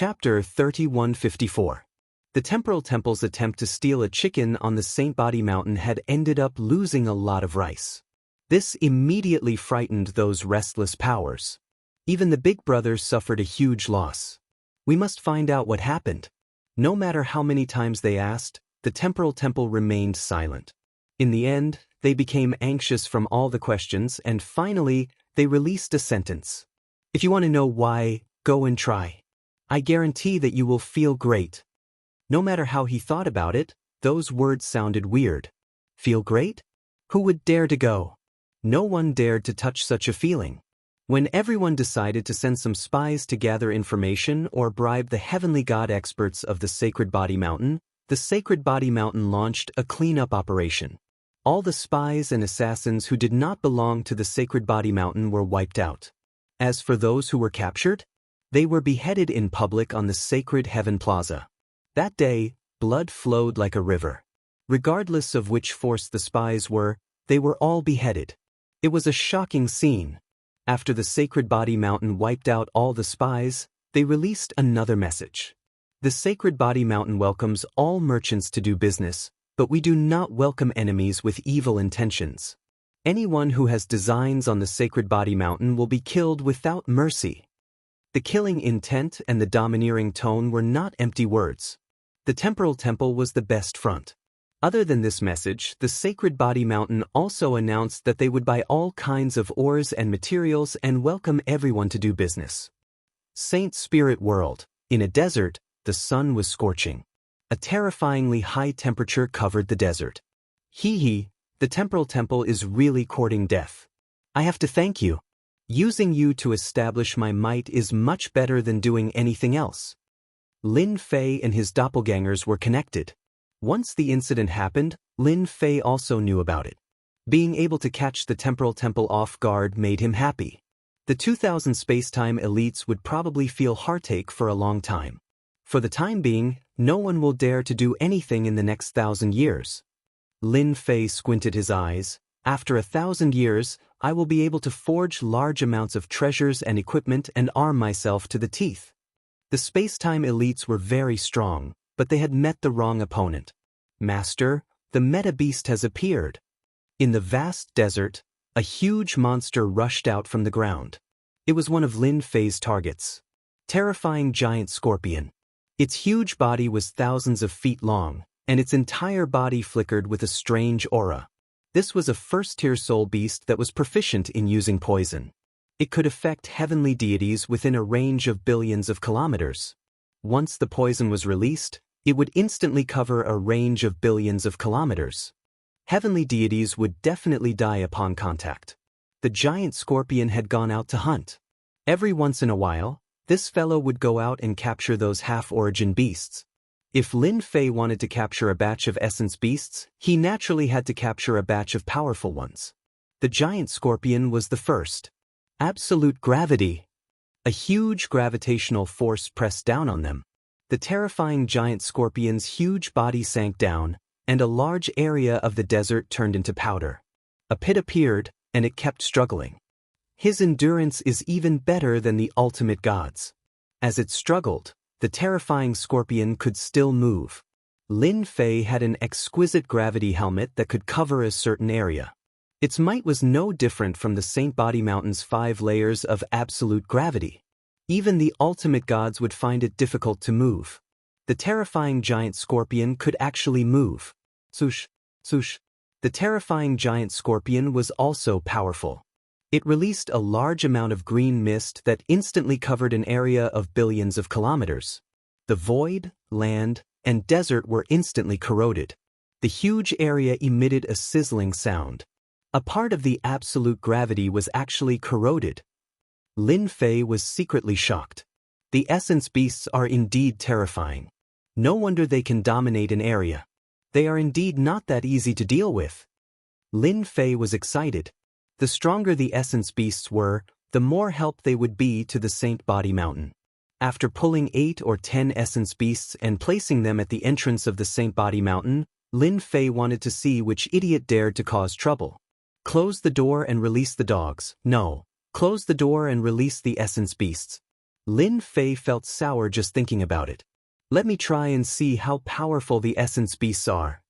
Chapter 3154. The Temporal Temple's attempt to steal a chicken on the Saint Body Mountain had ended up losing a lot of rice. This immediately frightened those restless powers. Even the big brothers suffered a huge loss. We must find out what happened. No matter how many times they asked, the Temporal Temple remained silent. In the end, they became anxious from all the questions and finally, they released a sentence. If you want to know why, go and try. I guarantee that you will feel great. No matter how he thought about it, those words sounded weird. Feel great? Who would dare to go? No one dared to touch such a feeling. When everyone decided to send some spies to gather information or bribe the heavenly god experts of the Sacred Body Mountain, the Sacred Body Mountain launched a cleanup operation. All the spies and assassins who did not belong to the Sacred Body Mountain were wiped out. As for those who were captured, they were beheaded in public on the Sacred Heaven Plaza. That day, blood flowed like a river. Regardless of which force the spies were, they were all beheaded. It was a shocking scene. After the Sacred Body Mountain wiped out all the spies, they released another message. The Sacred Body Mountain welcomes all merchants to do business, but we do not welcome enemies with evil intentions. Anyone who has designs on the Sacred Body Mountain will be killed without mercy. The killing intent and the domineering tone were not empty words. The Temporal Temple was the best front. Other than this message, the Sacred Body Mountain also announced that they would buy all kinds of ores and materials and welcome everyone to do business. Saint Spirit World. In a desert, the sun was scorching. A terrifyingly high temperature covered the desert. The Temporal Temple is really courting death. I have to thank you. Using you to establish my might is much better than doing anything else. Lin Fei and his doppelgangers were connected. Once the incident happened, Lin Fei also knew about it. Being able to catch the Temporal Temple off guard made him happy. The 2000 space-time elites would probably feel heartache for a long time. For the time being, no one will dare to do anything in the next 1,000 years. Lin Fei squinted his eyes. After 1,000 years, I will be able to forge large amounts of treasures and equipment and arm myself to the teeth. The space-time elites were very strong, but they had met the wrong opponent. Master, the Meta Beast has appeared. In the vast desert, a huge monster rushed out from the ground. It was one of Lin Fei's targets. Terrifying giant scorpion. Its huge body was thousands of feet long, and its entire body flickered with a strange aura. This was a first-tier soul beast that was proficient in using poison. It could affect heavenly deities within a range of billions of kilometers. Once the poison was released, it would instantly cover a range of billions of kilometers. Heavenly deities would definitely die upon contact. The giant scorpion had gone out to hunt. Every once in a while, this fellow would go out and capture those half-origin beasts. If Lin Fei wanted to capture a batch of essence beasts, he naturally had to capture a batch of powerful ones. The giant scorpion was the first. Absolute gravity. A huge gravitational force pressed down on them. The terrifying giant scorpion's huge body sank down, and a large area of the desert turned into powder. A pit appeared, and it kept struggling. His endurance is even better than the ultimate gods. As it struggled, the terrifying scorpion could still move. Lin Fei had an exquisite gravity helmet that could cover a certain area. Its might was no different from the Saint Body Mountain's 5 layers of absolute gravity. Even the ultimate gods would find it difficult to move. The terrifying giant scorpion could actually move. Swoosh, swoosh. The terrifying giant scorpion was also powerful. It released a large amount of green mist that instantly covered an area of billions of kilometers. The void, land, and desert were instantly corroded. The huge area emitted a sizzling sound. A part of the absolute gravity was actually corroded. Lin Fei was secretly shocked. The essence beasts are indeed terrifying. No wonder they can dominate an area. They are indeed not that easy to deal with. Lin Fei was excited. The stronger the essence beasts were, the more help they would be to the Saint Body Mountain. After pulling 8 or 10 essence beasts and placing them at the entrance of the Saint Body Mountain, Lin Fei wanted to see which idiot dared to cause trouble. Close the door and release the dogs. No. Close the door and release the essence beasts. Lin Fei felt sour just thinking about it. Let me try and see how powerful the essence beasts are.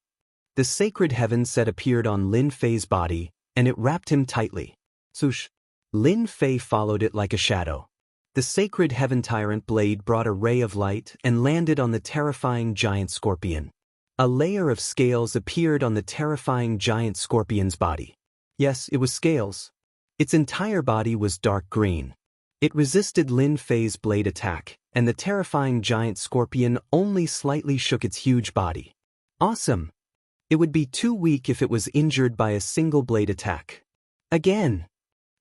The sacred heaven set appeared on Lin Fei's body, and it wrapped him tightly. Swoosh! Lin Fei followed it like a shadow. The sacred heaven tyrant blade brought a ray of light and landed on the terrifying giant scorpion. A layer of scales appeared on the terrifying giant scorpion's body. Yes, it was scales. Its entire body was dark green. It resisted Lin Fei's blade attack, and the terrifying giant scorpion only slightly shook its huge body. Awesome! It would be too weak if it was injured by a single blade attack. Again!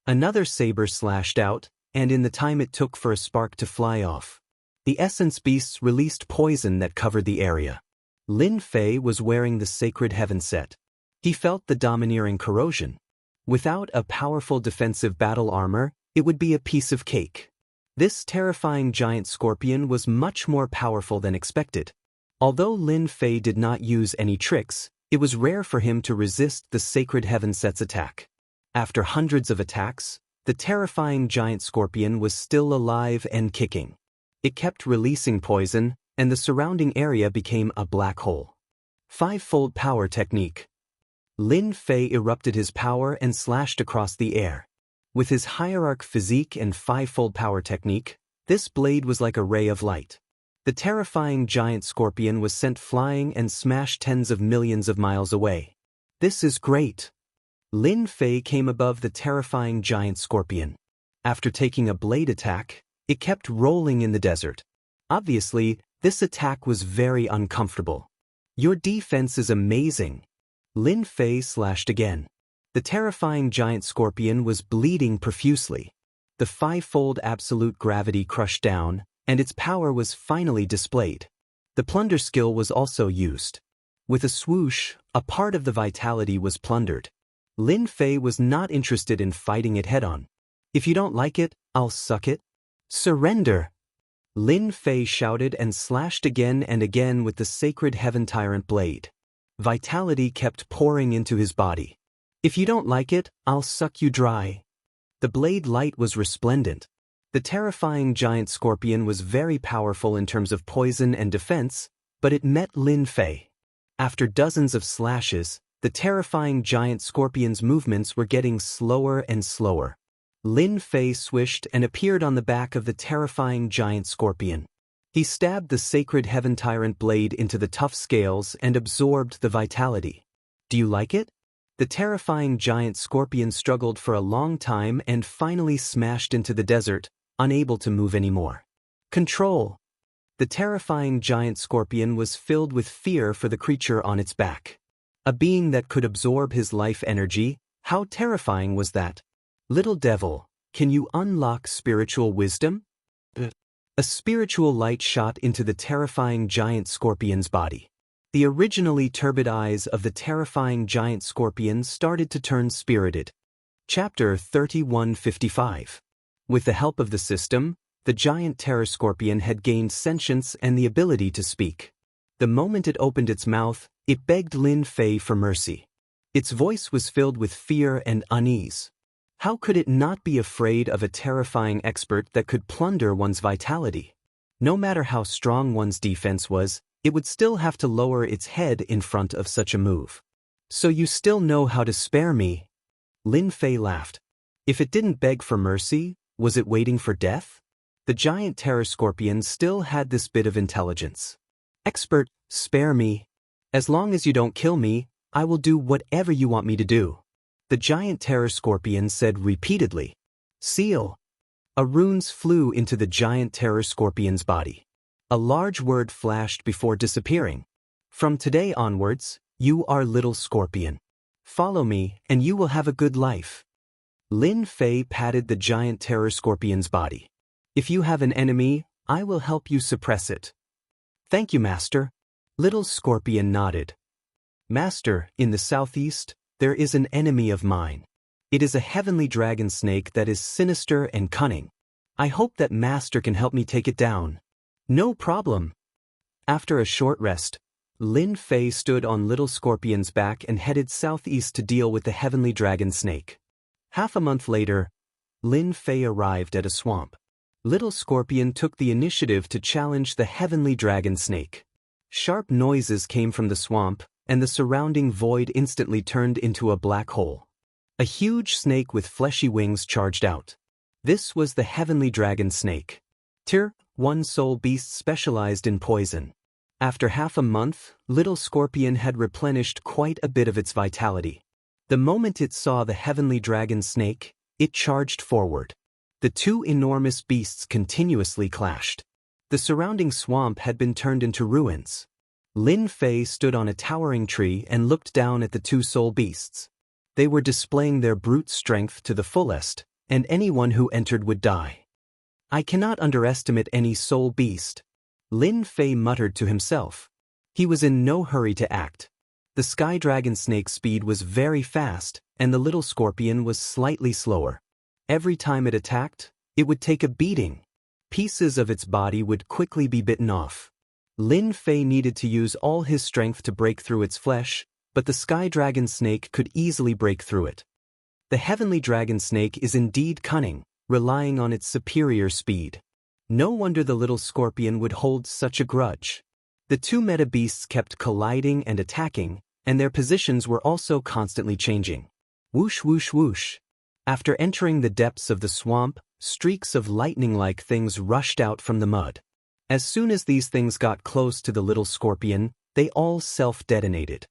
Another saber slashed out, and in the time it took for a spark to fly off, the essence beasts released poison that covered the area. Lin Fei was wearing the sacred heaven set. He felt the domineering corrosion. Without a powerful defensive battle armor, it would be a piece of cake. This terrifying giant scorpion was much more powerful than expected. Although Lin Fei did not use any tricks, it was rare for him to resist the sacred heaven set's attack. After hundreds of attacks, the terrifying giant scorpion was still alive and kicking. It kept releasing poison, and the surrounding area became a black hole. Five-fold power technique. Lin Fei erupted his power and slashed across the air. With his hierarch physique and five-fold power technique, this blade was like a ray of light. The terrifying giant scorpion was sent flying and smashed tens of millions of miles away. This is great. Lin Fei came above the terrifying giant scorpion. After taking a blade attack, it kept rolling in the desert. Obviously, this attack was very uncomfortable. Your defense is amazing. Lin Fei slashed again. The terrifying giant scorpion was bleeding profusely. The five-fold absolute gravity crushed down, and its power was finally displayed. The plunder skill was also used. With a swoosh, a part of the vitality was plundered. Lin Fei was not interested in fighting it head-on. If you don't like it, I'll suck it. Surrender! Lin Fei shouted and slashed again and again with the sacred heaven tyrant blade. Vitality kept pouring into his body. If you don't like it, I'll suck you dry. The blade light was resplendent. The terrifying giant scorpion was very powerful in terms of poison and defense, but it met Lin Fei. After dozens of slashes, the terrifying giant scorpion's movements were getting slower and slower. Lin Fei swished and appeared on the back of the terrifying giant scorpion. He stabbed the sacred heaven tyrant blade into the tough scales and absorbed the vitality. Do you like it? The terrifying giant scorpion struggled for a long time and finally smashed into the desert, unable to move anymore. Control! The terrifying giant scorpion was filled with fear for the creature on its back. A being that could absorb his life energy, how terrifying was that? Little devil, can you unlock spiritual wisdom? A spiritual light shot into the terrifying giant scorpion's body. The originally turbid eyes of the terrifying giant scorpion started to turn spirited. Chapter 3155. With the help of the system, the giant terror scorpion had gained sentience and the ability to speak. The moment it opened its mouth, it begged Lin Fei for mercy. Its voice was filled with fear and unease. How could it not be afraid of a terrifying expert that could plunder one's vitality? No matter how strong one's defense was, it would still have to lower its head in front of such a move. So you still know how to spare me? Lin Fei laughed. If it didn't beg for mercy, was it waiting for death? The giant terror scorpion still had this bit of intelligence. Expert, spare me. As long as you don't kill me, I will do whatever you want me to do. The giant terror scorpion said repeatedly. Seal. A runes flew into the giant terror scorpion's body. A large word flashed before disappearing. From today onwards, you are little scorpion. Follow me, and you will have a good life. Lin Fei patted the giant terror scorpion's body. If you have an enemy, I will help you suppress it. Thank you, Master. Little scorpion nodded. Master, in the southeast, there is an enemy of mine. It is a heavenly dragon snake that is sinister and cunning. I hope that Master can help me take it down. No problem. After a short rest, Lin Fei stood on Little Scorpion's back and headed southeast to deal with the heavenly dragon snake. Half a month later, Lin Fei arrived at a swamp. Little Scorpion took the initiative to challenge the heavenly dragon snake. Sharp noises came from the swamp, and the surrounding void instantly turned into a black hole. A huge snake with fleshy wings charged out. This was the heavenly dragon snake. Tier 1 soul beast specialized in poison. After half a month, Little Scorpion had replenished quite a bit of its vitality. The moment it saw the heavenly dragon snake, it charged forward. The two enormous beasts continuously clashed. The surrounding swamp had been turned into ruins. Lin Fei stood on a towering tree and looked down at the two soul beasts. They were displaying their brute strength to the fullest, and anyone who entered would die. I cannot underestimate any soul beast, Lin Fei muttered to himself. He was in no hurry to act. The sky dragon snake's speed was very fast, and the little scorpion was slightly slower. Every time it attacked, it would take a beating. Pieces of its body would quickly be bitten off. Lin Fei needed to use all his strength to break through its flesh, but the sky dragon snake could easily break through it. The heavenly dragon snake is indeed cunning, relying on its superior speed. No wonder the little scorpion would hold such a grudge. The two meta beasts kept colliding and attacking, and their positions were also constantly changing. Whoosh whoosh whoosh. After entering the depths of the swamp, streaks of lightning-like things rushed out from the mud. As soon as these things got close to the little scorpion, they all self-detonated.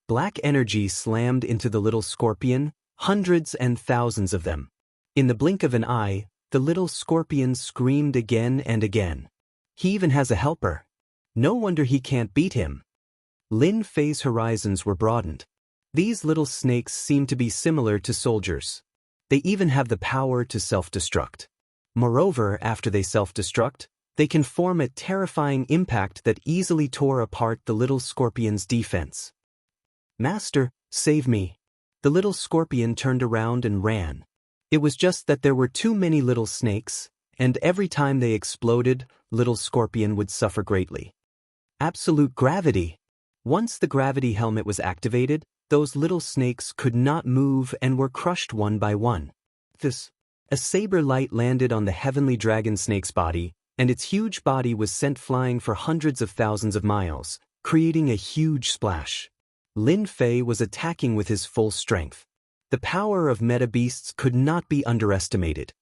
Black energy slammed into the little scorpion, hundreds and thousands of them. In the blink of an eye, the little scorpion screamed again and again. He even has a helper. No wonder he can't beat him. Lin Fei's horizons were broadened. These little snakes seem to be similar to soldiers. They even have the power to self-destruct. Moreover, after they self-destruct, they can form a terrifying impact that easily tore apart the little scorpion's defense. Master, save me. The little scorpion turned around and ran. It was just that there were too many little snakes, and every time they exploded, little scorpion would suffer greatly. Absolute gravity. Once the gravity helmet was activated, those little snakes could not move and were crushed one by one. A saber light landed on the heavenly dragon snake's body, and its huge body was sent flying for hundreds of thousands of miles, creating a huge splash. Lin Fei was attacking with his full strength. The power of meta beasts could not be underestimated.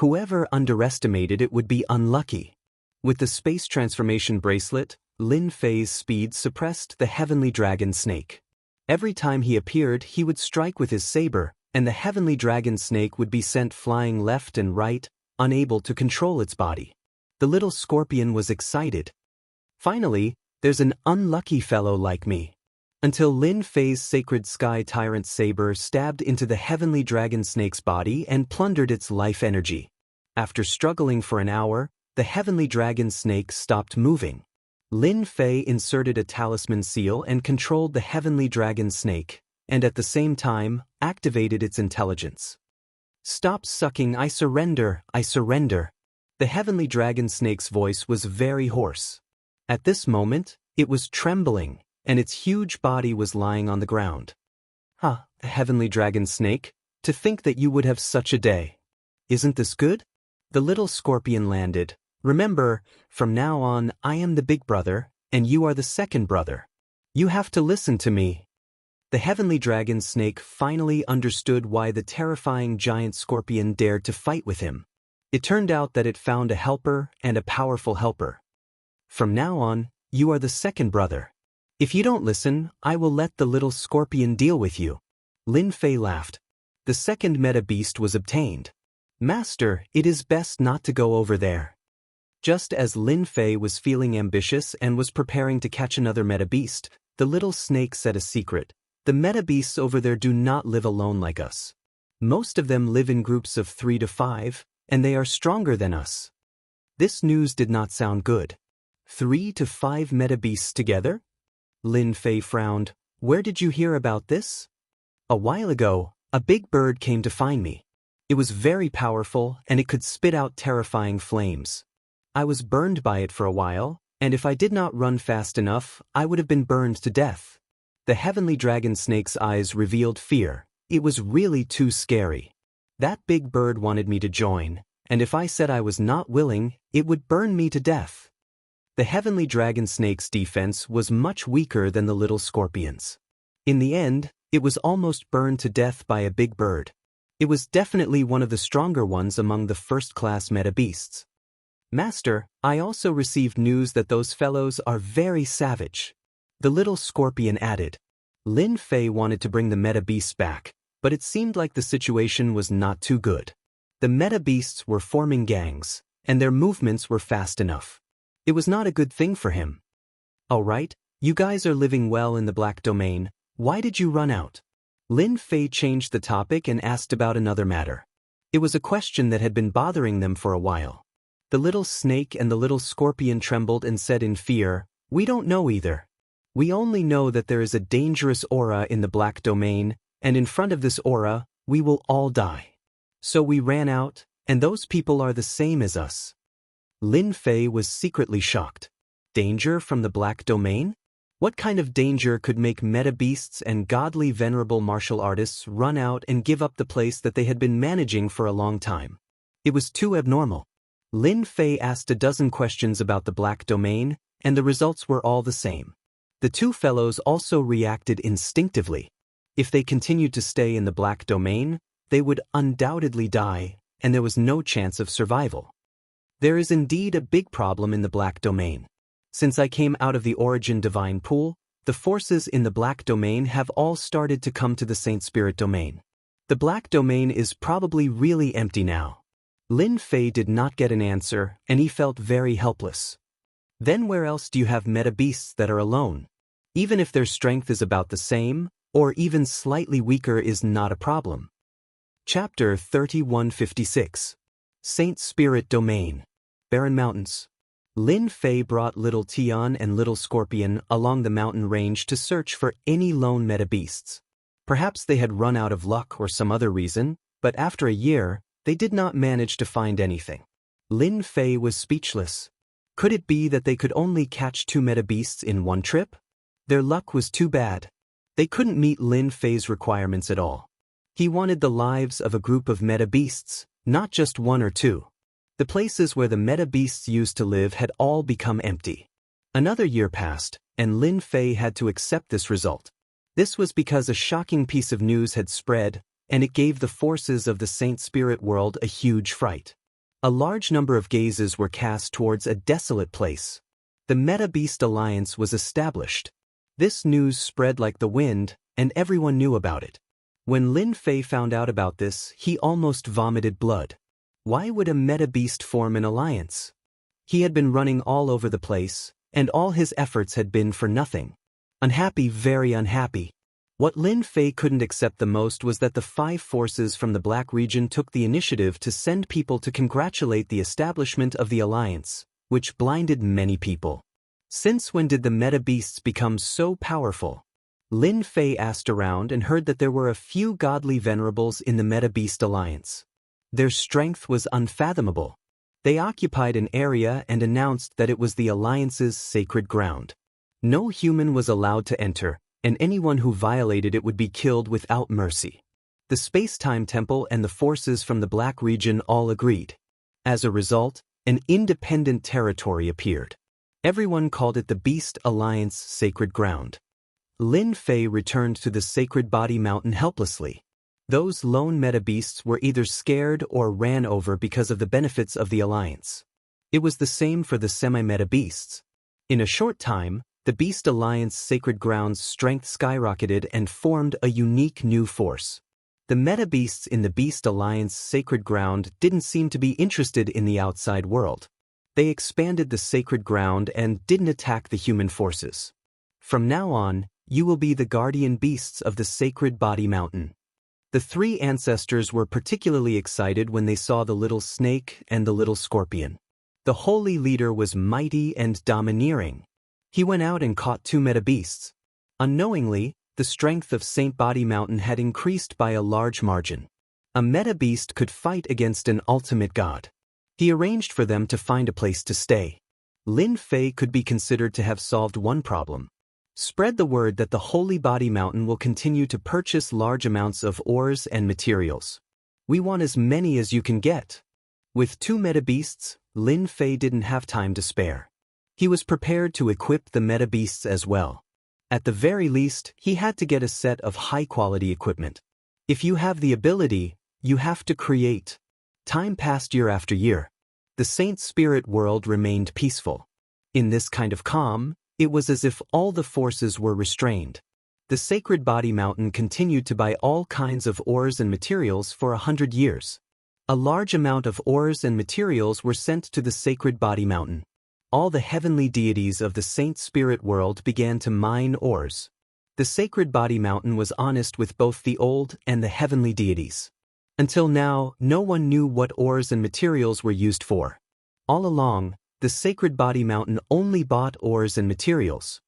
Whoever underestimated it would be unlucky. With the space transformation bracelet, Lin Fei's speed suppressed the heavenly dragon snake. Every time he appeared, he would strike with his saber, and the heavenly dragon snake would be sent flying left and right, unable to control its body. The little scorpion was excited. Finally, there's an unlucky fellow like me. Until Lin Fei's sacred sky tyrant saber stabbed into the heavenly dragon snake's body and plundered its life energy. After struggling for an hour, the heavenly dragon snake stopped moving. Lin Fei inserted a talisman seal and controlled the heavenly dragon snake, and at the same time, activated its intelligence. Stop sucking, I surrender, I surrender. The heavenly dragon snake's voice was very hoarse. At this moment, it was trembling, and its huge body was lying on the ground. Heavenly dragon snake, to think that you would have such a day. Isn't this good? The little scorpion landed. Remember, from now on, I am the big brother, and you are the second brother. You have to listen to me. The heavenly dragon snake finally understood why the terrifying giant scorpion dared to fight with him. It turned out that it found a helper and a powerful helper. From now on, you are the second brother. If you don't listen, I will let the little scorpion deal with you. Lin Fei laughed. The second meta beast was obtained. Master, it is best not to go over there. Just as Lin Fei was feeling ambitious and was preparing to catch another meta beast, the little snake said a secret. The meta beasts over there do not live alone like us. Most of them live in groups of 3 to 5, and they are stronger than us. This news did not sound good. 3 to 5 meta beasts together? Lin Fei frowned. Where did you hear about this? A while ago, a big bird came to find me. It was very powerful, and it could spit out terrifying flames. I was burned by it for a while, and if I did not run fast enough, I would have been burned to death. The heavenly dragon snake's eyes revealed fear. It was really too scary. That big bird wanted me to join, and if I said I was not willing, it would burn me to death. The heavenly dragon snake's defense was much weaker than the little scorpion's. In the end, it was almost burned to death by a big bird. It was definitely one of the stronger ones among the first-class meta beasts. Master, I also received news that those fellows are very savage. The little scorpion added. Lin Fei wanted to bring the meta beasts back, but it seemed like the situation was not too good. The meta beasts were forming gangs, and their movements were fast enough. It was not a good thing for him. Alright, you guys are living well in the black domain. Why did you run out? Lin Fei changed the topic and asked about another matter. It was a question that had been bothering them for a while. The little snake and the little scorpion trembled and said in fear, "We don't know either. We only know that there is a dangerous aura in the black domain, and in front of this aura, we will all die. So we ran out, and those people are the same as us." Lin Fei was secretly shocked. Danger from the black domain? What kind of danger could make meta beasts and godly venerable martial artists run out and give up the place that they had been managing for a long time? It was too abnormal. Lin Fei asked a dozen questions about the black domain, and the results were all the same. The two fellows also reacted instinctively. If they continued to stay in the black domain, they would undoubtedly die, and there was no chance of survival. There is indeed a big problem in the black domain. Since I came out of the origin divine pool, the forces in the black domain have all started to come to the Saint Spirit domain. The black domain is probably really empty now. Lin Fei did not get an answer, and he felt very helpless. Then where else do you have meta beasts that are alone? Even if their strength is about the same, or even slightly weaker, is not a problem. Chapter 3156. Saint Spirit Domain. Barren Mountains. Lin Fei brought Little Tian and Little Scorpion along the mountain range to search for any lone meta beasts. Perhaps they had run out of luck or some other reason, but after a year, they did not manage to find anything. Lin Fei was speechless. Could it be that they could only catch 2 meta beasts in one trip? Their luck was too bad. They couldn't meet Lin Fei's requirements at all. He wanted the lives of a group of meta beasts, not just 1 or 2. The places where the meta beasts used to live had all become empty. Another year passed, and Lin Fei had to accept this result. This was because a shocking piece of news had spread, and it gave the forces of the Saint Spirit world a huge fright. A large number of gazes were cast towards a desolate place. The Meta Beast Alliance was established. This news spread like the wind, and everyone knew about it. When Lin Fei found out about this, he almost vomited blood. Why would a meta beast form an alliance? He had been running all over the place, and all his efforts had been for nothing. Unhappy, very unhappy. What Lin Fei couldn't accept the most was that the 5 forces from the Black region took the initiative to send people to congratulate the establishment of the alliance, which blinded many people. Since when did the meta beasts become so powerful? Lin Fei asked around and heard that there were a few godly venerables in the Meta Beast Alliance. Their strength was unfathomable. They occupied an area and announced that it was the Alliance's sacred ground. No human was allowed to enter, and anyone who violated it would be killed without mercy. The Space-Time Temple and the forces from the Black region all agreed. As a result, an independent territory appeared. Everyone called it the Beast Alliance Sacred Ground. Lin Fei returned to the Sacred Body Mountain helplessly. Those lone meta beasts were either scared or ran over because of the benefits of the alliance. It was the same for the semi-meta beasts. In a short time, the Beast Alliance Sacred Ground's strength skyrocketed and formed a unique new force. The meta beasts in the Beast Alliance Sacred Ground didn't seem to be interested in the outside world. They expanded the Sacred Ground and didn't attack the human forces. From now on, you will be the guardian beasts of the Sacred Body Mountain. The 3 ancestors were particularly excited when they saw the little snake and the little scorpion. The holy leader was mighty and domineering. He went out and caught 2 meta beasts. Unknowingly, the strength of Saint Body Mountain had increased by a large margin. A meta beast could fight against an ultimate god. He arranged for them to find a place to stay. Lin Fei could be considered to have solved one problem. Spread the word that the Holy Body Mountain will continue to purchase large amounts of ores and materials. We want as many as you can get. With 2 meta beasts, Lin Fei didn't have time to spare. He was prepared to equip the meta beasts as well. At the very least, he had to get a set of high-quality equipment. If you have the ability, you have to create. Time passed year after year. The Saint Spirit world remained peaceful. In this kind of calm, it was as if all the forces were restrained. The Sacred Body Mountain continued to buy all kinds of ores and materials for 100 years. A large amount of ores and materials were sent to the Sacred Body Mountain. All the heavenly deities of the Saint Spirit world began to mine ores. The Sacred Body Mountain was honest with both the old and the heavenly deities. Until now, no one knew what ores and materials were used for. All along, the Sacred Body Mountain only bought ores and materials.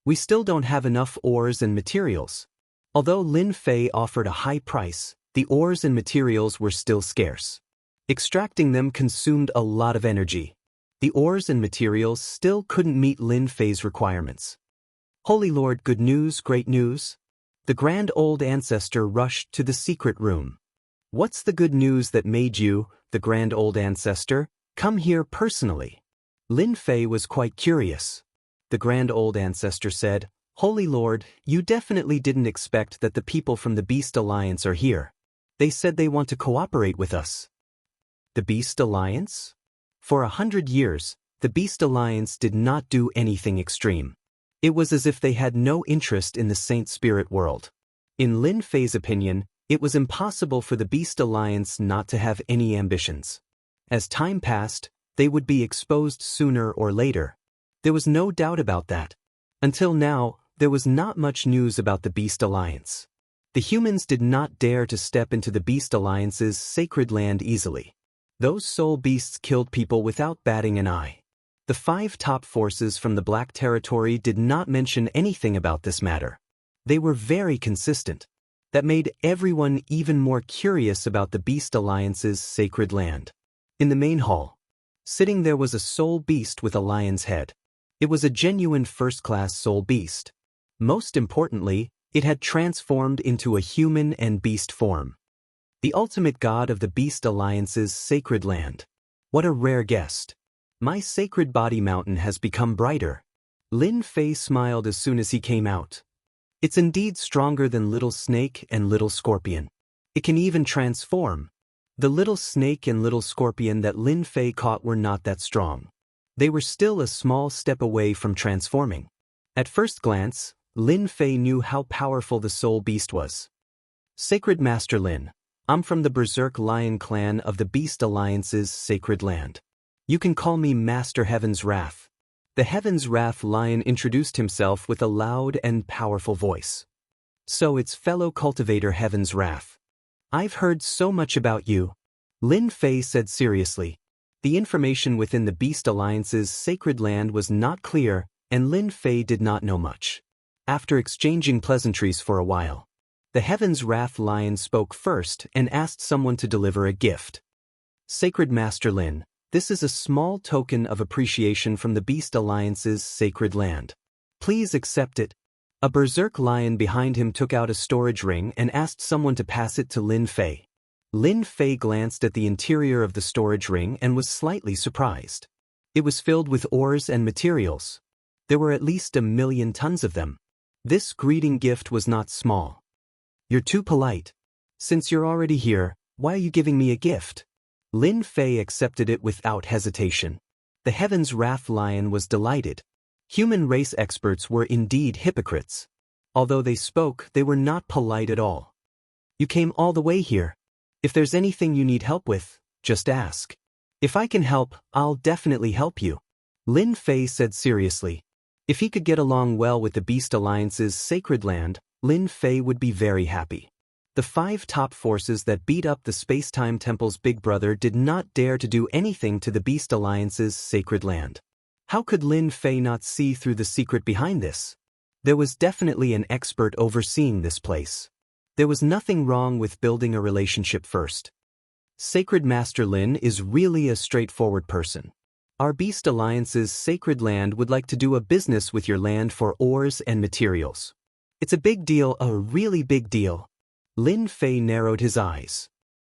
We still don't have enough ores and materials. Although Lin Fei offered a high price, the ores and materials were still scarce. Extracting them consumed a lot of energy. The ores and materials still couldn't meet Lin Fei's requirements. Holy Lord, good news, great news. The Grand Old Ancestor rushed to the secret room. What's the good news that made you, the Grand Old Ancestor, come here personally? Lin Fei was quite curious. The Grand Old Ancestor said, Holy Lord, you definitely didn't expect that the people from the Beast Alliance are here. They said they want to cooperate with us. The Beast Alliance? For 100 years, the Beast Alliance did not do anything extreme. It was as if they had no interest in the Saint Spirit world. In Lin Fei's opinion, it was impossible for the Beast Alliance not to have any ambitions. As time passed, they would be exposed sooner or later. There was no doubt about that. Until now, there was not much news about the Beast Alliance. The humans did not dare to step into the Beast Alliance's sacred land easily. Those soul beasts killed people without batting an eye. The 5 top forces from the Black Territory did not mention anything about this matter. They were very consistent. That made everyone even more curious about the Beast Alliance's sacred land. In the main hall, sitting there was a soul beast with a lion's head. It was a genuine first-class soul beast. Most importantly, it had transformed into a human and beast form. The ultimate god of the Beast Alliance's sacred land. What a rare guest. My Sacred Body Mountain has become brighter. Lin Fei smiled as soon as he came out. It's indeed stronger than Little Snake and Little Scorpion. It can even transform. The Little Snake and Little Scorpion that Lin Fei caught were not that strong. They were still a small step away from transforming. At first glance, Lin Fei knew how powerful the soul beast was. Sacred Master Lin, I'm from the Berserk Lion clan of the Beast Alliance's sacred land. You can call me Master Heaven's Wrath. The Heaven's Wrath Lion introduced himself with a loud and powerful voice. So it's fellow cultivator Heaven's Wrath. I've heard so much about you. Lin Fei said seriously. The information within the Beast Alliance's sacred land was not clear, and Lin Fei did not know much. After exchanging pleasantries for a while, the Heaven's Wrath Lion spoke first and asked someone to deliver a gift. Sacred Master Lin, this is a small token of appreciation from the Beast Alliance's sacred land. Please accept it. A Berserk Lion behind him took out a storage ring and asked someone to pass it to Lin Fei. Lin Fei glanced at the interior of the storage ring and was slightly surprised. It was filled with ores and materials. There were at least 1,000,000 tons of them. This greeting gift was not small. You're too polite. Since you're already here, why are you giving me a gift? Lin Fei accepted it without hesitation. The Heaven's Wrath Lion was delighted. Human race experts were indeed hypocrites. Although they spoke, they were not polite at all. You came all the way here. If there's anything you need help with, just ask. If I can help, I'll definitely help you. Lin Fei said seriously. If he could get along well with the Beast Alliance's sacred land, Lin Fei would be very happy. The 5 top forces that beat up the Space-Time Temple's big brother did not dare to do anything to the Beast Alliance's sacred land. How could Lin Fei not see through the secret behind this? There was definitely an expert overseeing this place. There was nothing wrong with building a relationship first. Sacred Master Lin is really a straightforward person. Our Beast Alliance's sacred land would like to do a business with your land for ores and materials. It's a big deal, a really big deal. Lin Fei narrowed his eyes.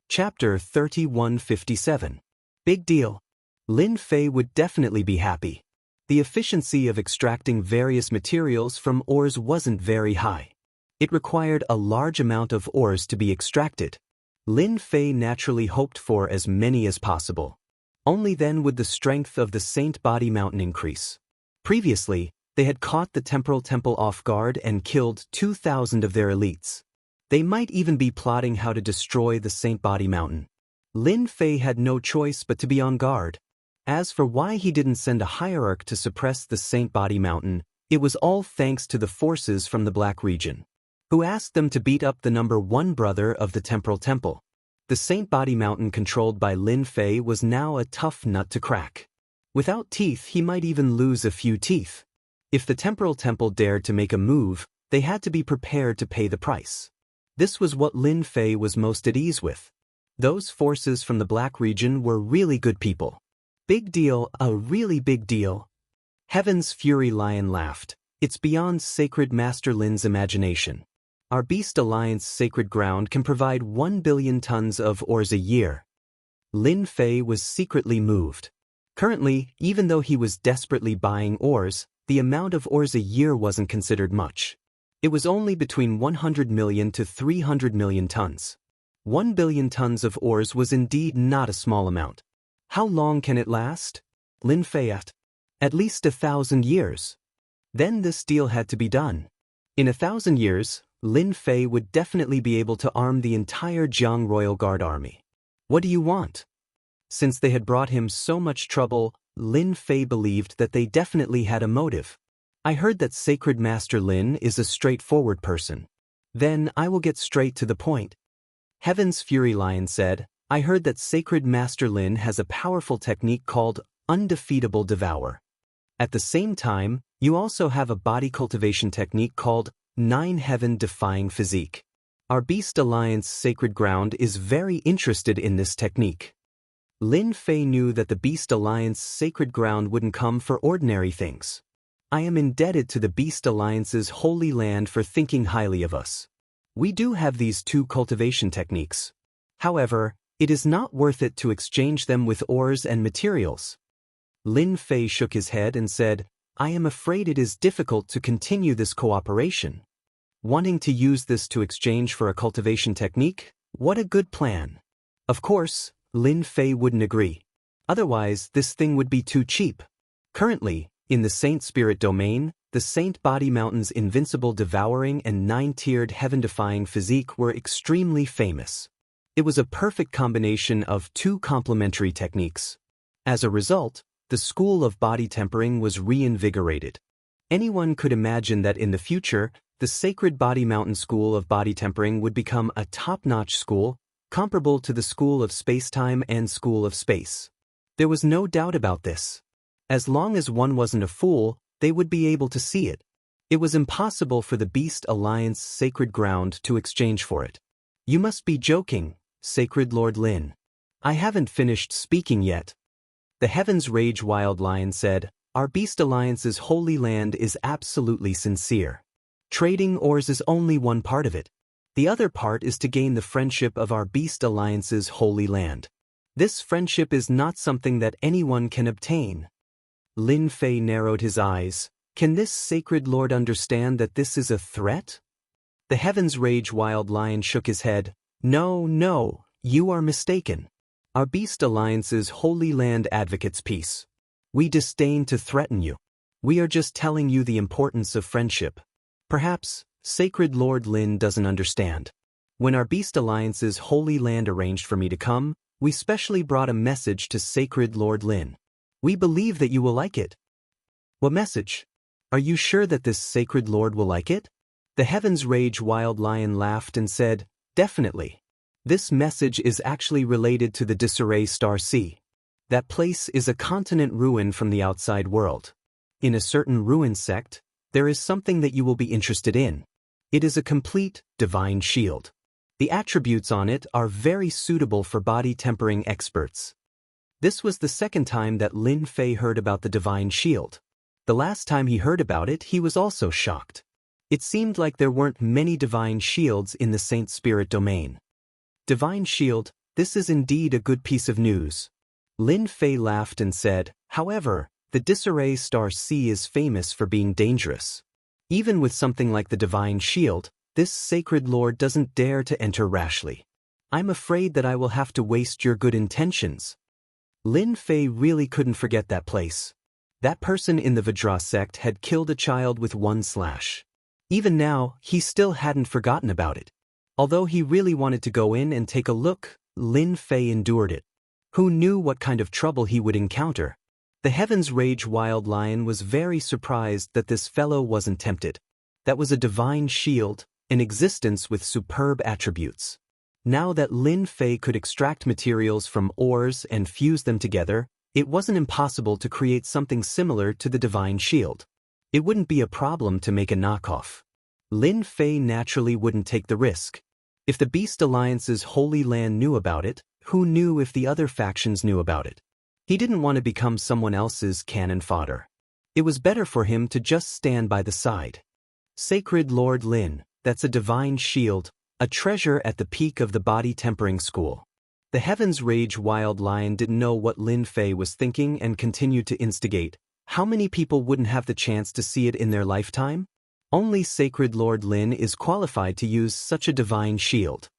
Chapter 3157. Big deal. Lin Fei would definitely be happy. The efficiency of extracting various materials from ores wasn't very high. It required a large amount of ores to be extracted. Lin Fei naturally hoped for as many as possible. Only then would the strength of the Saint Body Mountain increase. Previously, they had caught the Temporal Temple off guard and killed 2,000 of their elites. They might even be plotting how to destroy the Saint Body Mountain. Lin Fei had no choice but to be on guard. As for why he didn't send a hierarch to suppress the Saint Body Mountain, it was all thanks to the forces from the Black region, who asked them to beat up the #1 brother of the Temporal Temple. The Saint Body Mountain controlled by Lin Fei was now a tough nut to crack. Without teeth, he might even lose a few teeth. If the Temporal Temple dared to make a move, they had to be prepared to pay the price. This was what Lin Fei was most at ease with. Those forces from the Black region were really good people. Big deal, a really big deal. Heaven's Fury Lion laughed. It's beyond Sacred Master Lin's imagination. Our Beast Alliance sacred ground can provide 1 billion tons of ores a year. Lin Fei was secretly moved. Currently, even though he was desperately buying ores, the amount of ores a year wasn't considered much. It was only between 100 million to 300 million tons. 1 billion tons of ores was indeed not a small amount. How long can it last? Lin Fei at least 1,000 years. Then this deal had to be done. In 1,000 years, Lin Fei would definitely be able to arm the entire Jiang Royal Guard army. What do you want? Since they had brought him so much trouble, Lin Fei believed that they definitely had a motive. I heard that Sacred Master Lin is a straightforward person. Then I will get straight to the point. Heaven's Fury Lion said, I heard that Sacred Master Lin has a powerful technique called Undefeatable Devour. At the same time, you also have a body cultivation technique called 9 Heaven Defying Physique. Our Beast Alliance Sacred Ground is very interested in this technique. Lin Fei knew that the Beast Alliance Sacred Ground wouldn't come for ordinary things. I am indebted to the Beast Alliance's Holy Land for thinking highly of us. We do have these 2 cultivation techniques. However, it is not worth it to exchange them with ores and materials. Lin Fei shook his head and said, I am afraid it is difficult to continue this cooperation. Wanting to use this to exchange for a cultivation technique? What a good plan. Of course, Lin Fei wouldn't agree. Otherwise, this thing would be too cheap. Currently, in the Saint Spirit domain, the Saint Body Mountain's invincible devouring and 9-tiered heaven-defying physique were extremely famous. It was a perfect combination of 2 complementary techniques. As a result, the school of body tempering was reinvigorated. Anyone could imagine that in the future, the Sacred Body Mountain School of Body Tempering would become a top-notch school, comparable to the School of Space-Time and School of Space. There was no doubt about this. As long as one wasn't a fool, they would be able to see it. It was impossible for the Beast Alliance Sacred Ground to exchange for it. You must be joking, Sacred Lord Lin. I haven't finished speaking yet. The Heaven's Rage Wild Lion said, Our Beast Alliance's Holy Land is absolutely sincere. Trading ores is only one part of it. The other part is to gain the friendship of our Beast Alliance's Holy Land. This friendship is not something that anyone can obtain. Lin Fei narrowed his eyes. Can this Sacred Lord understand that this is a threat? The Heaven's Rage Wild Lion shook his head. No, you are mistaken. Our Beast Alliance's Holy Land advocates peace. We disdain to threaten you. We are just telling you the importance of friendship. Perhaps, Sacred Lord Lin doesn't understand. When our Beast Alliance's Holy Land arranged for me to come, we specially brought a message to Sacred Lord Lin. We believe that you will like it. What message? Are you sure that this Sacred Lord will like it? The Heaven's Rage Wild Lion laughed and said, Definitely. This message is actually related to the Disarray Star Sea. That place is a continent ruin from the outside world. In a certain ruin sect, there is something that you will be interested in. It is a complete, divine shield. The attributes on it are very suitable for body tempering experts. This was the second time that Lin Fei heard about the divine shield. The last time he heard about it, he was also shocked. It seemed like there weren't many divine shields in the Saint Spirit domain. Divine shield, this is indeed a good piece of news. Lin Fei laughed and said, however, the disarray star C is famous for being dangerous. Even with something like the divine shield, this sacred lord doesn't dare to enter rashly. I'm afraid that I will have to waste your good intentions. Lin Fei really couldn't forget that place. That person in the Vajra sect had killed a child with one slash. Even now, he still hadn't forgotten about it. Although he really wanted to go in and take a look, Lin Fei endured it. Who knew what kind of trouble he would encounter? The Heaven's Rage Wild Lion was very surprised that this fellow wasn't tempted. That was a divine shield, an existence with superb attributes. Now that Lin Fei could extract materials from ores and fuse them together, it wasn't impossible to create something similar to the divine shield. It wouldn't be a problem to make a knockoff. Lin Fei naturally wouldn't take the risk. If the Beast Alliance's Holy Land knew about it, who knew if the other factions knew about it? He didn't want to become someone else's cannon fodder. It was better for him to just stand by the side. Sacred Lord Lin, that's a divine shield, a treasure at the peak of the body tempering school. The Heaven's Rage Wild Lion didn't know what Lin Fei was thinking and continued to instigate. How many people wouldn't have the chance to see it in their lifetime? Only Sacred Lord Lin is qualified to use such a divine shield.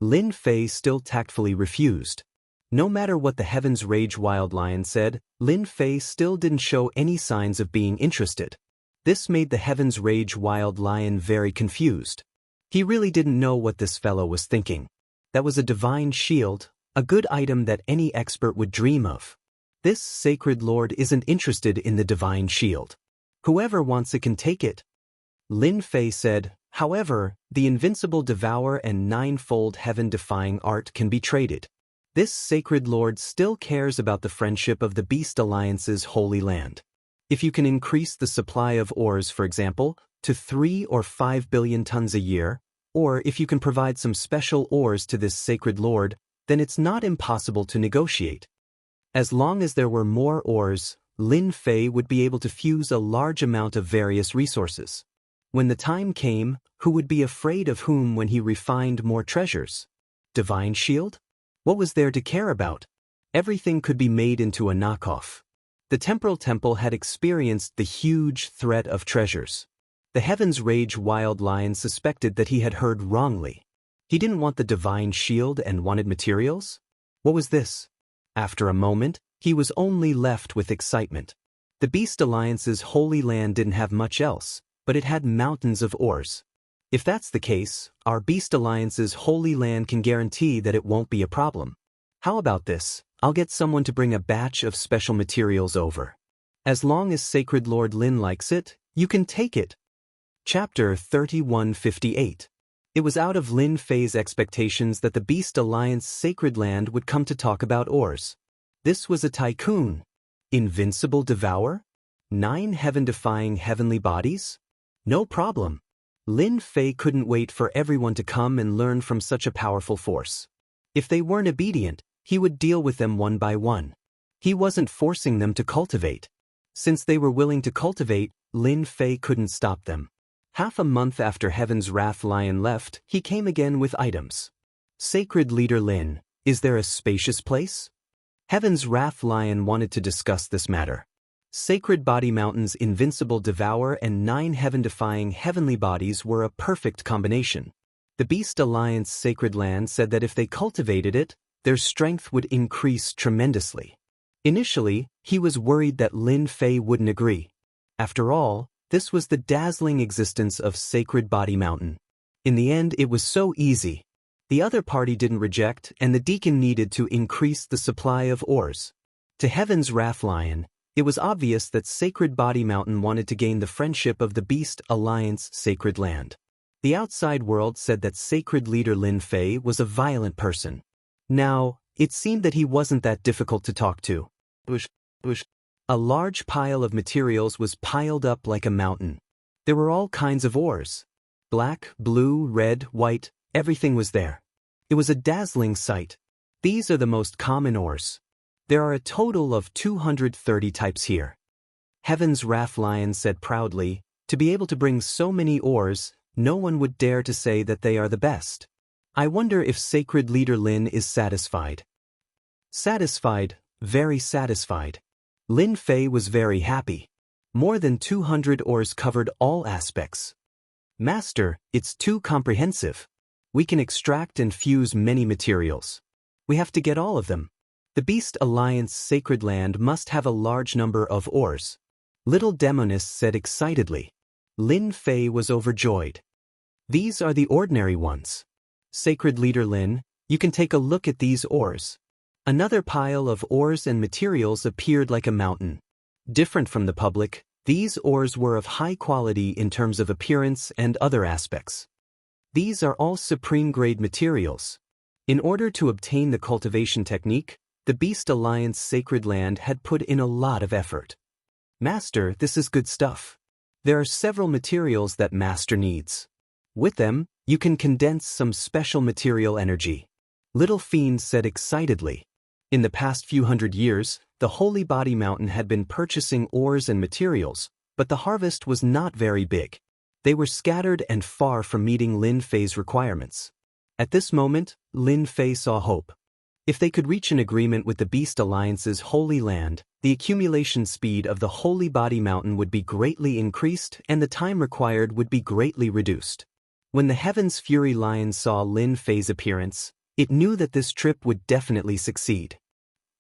Lin Fei still tactfully refused. No matter what the Heaven's Rage Wild Lion said, Lin Fei still didn't show any signs of being interested. This made the Heaven's Rage Wild Lion very confused. He really didn't know what this fellow was thinking. That was a divine shield, a good item that any expert would dream of. This sacred lord isn't interested in the divine shield. Whoever wants it can take it. Lin Fei said, however, the invincible devour and ninefold heaven-defying art can be traded. This sacred lord still cares about the friendship of the Beast Alliance's Holy Land. If you can increase the supply of ores, for example, to 3 or 5 billion tons a year, or if you can provide some special ores to this sacred lord, then it's not impossible to negotiate. As long as there were more ores, Lin Fei would be able to fuse a large amount of various resources. When the time came, who would be afraid of whom when he refined more treasures? Divine shield? What was there to care about? Everything could be made into a knockoff. The Temporal Temple had experienced the huge threat of treasures. The Heaven's Rage Wild Lion suspected that he had heard wrongly. He didn't want the divine shield and wanted materials? What was this? After a moment, he was only left with excitement. The Beast Alliance's Holy Land didn't have much else, but it had mountains of ores. If that's the case, our Beast Alliance's Holy Land can guarantee that it won't be a problem. How about this? I'll get someone to bring a batch of special materials over. As long as Sacred Lord Lin likes it, you can take it. Chapter 3158. It was out of Lin Fei's expectations that the Beast Alliance Sacred Land would come to talk about ores. This was a tycoon. Invincible Devour? 9 heaven-defying heavenly bodies? No problem. Lin Fei couldn't wait for everyone to come and learn from such a powerful force. If they weren't obedient, he would deal with them one by one. He wasn't forcing them to cultivate. Since they were willing to cultivate, Lin Fei couldn't stop them. Half a month after Heaven's Wrath Lion left, he came again with items. Sacred Leader Lin, is there a spacious place? Heaven's Wrath Lion wanted to discuss this matter. Sacred Body Mountain's Invincible Devour and 9 heaven-defying heavenly bodies were a perfect combination. The Beast Alliance Sacred Land said that if they cultivated it, their strength would increase tremendously. Initially, he was worried that Lin Fei wouldn't agree. After all, this was the dazzling existence of Sacred Body Mountain. In the end, it was so easy. The other party didn't reject, and the deacon needed to increase the supply of ores. To Heaven's Wrath Lion, it was obvious that Sacred Body Mountain wanted to gain the friendship of the Beast Alliance Sacred Land. The outside world said that Sacred Leader Lin Fei was a violent person. Now, it seemed that he wasn't that difficult to talk to. A large pile of materials was piled up like a mountain. There were all kinds of ores. Black, blue, red, white, everything was there. It was a dazzling sight. These are the most common ores. There are a total of 230 types here. Heaven's Wrath Lion said proudly, to be able to bring so many ores, no one would dare to say that they are the best. I wonder if Sacred Leader Lin is satisfied. Satisfied, very satisfied. Lin Fei was very happy. More than 200 ores covered all aspects. Master, it's too comprehensive. We can extract and fuse many materials. We have to get all of them. The Beast Alliance Sacred Land must have a large number of ores. Little Demoness said excitedly. Lin Fei was overjoyed. These are the ordinary ones. Sacred Leader Lin, you can take a look at these ores. Another pile of ores and materials appeared like a mountain. Different from the public, these ores were of high quality in terms of appearance and other aspects. These are all supreme-grade materials. In order to obtain the cultivation technique, the Beast Alliance Sacred Land had put in a lot of effort. Master, this is good stuff. There are several materials that Master needs. With them, you can condense some special material energy. Little Fiend said excitedly. In the past few hundred years, the Holy Body Mountain had been purchasing ores and materials, but the harvest was not very big. They were scattered and far from meeting Lin Fei's requirements. At this moment, Lin Fei saw hope. If they could reach an agreement with the Beast Alliance's Holy Land, the accumulation speed of the Holy Body Mountain would be greatly increased and the time required would be greatly reduced. When the Heaven's Fury Lion saw Lin Fei's appearance, it knew that this trip would definitely succeed.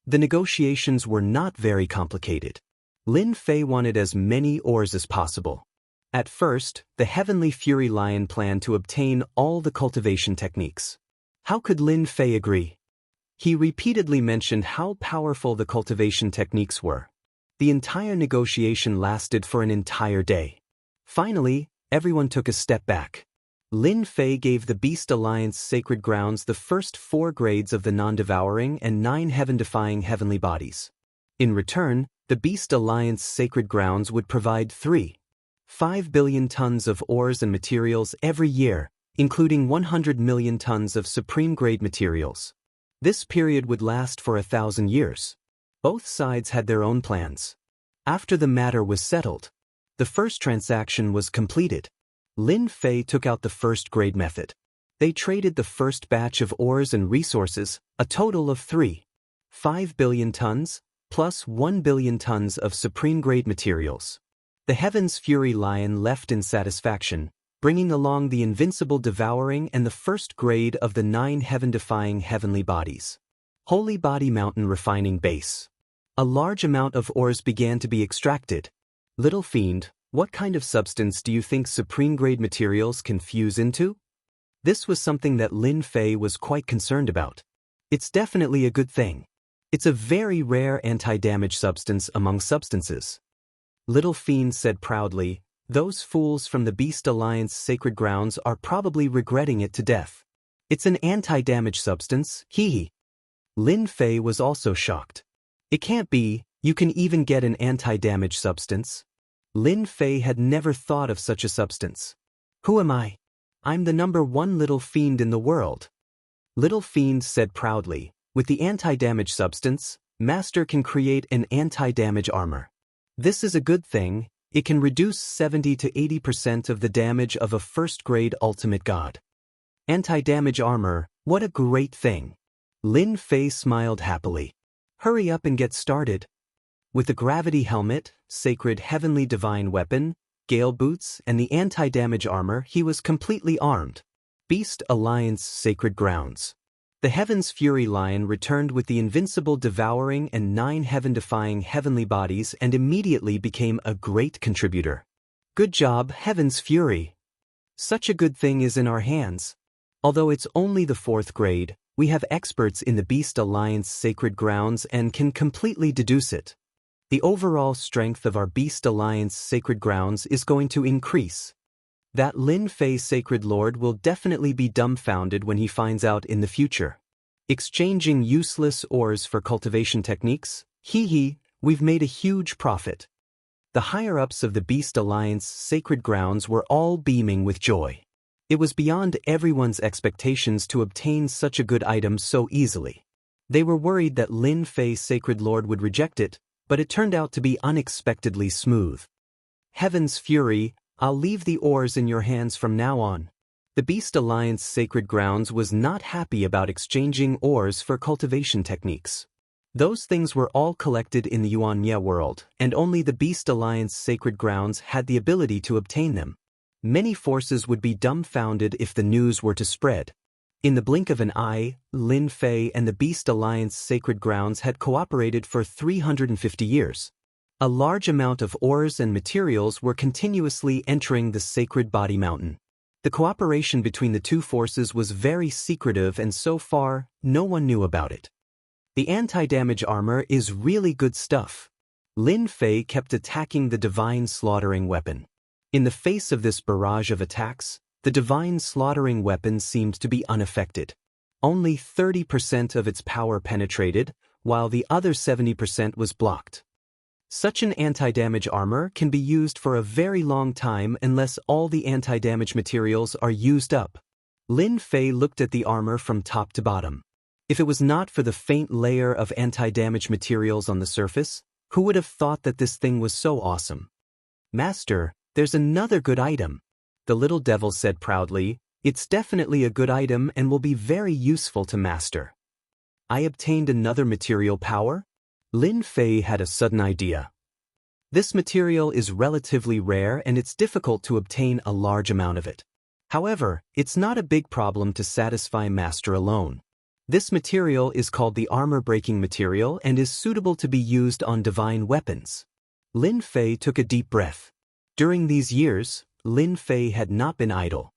The negotiations were not very complicated. Lin Fei wanted as many ores as possible. At first, the Heavenly Fury Lion planned to obtain all the cultivation techniques. How could Lin Fei agree? He repeatedly mentioned how powerful the cultivation techniques were. The entire negotiation lasted for an entire day. Finally, everyone took a step back. Lin Fei gave the Beast Alliance Sacred Grounds the first 4 grades of the non-devouring and 9 heaven-defying heavenly bodies. In return, the Beast Alliance Sacred Grounds would provide 3.5 billion tons of ores and materials every year, including 100 million tons of supreme-grade materials. This period would last for 1,000 years. Both sides had their own plans. After the matter was settled, the first transaction was completed. Lin Fei took out the first-grade method. They traded the first batch of ores and resources, a total of 3.5 billion tons, plus 1 billion tons of supreme-grade materials. The Heaven's Fury Lion left in satisfaction, bringing along the invincible devouring and the first grade of the 9 heaven-defying heavenly bodies. Holy Body Mountain Refining Base. A large amount of ores began to be extracted. Little Fiend, what kind of substance do you think supreme-grade materials can fuse into? This was something that Lin Fei was quite concerned about. It's definitely a good thing. It's a very rare anti-damage substance among substances. Little Fiend said proudly, those fools from the Beast Alliance Sacred Grounds are probably regretting it to death. It's an anti-damage substance, hee. Lin Fei was also shocked. It can't be, you can even get an anti-damage substance. Lin Fei had never thought of such a substance. Who am I? I'm the #1 Little Fiend in the world. Little Fiend said proudly, with the anti-damage substance, Master can create an anti-damage armor. This is a good thing, it can reduce 70 to 80% of the damage of a first-grade ultimate god. Anti-damage armor, what a great thing. Lin Fei smiled happily. Hurry up and get started. With the gravity helmet, sacred heavenly divine weapon, gale boots, and the anti-damage armor, he was completely armed. Beast Alliance Sacred Grounds. The Heaven's Fury Lion returned with the invincible devouring and 9 heaven-defying heavenly bodies and immediately became a great contributor. Good job, Heaven's Fury. Such a good thing is in our hands. Although it's only the 4th grade, we have experts in the Beast Alliance Sacred Grounds and can completely deduce it. The overall strength of our Beast Alliance Sacred Grounds is going to increase. That Lin Fei Sacred Lord will definitely be dumbfounded when he finds out in the future. Exchanging useless ores for cultivation techniques, we've made a huge profit. The higher-ups of the Beast Alliance Sacred Grounds were all beaming with joy. It was beyond everyone's expectations to obtain such a good item so easily. They were worried that Lin Fei Sacred Lord would reject it, but it turned out to be unexpectedly smooth. Heaven's Fury, I'll leave the ores in your hands from now on. The Beast Alliance Sacred Grounds was not happy about exchanging ores for cultivation techniques. Those things were all collected in the Unyielding world, and only the Beast Alliance sacred grounds had the ability to obtain them. Many forces would be dumbfounded if the news were to spread. In the blink of an eye, Lin Fei and the Beast Alliance sacred grounds had cooperated for 350 years. A large amount of ores and materials were continuously entering the sacred body mountain. The cooperation between the two forces was very secretive, and so far, no one knew about it. The anti-damage armor is really good stuff. Lin Fei kept attacking the divine slaughtering weapon. In the face of this barrage of attacks, the divine slaughtering weapon seemed to be unaffected. Only 30% of its power penetrated, while the other 70% was blocked. Such an anti-damage armor can be used for a very long time unless all the anti-damage materials are used up. Lin Fei looked at the armor from top to bottom. If it was not for the faint layer of anti-damage materials on the surface, who would have thought that this thing was so awesome? Master, there's another good item. The little devil said proudly, it's definitely a good item and will be very useful to Master. I obtained another material power? Lin Fei had a sudden idea. This material is relatively rare and it's difficult to obtain a large amount of it. However, it's not a big problem to satisfy Master alone. This material is called the armor-breaking material and is suitable to be used on divine weapons. Lin Fei took a deep breath. During these years, Lin Fei had not been idle.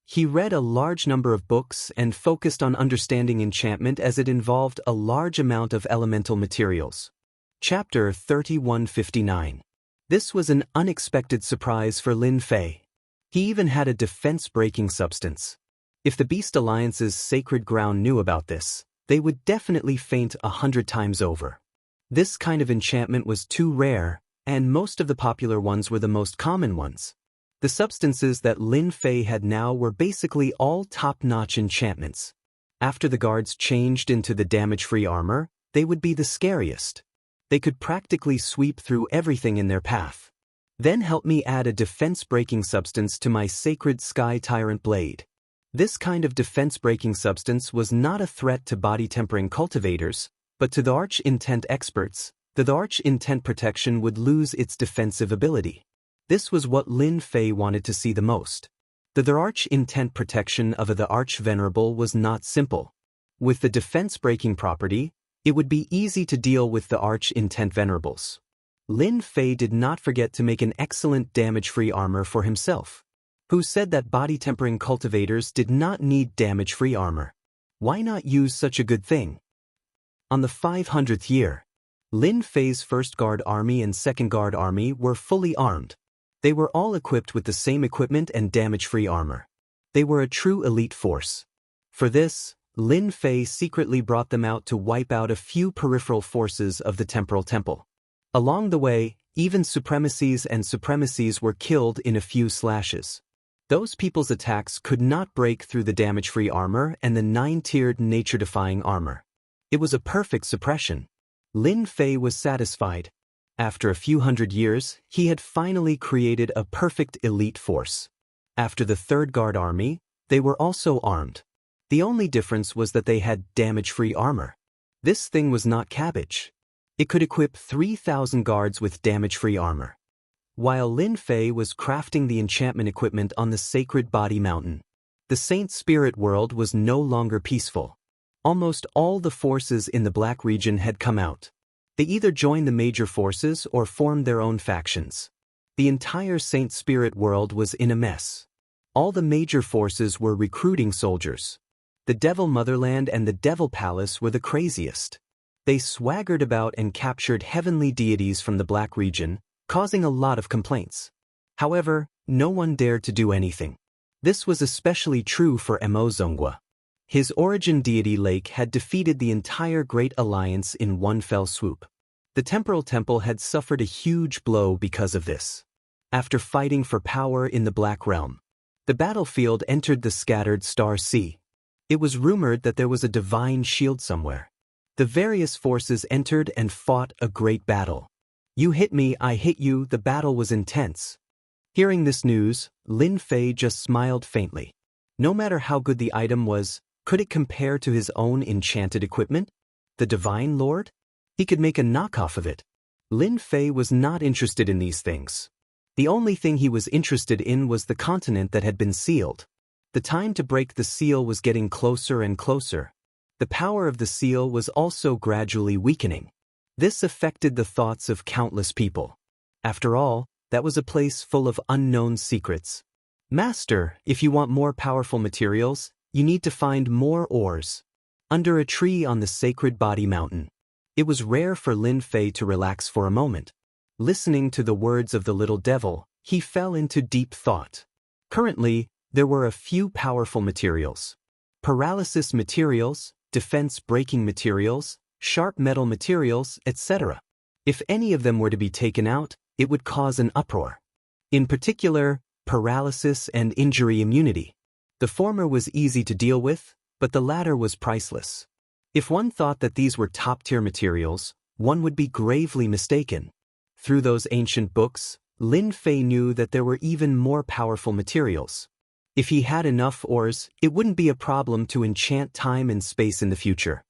He read a large number of books and focused on understanding enchantment as it involved a large amount of elemental materials. Chapter 3159. This was an unexpected surprise for Lin Fei. He even had a defense-breaking substance. If the Beast Alliance's sacred ground knew about this, they would definitely faint 100 times over. This kind of enchantment was too rare, and most of the popular ones were the most common ones. The substances that Lin Fei had now were basically all top-notch enchantments. After the guards changed into the damage-free armor, they would be the scariest. They could practically sweep through everything in their path. Then help me add a defense-breaking substance to my sacred Sky Tyrant blade. This kind of defense-breaking substance was not a threat to body-tempering cultivators, but to the Arch Intent experts, the Arch Intent protection would lose its defensive ability. This was what Lin Fei wanted to see the most. The Arch Intent protection of the Arch Venerable was not simple. With the defense-breaking property, it would be easy to deal with the Arch Intent Venerables. Lin Fei did not forget to make an excellent damage-free armor for himself. Who said that body-tempering cultivators did not need damage-free armor? Why not use such a good thing? On the 500th year, Lin Fei's first guard army and second guard army were fully armed. They were all equipped with the same equipment and damage-free armor. They were a true elite force. For this, Lin Fei secretly brought them out to wipe out a few peripheral forces of the Temporal Temple. Along the way, even supremacies were killed in a few slashes. Those people's attacks could not break through the damage-free armor and the 9-tiered nature-defying armor. It was a perfect suppression. Lin Fei was satisfied. After a few hundred years, he had finally created a perfect elite force. After the third guard army, they were also armed. The only difference was that they had damage-free armor. This thing was not cabbage. It could equip 3,000 guards with damage-free armor. While Lin Fei was crafting the enchantment equipment on the sacred body mountain, the Saint Spirit world was no longer peaceful. Almost all the forces in the Black region had come out. They either joined the major forces or formed their own factions. The entire Saint Spirit world was in a mess. All the major forces were recruiting soldiers. The Devil Motherland and the Devil Palace were the craziest. They swaggered about and captured heavenly deities from the Black region, causing a lot of complaints. However, no one dared to do anything. This was especially true for Mo Zongwa. His origin deity Lake had defeated the entire Great Alliance in one fell swoop. The Temporal Temple had suffered a huge blow because of this. After fighting for power in the Black Realm, the battlefield entered the scattered Star Sea. It was rumored that there was a divine shield somewhere. The various forces entered and fought a great battle. You hit me, I hit you, the battle was intense. Hearing this news, Lin Fei just smiled faintly. No matter how good the item was, could it compare to his own enchanted equipment? The Divine Lord? He could make a knockoff of it. Lin Fei was not interested in these things. The only thing he was interested in was the continent that had been sealed. The time to break the seal was getting closer and closer. The power of the seal was also gradually weakening. This affected the thoughts of countless people. After all, that was a place full of unknown secrets. Master, if you want more powerful materials, you need to find more ores. Under a tree on the sacred body mountain. It was rare for Lin Fei to relax for a moment. Listening to the words of the little devil, he fell into deep thought. Currently, there were a few powerful materials. Paralysis materials, defense-breaking materials, sharp metal materials, etc. If any of them were to be taken out, it would cause an uproar. In particular, paralysis and injury immunity. The former was easy to deal with, but the latter was priceless. If one thought that these were top-tier materials, one would be gravely mistaken. Through those ancient books, Lin Fei knew that there were even more powerful materials. If he had enough ores, it wouldn't be a problem to enchant time and space in the future.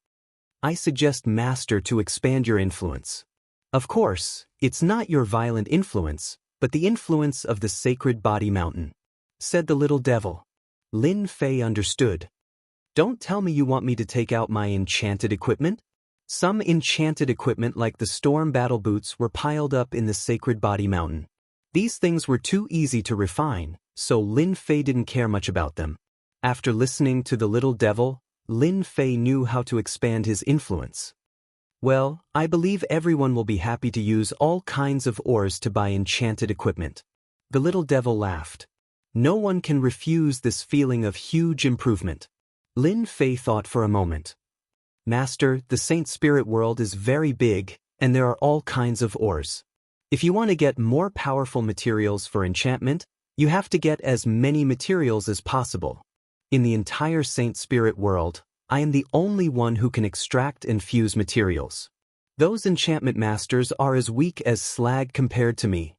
I suggest, Master, to expand your influence. Of course, it's not your violent influence, but the influence of the sacred body mountain, said the little devil. Lin Fei understood. Don't tell me you want me to take out my enchanted equipment? Some enchanted equipment like the storm battle boots were piled up in the sacred body mountain. These things were too easy to refine, so Lin Fei didn't care much about them. After listening to the little devil, Lin Fei knew how to expand his influence. Well, I believe everyone will be happy to use all kinds of ores to buy enchanted equipment. The little devil laughed. No one can refuse this feeling of huge improvement. Lin Fei thought for a moment. Master, the Saint Spirit world is very big, and there are all kinds of ores. If you want to get more powerful materials for enchantment, you have to get as many materials as possible. In the entire Saint Spirit world, I am the only one who can extract and fuse materials. Those enchantment masters are as weak as slag compared to me.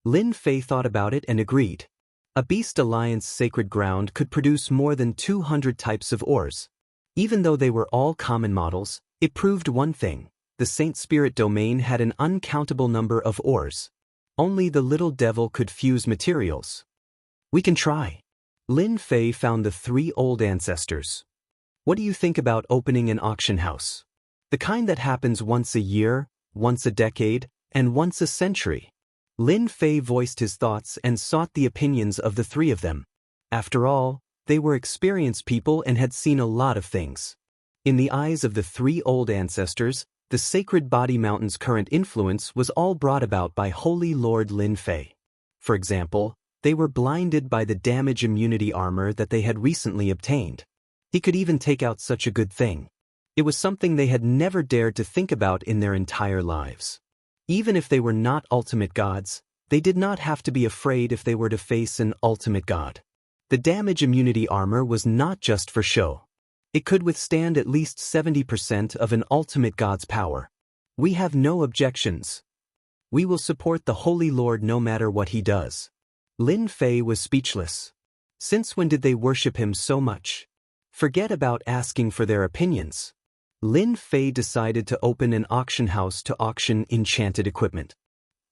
Lin Fei thought about it and agreed. A Beast Alliance sacred ground could produce more than 200 types of ores. Even though they were all common models, it proved one thing. The Saint Spirit domain had an uncountable number of ores. Only the little devil could fuse materials. We can try. Lin Fei found the 3 old ancestors. What do you think about opening an auction house? The kind that happens once a year, once a decade, and once a century. Lin Fei voiced his thoughts and sought the opinions of the 3 of them. After all, they were experienced people and had seen a lot of things. In the eyes of the 3 old ancestors, the sacred body mountain's current influence was all brought about by Holy Lord Lin Fei. For example, they were blinded by the damage immunity armor that they had recently obtained. He could even take out such a good thing. It was something they had never dared to think about in their entire lives. Even if they were not ultimate gods, they did not have to be afraid if they were to face an ultimate god. The damage immunity armor was not just for show. It could withstand at least 70% of an ultimate god's power. We have no objections. We will support the Holy Lord no matter what he does. Lin Fei was speechless. Since when did they worship him so much? Forget about asking for their opinions. Lin Fei decided to open an auction house to auction enchanted equipment.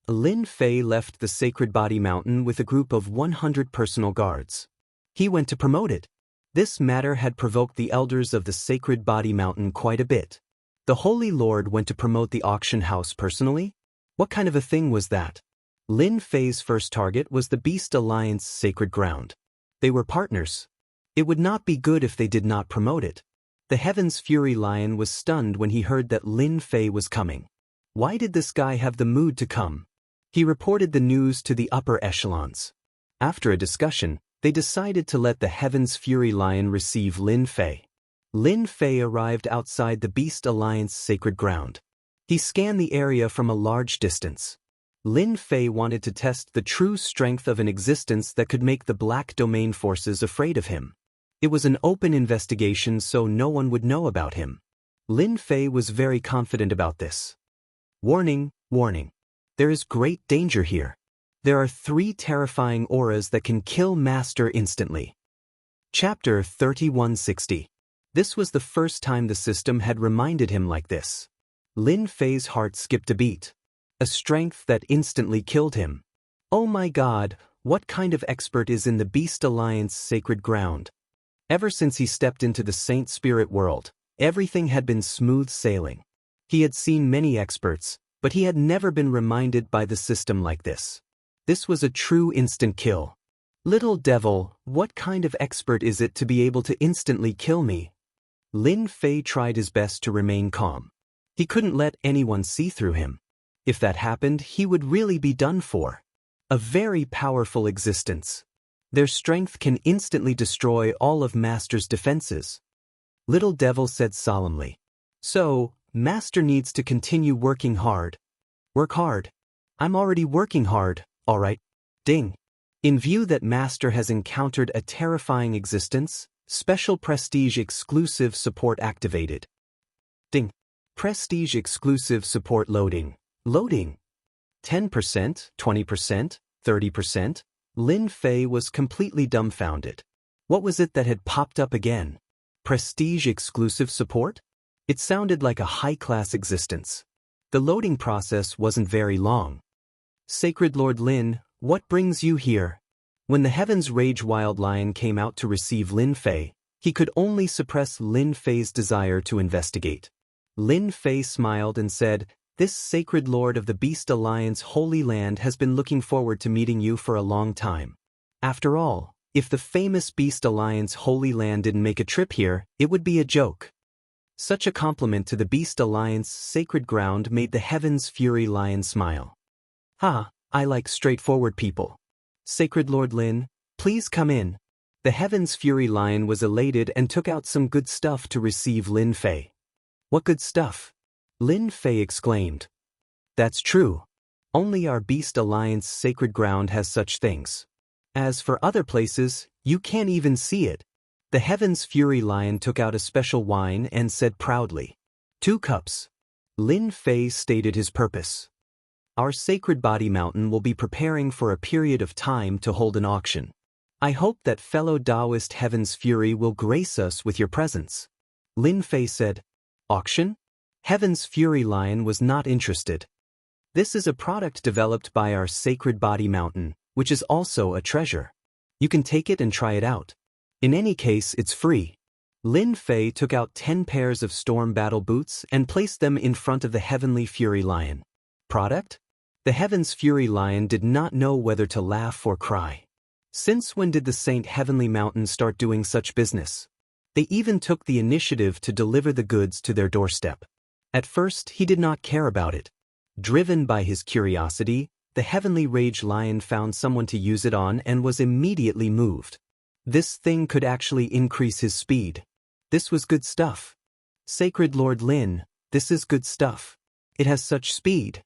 Lin Fei left the Sacred Body Mountain with a group of 100 personal guards. He went to promote it. This matter had provoked the elders of the Sacred Body Mountain quite a bit. The Holy Lord went to promote the auction house personally? What kind of a thing was that? Lin Fei's first target was the Beast Alliance sacred ground. They were partners. It would not be good if they did not promote it. The Heaven's Fury Lion was stunned when he heard that Lin Fei was coming. Why did this guy have the mood to come? He reported the news to the upper echelons. After a discussion, they decided to let the Heaven's Fury Lion receive Lin Fei. Lin Fei arrived outside the Beast Alliance sacred ground. He scanned the area from a large distance. Lin Fei wanted to test the true strength of an existence that could make the Black Domain forces afraid of him. It was an open investigation, so no one would know about him. Lin Fei was very confident about this. Warning, warning. There is great danger here. There are 3 terrifying auras that can kill Master instantly. Chapter 3160. This was the first time the system had reminded him like this. Lin Fei's heart skipped a beat. A strength that instantly killed him. Oh my god, what kind of expert is in the Beast Alliance sacred ground? Ever since he stepped into the Saint Spirit world, everything had been smooth sailing. He had seen many experts, but he had never been reminded by the system like this. This was a true instant kill. Little devil, what kind of expert is it to be able to instantly kill me? Lin Fei tried his best to remain calm. He couldn't let anyone see through him. If that happened, he would really be done for. A very powerful existence. Their strength can instantly destroy all of Master's defenses. Little Devil said solemnly. So, Master needs to continue working hard. Work hard. I'm already working hard, alright. Ding. In view that Master has encountered a terrifying existence, special prestige exclusive support activated. Ding. Prestige exclusive support loading. Loading. 10%, 20%, 30%? Lin Fei was completely dumbfounded. What was it that had popped up again? Prestige exclusive support? It sounded like a high-class existence. The loading process wasn't very long. Sacred Lord Lin, what brings you here? When the Heavens Rage Wild Lion came out to receive Lin Fei, he could only suppress Lin Fei's desire to investigate. Lin Fei smiled and said, This Sacred Lord of the Beast Alliance Holy Land has been looking forward to meeting you for a long time. After all, if the famous Beast Alliance Holy Land didn't make a trip here, it would be a joke. Such a compliment to the Beast Alliance sacred ground made the Heavens Fury Lion smile. I like straightforward people. Sacred Lord Lin, please come in. The Heavens Fury Lion was elated and took out some good stuff to receive Lin Fei. What good stuff? Lin Fei exclaimed. That's true. Only our Beast Alliance sacred ground has such things. As for other places, you can't even see it. The Heavens Fury Lion took out a special wine and said proudly. 2 cups. Lin Fei stated his purpose. Our sacred body mountain will be preparing for a period of time to hold an auction. I hope that fellow Taoist Heavens Fury will grace us with your presence. Lin Fei said. Auction? Heaven's Fury Lion was not interested. This is a product developed by our sacred body mountain, which is also a treasure. You can take it and try it out. In any case, it's free. Lin Fei took out 10 pairs of storm battle boots and placed them in front of the Heavenly Fury Lion. Product? The Heaven's Fury Lion did not know whether to laugh or cry. Since when did the Saint Heavenly Mountain start doing such business? They even took the initiative to deliver the goods to their doorstep. At first, he did not care about it. Driven by his curiosity, the Heavenly Rage Lion found someone to use it on and was immediately moved. This thing could actually increase his speed. This was good stuff. Sacred Lord Lin, this is good stuff. It has such speed.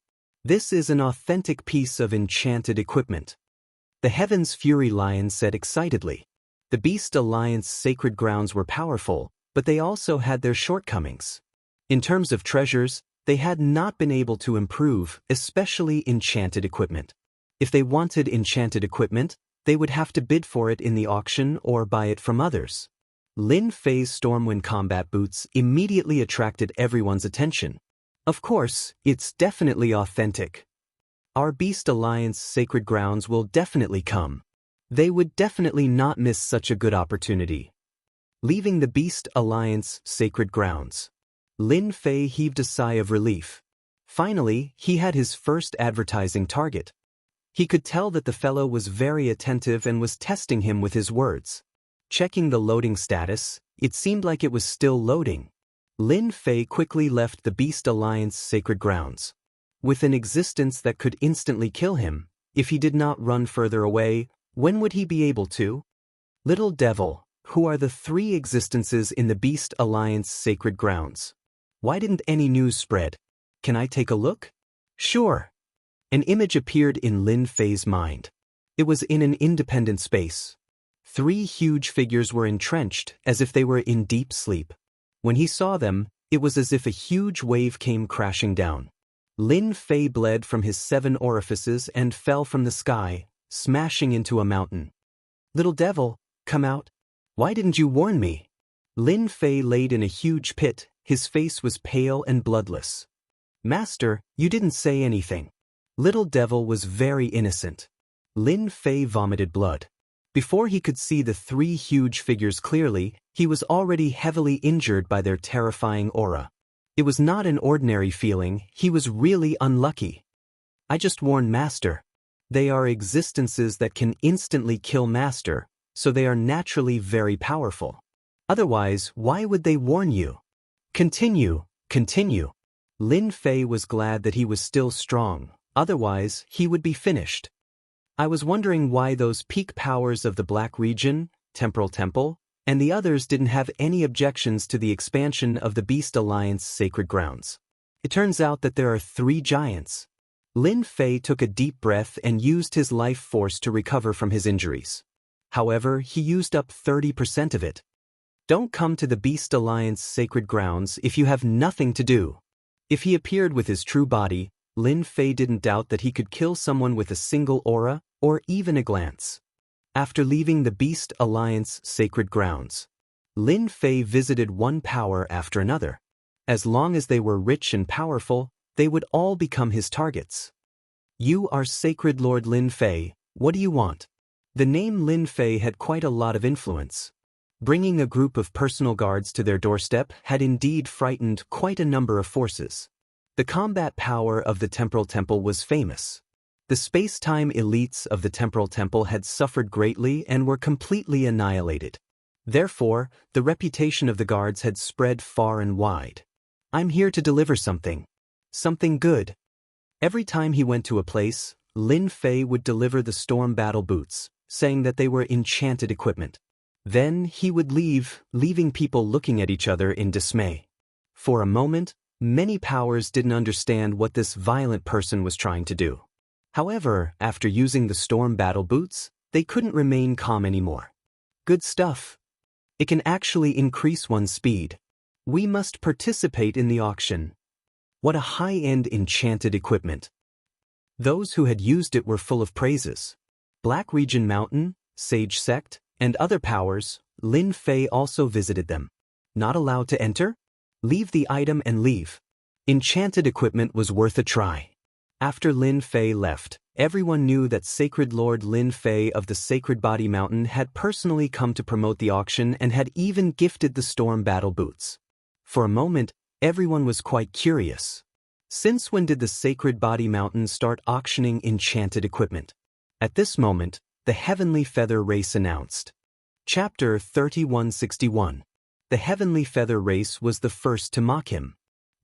This is an authentic piece of enchanted equipment. The Heaven's Fury Lion said excitedly. The Beast Alliance sacred grounds were powerful, but they also had their shortcomings. In terms of treasures, they had not been able to improve, especially enchanted equipment. If they wanted enchanted equipment, they would have to bid for it in the auction or buy it from others. Lin Fei's Stormwind combat boots immediately attracted everyone's attention. Of course, it's definitely authentic. Our Beast Alliance sacred grounds will definitely come. They would definitely not miss such a good opportunity. Leaving the Beast Alliance sacred grounds, Lin Fei heaved a sigh of relief. Finally, he had his first advertising target. He could tell that the fellow was very attentive and was testing him with his words. Checking the loading status, it seemed like it was still loading. Lin Fei quickly left the Beast Alliance sacred grounds. With an existence that could instantly kill him, if he did not run further away, when would he be able to? Little devil, who are the 3 existences in the Beast Alliance sacred grounds? Why didn't any news spread? Can I take a look? Sure. An image appeared in Lin Fei's mind. It was in an independent space. 3 huge figures were entrenched as if they were in deep sleep. When he saw them, it was as if a huge wave came crashing down. Lin Fei bled from his 7 orifices and fell from the sky, smashing into a mountain. Little devil, come out. Why didn't you warn me? Lin Fei laid in a huge pit, his face was pale and bloodless. Master, you didn't say anything. Little Devil was very innocent. Lin Fei vomited blood. Before he could see the three huge figures clearly, he was already heavily injured by their terrifying aura. It was not an ordinary feeling, he was really unlucky. I just warned Master. They are existences that can instantly kill Master, so they are naturally very powerful. Otherwise, why would they warn you? Continue, continue. Lin Fei was glad that he was still strong, otherwise he would be finished. I was wondering why those peak powers of the Black Region, Temporal Temple, and the others didn't have any objections to the expansion of the Beast Alliance sacred grounds. It turns out that there are 3 giants. Lin Fei took a deep breath and used his life force to recover from his injuries. However, he used up 30% of it. Don't come to the Beast Alliance sacred grounds if you have nothing to do. If he appeared with his true body, Lin Fei didn't doubt that he could kill someone with a single aura, or even a glance. After leaving the Beast Alliance sacred grounds, Lin Fei visited one power after another. As long as they were rich and powerful, they would all become his targets. You are Sacred Lord Lin Fei, what do you want? The name Lin Fei had quite a lot of influence. Bringing a group of personal guards to their doorstep had indeed frightened quite a number of forces. The combat power of the Temporal Temple was famous. The space-time elites of the Temporal Temple had suffered greatly and were completely annihilated. Therefore, the reputation of the guards had spread far and wide. I'm here to deliver something. Something good. Every time he went to a place, Lin Fei would deliver the storm battle boots, saying that they were enchanted equipment. Then he would leave, leaving people looking at each other in dismay. For a moment, many powers didn't understand what this violent person was trying to do. However, after using the storm battle boots, they couldn't remain calm anymore. Good stuff. It can actually increase one's speed. We must participate in the auction. What a high-end enchanted equipment. Those who had used it were full of praises. Black Region Mountain, Sage Sect, and other powers, Lin Fei also visited them. Not allowed to enter? Leave the item and leave. Enchanted equipment was worth a try. After Lin Fei left, everyone knew that Sacred Lord Lin Fei of the Sacred Body Mountain had personally come to promote the auction and had even gifted the storm battle boots. For a moment, everyone was quite curious. Since when did the Sacred Body Mountain start auctioning enchanted equipment? At this moment, the Heavenly Feather Race announced. Chapter 3161. The Heavenly Feather Race was the first to mock him.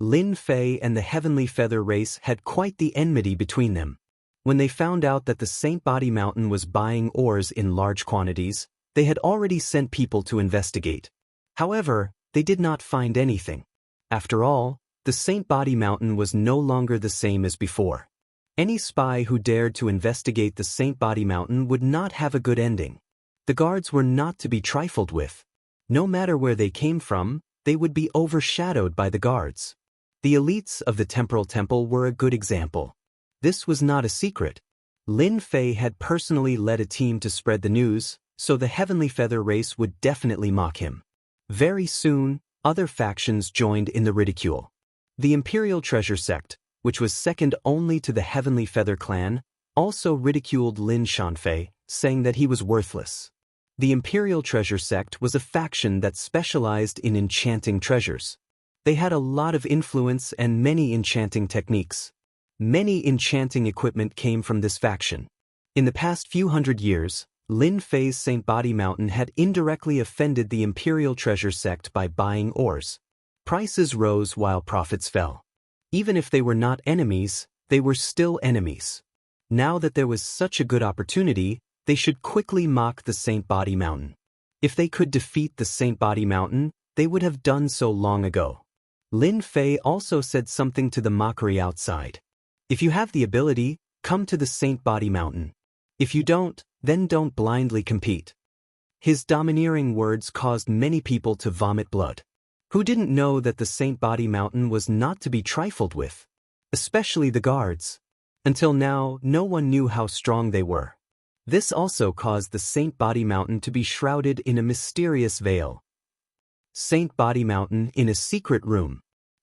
Lin Fei and the Heavenly Feather Race had quite the enmity between them. When they found out that the Saint Body Mountain was buying ores in large quantities, they had already sent people to investigate. However, they did not find anything. After all, the Saint Body Mountain was no longer the same as before. Any spy who dared to investigate the Saint Body Mountain would not have a good ending. The guards were not to be trifled with. No matter where they came from, they would be overshadowed by the guards. The elites of the Temporal Temple were a good example. This was not a secret. Lin Fei had personally led a team to spread the news, so the Heavenly Feather Race would definitely mock him. Very soon, other factions joined in the ridicule. The Imperial Treasure Sect, which was second only to the Heavenly Feather Clan, also ridiculed Lin Shanfei, saying that he was worthless. The Imperial Treasure Sect was a faction that specialized in enchanting treasures. They had a lot of influence and many enchanting techniques. Many enchanting equipment came from this faction. In the past few hundred years, Lin Fei's Saint Body Mountain had indirectly offended the Imperial Treasure Sect by buying ores. Prices rose while profits fell. Even if they were not enemies, they were still enemies. Now that there was such a good opportunity, they should quickly mock the Saint Body Mountain. If they could defeat the Saint Body Mountain, they would have done so long ago. Lin Fei also said something to the mockery outside. If you have the ability, come to the Saint Body Mountain. If you don't, then don't blindly compete. His domineering words caused many people to vomit blood. Who didn't know that the Saint Body Mountain was not to be trifled with? Especially the guards. Until now, no one knew how strong they were. This also caused the Saint Body Mountain to be shrouded in a mysterious veil. Saint Body Mountain in a secret room.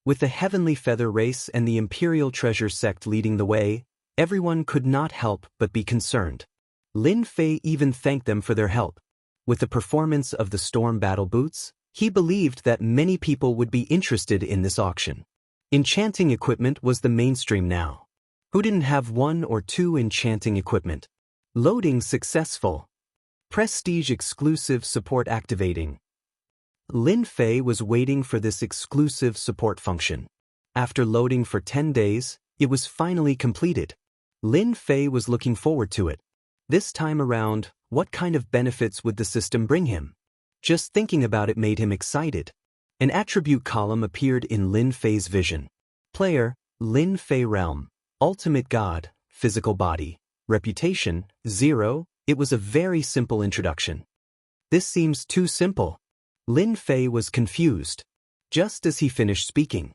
With the Heavenly Feather race and the Imperial Treasure sect leading the way, everyone could not help but be concerned. Lin Fei even thanked them for their help. With the performance of the Storm Battle Boots, he believed that many people would be interested in this auction. Enchanting equipment was the mainstream now. Who didn't have 1 or 2 enchanting equipment? Loading successful. Prestige exclusive support activating. Lin Fei was waiting for this exclusive support function. After loading for 10 days, it was finally completed. Lin Fei was looking forward to it. This time around, what kind of benefits would the system bring him? Just thinking about it made him excited. An attribute column appeared in Lin Fei's vision. Player, Lin Fei Realm. Ultimate God, Physical Body. Reputation, 0. It was a very simple introduction. This seems too simple. Lin Fei was confused. Just as he finished speaking.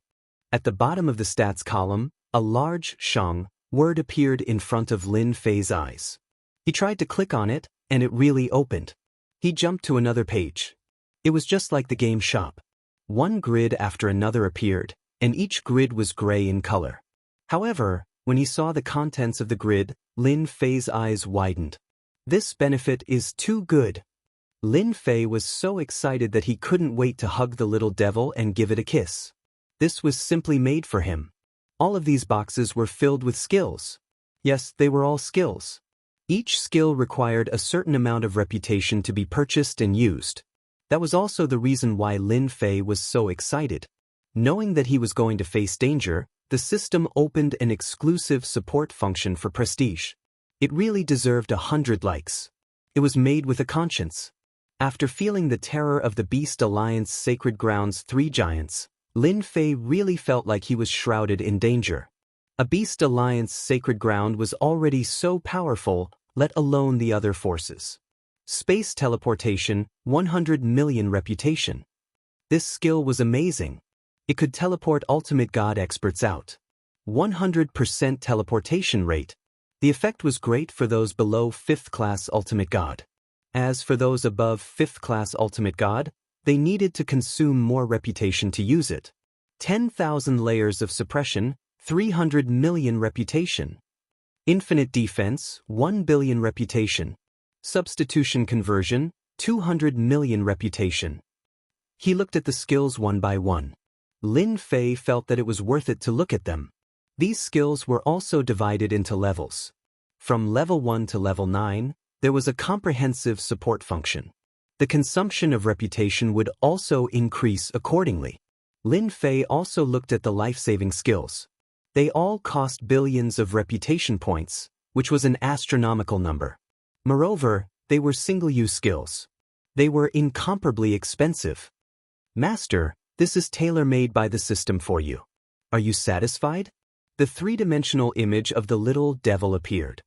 At the bottom of the stats column, a large Shang word appeared in front of Lin Fei's eyes. He tried to click on it, and it really opened. He jumped to another page. It was just like the game shop. One grid after another appeared, and each grid was gray in color. However, when he saw the contents of the grid, Lin Fei's eyes widened. This benefit is too good. Lin Fei was so excited that he couldn't wait to hug the little devil and give it a kiss. This was simply made for him. All of these boxes were filled with skills. Yes, they were all skills. Each skill required a certain amount of reputation to be purchased and used. That was also the reason why Lin Fei was so excited. Knowing that he was going to face danger, the system opened an exclusive support function for Prestige. It really deserved 100 likes. It was made with a conscience. After feeling the terror of the Beast Alliance Sacred Grounds 3 giants, Lin Fei really felt like he was shrouded in danger. A Beast Alliance Sacred Ground was already so powerful, let alone the other forces. Space Teleportation, 100 million reputation. This skill was amazing. It could teleport Ultimate God experts out. 100% teleportation rate. The effect was great for those below 5th class Ultimate God. As for those above 5th class Ultimate God, they needed to consume more reputation to use it. 10,000 layers of suppression, 300 million reputation. Infinite defense, 1 billion reputation. Substitution conversion, 200 million reputation. He looked at the skills one by one. Lin Fei felt that it was worth it to look at them. These skills were also divided into levels. From level 1 to level 9, there was a comprehensive support function. The consumption of reputation would also increase accordingly. Lin Fei also looked at the life-saving skills. They all cost billions of reputation points, which was an astronomical number. Moreover, they were single-use skills. They were incomparably expensive. Master, this is tailor-made by the system for you. Are you satisfied? The three-dimensional image of the little devil appeared.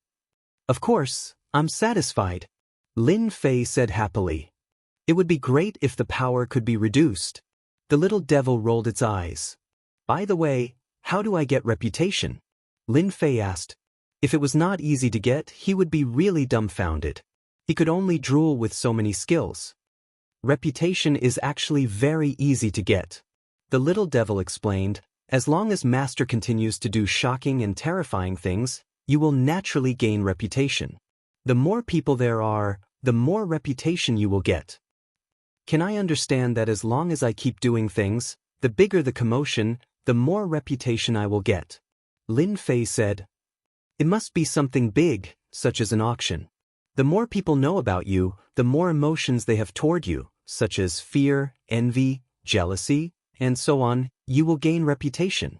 Of course, I'm satisfied, Lin Fei said happily. It would be great if the power could be reduced. The little devil rolled its eyes. By the way, how do I get reputation? Lin Fei asked. If it was not easy to get, he would be really dumbfounded. He could only drool with so many skills. Reputation is actually very easy to get. The little devil explained, as long as Master continues to do shocking and terrifying things, you will naturally gain reputation. The more people there are, the more reputation you will get. Can I understand that as long as I keep doing things, the bigger the commotion, the more reputation I will get? Lin Fei said. It must be something big, such as an auction. The more people know about you, the more emotions they have toward you, such as fear, envy, jealousy, and so on, you will gain reputation.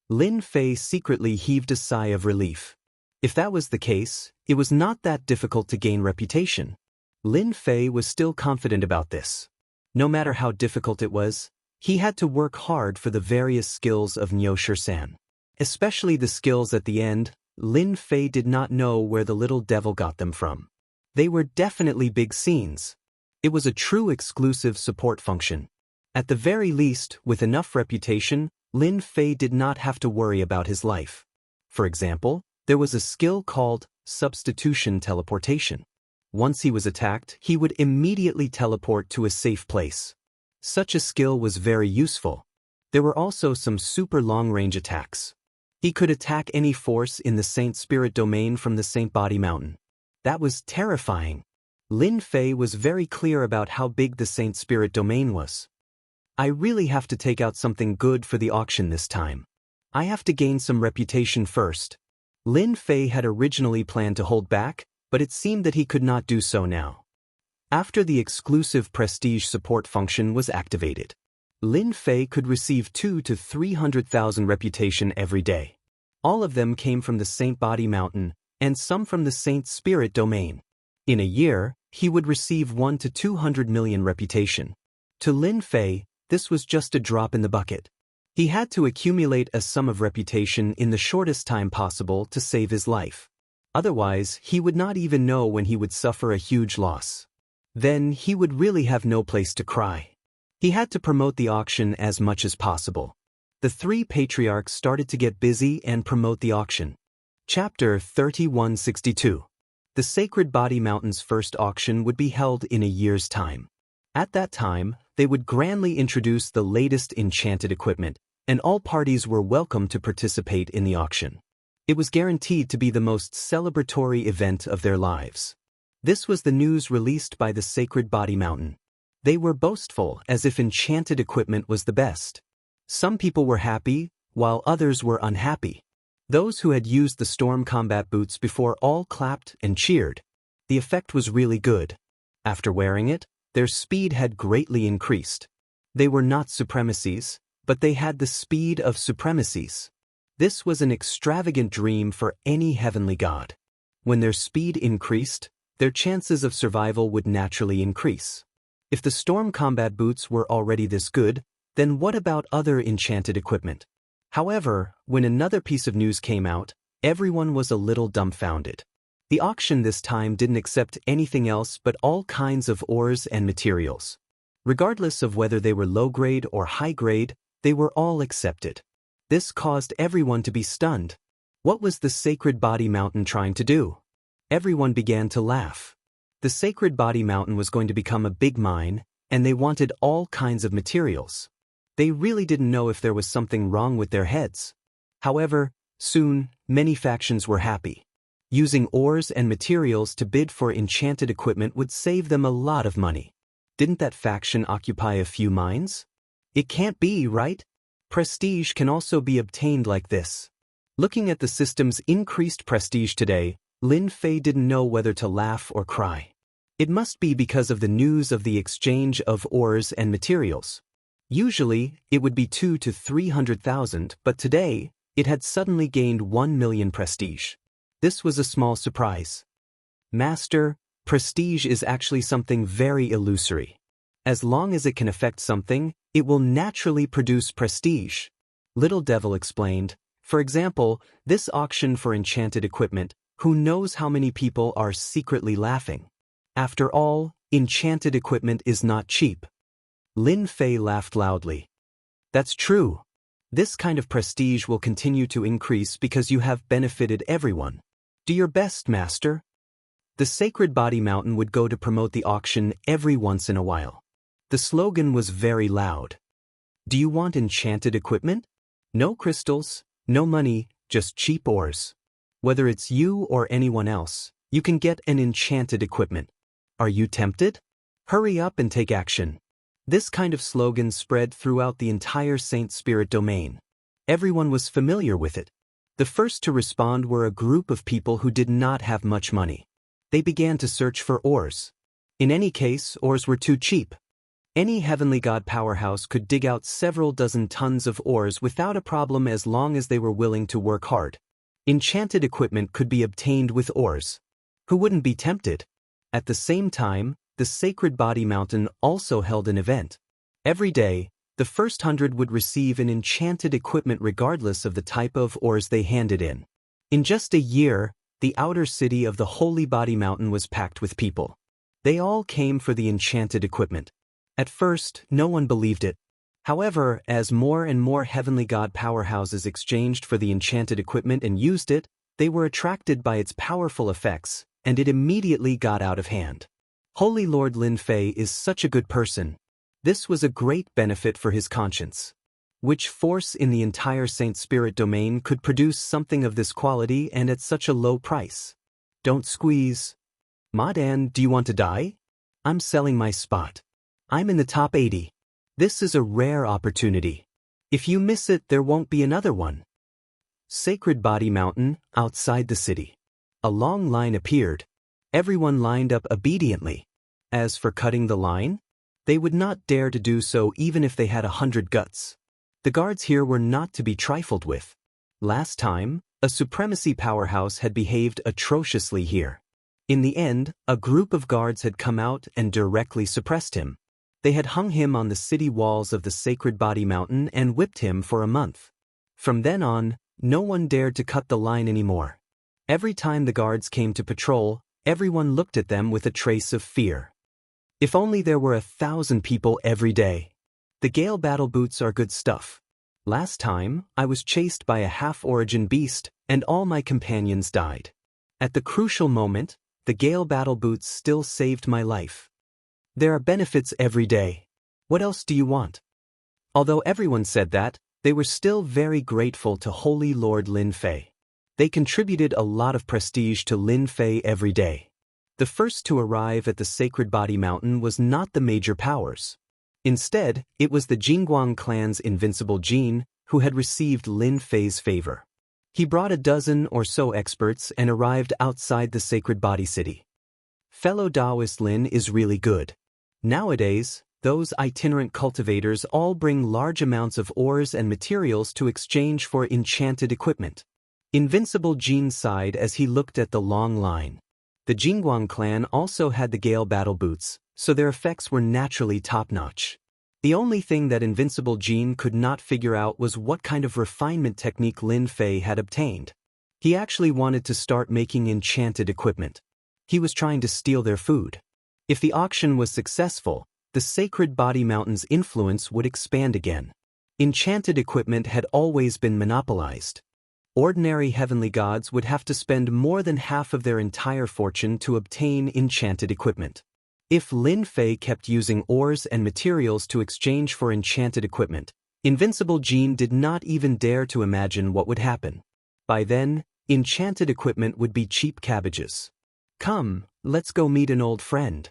Lin Fei secretly heaved a sigh of relief. If that was the case, it was not that difficult to gain reputation. Lin Fei was still confident about this. No matter how difficult it was, he had to work hard for the various skills of Niu-Shi-San. Especially the skills at the end, Lin Fei did not know where the little devil got them from. They were definitely big scenes. It was a true exclusive support function. At the very least, with enough reputation, Lin Fei did not have to worry about his life. For example, there was a skill called Substitution Teleportation. Once he was attacked, he would immediately teleport to a safe place. Such a skill was very useful. There were also some super long-range attacks. He could attack any force in the Saint Spirit domain from the Saint Body Mountain. That was terrifying. Lin Fei was very clear about how big the Saint Spirit domain was. I really have to take out something good for the auction this time. I have to gain some reputation first. Lin Fei had originally planned to hold back, but it seemed that he could not do so now. After the exclusive prestige support function was activated, Lin Fei could receive 200,000 to 300,000 reputation every day. All of them came from the Saint Body Mountain, and some from the Saint Spirit domain. In a year, he would receive 1 to 200 million reputation. To Lin Fei, this was just a drop in the bucket. He had to accumulate a sum of reputation in the shortest time possible to save his life. Otherwise, he would not even know when he would suffer a huge loss. Then he would really have no place to cry. He had to promote the auction as much as possible. The three patriarchs started to get busy and promote the auction. Chapter 3162. The Sacred Body Mountain's first auction would be held in a year's time. At that time, they would grandly introduce the latest enchanted equipment, and all parties were welcome to participate in the auction. It was guaranteed to be the most celebratory event of their lives. This was the news released by the Sacred Body Mountain. They were boastful as if enchanted equipment was the best. Some people were happy, while others were unhappy. Those who had used the storm combat boots before all clapped and cheered. The effect was really good. After wearing it, their speed had greatly increased. They were not supremacies, but they had the speed of supremacies. This was an extravagant dream for any heavenly god. When their speed increased, their chances of survival would naturally increase. If the storm combat boots were already this good, then what about other enchanted equipment? However, when another piece of news came out, everyone was a little dumbfounded. The auction this time didn't accept anything else but all kinds of ores and materials. Regardless of whether they were low-grade or high-grade, they were all accepted. This caused everyone to be stunned. What was the Sacred Body Mountain trying to do? Everyone began to laugh. The Sacred Body Mountain was going to become a big mine, and they wanted all kinds of materials. They really didn't know if there was something wrong with their heads. However, soon, many factions were happy. Using ores and materials to bid for enchanted equipment would save them a lot of money. Didn't that faction occupy a few mines? It can't be, right? Prestige can also be obtained like this. Looking at the system's increased prestige today, Lin Fei didn't know whether to laugh or cry. It must be because of the news of the exchange of ores and materials. Usually, it would be 200,000 to 300,000, but today, it had suddenly gained 1 million prestige. This was a small surprise. Master, prestige is actually something very illusory. As long as it can affect something, it will naturally produce prestige. Little Devil explained. For example, this auction for enchanted equipment, who knows how many people are secretly laughing? After all, enchanted equipment is not cheap. Lin Fei laughed loudly. That's true. This kind of prestige will continue to increase because you have benefited everyone. Do your best, Master. The Sacred Body Mountain would go to promote the auction every once in a while. The slogan was very loud. Do you want enchanted equipment? No crystals, no money, just cheap ores. Whether it's you or anyone else, you can get an enchanted equipment. Are you tempted? Hurry up and take action. This kind of slogan spread throughout the entire Saint Spirit domain. Everyone was familiar with it. The first to respond were a group of people who did not have much money. They began to search for ores. In any case, ores were too cheap. Any heavenly god powerhouse could dig out several dozen tons of ores without a problem as long as they were willing to work hard. Enchanted equipment could be obtained with ores. Who wouldn't be tempted? At the same time, the Sacred Body Mountain also held an event. Every day, the first 100 would receive an enchanted equipment regardless of the type of ores they handed in. In just a year, the outer city of the Holy Body Mountain was packed with people. They all came for the enchanted equipment. At first, no one believed it. However, as more and more heavenly god powerhouses exchanged for the enchanted equipment and used it, they were attracted by its powerful effects, and it immediately got out of hand. Holy Lord Lin Fei is such a good person. This was a great benefit for his conscience. Which force in the entire Saint Spirit domain could produce something of this quality and at such a low price? Don't squeeze. Madan, do you want to die? I'm selling my spot. I'm in the top 80. This is a rare opportunity. If you miss it, there won't be another one. Sacred Body Mountain, outside the city. A long line appeared. Everyone lined up obediently. As for cutting the line, they would not dare to do so even if they had 100 guts. The guards here were not to be trifled with. Last time, a supremacy powerhouse had behaved atrociously here. In the end, a group of guards had come out and directly suppressed him. They had hung him on the city walls of the Sacred Body Mountain and whipped him for a month. From then on, no one dared to cut the line anymore. Every time the guards came to patrol, everyone looked at them with a trace of fear. If only there were 1,000 people every day. The Gale battle boots are good stuff. Last time, I was chased by a half-origin beast, and all my companions died. At the crucial moment, the Gale battle boots still saved my life. There are benefits every day. What else do you want? Although everyone said that, they were still very grateful to Holy Lord Lin Fei. They contributed a lot of prestige to Lin Fei every day. The first to arrive at the Sacred Body Mountain was not the major powers. Instead, it was the Jianghu clan's invincible Jin who had received Lin Fei's favor. He brought a dozen or so experts and arrived outside the Sacred Body City. Fellow Taoist Lin is really good. Nowadays, those itinerant cultivators all bring large amounts of ores and materials to exchange for enchanted equipment. Invincible Jin sighed as he looked at the long line. The Jianghu clan also had the Gale battle boots, so their effects were naturally top-notch. The only thing that Invincible Jin could not figure out was what kind of refinement technique Lin Fei had obtained. He actually wanted to start making enchanted equipment. He was trying to steal their food. If the auction was successful, the Sacred Body Mountain's influence would expand again. Enchanted equipment had always been monopolized. Ordinary heavenly gods would have to spend more than half of their entire fortune to obtain enchanted equipment. If Lin Fei kept using ores and materials to exchange for enchanted equipment, Invincible Jin did not even dare to imagine what would happen. By then, enchanted equipment would be cheap cabbages. Come, let's go meet an old friend.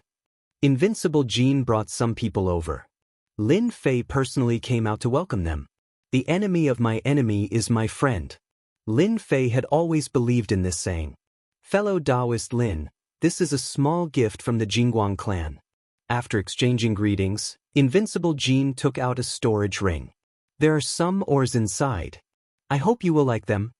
Invincible Jin brought some people over. Lin Fei personally came out to welcome them. The enemy of my enemy is my friend. Lin Fei had always believed in this saying. Fellow Taoist Lin, this is a small gift from the Jianghu clan. After exchanging greetings, Invincible Jin took out a storage ring. There are some ores inside. I hope you will like them.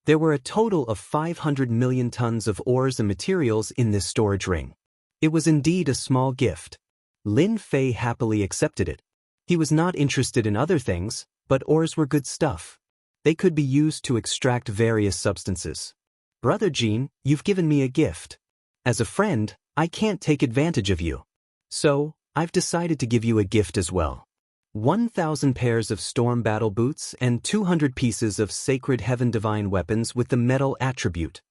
There were a total of 500 million tons of ores and materials in this storage ring. It was indeed a small gift. Lin Fei happily accepted it. He was not interested in other things, but ores were good stuff. They could be used to extract various substances. Brother Jin, you've given me a gift. As a friend, I can't take advantage of you. So, I've decided to give you a gift as well. 1,000 pairs of storm battle boots and 200 pieces of sacred heaven divine weapons with the metal attribute.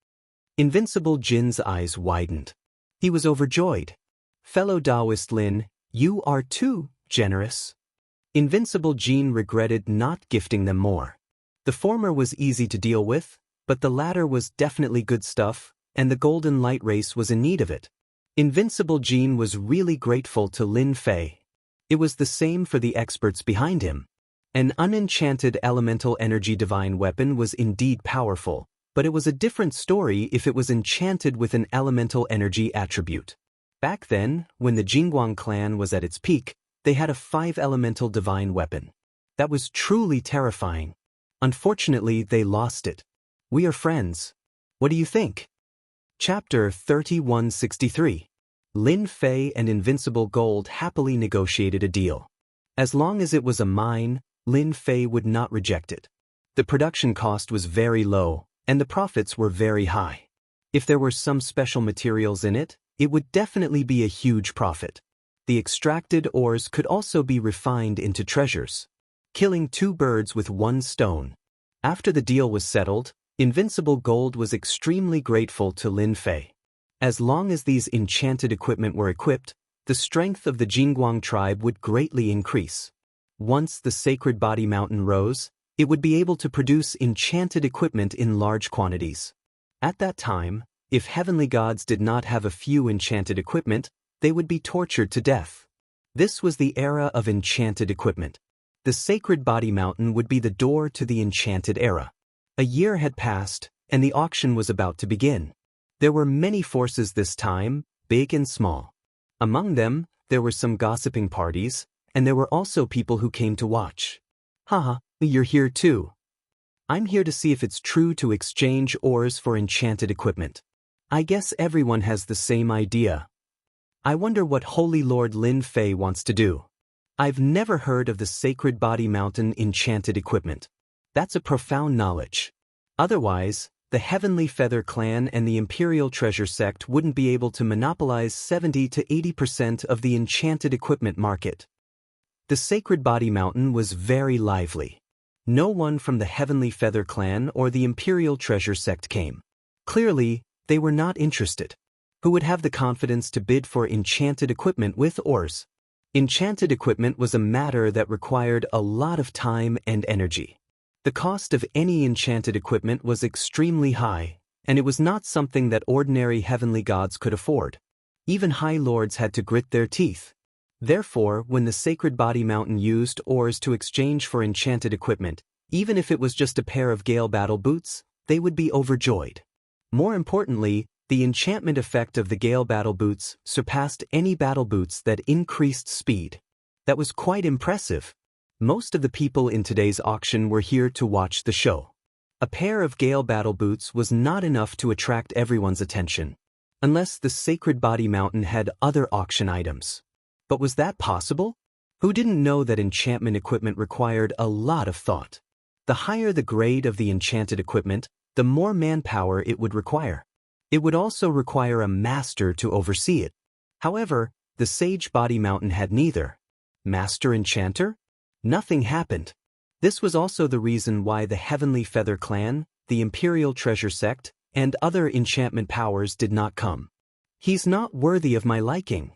Invincible Jin's eyes widened. He was overjoyed. Fellow Taoist Lin, you are too generous. Invincible Jin regretted not gifting them more. The former was easy to deal with, but the latter was definitely good stuff, and the Golden Light Race was in need of it. Invincible Jin was really grateful to Lin Fei. It was the same for the experts behind him. An unenchanted elemental energy divine weapon was indeed powerful, but it was a different story if it was enchanted with an elemental energy attribute. Back then, when the Jianghu clan was at its peak, they had a 5-elemental divine weapon. That was truly terrifying. Unfortunately, they lost it. We are friends. What do you think? Chapter 3163. Lin Fei and Invincible Gold happily negotiated a deal. As long as it was a mine, Lin Fei would not reject it. The production cost was very low, and the profits were very high. If there were some special materials in it, it would definitely be a huge profit. The extracted ores could also be refined into treasures. Killing 2 birds with 1 stone. After the deal was settled, Invincible Gold was extremely grateful to Lin Fei. As long as these enchanted equipment were equipped, the strength of the Jianghu tribe would greatly increase. Once the sacred body mountain rose, it would be able to produce enchanted equipment in large quantities. At that time, if heavenly gods did not have a few enchanted equipment, they would be tortured to death. This was the era of enchanted equipment. The sacred body mountain would be the door to the enchanted era. A year had passed, and the auction was about to begin. There were many forces this time, big and small. Among them, there were some gossiping parties, and there were also people who came to watch. Haha, you're here too. I'm here to see if it's true to exchange ores for enchanted equipment. I guess everyone has the same idea. I wonder what Holy Lord Lin Fei wants to do. I've never heard of the Sacred Body Mountain enchanted equipment. That's a profound knowledge. Otherwise, the Heavenly Feather Clan and the Imperial Treasure Sect wouldn't be able to monopolize 70 to 80% of the enchanted equipment market. The Sacred Body Mountain was very lively. No one from the Heavenly Feather Clan or the Imperial Treasure Sect came. Clearly, they were not interested. Who would have the confidence to bid for enchanted equipment with ores? Enchanted equipment was a matter that required a lot of time and energy. The cost of any enchanted equipment was extremely high, and it was not something that ordinary heavenly gods could afford. Even high lords had to grit their teeth. Therefore, when the Sacred Body Mountain used ores to exchange for enchanted equipment, even if it was just a pair of Gale battle boots, they would be overjoyed. More importantly, the enchantment effect of the Gale battle boots surpassed any battle boots that increased speed. That was quite impressive. Most of the people in today's auction were here to watch the show. A pair of Gale battle boots was not enough to attract everyone's attention, unless the Sacred Body Mountain had other auction items. But was that possible? Who didn't know that enchantment equipment required a lot of thought? The higher the grade of the enchanted equipment, the more manpower it would require. It would also require a master to oversee it. However, the Sage Body Mountain had neither. Master Enchanter? Nothing happened. This was also the reason why the Heavenly Feather Clan, the Imperial Treasure Sect, and other enchantment powers did not come. He's not worthy of my liking.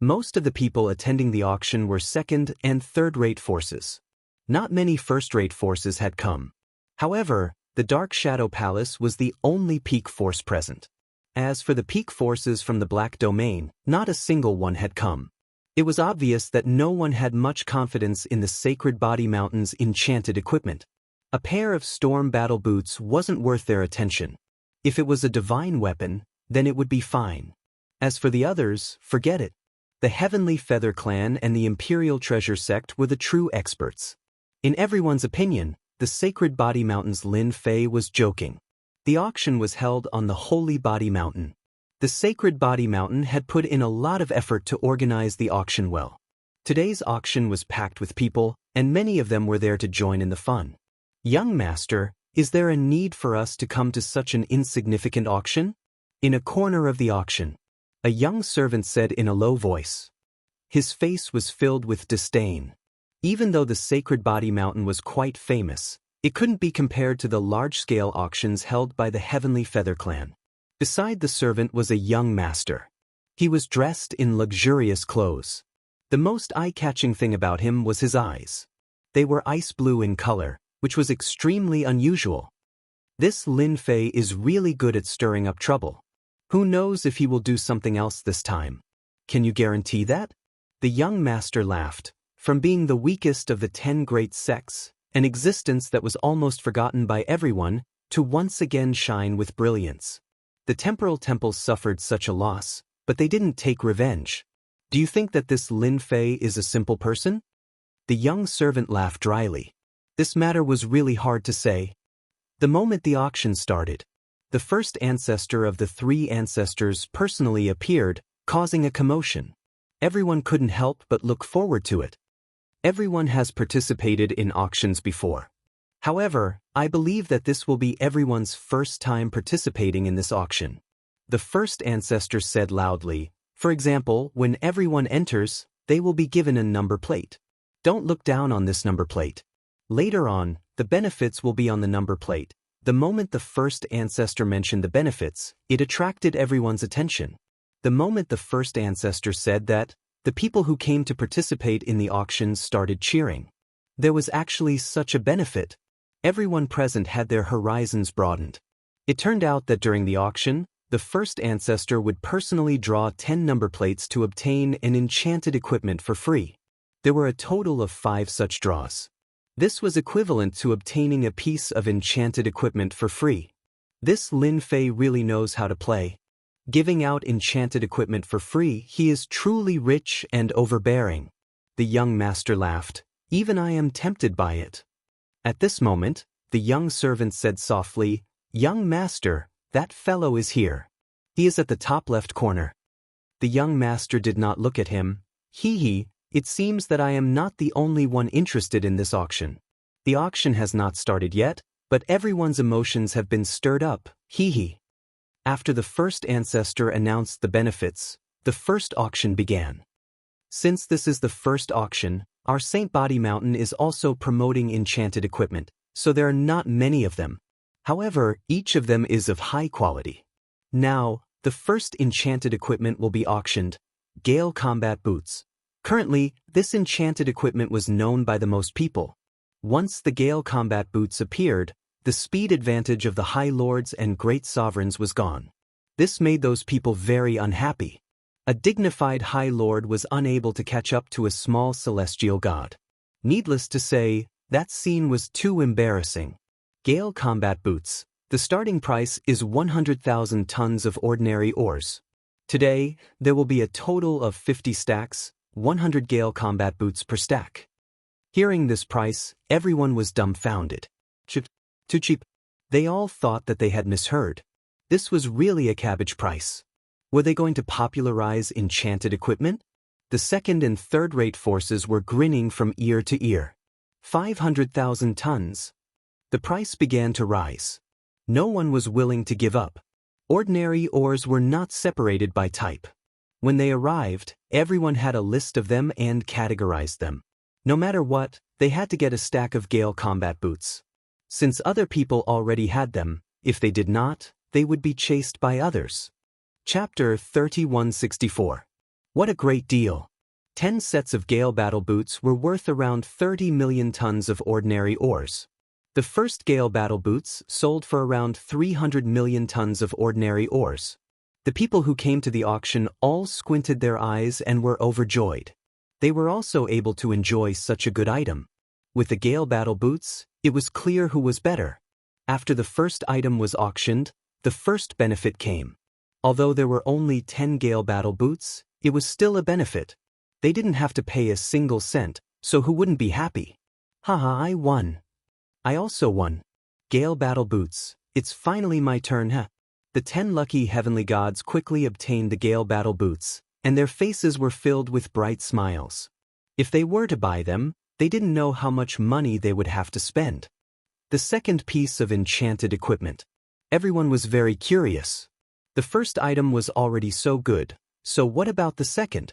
Most of the people attending the auction were second- and third-rate forces. Not many first-rate forces had come. However, the Dark Shadow Palace was the only peak force present. As for the peak forces from the Black Domain, not a single one had come. It was obvious that no one had much confidence in the Sacred Body Mountain's enchanted equipment. A pair of storm battle boots wasn't worth their attention. If it was a divine weapon, then it would be fine. As for the others, forget it. The Heavenly Feather Clan and the Imperial Treasure Sect were the true experts. In everyone's opinion, the Sacred Body Mountain's Lin Fei was joking. The auction was held on the Holy Body Mountain. The Sacred Body Mountain had put in a lot of effort to organize the auction well. Today's auction was packed with people, and many of them were there to join in the fun. Young Master, is there a need for us to come to such an insignificant auction? In a corner of the auction, a young servant said in a low voice. His face was filled with disdain. Even though the Sacred Body Mountain was quite famous, it couldn't be compared to the large-scale auctions held by the Heavenly Feather Clan. Beside the servant was a young master. He was dressed in luxurious clothes. The most eye-catching thing about him was his eyes. They were ice blue in color, which was extremely unusual. This Lin Fei is really good at stirring up trouble. Who knows if he will do something else this time? Can you guarantee that? The young master laughed. From being the weakest of the 10 great sects, an existence that was almost forgotten by everyone, to once again shine with brilliance. The temporal temples suffered such a loss, but they didn't take revenge. Do you think that this Lin Fei is a simple person? The young servant laughed dryly. This matter was really hard to say. The moment the auction started, the first ancestor of the 3 ancestors personally appeared, causing a commotion. Everyone couldn't help but look forward to it. Everyone has participated in auctions before. However, I believe that this will be everyone's first time participating in this auction. The first ancestor said loudly, for example, when everyone enters, they will be given a number plate. Don't look down on this number plate. Later on, the benefits will be on the number plate. The moment the first ancestor mentioned the benefits, it attracted everyone's attention. The moment the first ancestor said that, the people who came to participate in the auctions started cheering. There was actually such a benefit. Everyone present had their horizons broadened. It turned out that during the auction, the first ancestor would personally draw 10 number plates to obtain an enchanted equipment for free. There were a total of 5 such draws. This was equivalent to obtaining a piece of enchanted equipment for free. This Lin Fei really knows how to play. Giving out enchanted equipment for free, he is truly rich and overbearing. The young master laughed. Even I am tempted by it. At this moment, the young servant said softly, "Young master, that fellow is here. He is at the top left corner." The young master did not look at him. Hee, it seems that I am not the only one interested in this auction. The auction has not started yet, but everyone's emotions have been stirred up. Hee. After the first ancestor announced the benefits, the first auction began. Since this is the first auction, our Saint Body Mountain is also promoting enchanted equipment, so there are not many of them. However, each of them is of high quality. Now, the first enchanted equipment will be auctioned, Gale Combat Boots. Currently, this enchanted equipment was known by the most people. Once the Gale Combat Boots appeared, the speed advantage of the High Lords and Great Sovereigns was gone. This made those people very unhappy. A dignified High Lord was unable to catch up to a small celestial god. Needless to say, that scene was too embarrassing. Gale Combat Boots. The starting price is 100,000 tons of ordinary ores. Today, there will be a total of 50 stacks, 100 Gale Combat Boots per stack. Hearing this price, everyone was dumbfounded. Too cheap. They all thought that they had misheard. This was really a cabbage price. Were they going to popularize enchanted equipment? The second and third-rate forces were grinning from ear to ear. 500,000 tons. The price began to rise. No one was willing to give up. Ordinary ores were not separated by type. When they arrived, everyone had a list of them and categorized them. No matter what, they had to get a stack of Gale Combat Boots. Since other people already had them, if they did not, they would be chased by others. Chapter 3164. What a great deal! 10 sets of Gale Battle Boots were worth around 30 million tons of ordinary ores. The first Gale Battle Boots sold for around 300 million tons of ordinary ores. The people who came to the auction all squinted their eyes and were overjoyed. They were also able to enjoy such a good item. With the Gale Battle Boots, it was clear who was better. After the first item was auctioned, the first benefit came. Although there were only 10 Gale Battle Boots, it was still a benefit. They didn't have to pay a single cent, so who wouldn't be happy? Haha, I won. I also won. Gale Battle Boots. It's finally my turn, huh? The 10 lucky heavenly gods quickly obtained the Gale Battle Boots, and their faces were filled with bright smiles. If they were to buy them, they didn't know how much money they would have to spend. The second piece of enchanted equipment. Everyone was very curious. The first item was already so good, so what about the second?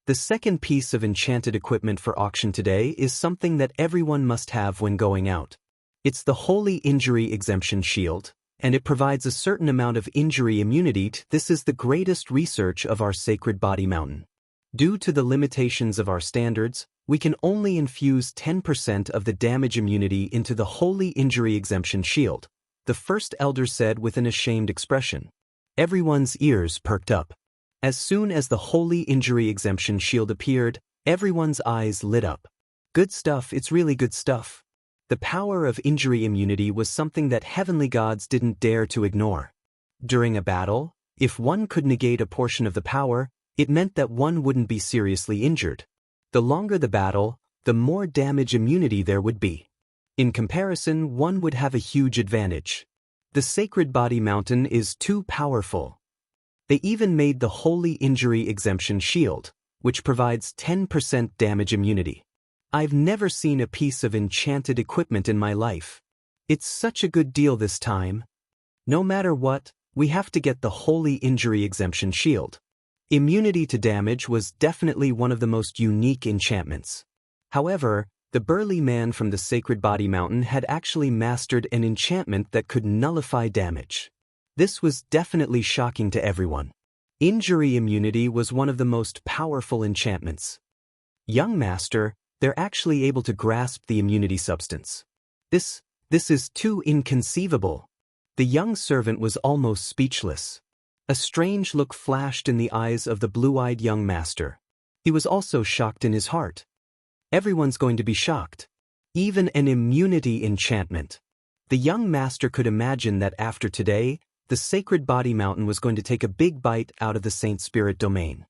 The second piece of enchanted equipment for auction today is something that everyone must have when going out. It's the Holy Injury Exemption Shield, and it provides a certain amount of injury immunity. This is the greatest research of our Sacred Body Mountain. Due to the limitations of our standards, we can only infuse 10% of the damage immunity into the Holy Injury Exemption Shield, the first elder said with an ashamed expression. Everyone's ears perked up. As soon as the Holy Injury Exemption Shield appeared, everyone's eyes lit up. Good stuff, it's really good stuff. The power of injury immunity was something that heavenly gods didn't dare to ignore. During a battle, if one could negate a portion of the power, it meant that one wouldn't be seriously injured. The longer the battle, the more damage immunity there would be. In comparison, one would have a huge advantage. The Sacred Body Mountain is too powerful. They even made the Holy Injury Exemption Shield, which provides 10% damage immunity. I've never seen a piece of enchanted equipment in my life. It's such a good deal this time. No matter what, we have to get the Holy Injury Exemption Shield. Immunity to damage was definitely one of the most unique enchantments. However, the burly man from the Sacred Body Mountain had actually mastered an enchantment that could nullify damage. This was definitely shocking to everyone. Injury immunity was one of the most powerful enchantments. Young master, They're actually able to grasp the immunity substance. This is too inconceivable. The young servant was almost speechless. A strange look flashed in the eyes of the blue-eyed young master. He was also shocked in his heart. Everyone's going to be shocked. Even an immunity enchantment. The young master could imagine that after today, the sacred body mountain was going to take a big bite out of the Saint Spirit domain.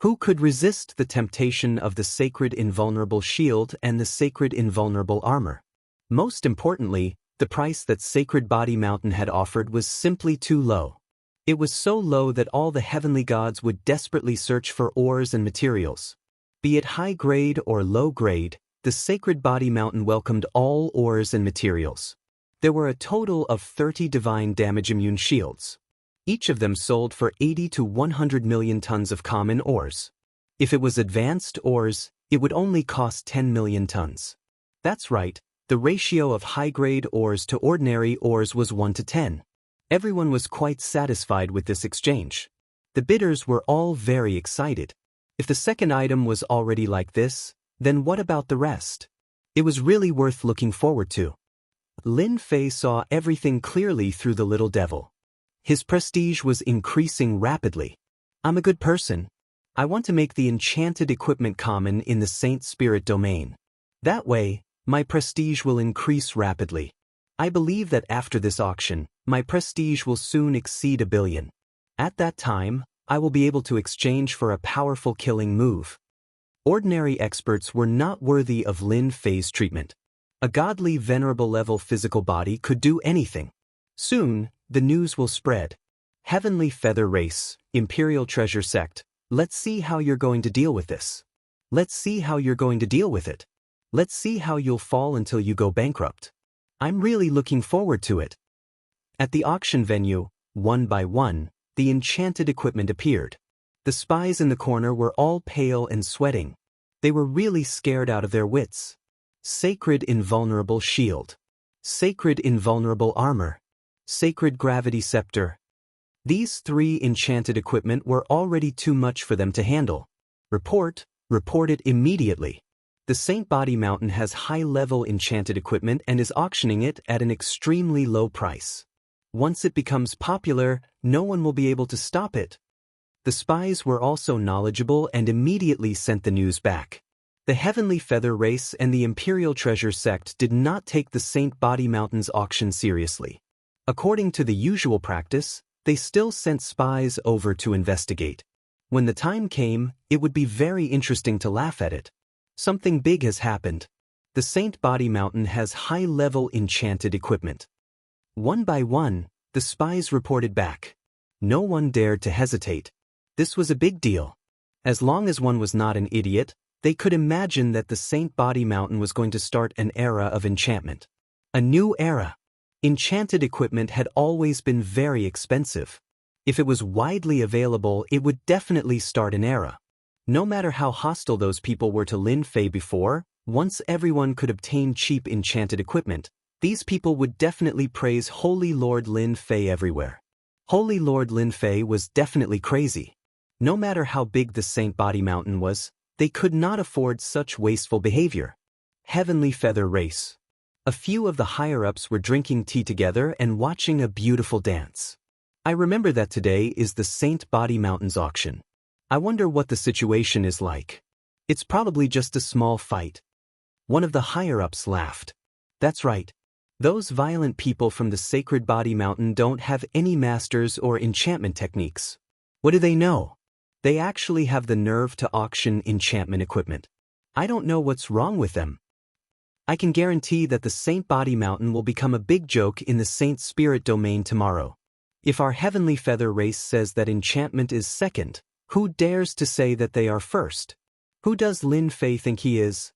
Who could resist the temptation of the sacred invulnerable shield and the sacred invulnerable armor? Most importantly, the price that Sacred Body Mountain had offered was simply too low. It was so low that all the heavenly gods would desperately search for ores and materials. Be it high grade or low grade, the Sacred Body Mountain welcomed all ores and materials. There were a total of 30 divine damage immune shields. Each of them sold for 80 to 100 million tons of common ores. If it was advanced ores, it would only cost 10 million tons. That's right, the ratio of high-grade ores to ordinary ores was 1 to 10. Everyone was quite satisfied with this exchange. The bidders were all very excited. If the second item was already like this, then what about the rest? It was really worth looking forward to. Lin Fei saw everything clearly through the little devil. His prestige was increasing rapidly. I'm a good person. I want to make the enchanted equipment common in the Saint Spirit domain. That way, my prestige will increase rapidly. I believe that after this auction, my prestige will soon exceed 1 billion. At that time, I will be able to exchange for a powerful killing move. Ordinary experts were not worthy of Lin Fei's treatment. A godly venerable level physical body could do anything. Soon, the news will spread. Heavenly Feather Race, Imperial Treasure Sect, let's see how you're going to deal with this. Let's see how you're going to deal with it. Let's see how you'll fall until you go bankrupt. I'm really looking forward to it. At the auction venue, one by one, the enchanted equipment appeared. The spies in the corner were all pale and sweating. They were really scared out of their wits. Sacred Invulnerable Shield. Sacred Invulnerable Armor. Sacred Gravity Scepter. These 3 enchanted equipment were already too much for them to handle. Report it immediately. The Saint Body Mountain has high-level enchanted equipment and is auctioning it at an extremely low price. Once it becomes popular, no one will be able to stop it. The spies were also knowledgeable and immediately sent the news back. The Heavenly Feather Race and the Imperial Treasure Sect did not take the Saint Body Mountain's auction seriously. According to the usual practice, they still sent spies over to investigate. When the time came, it would be very interesting to laugh at it. Something big has happened. The Saint Body Mountain has high-level enchanted equipment. One by one, the spies reported back. No one dared to hesitate. This was a big deal. As long as one was not an idiot, they could imagine that the Saint Body Mountain was going to start an era of enchantment. A new era. Enchanted equipment had always been very expensive. If it was widely available, it would definitely start an era. No matter how hostile those people were to Lin Fei before, once everyone could obtain cheap enchanted equipment, these people would definitely praise Holy Lord Lin Fei everywhere. Holy Lord Lin Fei was definitely crazy. No matter how big the Saint Body Mountain was, they could not afford such wasteful behavior. Heavenly Feather Race. A few of the higher-ups were drinking tea together and watching a beautiful dance. I remember that today is the Saint Body Mountain's auction. I wonder what the situation is like. It's probably just a small fight. One of the higher-ups laughed. That's right. Those violent people from the Sacred Body Mountain don't have any masters or enchantment techniques. What do they know? They actually have the nerve to auction enchantment equipment. I don't know what's wrong with them. I can guarantee that the Saint Body Mountain will become a big joke in the Saint Spirit domain tomorrow. If our Heavenly Feather Race says that enchantment is second, who dares to say that they are first? Who does Lin Fei think he is?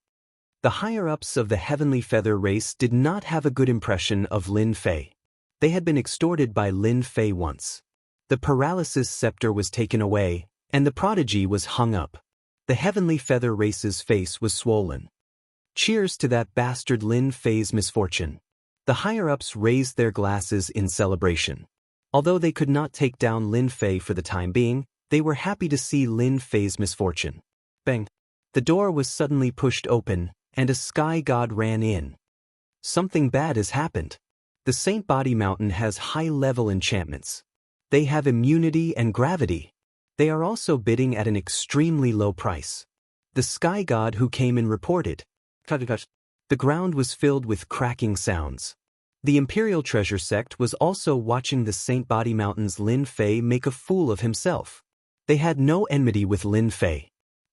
The higher-ups of the Heavenly Feather Race did not have a good impression of Lin Fei. They had been extorted by Lin Fei once. The Paralysis Scepter was taken away, and the Prodigy was hung up. The Heavenly Feather Race's face was swollen. Cheers to that bastard Lin Fei's misfortune. The higher-ups raised their glasses in celebration. Although they could not take down Lin Fei for the time being, they were happy to see Lin Fei's misfortune. Bang! The door was suddenly pushed open, and a sky god ran in. Something bad has happened. The Saint Body Mountain has high-level enchantments. They have immunity and gravity. They are also bidding at an extremely low price. The sky god who came in reported. The ground was filled with cracking sounds. The Imperial Treasure Sect was also watching the Saint Body Mountain's Lin Fei make a fool of himself. They had no enmity with Lin Fei.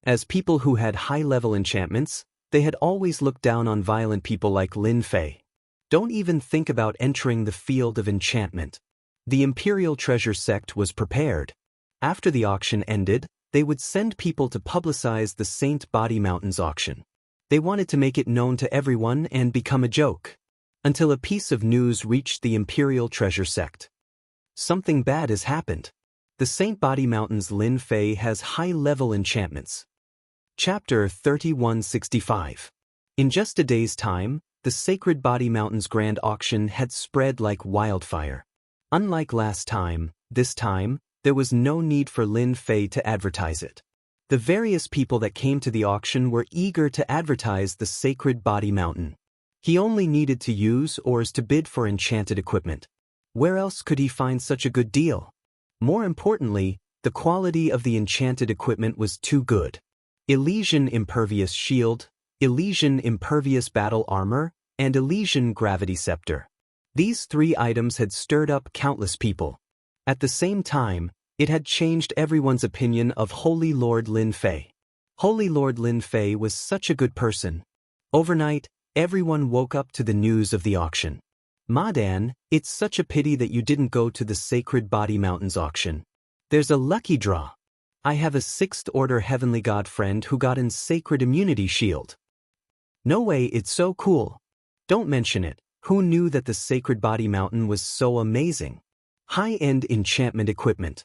As people who had high-level enchantments, they had always looked down on violent people like Lin Fei. Don't even think about entering the field of enchantment. The Imperial Treasure Sect was prepared. After the auction ended, they would send people to publicize the Saint Body Mountain's auction. They wanted to make it known to everyone and become a joke. Until a piece of news reached the Imperial Treasure Sect. Something bad has happened. The Saint Body Mountain's Lin Fei has high-level enchantments. Chapter 3165. In just a day's time, the Sacred Body Mountain's grand auction had spread like wildfire. Unlike last time, this time, there was no need for Lin Fei to advertise it. The various people that came to the auction were eager to advertise the Sacred Body Mountain. He only needed to use ores to bid for enchanted equipment. Where else could he find such a good deal? More importantly, the quality of the enchanted equipment was too good. Elysian Impervious Shield, Elysian Impervious Battle Armor, and Elysian Gravity Scepter. These 3 items had stirred up countless people. At the same time, it had changed everyone's opinion of Holy Lord Lin Fei. Holy Lord Lin Fei was such a good person. Overnight, everyone woke up to the news of the auction. Madan, it's such a pity that you didn't go to the Sacred Body Mountain's auction. There's a lucky draw. I have a 6th Order Heavenly God friend who got an Sacred Immunity Shield. No way, it's so cool. Don't mention it. Who knew that the Sacred Body Mountain was so amazing? High-end enchantment equipment.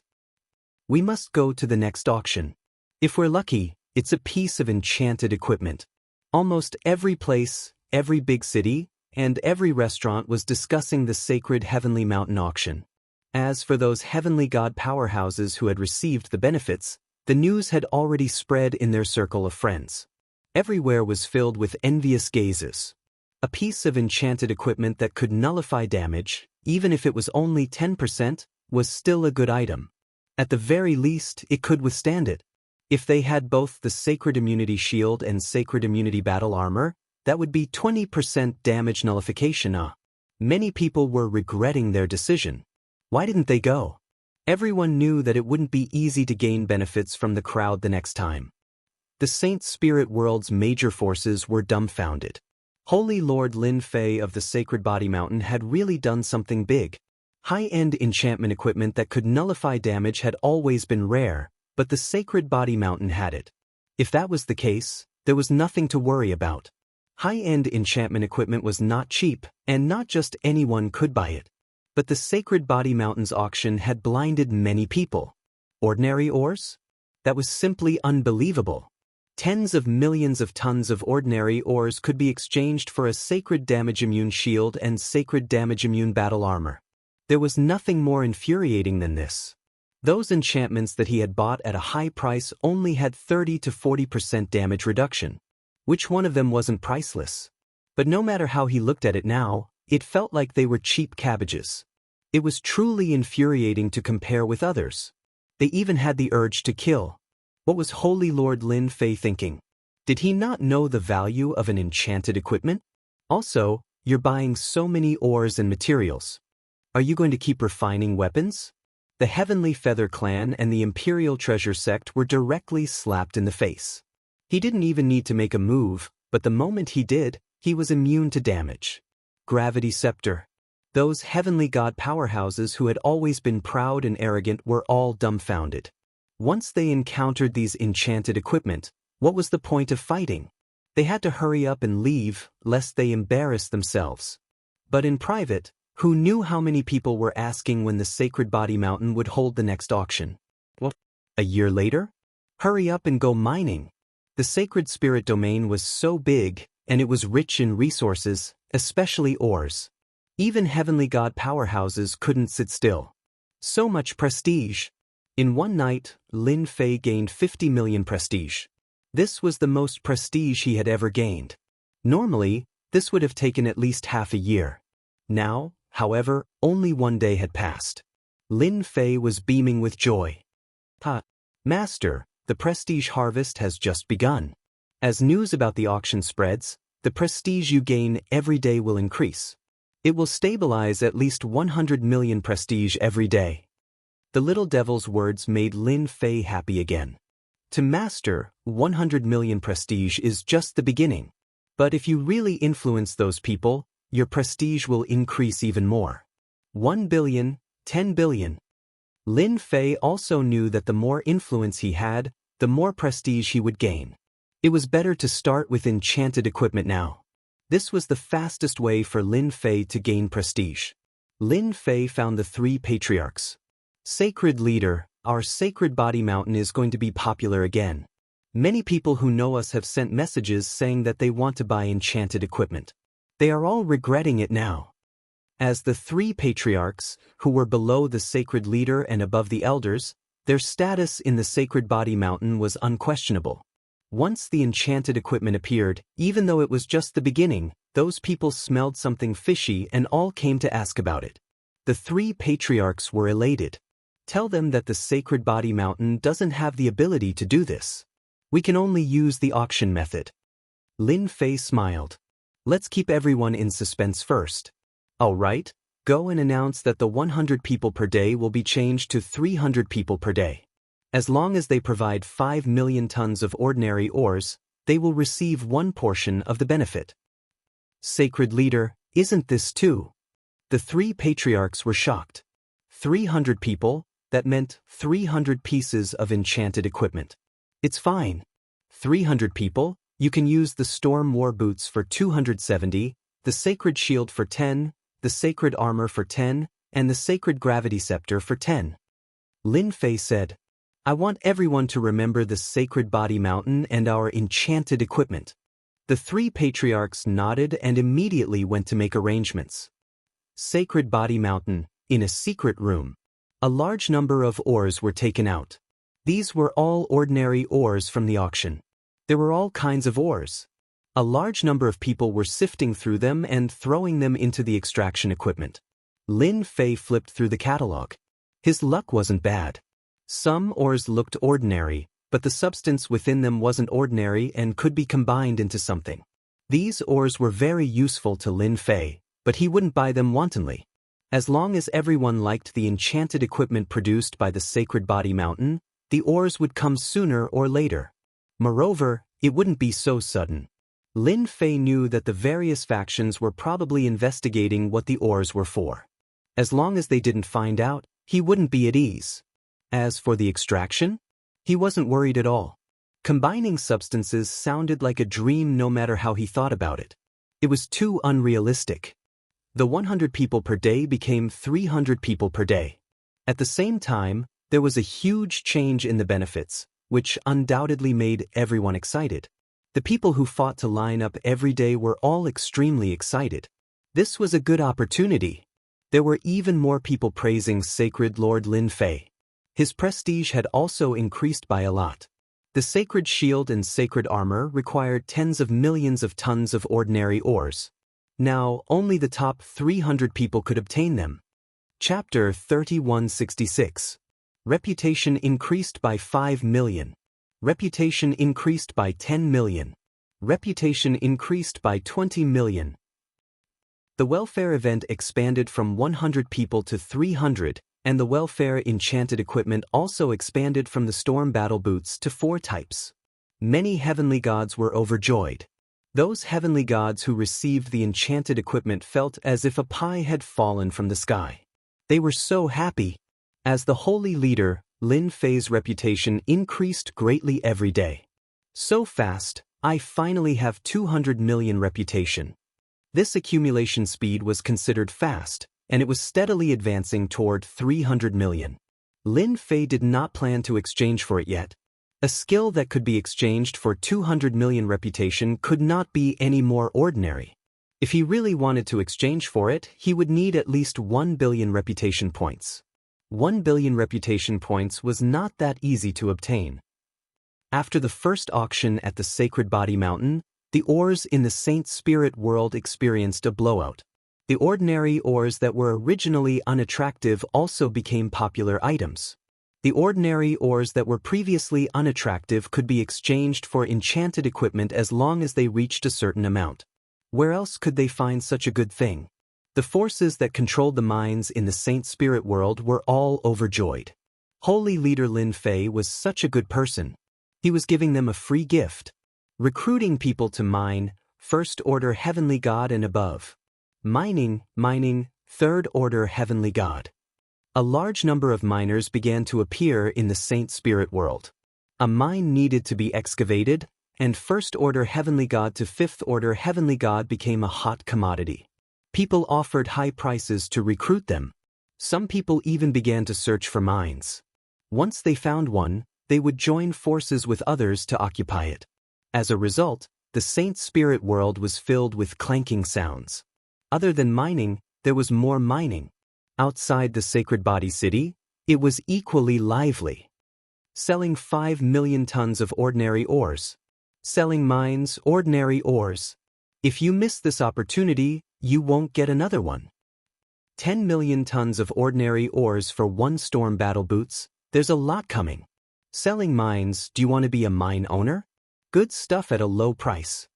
We must go to the next auction. If we're lucky, it's a piece of enchanted equipment. Almost every place, every big city, and every restaurant was discussing the Sacred Heavenly Mountain auction. As for those Heavenly God powerhouses who had received the benefits, the news had already spread in their circle of friends. Everywhere was filled with envious gazes. A piece of enchanted equipment that could nullify damage, even if it was only 10%, was still a good item. At the very least, it could withstand it. If they had both the Sacred Immunity Shield and Sacred Immunity Battle Armor, that would be 20% damage nullification. Many people were regretting their decision. Why didn't they go? Everyone knew that it wouldn't be easy to gain benefits from the crowd the next time. The Saint Spirit World's major forces were dumbfounded. Holy Lord Lin Fei of the Sacred Body Mountain had really done something big. High-end enchantment equipment that could nullify damage had always been rare, but the Sacred Body Mountain had it. If that was the case, there was nothing to worry about. High-end enchantment equipment was not cheap, and not just anyone could buy it. But the Sacred Body Mountain's auction had blinded many people. Ordinary ores? That was simply unbelievable. Tens of millions of tons of ordinary ores could be exchanged for a Sacred Damage Immune Shield and Sacred Damage Immune Battle Armor. There was nothing more infuriating than this. Those enchantments that he had bought at a high price only had 30 to 40% damage reduction. Which one of them wasn't priceless? But no matter how he looked at it now, it felt like they were cheap cabbages. It was truly infuriating to compare with others. They even had the urge to kill. What was Holy Lord Lin Fei thinking? Did he not know the value of an enchanted equipment? Also, you're buying so many ores and materials. Are you going to keep refining weapons? The Heavenly Feather Clan and the Imperial Treasure Sect were directly slapped in the face. He didn't even need to make a move, but the moment he did, he was immune to damage. Gravity Scepter. Those Heavenly God powerhouses who had always been proud and arrogant were all dumbfounded. Once they encountered these enchanted equipment, what was the point of fighting? They had to hurry up and leave, lest they embarrass themselves. But in private, who knew how many people were asking when the Sacred Body Mountain would hold the next auction? What? A year later? Hurry up and go mining. The Sacred Spirit Domain was so big, and it was rich in resources, especially ores. Even Heavenly God powerhouses couldn't sit still. So much prestige. In one night, Lin Fei gained 50 million prestige. This was the most prestige he had ever gained. Normally, this would have taken at least half a year. Now, however, only 1 day had passed. Lin Fei was beaming with joy. Master, the prestige harvest has just begun. As news about the auction spreads, the prestige you gain every day will increase. It will stabilize at least 100 million prestige every day. The little devil's words made Lin Fei happy again. To master, 100 million prestige is just the beginning. But if you really influence those people, your prestige will increase even more. 1 billion, 10 billion. Lin Fei also knew that the more influence he had, the more prestige he would gain. It was better to start with enchanted equipment now. This was the fastest way for Lin Fei to gain prestige. Lin Fei found the 3 patriarchs. Sacred leader, our sacred body mountain is going to be popular again. Many people who know us have sent messages saying that they want to buy enchanted equipment. They are all regretting it now. As the 3 patriarchs, who were below the sacred leader and above the elders, their status in the sacred body mountain was unquestionable. Once the enchanted equipment appeared, even though it was just the beginning, those people smelled something fishy and all came to ask about it. The 3 patriarchs were elated. Tell them that the sacred body mountain doesn't have the ability to do this. We can only use the auction method. Lin Fei smiled. Let's keep everyone in suspense first. All right, go and announce that the 100 people per day will be changed to 300 people per day. As long as they provide 5 million tons of ordinary ores, they will receive 1 portion of the benefit. Sacred leader, isn't this too? The 3 patriarchs were shocked. 300 people, that meant 300 pieces of enchanted equipment. It's fine. 300 people, you can use the storm war boots for 270, the sacred shield for 10, the sacred armor for 10, and the sacred gravity scepter for 10. Lin Fei said, I want everyone to remember the sacred body mountain and our enchanted equipment. The 3 patriarchs nodded and immediately went to make arrangements. Sacred body mountain, in a secret room. A large number of ores were taken out. These were all ordinary ores from the auction. There were all kinds of ores. A large number of people were sifting through them and throwing them into the extraction equipment. Lin Fei flipped through the catalog. His luck wasn't bad. Some ores looked ordinary, but the substance within them wasn't ordinary and could be combined into something. These ores were very useful to Lin Fei, but he wouldn't buy them wantonly. As long as everyone liked the enchanted equipment produced by the sacred body mountain, the ores would come sooner or later. Moreover, it wouldn't be so sudden. Lin Fei knew that the various factions were probably investigating what the ores were for. As long as they didn't find out, he wouldn't be at ease. As for the extraction, he wasn't worried at all. Combining substances sounded like a dream no matter how he thought about it. It was too unrealistic. The 100 people per day became 300 people per day. At the same time, there was a huge change in the benefits, which undoubtedly made everyone excited. The people who fought to line up every day were all extremely excited. This was a good opportunity. There were even more people praising Sacred Lord Lin Fei. His prestige had also increased by a lot. The sacred shield and sacred armor required tens of millions of tons of ordinary ores. Now, only the top 300 people could obtain them. Chapter 3166. Reputation increased by 5 million. Reputation increased by 10 million. Reputation increased by 20 million. The welfare event expanded from 100 people to 300, and the welfare enchanted equipment also expanded from the storm battle boots to 4 types. Many heavenly gods were overjoyed. Those heavenly gods who received the enchanted equipment felt as if a pie had fallen from the sky. They were so happy. As the holy leader, Lin Fei's reputation increased greatly every day. So fast, I finally have 200 million reputation. This accumulation speed was considered fast, and it was steadily advancing toward 300 million. Lin Fei did not plan to exchange for it yet. A skill that could be exchanged for 200 million reputation could not be any more ordinary. If he really wanted to exchange for it, he would need at least 1 billion reputation points. 1 billion reputation points was not that easy to obtain. After the first auction at the Sacred Body Mountain, the ores in the Saint Spirit world experienced a blowout. The ordinary ores that were originally unattractive also became popular items. The ordinary ores that were previously unattractive could be exchanged for enchanted equipment as long as they reached a certain amount. Where else could they find such a good thing? The forces that controlled the mines in the Saint Spirit world were all overjoyed. Holy leader Lin Fei was such a good person. He was giving them a free gift, recruiting people to mine, first order heavenly god and above. Mining, third order heavenly god. A large number of miners began to appear in the Saint Spirit world. A mine needed to be excavated, and first order heavenly god to fifth order heavenly god became a hot commodity. People offered high prices to recruit them. Some people even began to search for mines. Once they found one, they would join forces with others to occupy it. As a result, the Saint Spirit world was filled with clanking sounds. Other than mining, there was more mining. Outside the Sacred Body City, it was equally lively. Selling 5 million tons of ordinary ores. Selling mines, ordinary ores. If you miss this opportunity, you won't get another one. 10 million tons of ordinary ores for one storm battle boots, there's a lot coming. Selling mines, do you want to be a mine owner? Good stuff at a low price.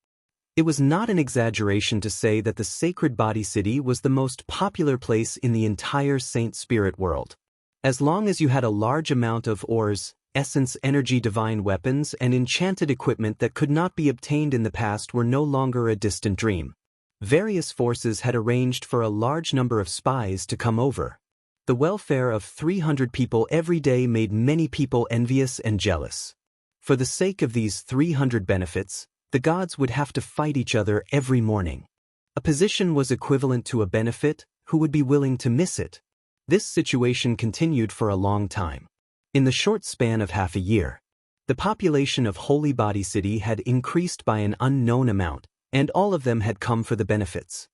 It was not an exaggeration to say that the Sacred Body City was the most popular place in the entire Saint Spirit world. As long as you had a large amount of ores, essence, energy, divine weapons, and enchanted equipment that could not be obtained in the past were no longer a distant dream. Various forces had arranged for a large number of spies to come over. The welfare of 300 people every day made many people envious and jealous. For the sake of these 300 benefits, the gods would have to fight each other every morning. A position was equivalent to a benefit. Who would be willing to miss it? This situation continued for a long time. In the short span of half a year, the population of Holy Body City had increased by an unknown amount, and all of them had come for the benefits.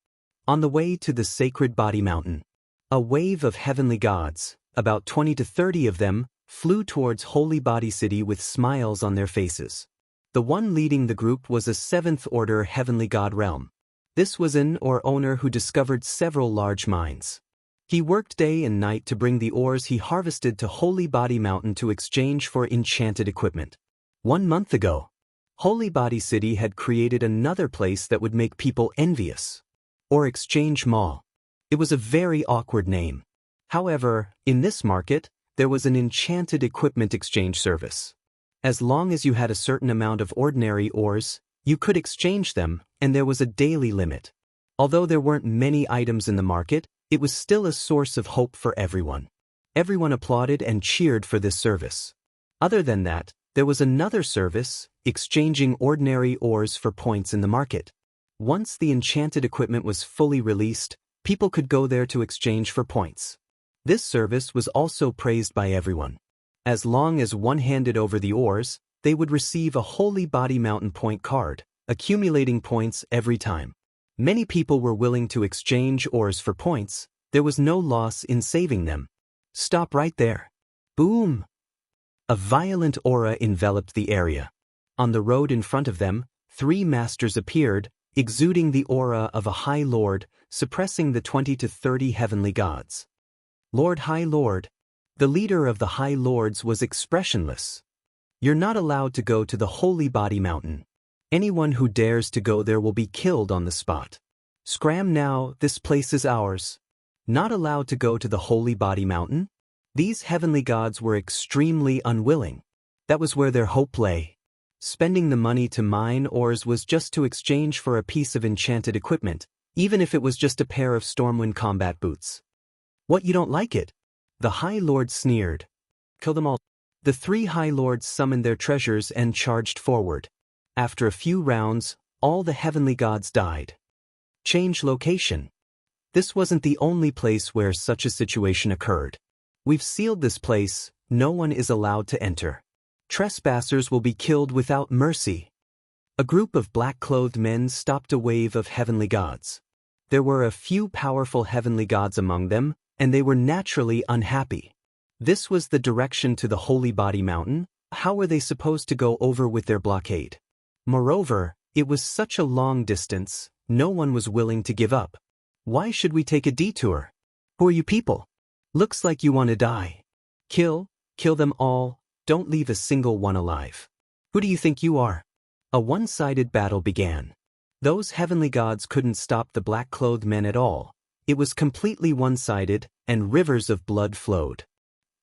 On the way to the Sacred Body Mountain, a wave of heavenly gods, about 20 to 30 of them, flew towards Holy Body City with smiles on their faces. The one leading the group was a 7th order heavenly god realm. This was an owner who discovered several large mines. He worked day and night to bring the ores he harvested to Holy Body Mountain to exchange for enchanted equipment. 1 month ago, Holy Body City had created another place that would make people envious. Or Exchange Mall. It was a very awkward name. However, in this market, there was an enchanted equipment exchange service. As long as you had a certain amount of ordinary ores, you could exchange them, and there was a daily limit. Although there weren't many items in the market, it was still a source of hope for everyone. Everyone applauded and cheered for this service. Other than that, there was another service, exchanging ordinary ores for points in the market. Once the enchanted equipment was fully released, people could go there to exchange for points. This service was also praised by everyone. As long as one handed over the ores, they would receive a Holy Body Mountain point card, accumulating points every time. Many people were willing to exchange ores for points. There was no loss in saving them. Stop right there. Boom! A violent aura enveloped the area. On the road in front of them, 3 masters appeared, exuding the aura of a High Lord, suppressing the 20 to 30 heavenly gods. Lord High Lord. The leader of the High Lords was expressionless. You're not allowed to go to the Holy Body Mountain. Anyone who dares to go there will be killed on the spot. Scram now, this place is ours. Not allowed to go to the Holy Body Mountain? These heavenly gods were extremely unwilling. That was where their hope lay. Spending the money to mine ores was just to exchange for a piece of enchanted equipment, even if it was just a pair of Stormwind combat boots. What, you don't like it? The High Lord sneered. Kill them all. The 3 High Lords summoned their treasures and charged forward. After a few rounds, all the heavenly gods died. Change location. This wasn't the only place where such a situation occurred. We've sealed this place, no one is allowed to enter. Trespassers will be killed without mercy. A group of black-clothed men stopped a wave of heavenly gods. There were a few powerful heavenly gods among them, and they were naturally unhappy. This was the direction to the Holy Body Mountain, how were they supposed to go over with their blockade? Moreover, it was such a long distance, no one was willing to give up. Why should we take a detour? Who are you people? Looks like you want to die. Kill them all, don't leave a single one alive. Who do you think you are? A one-sided battle began. Those heavenly gods couldn't stop the black-clothed men at all. It was completely one-sided, and rivers of blood flowed.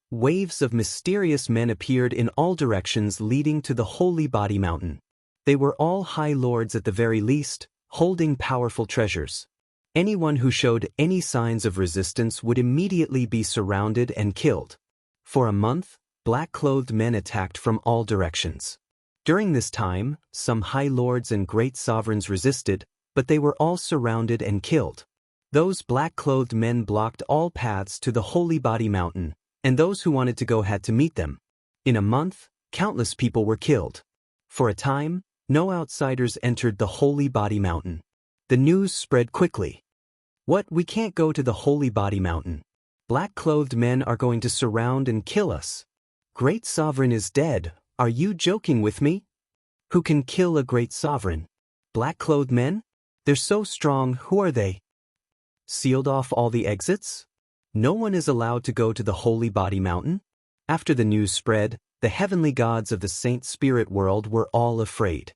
Waves of mysterious men appeared in all directions leading to the Holy Body Mountain. They were all high lords at the very least, holding powerful treasures. Anyone who showed any signs of resistance would immediately be surrounded and killed. For a month, black-clothed men attacked from all directions. During this time, some high lords and great sovereigns resisted, but they were all surrounded and killed. Those black-clothed men blocked all paths to the Holy Body Mountain, and those who wanted to go had to meet them. In a month, countless people were killed. For a time, no outsiders entered the Holy Body Mountain. The news spread quickly. What, we can't go to the Holy Body Mountain. Black-clothed men are going to surround and kill us. Great sovereign is dead, are you joking with me? Who can kill a great sovereign? Black-clothed men? They're so strong, who are they? Sealed off all the exits? No one is allowed to go to the Holy Body Mountain? After the news spread, the heavenly gods of the saint spirit world were all afraid.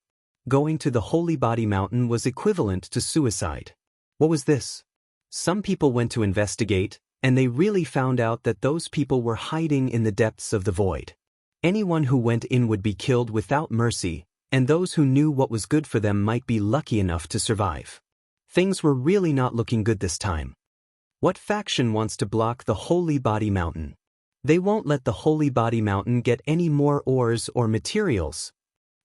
Going to the Holy Body Mountain was equivalent to suicide. What was this? Some people went to investigate, and they really found out that those people were hiding in the depths of the void. Anyone who went in would be killed without mercy, and those who knew what was good for them might be lucky enough to survive. Things were really not looking good this time. What faction wants to block the Holy Body Mountain? They won't let the Holy Body Mountain get any more ores or materials.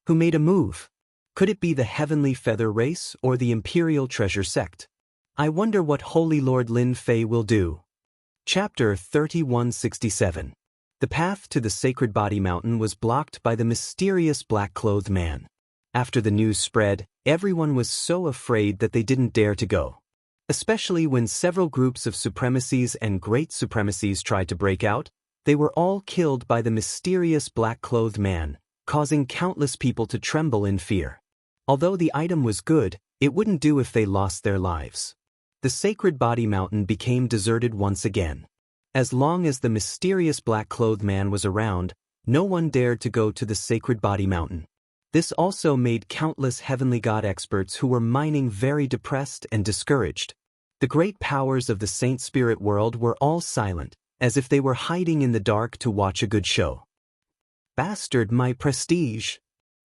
Who made a move? Could it be the Heavenly Feather Race or the Imperial Treasure Sect? I wonder what Holy Lord Lin Fei will do. Chapter 3167. The path to the Sacred Body Mountain was blocked by the mysterious black-clothed man. After the news spread, everyone was so afraid that they didn't dare to go. Especially when several groups of supremacies and great supremacies tried to break out, they were all killed by the mysterious black-clothed man, causing countless people to tremble in fear. Although the item was good, it wouldn't do if they lost their lives. The Sacred Body Mountain became deserted once again. As long as the mysterious black-clothed man was around, no one dared to go to the Sacred Body Mountain. This also made countless heavenly god experts who were mining very depressed and discouraged. The great powers of the saint spirit world were all silent, as if they were hiding in the dark to watch a good show. Bastard, my prestige!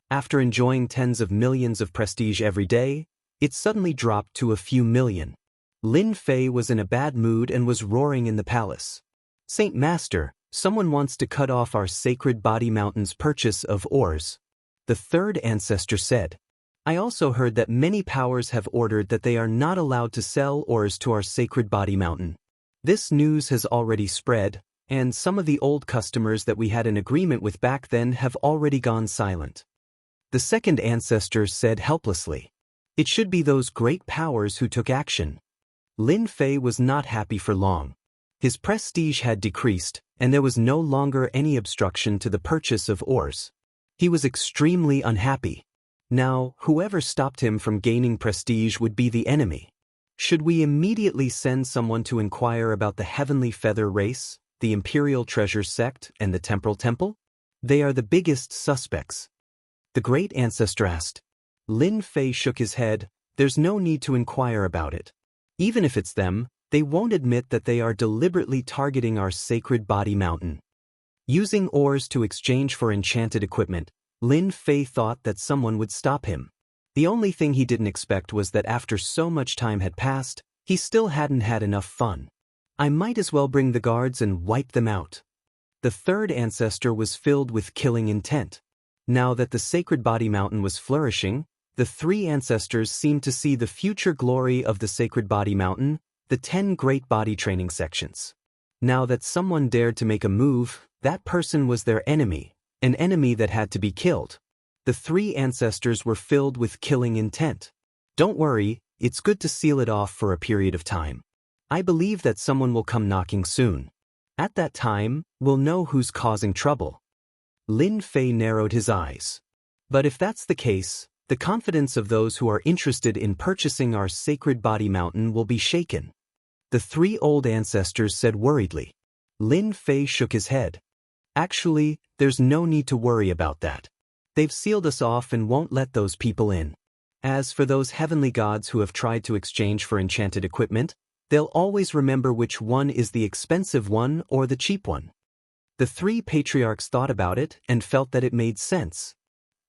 After enjoying tens of millions of prestige every day, it suddenly dropped to a few million. Lin Fei was in a bad mood and was roaring in the palace. Saint Master, someone wants to cut off our Sacred Body Mountain's purchase of ores. The third ancestor said. I also heard that many powers have ordered that they are not allowed to sell ores to our Sacred Body Mountain. This news has already spread, and some of the old customers that we had an agreement with back then have already gone silent. The second ancestor said helplessly. It should be those great powers who took action. Lin Fei was not happy for long. His prestige had decreased, and there was no longer any obstruction to the purchase of ores. He was extremely unhappy. Now, whoever stopped him from gaining prestige would be the enemy. Should we immediately send someone to inquire about the Heavenly Feather Race, the Imperial Treasure Sect, and the Temporal Temple? They are the biggest suspects. The great ancestor asked. Lin Fei shook his head. There's no need to inquire about it. Even if it's them, they won't admit that they are deliberately targeting our Sacred Body Mountain. Using ores to exchange for enchanted equipment, Lin Fei thought that someone would stop him. The only thing he didn't expect was that after so much time had passed, he still hadn't had enough fun. I might as well bring the guards and wipe them out. The third ancestor was filled with killing intent. Now that the Sacred Body Mountain was flourishing, the three ancestors seemed to see the future glory of the Sacred Body Mountain, the 10 great body training sections. Now that someone dared to make a move, that person was their enemy, an enemy that had to be killed. The three ancestors were filled with killing intent. Don't worry, it's good to seal it off for a period of time. I believe that someone will come knocking soon. At that time, we'll know who's causing trouble. Lin Fei narrowed his eyes. But if that's the case, the confidence of those who are interested in purchasing our sacred body mountain will be shaken. The three old ancestors said worriedly. Lin Fei shook his head. Actually, there's no need to worry about that. They've sealed us off and won't let those people in. As for those heavenly gods who have tried to exchange for enchanted equipment, they'll always remember which one is the expensive one or the cheap one. The three patriarchs thought about it and felt that it made sense.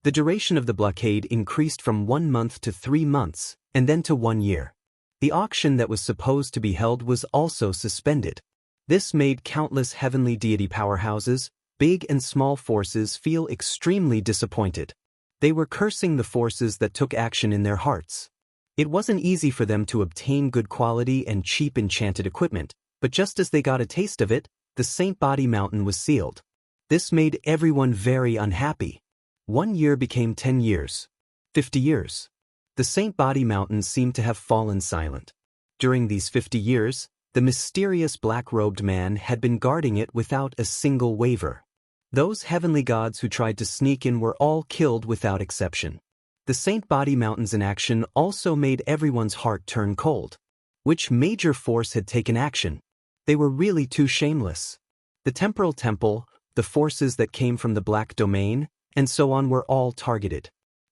The duration of the blockade increased from 1 month to 3 months, and then to 1 year. The auction that was supposed to be held was also suspended. This made countless heavenly deity powerhouses, big and small forces, feel extremely disappointed. They were cursing the forces that took action in their hearts. It wasn't easy for them to obtain good quality and cheap enchanted equipment, but just as they got a taste of it, the Saint Body Mountain was sealed. This made everyone very unhappy. 1 year became 10 years. 50 years. The Saint Body Mountain seemed to have fallen silent. During these 50 years, the mysterious black-robed man had been guarding it without a single waver. Those heavenly gods who tried to sneak in were all killed without exception. The Saint Body Mountain's inaction also made everyone's heart turn cold. Which major force had taken action? They were really too shameless. The Temporal Temple, the forces that came from the Black Domain, and so on were all targeted.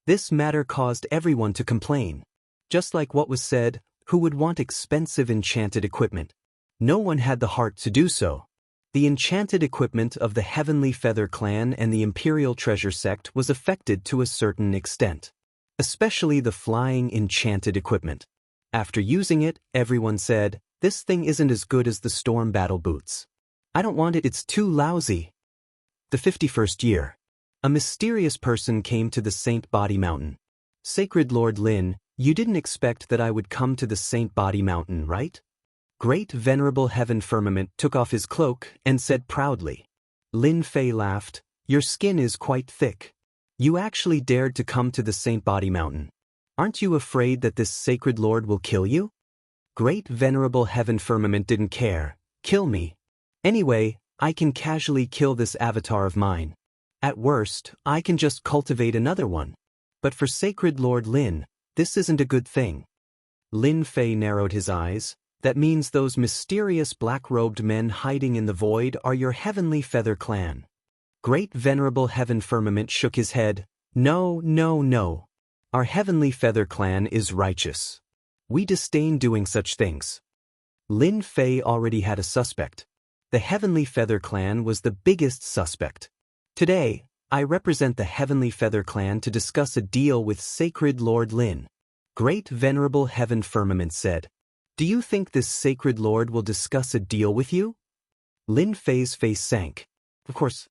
This matter caused everyone to complain. Just like what was said, who would want expensive enchanted equipment? No one had the heart to do so. The enchanted equipment of the Heavenly Feather Clan and the Imperial Treasure Sect was affected to a certain extent. Especially the flying enchanted equipment. After using it, everyone said, "This thing isn't as good as the storm battle boots. I don't want it, it's too lousy." The 51st year. A mysterious person came to the Saint Body Mountain. "Sacred Lord Lin, you didn't expect that I would come to the Saint Body Mountain, right?" Great Venerable Heaven Firmament took off his cloak and said proudly. Lin Fei laughed. "Your skin is quite thick. You actually dared to come to the Saint Body Mountain. Aren't you afraid that this sacred lord will kill you?" Great Venerable Heaven Firmament didn't care. "Kill me. Anyway, I can casually kill this avatar of mine. At worst, I can just cultivate another one. But for Sacred Lord Lin, this isn't a good thing." Lin Fei narrowed his eyes. "That means those mysterious black-robed men hiding in the void are your Heavenly Feather Clan." Great Venerable Heaven Firmament shook his head. "No, no, no. Our Heavenly Feather Clan is righteous. We disdain doing such things." Lin Fei already had a suspect. The Heavenly Feather Clan was the biggest suspect. "Today, I represent the Heavenly Feather Clan to discuss a deal with Sacred Lord Lin," Great Venerable Heaven Firmament said. "Do you think this Sacred Lord will discuss a deal with you?" Lin Fei's face sank. "Of course.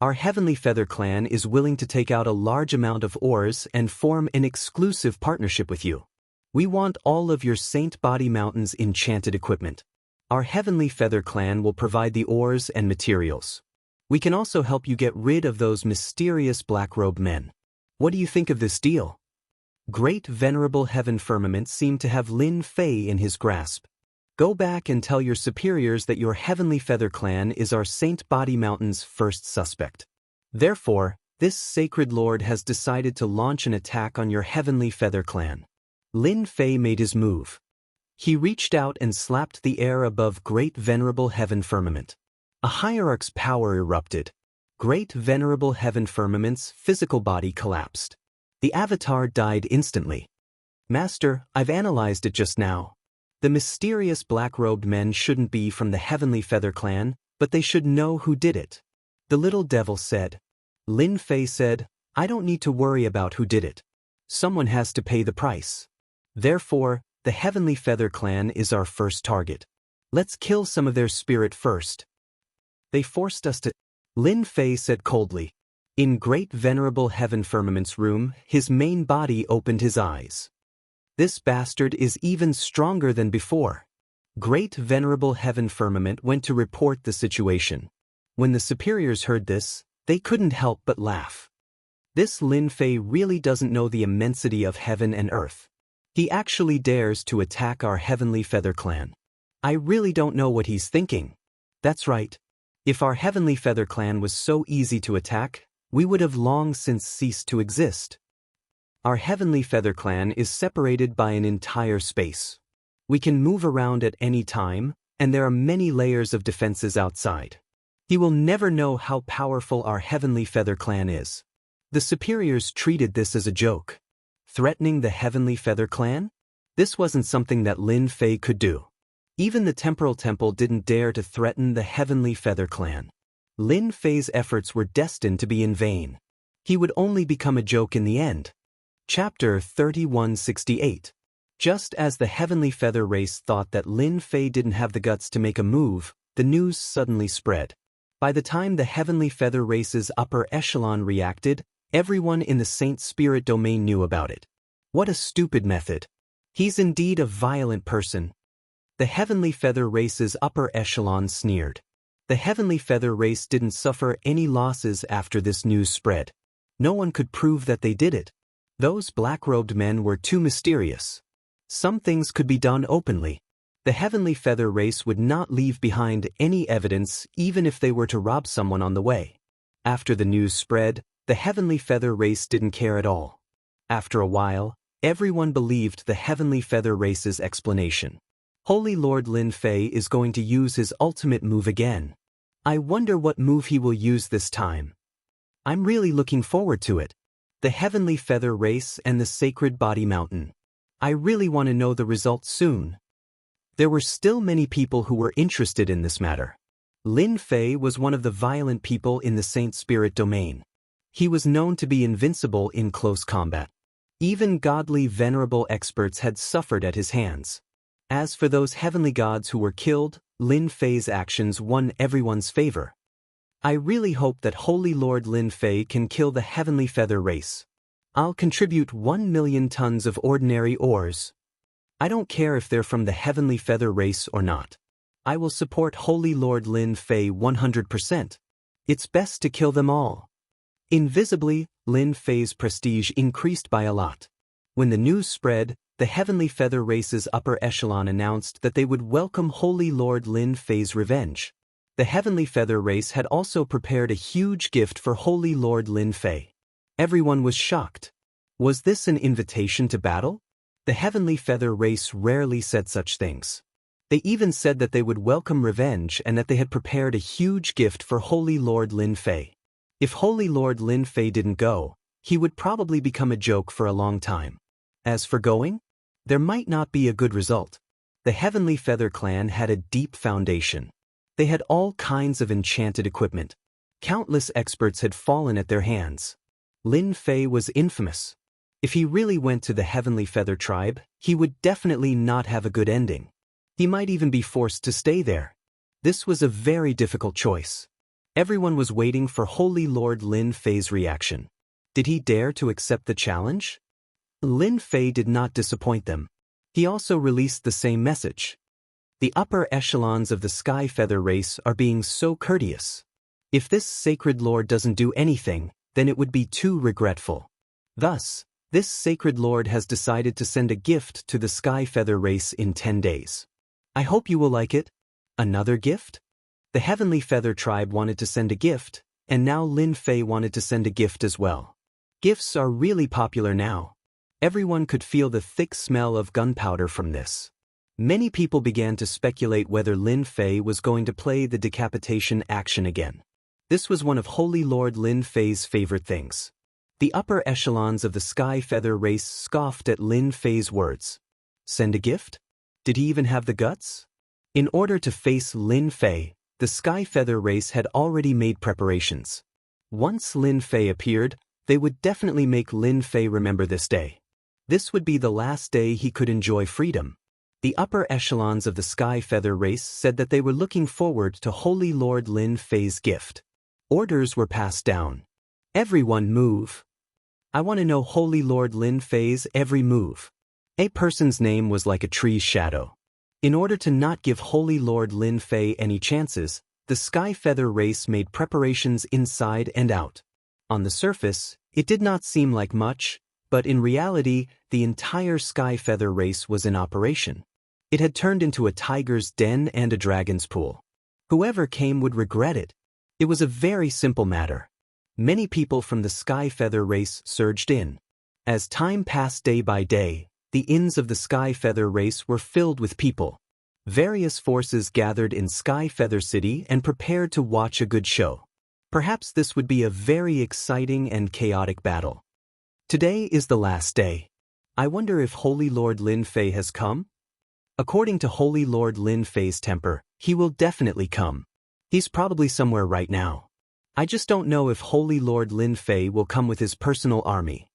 Our Heavenly Feather Clan is willing to take out a large amount of ores and form an exclusive partnership with you. We want all of your Saint Body Mountain's enchanted equipment. Our Heavenly Feather Clan will provide the ores and materials. We can also help you get rid of those mysterious black-robed men. What do you think of this deal?" Great Venerable Heaven Firmament seemed to have Lin Fei in his grasp. "Go back and tell your superiors that your Heavenly Feather Clan is our Saint Body Mountain's first suspect. Therefore, this Sacred Lord has decided to launch an attack on your Heavenly Feather Clan." Lin Fei made his move. He reached out and slapped the air above Great Venerable Heaven Firmament. A hierarch's power erupted. Great Venerable Heaven Firmament's physical body collapsed. The avatar died instantly. "Master, I've analyzed it just now. The mysterious black-robed men shouldn't be from the Heavenly Feather Clan, but they should know who did it," the little devil said. Lin Fei said, "I don't need to worry about who did it. Someone has to pay the price. Therefore, the Heavenly Feather Clan is our first target. Let's kill some of their spirit first. They forced us to," Lin Fei said coldly. In Great Venerable Heaven Firmament's room, his main body opened his eyes. "This bastard is even stronger than before." Great Venerable Heaven Firmament went to report the situation. When the superiors heard this, they couldn't help but laugh. This Lin Fei really doesn't know the immensity of heaven and earth. He actually dares to attack our Heavenly Feather Clan. I really don't know what he's thinking. That's right. If our Heavenly Feather Clan was so easy to attack, we would have long since ceased to exist. Our Heavenly Feather Clan is separated by an entire space. We can move around at any time, and there are many layers of defenses outside. He will never know how powerful our Heavenly Feather Clan is. The superiors treated this as a joke. Threatening the Heavenly Feather Clan? This wasn't something that Lin Fei could do. Even the Temporal Temple didn't dare to threaten the Heavenly Feather Clan. Lin Fei's efforts were destined to be in vain. He would only become a joke in the end. Chapter 3168. Just as the Heavenly Feather race thought that Lin Fei didn't have the guts to make a move, the news suddenly spread. By the time the Heavenly Feather race's upper echelon reacted, everyone in the Saint Spirit domain knew about it. What a stupid method. He's indeed a violent person. The Heavenly Feather race's upper echelon sneered. The Heavenly Feather race didn't suffer any losses after this news spread. No one could prove that they did it. Those black-robed men were too mysterious. Some things could be done openly. The Heavenly Feather race would not leave behind any evidence even if they were to rob someone on the way. After the news spread, the Heavenly Feather race didn't care at all. After a while, everyone believed the Heavenly Feather race's explanation. Holy Lord Lin Fei is going to use his ultimate move again. I wonder what move he will use this time. I'm really looking forward to it. The Heavenly Feather race and the Sacred Body Mountain. I really want to know the result soon. There were still many people who were interested in this matter. Lin Fei was one of the violent people in the Saint Spirit domain. He was known to be invincible in close combat. Even godly venerable experts had suffered at his hands. As for those heavenly gods who were killed, Lin Fei's actions won everyone's favor. I really hope that Holy Lord Lin Fei can kill the Heavenly Feather race. I'll contribute 1,000,000 tons of ordinary ores. I don't care if they're from the Heavenly Feather race or not. I will support Holy Lord Lin Fei 100%. It's best to kill them all. Invisibly, Lin Fei's prestige increased by a lot. When the news spread, the Heavenly Feather race's upper echelon announced that they would welcome Holy Lord Lin Fei's revenge. The Heavenly Feather race had also prepared a huge gift for Holy Lord Lin Fei. Everyone was shocked. Was this an invitation to battle? The Heavenly Feather race rarely said such things. They even said that they would welcome revenge and that they had prepared a huge gift for Holy Lord Lin Fei. If Holy Lord Lin Fei didn't go, he would probably become a joke for a long time. As for going, there might not be a good result. The Heavenly Feather Clan had a deep foundation. They had all kinds of enchanted equipment. Countless experts had fallen at their hands. Lin Fei was infamous. If he really went to the Heavenly Feather tribe, he would definitely not have a good ending. He might even be forced to stay there. This was a very difficult choice. Everyone was waiting for Holy Lord Lin Fei's reaction. Did he dare to accept the challenge? Lin Fei did not disappoint them. He also released the same message. The upper echelons of the Sky Feather race are being so courteous. If this sacred lord doesn't do anything, then it would be too regretful. Thus, this sacred lord has decided to send a gift to the Sky Feather race in 10 days. I hope you will like it. Another gift? The Heavenly Feather tribe wanted to send a gift, and now Lin Fei wanted to send a gift as well. Gifts are really popular now. Everyone could feel the thick smell of gunpowder from this. Many people began to speculate whether Lin Fei was going to play the decapitation action again. This was one of Holy Lord Lin Fei's favorite things. The upper echelons of the Sky Feather race scoffed at Lin Fei's words. Send a gift? Did he even have the guts? In order to face Lin Fei, the Sky Feather race had already made preparations. Once Lin Fei appeared, they would definitely make Lin Fei remember this day. This would be the last day he could enjoy freedom. The upper echelons of the Sky Feather race said that they were looking forward to Holy Lord Lin Fei's gift. Orders were passed down. Everyone move. I want to know Holy Lord Lin Fei's every move. A person's name was like a tree's shadow. In order to not give Holy Lord Lin Fei any chances, the Sky Feather race made preparations inside and out. On the surface, it did not seem like much, but in reality, the entire Sky Feather race was in operation. It had turned into a tiger's den and a dragon's pool. Whoever came would regret it. It was a very simple matter. Many people from the Sky Feather race surged in. As time passed day by day, the inns of the Sky Feather race were filled with people. Various forces gathered in Sky Feather City and prepared to watch a good show. Perhaps this would be a very exciting and chaotic battle. Today is the last day. I wonder if Holy Lord Lin Fei has come? According to Holy Lord Lin Fei's temper, he will definitely come. He's probably somewhere right now. I just don't know if Holy Lord Lin Fei will come with his personal army.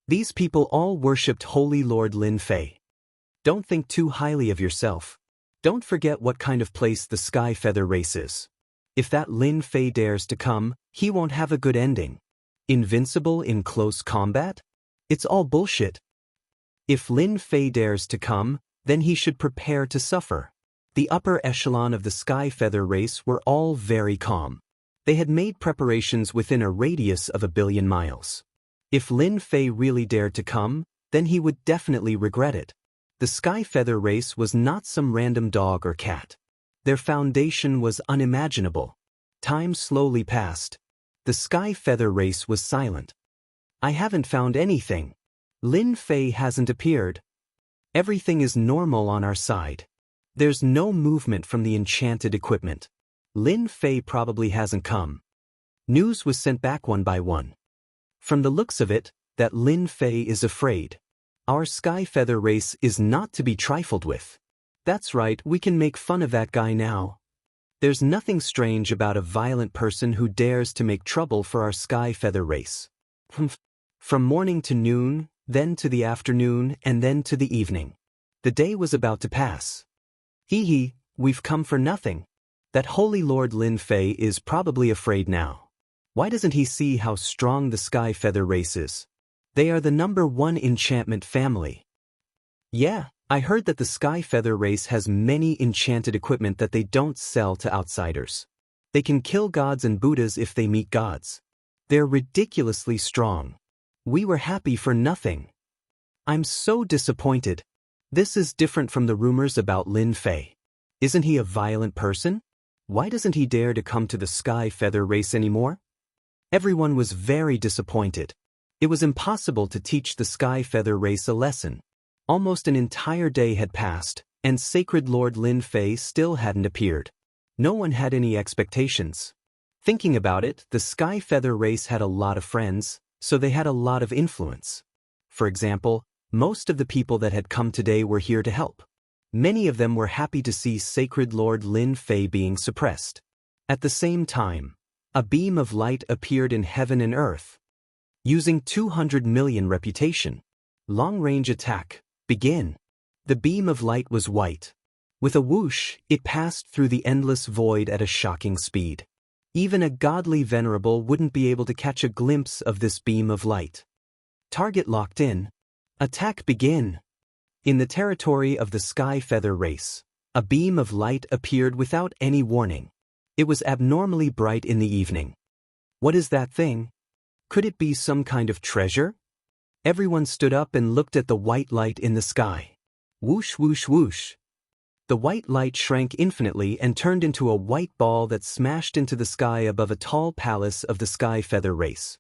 These people all worshipped Holy Lord Lin Fei. Don't think too highly of yourself. Don't forget what kind of place the Sky Feather race is. If that Lin Fei dares to come, he won't have a good ending. Invincible in close combat? It's all bullshit. If Lin Fei dares to come, then he should prepare to suffer. The upper echelon of the Sky Feather race were all very calm. They had made preparations within a radius of 1 billion miles. If Lin Fei really dared to come, then he would definitely regret it. The Sky Feather race was not some random dog or cat. Their foundation was unimaginable. Time slowly passed. The Sky Feather race was silent. I haven't found anything. Lin Fei hasn't appeared. Everything is normal on our side. There's no movement from the enchanted equipment. Lin Fei probably hasn't come. News was sent back one by one. From the looks of it, that Lin Fei is afraid. Our Sky Feather race is not to be trifled with. That's right, we can make fun of that guy now. There's nothing strange about a violent person who dares to make trouble for our Sky Feather race. From morning to noon, then to the afternoon, and then to the evening. The day was about to pass. Hee, we've come for nothing. That Holy Lord Lin Fei is probably afraid now. Why doesn't he see how strong the Sky Feather race is? They are the #1 enchantment family. Yeah, I heard that the Sky Feather race has many enchanted equipment that they don't sell to outsiders. They can kill gods and Buddhas if they meet gods. They're ridiculously strong. We were happy for nothing. I'm so disappointed. This is different from the rumors about Lin Fei. Isn't he a violent person? Why doesn't he dare to come to the Sky Feather race anymore? Everyone was very disappointed. It was impossible to teach the Sky Feather race a lesson. Almost an entire day had passed, and Sacred Lord Lin Fei still hadn't appeared. No one had any expectations. Thinking about it, the Sky Feather race had a lot of friends, so they had a lot of influence. For example, most of the people that had come today were here to help. Many of them were happy to see Sacred Lord Lin Fei being suppressed. At the same time, a beam of light appeared in heaven and earth. Using 200 million reputation. Long-range attack, begin. The beam of light was white. With a whoosh, it passed through the endless void at a shocking speed. Even a godly venerable wouldn't be able to catch a glimpse of this beam of light. Target locked in. Attack begin. In the territory of the Sky Feather race, a beam of light appeared without any warning. It was abnormally bright in the evening. What is that thing? Could it be some kind of treasure? Everyone stood up and looked at the white light in the sky. Whoosh, whoosh, whoosh. The white light shrank infinitely and turned into a white ball that smashed into the sky above a tall palace of the Sky Feather race.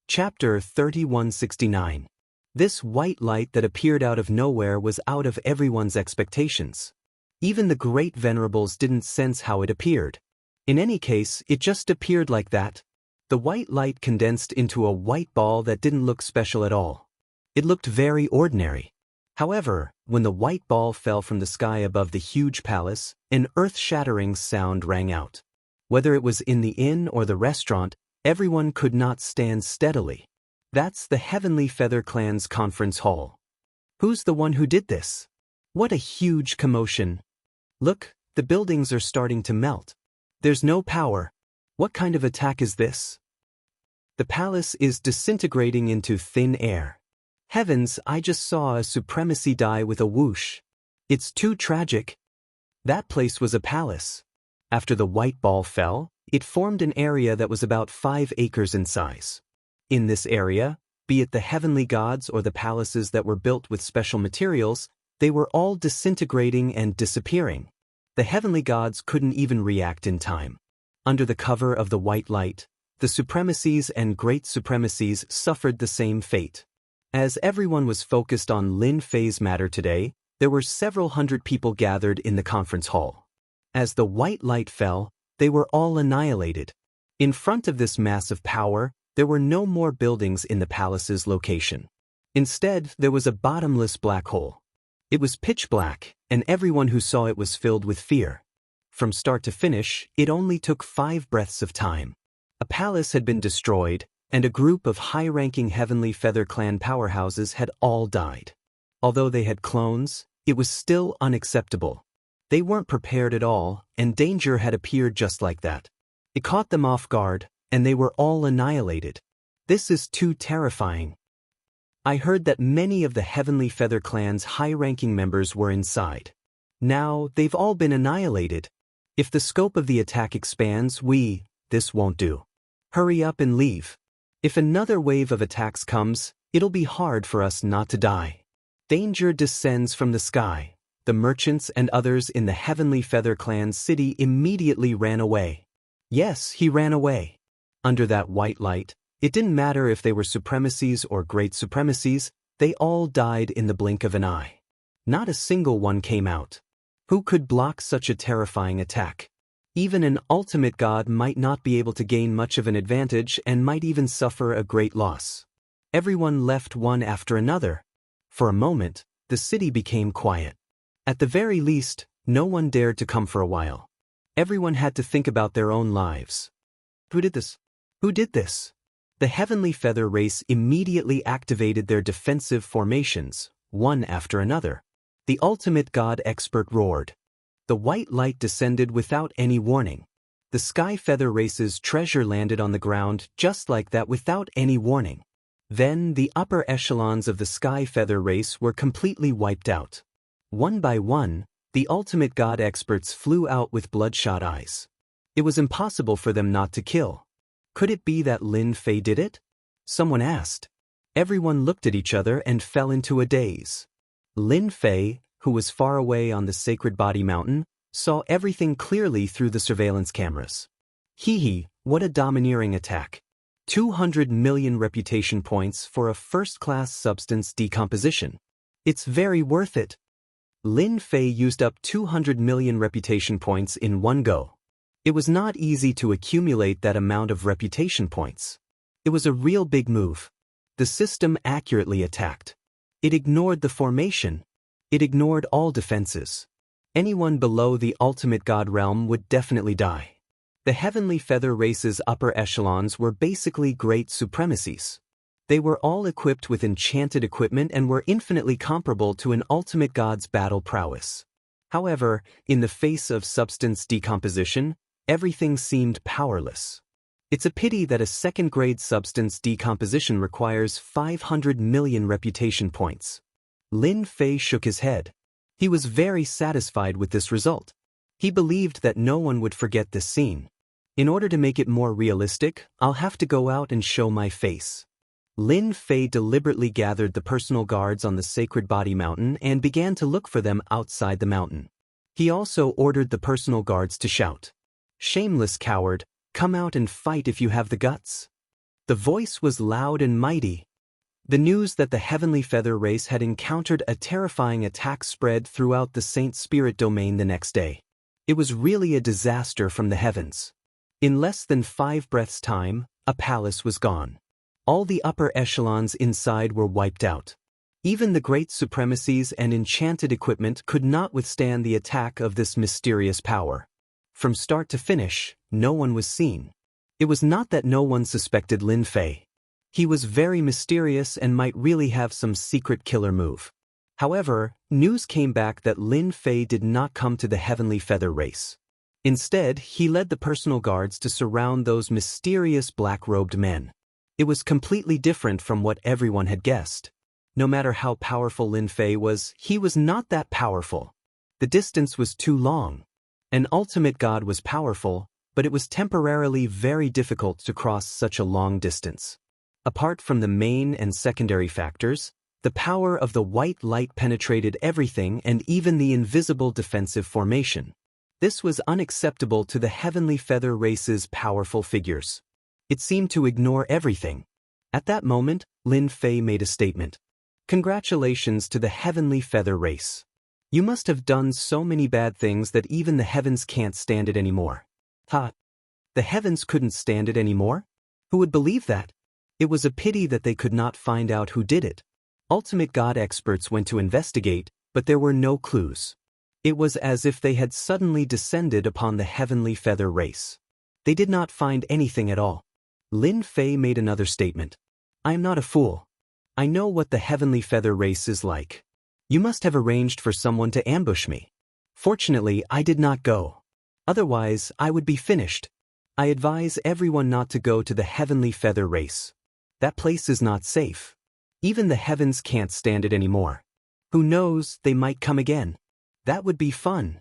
Chapter 3169. This white light that appeared out of nowhere was out of everyone's expectations. Even the great venerables didn't sense how it appeared. In any case, it just appeared like that. The white light condensed into a white ball that didn't look special at all. It looked very ordinary. However, when the white ball fell from the sky above the huge palace, an earth-shattering sound rang out. Whether it was in the inn or the restaurant, everyone could not stand steadily. That's the Heavenly Feather Clan's conference hall. Who's the one who did this? What a huge commotion. Look, the buildings are starting to melt. There's no power. What kind of attack is this? The palace is disintegrating into thin air. Heavens, I just saw a supremacy die with a whoosh. It's too tragic. That place was a palace. After the white ball fell, it formed an area that was about 5 acres in size. In this area, be it the heavenly gods or the palaces that were built with special materials, they were all disintegrating and disappearing. The heavenly gods couldn't even react in time. Under the cover of the white light, the supremacies and great supremacies suffered the same fate. As everyone was focused on Lin Fei's matter today, there were several hundred people gathered in the conference hall. As the white light fell, they were all annihilated. In front of this massive power, there were no more buildings in the palace's location. Instead, there was a bottomless black hole. It was pitch black, and everyone who saw it was filled with fear. From start to finish, it only took 5 breaths of time. A palace had been destroyed, and a group of high-ranking Heavenly Feather Clan powerhouses had all died. Although they had clones, it was still unacceptable. They weren't prepared at all, and danger had appeared just like that. It caught them off guard, and they were all annihilated. This is too terrifying. I heard that many of the Heavenly Feather Clan's high-ranking members were inside. Now, they've all been annihilated. If the scope of the attack expands, this won't do. Hurry up and leave. If another wave of attacks comes, it'll be hard for us not to die. Danger descends from the sky. The merchants and others in the Heavenly Feather Clan's city immediately ran away. Yes, he ran away. Under that white light, it didn't matter if they were supremacies or great supremacies, they all died in the blink of an eye. Not a single one came out. Who could block such a terrifying attack? Even an ultimate god might not be able to gain much of an advantage and might even suffer a great loss. Everyone left one after another. For a moment, the city became quiet. At the very least, no one dared to come for a while. Everyone had to think about their own lives. Who did this? Who did this? The Heavenly Feather race immediately activated their defensive formations, one after another. The ultimate god expert roared. The white light descended without any warning. The Sky Feather race's treasure landed on the ground just like that without any warning. Then the upper echelons of the Sky Feather race were completely wiped out. One by one, the ultimate god experts flew out with bloodshot eyes. It was impossible for them not to kill. Could it be that Lin Fei did it? Someone asked. Everyone looked at each other and fell into a daze. Lin Fei, who was far away on the Sacred Body Mountain, saw everything clearly through the surveillance cameras. What a domineering attack. 200 million reputation points for a first-class substance decomposition. It's very worth it. Lin Fei used up 200 million reputation points in one go. It was not easy to accumulate that amount of reputation points. It was a real big move. The system accurately attacked. It ignored the formation. It ignored all defenses. Anyone below the ultimate god realm would definitely die. The Heavenly Feather race's upper echelons were basically great supremacies. They were all equipped with enchanted equipment and were infinitely comparable to an ultimate god's battle prowess. However, in the face of substance decomposition, everything seemed powerless. It's a pity that a second-grade substance decomposition requires 500 million reputation points. Lin Fei shook his head. He was very satisfied with this result. He believed that no one would forget this scene. In order to make it more realistic, I'll have to go out and show my face. Lin Fei deliberately gathered the personal guards on the Sacred Body Mountain and began to look for them outside the mountain. He also ordered the personal guards to shout, "Shameless coward, come out and fight if you have the guts." The voice was loud and mighty. The news that the Heavenly Feather race had encountered a terrifying attack spread throughout the Saint Spirit domain the next day. It was really a disaster from the heavens. In less than 5 breaths' time, a palace was gone. All the upper echelons inside were wiped out. Even the great supremacies and enchanted equipment could not withstand the attack of this mysterious power. From start to finish, no one was seen. It was not that no one suspected Lin Fei. He was very mysterious and might really have some secret killer move. However, news came back that Lin Fei did not come to the Heavenly Feather race. Instead, he led the personal guards to surround those mysterious black-robed men. It was completely different from what everyone had guessed. No matter how powerful Lin Fei was, he was not that powerful. The distance was too long. An ultimate god was powerful, but it was temporarily very difficult to cross such a long distance. Apart from the main and secondary factors, the power of the white light penetrated everything and even the invisible defensive formation. This was unacceptable to the Heavenly Feather race's powerful figures. It seemed to ignore everything. At that moment, Lin Fei made a statement. Congratulations to the heavenly feather race. You must have done so many bad things that even the heavens can't stand it anymore. Ha! The heavens couldn't stand it anymore? Who would believe that? It was a pity that they could not find out who did it. Ultimate God experts went to investigate, but there were no clues. It was as if they had suddenly descended upon the heavenly feather race. They did not find anything at all. Lin Fei made another statement. I am not a fool. I know what the heavenly feather race is like. You must have arranged for someone to ambush me. Fortunately, I did not go. Otherwise, I would be finished. I advise everyone not to go to the heavenly feather race. That place is not safe. Even the heavens can't stand it anymore. Who knows, they might come again. That would be fun.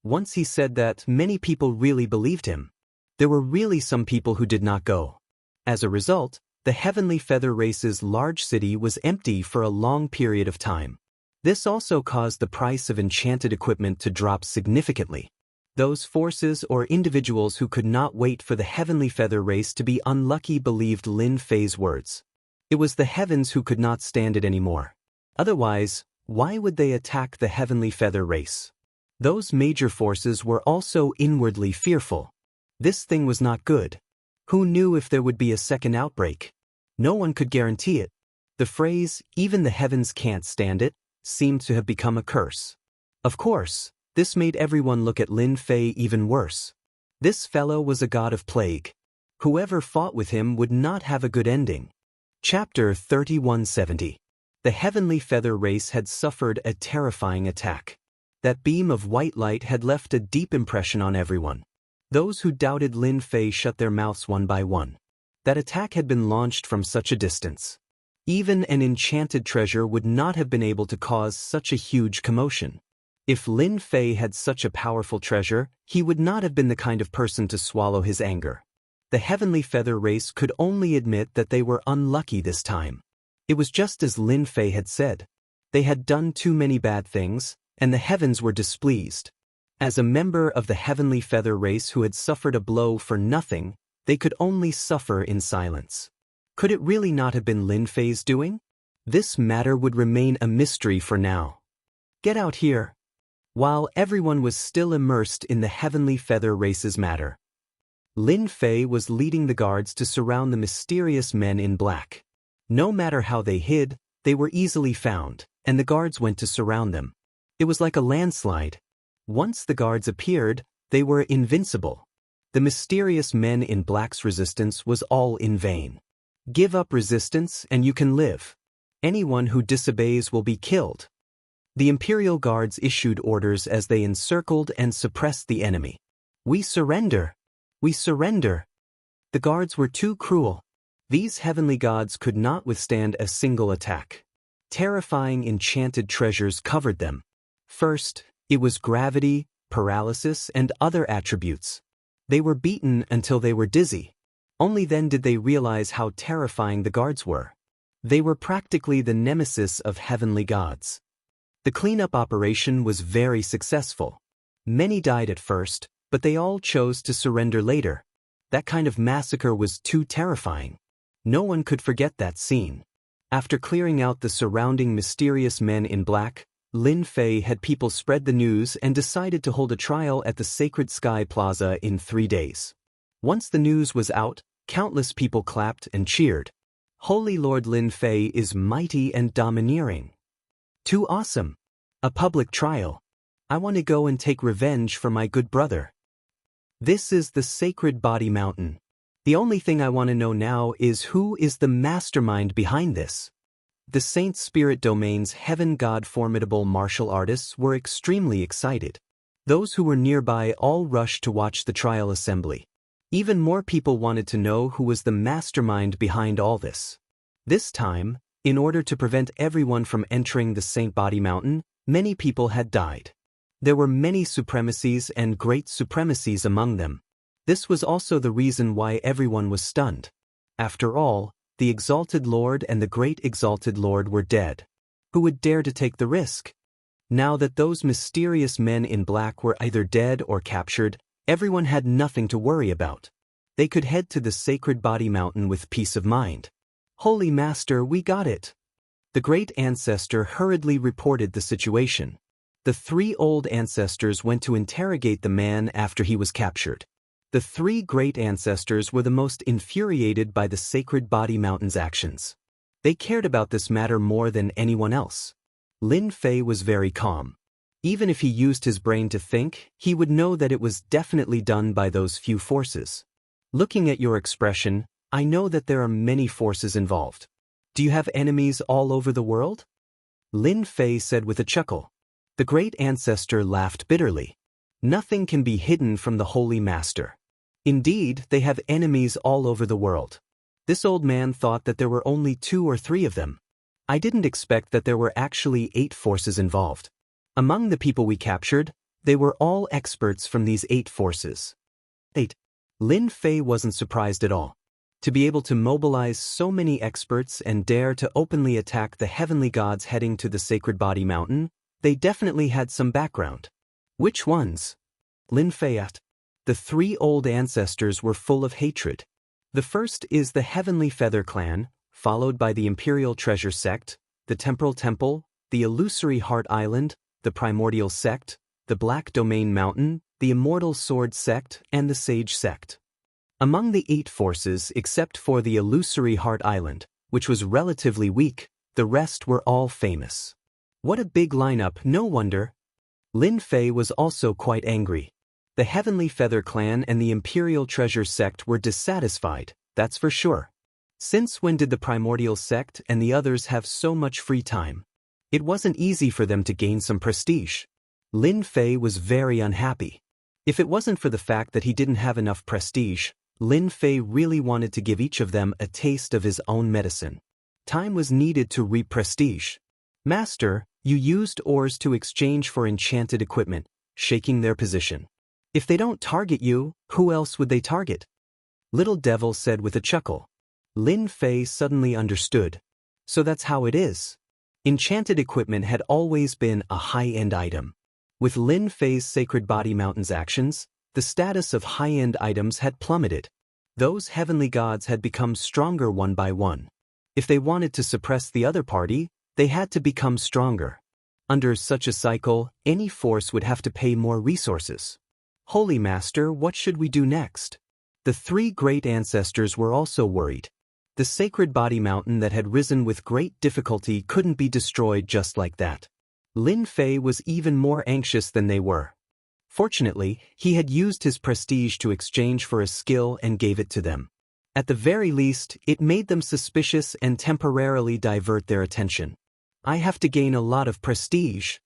Once he said that, many people really believed him. There were really some people who did not go. As a result, the heavenly feather race's large city was empty for a long period of time. This also caused the price of enchanted equipment to drop significantly. Those forces or individuals who could not wait for the heavenly feather race to be unlucky believed Lin Fei's words. It was the heavens who could not stand it anymore. Otherwise, why would they attack the heavenly feather race? Those major forces were also inwardly fearful. This thing was not good. Who knew if there would be a second outbreak? No one could guarantee it. The phrase, even the heavens can't stand it, seemed to have become a curse. Of course, this made everyone look at Lin Fei even worse. This fellow was a god of plague. Whoever fought with him would not have a good ending. Chapter 3170. The heavenly feather race had suffered a terrifying attack. That beam of white light had left a deep impression on everyone. Those who doubted Lin Fei shut their mouths one by one. That attack had been launched from such a distance. Even an enchanted treasure would not have been able to cause such a huge commotion. If Lin Fei had such a powerful treasure, he would not have been the kind of person to swallow his anger. The heavenly feather race could only admit that they were unlucky this time. It was just as Lin Fei had said. They had done too many bad things, and the heavens were displeased. As a member of the heavenly feather race who had suffered a blow for nothing, they could only suffer in silence. Could it really not have been Lin Fei's doing? This matter would remain a mystery for now. Get out here. While everyone was still immersed in the heavenly feather race's matter, Lin Fei was leading the guards to surround the mysterious men in black. No matter how they hid, they were easily found, and the guards went to surround them. It was like a landslide. Once the guards appeared, they were invincible. The mysterious men in black's resistance was all in vain. Give up resistance and you can live. Anyone who disobeys will be killed. The Imperial Guards issued orders as they encircled and suppressed the enemy. We surrender! We surrender! The guards were too cruel. These heavenly gods could not withstand a single attack. Terrifying enchanted treasures covered them. First, it was gravity, paralysis, and other attributes. They were beaten until they were dizzy. Only then did they realize how terrifying the guards were. They were practically the nemesis of heavenly gods. The cleanup operation was very successful. Many died at first, but they all chose to surrender later. That kind of massacre was too terrifying. No one could forget that scene. After clearing out the surrounding mysterious men in black, Lin Fei had people spread the news and decided to hold a trial at the Sacred Sky Plaza in 3 days. Once the news was out, countless people clapped and cheered. Holy Lord Lin Fei is mighty and domineering. Too awesome. A public trial. I want to go and take revenge for my good brother. This is the Sacred Body Mountain. The only thing I want to know now is who is the mastermind behind this. The Saint Spirit Domain's Heaven God formidable martial artists were extremely excited. Those who were nearby all rushed to watch the trial assembly. Even more people wanted to know who was the mastermind behind all this. This time, in order to prevent everyone from entering the Saint Body Mountain, many people had died. There were many supremacies and great supremacies among them. This was also the reason why everyone was stunned. After all, the Exalted Lord and the Great Exalted Lord were dead. Who would dare to take the risk? Now that those mysterious men in black were either dead or captured, everyone had nothing to worry about. they could head to the sacred body mountain with peace of mind. Holy Master, we got it. The great ancestor hurriedly reported the situation. The 3 old ancestors went to interrogate the man after he was captured. The 3 great ancestors were the most infuriated by the sacred body mountain's actions. They cared about this matter more than anyone else. Lin Fei was very calm. Even if he used his brain to think, he would know that it was definitely done by those few forces. Looking at your expression, I know that there are many forces involved. Do you have enemies all over the world? Lin Fei said with a chuckle. The great ancestor laughed bitterly. Nothing can be hidden from the Holy Master. Indeed, they have enemies all over the world. This old man thought that there were only 2 or 3 of them. I didn't expect that there were actually 8 forces involved. Among the people we captured, they were all experts from these 8 forces. 8. Lin Fei wasn't surprised at all. To be able to mobilize so many experts and dare to openly attack the heavenly gods heading to the sacred body mountain, they definitely had some background. Which ones? Lin Fei asked. The 3 old ancestors were full of hatred. The first is the Heavenly Feather Clan, followed by the Imperial Treasure Sect, the Temporal Temple, the Illusory Heart Island, the Primordial Sect, the Black Domain Mountain, the Immortal Sword Sect, and the Sage Sect. Among the 8 forces, except for the Illusory Heart Island, which was relatively weak, the rest were all famous. What a big lineup, no wonder. Lin Fei was also quite angry. The Heavenly Feather Clan and the Imperial Treasure Sect were dissatisfied, that's for sure. Since when did the Primordial Sect and the others have so much free time? It wasn't easy for them to gain some prestige. Lin Fei was very unhappy. If it wasn't for the fact that he didn't have enough prestige, Lin Fei really wanted to give each of them a taste of his own medicine. Time was needed to reap prestige. Master, you used ores to exchange for enchanted equipment, shaking their position. If they don't target you, who else would they target? Little Devil said with a chuckle. Lin Fei suddenly understood. So that's how it is. Enchanted equipment had always been a high-end item. With Lin Fei's Sacred Body Mountain's actions, the status of high-end items had plummeted. Those heavenly gods had become stronger one by one. If they wanted to suppress the other party, they had to become stronger. Under such a cycle, any force would have to pay more resources. Holy Master, what should we do next? The 3 great ancestors were also worried. The sacred body mountain that had risen with great difficulty couldn't be destroyed just like that. Lin Fei was even more anxious than they were. Fortunately, he had used his prestige to exchange for a skill and gave it to them. At the very least, it made them suspicious and temporarily divert their attention. I have to gain a lot of prestige.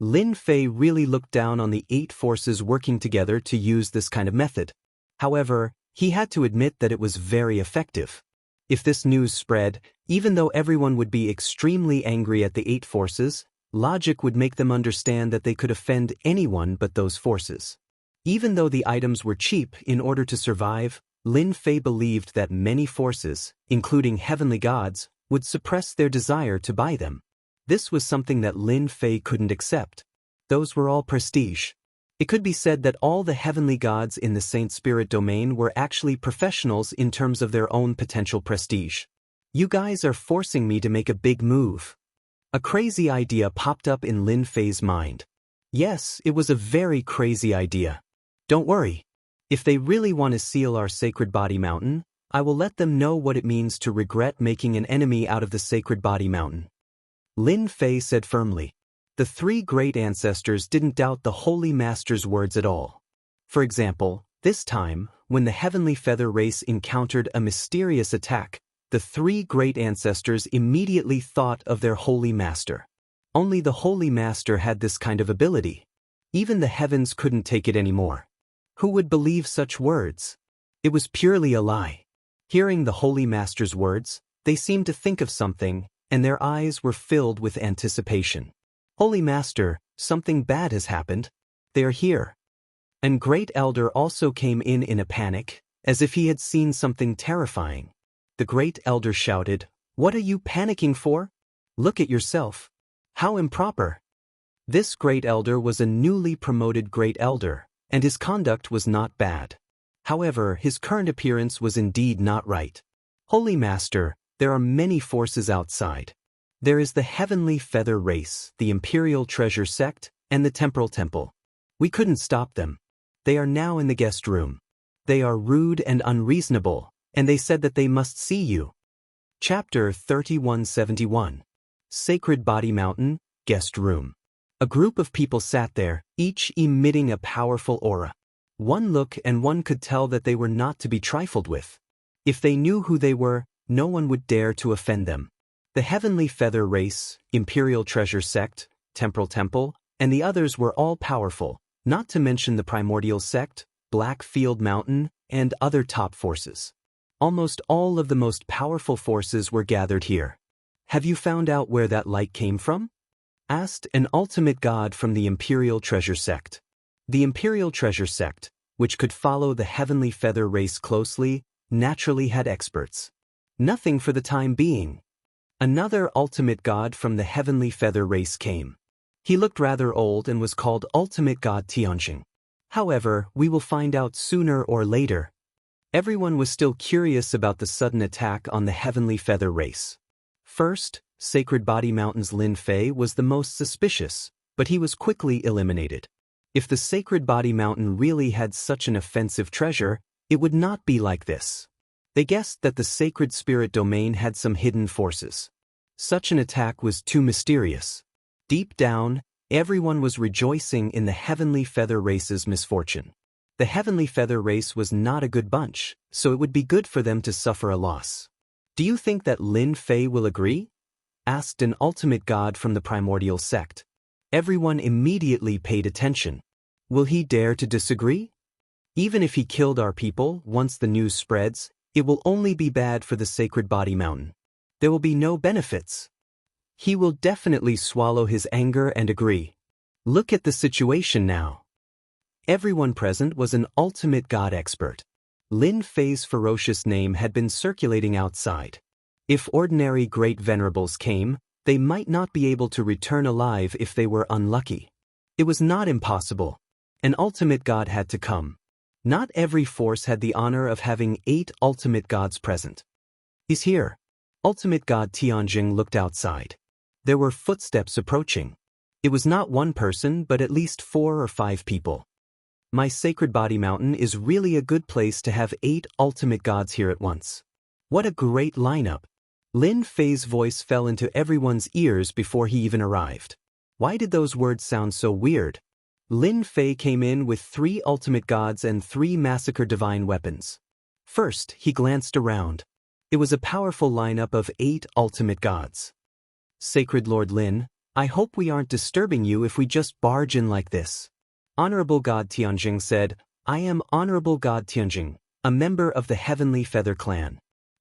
Lin Fei really looked down on the 8 forces working together to use this kind of method. However, he had to admit that it was very effective. If this news spread, even though everyone would be extremely angry at the 8 forces, logic would make them understand that they could offend anyone but those forces. Even though the items were cheap in order to survive, Lin Fei believed that many forces, including heavenly gods, would suppress their desire to buy them. This was something that Lin Fei couldn't accept. Those were all prestige. It could be said that all the heavenly gods in the Saint Spirit domain were actually professionals in terms of their own potential prestige. You guys are forcing me to make a big move. A crazy idea popped up in Lin Fei's mind. Yes, it was a very crazy idea. Don't worry. If they really want to seal our sacred body mountain, I will let them know what it means to regret making an enemy out of the sacred body mountain. Lin Fei said firmly. The 3 great ancestors didn't doubt the Holy Master's words at all. For example, this time, when the Heavenly Feather race encountered a mysterious attack, the 3 great ancestors immediately thought of their Holy Master. Only the Holy Master had this kind of ability. Even the heavens couldn't take it anymore. Who would believe such words? It was purely a lie. Hearing the Holy Master's words, they seemed to think of something, and their eyes were filled with anticipation. Holy Master, something bad has happened. They are here. And Great Elder also came in a panic, as if he had seen something terrifying. The Great Elder shouted, "What are you panicking for? Look at yourself. How improper." This Great Elder was a newly promoted Great Elder, and his conduct was not bad. However, his current appearance was indeed not right. Holy Master, there are many forces outside. There is the Heavenly Feather Race, the Imperial Treasure Sect, and the Temporal Temple. We couldn't stop them. They are now in the guest room. They are rude and unreasonable, and they said that they must see you. Chapter 3171. Sacred Body Mountain, Guest Room. A group of people sat there, each emitting a powerful aura. One look and one could tell that they were not to be trifled with. If they knew who they were, no one would dare to offend them. The Heavenly Feather Race, Imperial Treasure Sect, Temporal Temple, and the others were all powerful, not to mention the Primordial Sect, Black Field Mountain, and other top forces. Almost all of the most powerful forces were gathered here. Have you found out where that light came from? Asked an ultimate god from the Imperial Treasure Sect. The Imperial Treasure Sect, which could follow the Heavenly Feather Race closely, naturally had experts. Nothing for the time being. Another ultimate god from the Heavenly Feather Race came. He looked rather old and was called Ultimate God Tianjing. However, we will find out sooner or later. Everyone was still curious about the sudden attack on the Heavenly Feather Race. First, Sacred Body Mountain's Lin Fei was the most suspicious, but he was quickly eliminated. If the Sacred Body Mountain really had such an offensive treasure, it would not be like this. They guessed that the Sacred Spirit Domain had some hidden forces. Such an attack was too mysterious. Deep down, everyone was rejoicing in the Heavenly Feather Race's misfortune. The Heavenly Feather Race was not a good bunch, so it would be good for them to suffer a loss. Do you think that Lin Fei will agree? Asked an ultimate god from the Primordial Sect. Everyone immediately paid attention. Will he dare to disagree? Even if he killed our people, once the news spreads, it will only be bad for the Sacred Body Mountain. There will be no benefits. He will definitely swallow his anger and agree. Look at the situation now. Everyone present was an ultimate god expert. Lin Fei's ferocious name had been circulating outside. If ordinary great venerables came, they might not be able to return alive if they were unlucky. It was not impossible. An ultimate god had to come. Not every force had the honor of having 8 ultimate gods present. He's here. Ultimate god Tianjing looked outside. There were footsteps approaching. It was not one person but at least 4 or 5 people. My Sacred Body Mountain is really a good place to have 8 ultimate gods here at once. What a great lineup. Lin Fei's voice fell into everyone's ears before he even arrived. Why did those words sound so weird? Lin Fei came in with 3 ultimate gods and 3 massacre divine weapons. First, he glanced around. It was a powerful lineup of 8 ultimate gods. Sacred Lord Lin, I hope we aren't disturbing you if we just barge in like this. Honorable God Tianjing said, I am Honorable God Tianjing, a member of the Heavenly Feather Clan.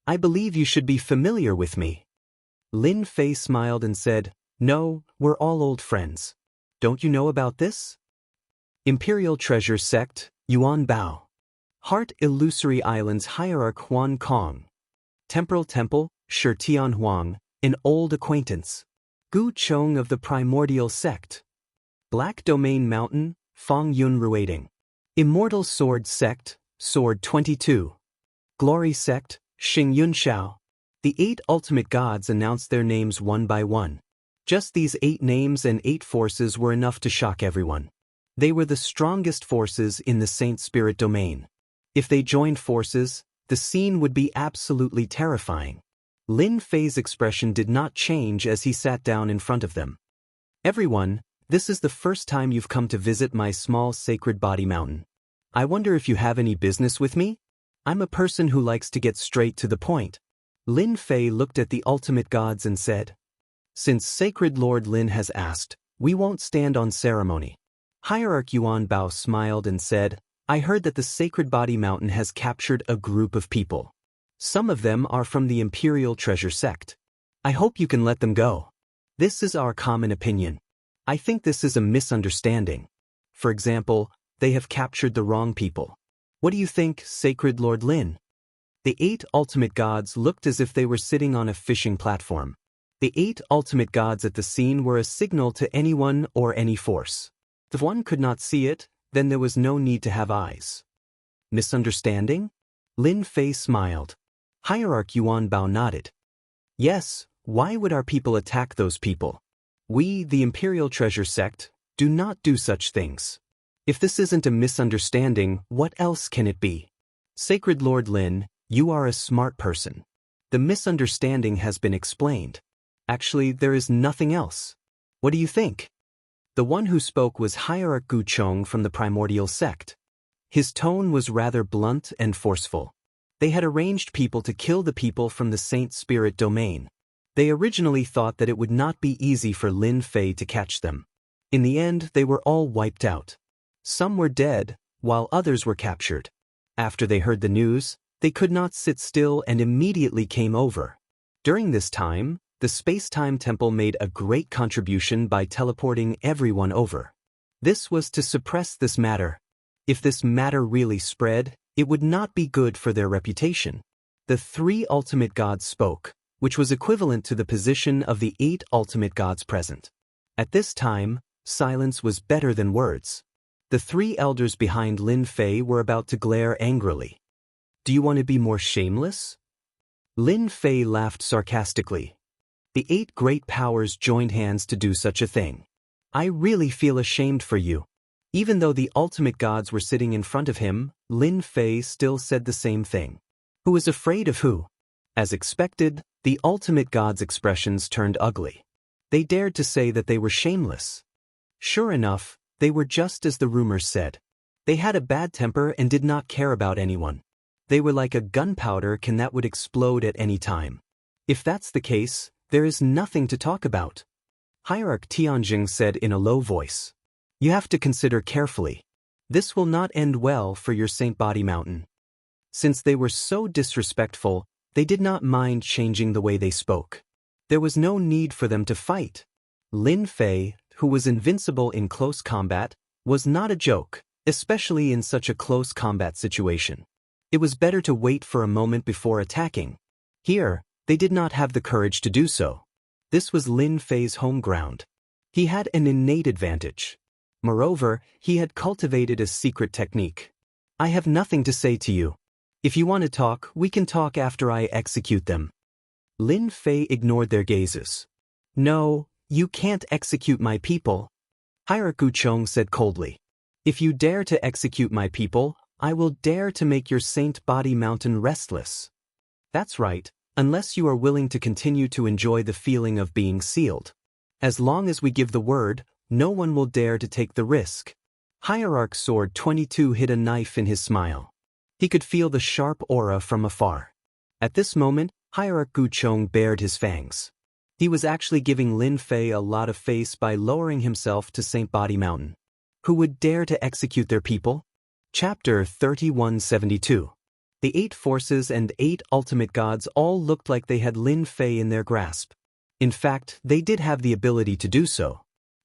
I believe you should be familiar with me. Lin Fei smiled and said, No, we're all old friends. Don't you know about this? Imperial Treasure Sect, Yuan Bao. Heart Illusory Islands Hierarch Huan Kong. Temporal Temple, Shi Tian Huang, an old acquaintance. Gu Chong of the Primordial Sect. Black Domain Mountain, Fong Yun Ruading. Immortal Sword Sect, Sword 22. Glory Sect, Xing Yun Shao. The 8 ultimate gods announced their names one by one. Just these 8 names and 8 forces were enough to shock everyone. They were the strongest forces in the Saint Spirit Domain. If they joined forces, the scene would be absolutely terrifying. Lin Fei's expression did not change as he sat down in front of them. Everyone, this is the first time you've come to visit my small Sacred Body Mountain. I wonder if you have any business with me? I'm a person who likes to get straight to the point. Lin Fei looked at the ultimate gods and said, Since Sacred Lord Lin has asked, we won't stand on ceremony. Hierarch Yuan Bao smiled and said, I heard that the Sacred Body Mountain has captured a group of people. Some of them are from the Imperial Treasure Sect. I hope you can let them go. This is our common opinion. I think this is a misunderstanding. For example, they have captured the wrong people. What do you think, Sacred Lord Lin? The 8 ultimate gods looked as if they were sitting on a fishing platform. The 8 ultimate gods at the scene were a signal to anyone or any force. If one could not see it, then there was no need to have eyes. Misunderstanding? Lin Fei smiled. Hierarch Yuan Bao nodded. Yes, why would our people attack those people? We, the Imperial Treasure Sect, do not do such things. If this isn't a misunderstanding, what else can it be? Sacred Lord Lin, you are a smart person. The misunderstanding has been explained. Actually, there is nothing else. What do you think? The one who spoke was Hierarch Gu Chong from the Primordial Sect. His tone was rather blunt and forceful. They had arranged people to kill the people from the Saint Spirit domain. They originally thought that it would not be easy for Lin Fei to catch them. In the end, they were all wiped out. Some were dead, while others were captured. After they heard the news, they could not sit still and immediately came over. During this time, the Space-Time Temple made a great contribution by teleporting everyone over. This was to suppress this matter. If this matter really spread, it would not be good for their reputation. The 3 ultimate gods spoke, which was equivalent to the position of the 8 ultimate gods present. At this time, silence was better than words. The 3 elders behind Lin Fei were about to glare angrily. Do you want to be more shameless? Lin Fei laughed sarcastically. The 8 great powers joined hands to do such a thing. I really feel ashamed for you. Even though the ultimate gods were sitting in front of him, Lin Fei still said the same thing. Who is afraid of who? As expected, the ultimate gods' expressions turned ugly. They dared to say that they were shameless. Sure enough, they were just as the rumors said. They had a bad temper and did not care about anyone. They were like a gunpowder can that would explode at any time. If that's the case, there is nothing to talk about. Hierarch Tianjing said in a low voice. You have to consider carefully. This will not end well for your Saint Body Mountain. Since they were so disrespectful, they did not mind changing the way they spoke. There was no need for them to fight. Lin Fei, who was invincible in close combat, was not a joke, especially in such a close combat situation. It was better to wait for a moment before attacking. Here, they did not have the courage to do so. This was Lin Fei's home ground. He had an innate advantage. Moreover, he had cultivated a secret technique. I have nothing to say to you. If you want to talk, we can talk after I execute them. Lin Fei ignored their gazes. No, you can't execute my people. Hierarch Gu Chong said coldly. If you dare to execute my people, I will dare to make your Saint Body Mountain restless. That's right, unless you are willing to continue to enjoy the feeling of being sealed. As long as we give the word, no one will dare to take the risk. Hierarch Sword 22 hid a knife in his smile. He could feel the sharp aura from afar. At this moment, Hierarch Gu Chong bared his fangs. He was actually giving Lin Fei a lot of face by lowering himself to Saint Body Mountain. Who would dare to execute their people? Chapter 3172. The 8 forces and 8 ultimate gods all looked like they had Lin Fei in their grasp. In fact, they did have the ability to do so.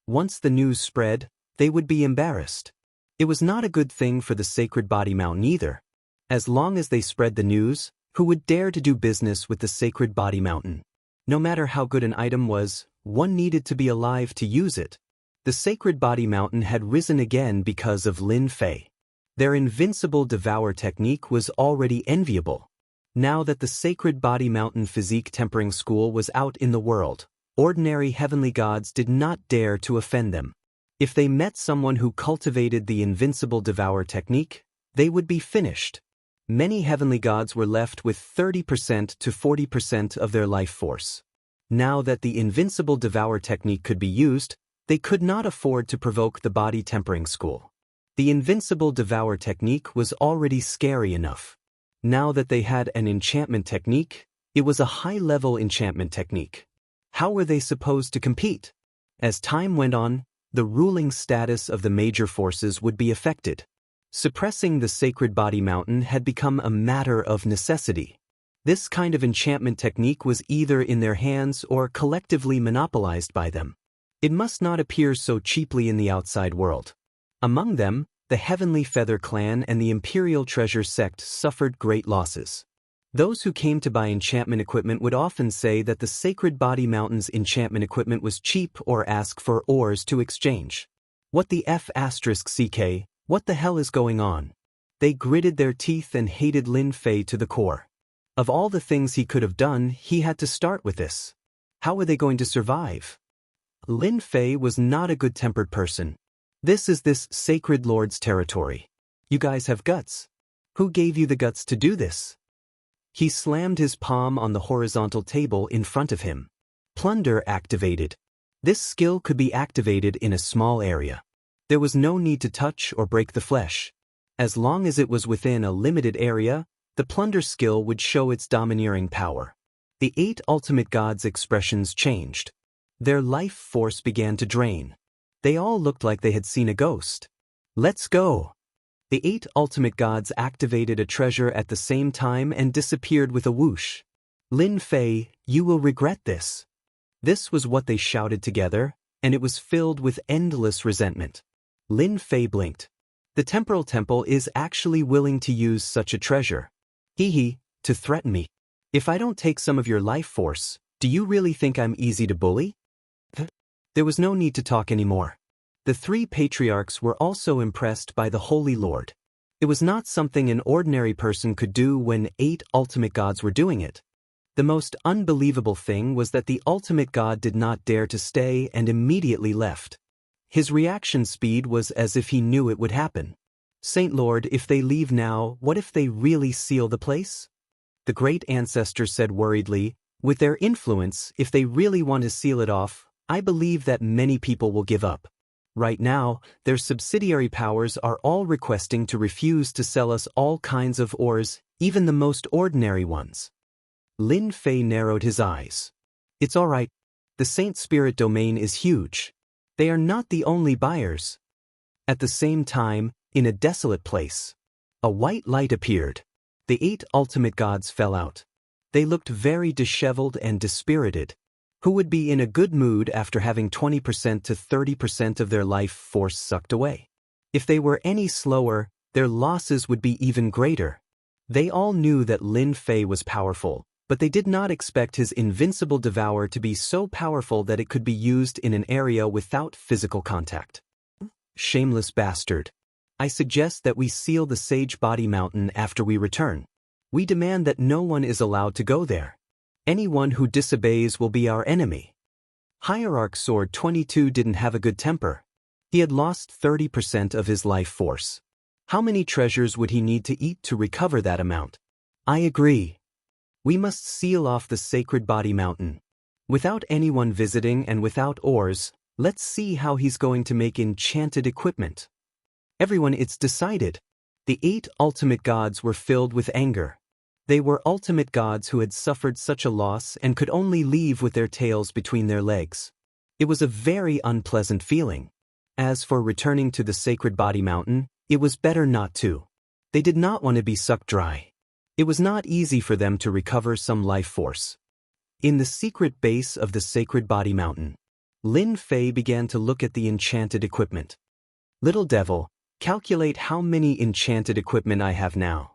Once the news spread, they would be embarrassed. It was not a good thing for the Sacred Body Mountain either. As long as they spread the news, who would dare to do business with the Sacred Body Mountain? No matter how good an item was, one needed to be alive to use it. The Sacred Body Mountain had risen again because of Lin Fei. Their invincible devour technique was already enviable. Now that the Sacred Body Mountain Physique Tempering School was out in the world, ordinary heavenly gods did not dare to offend them. If they met someone who cultivated the invincible devour technique, they would be finished. Many heavenly gods were left with 30% to 40% of their life force. Now that the invincible devour technique could be used, they could not afford to provoke the body tempering school. The invincible devour technique was already scary enough. Now that they had an enchantment technique, it was a high-level enchantment technique. How were they supposed to compete? As time went on, the ruling status of the major forces would be affected. Suppressing the Sacred Body Mountain had become a matter of necessity. This kind of enchantment technique was either in their hands or collectively monopolized by them. It must not appear so cheaply in the outside world. Among them, the Heavenly Feather Clan and the Imperial Treasure Sect suffered great losses. Those who came to buy enchantment equipment would often say that the Sacred Body Mountain's enchantment equipment was cheap or ask for ores to exchange. What the F***ck, what the hell is going on? They gritted their teeth and hated Lin Fei to the core. Of all the things he could have done, he had to start with this. How were they going to survive? Lin Fei was not a good-tempered person. This is this sacred lord's territory. You guys have guts. Who gave you the guts to do this? He slammed his palm on the horizontal table in front of him. Plunder activated. This skill could be activated in a small area. There was no need to touch or break the flesh. As long as it was within a limited area, the plunder skill would show its domineering power. The 8 ultimate gods' expressions changed. Their life force began to drain. They all looked like they had seen a ghost. Let's go! The 8 ultimate gods activated a treasure at the same time and disappeared with a whoosh. Lin Fei, you will regret this. This was what they shouted together, and it was filled with endless resentment. Lin Fei blinked. The temporal temple is actually willing to use such a treasure. Hee, to threaten me. If I don't take some of your life force, do you really think I'm easy to bully? There was no need to talk anymore. The 3 patriarchs were also impressed by the Holy Lord. It was not something an ordinary person could do when 8 ultimate gods were doing it. The most unbelievable thing was that the ultimate god did not dare to stay and immediately left. His reaction speed was as if he knew it would happen. Saint Lord, if they leave now, what if they really seal the place? The great ancestor said worriedly, with their influence, if they really want to seal it off, I believe that many people will give up. Right now, their subsidiary powers are all requesting to refuse to sell us all kinds of ores, even the most ordinary ones. Lin Fei narrowed his eyes. It's all right. The Saint Spirit domain is huge. They are not the only buyers. At the same time, in a desolate place, a white light appeared. The 8 ultimate gods fell out. They looked very disheveled and dispirited. Who would be in a good mood after having 20% to 30% of their life force sucked away? If they were any slower, their losses would be even greater. They all knew that Lin Fei was powerful, but they did not expect his invincible devour to be so powerful that it could be used in an area without physical contact. Shameless bastard. I suggest that we seal the Sage Body Mountain after we return. We demand that no one is allowed to go there. Anyone who disobeys will be our enemy. Hierarch Sword 22 didn't have a good temper. He had lost 30% of his life force. How many treasures would he need to eat to recover that amount? I agree. We must seal off the Sacred Body Mountain. Without anyone visiting and without ores, let's see how he's going to make enchanted equipment. Everyone, it's decided. The 8 ultimate gods were filled with anger. They were ultimate gods who had suffered such a loss and could only leave with their tails between their legs. It was a very unpleasant feeling. As for returning to the Sacred Body Mountain, it was better not to. They did not want to be sucked dry. It was not easy for them to recover some life force. In the secret base of the Sacred Body Mountain, Lin Fei began to look at the enchanted equipment. Little devil, calculate how many enchanted equipment I have now.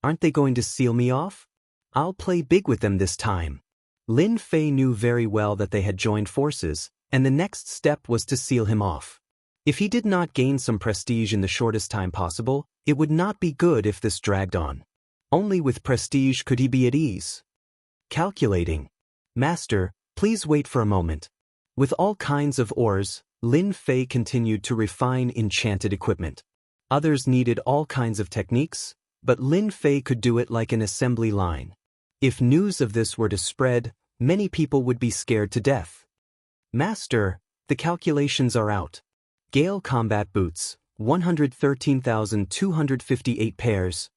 Aren't they going to seal me off? I'll play big with them this time. Lin Fei knew very well that they had joined forces, and the next step was to seal him off. If he did not gain some prestige in the shortest time possible, it would not be good if this dragged on. Only with prestige could he be at ease. Calculating. Master, please wait for a moment. With all kinds of ores, Lin Fei continued to refine enchanted equipment. Others needed all kinds of techniques, but Lin Fei could do it like an assembly line. If news of this were to spread, many people would be scared to death. Master, the calculations are out. Gale Combat Boots, 113,258 pairs.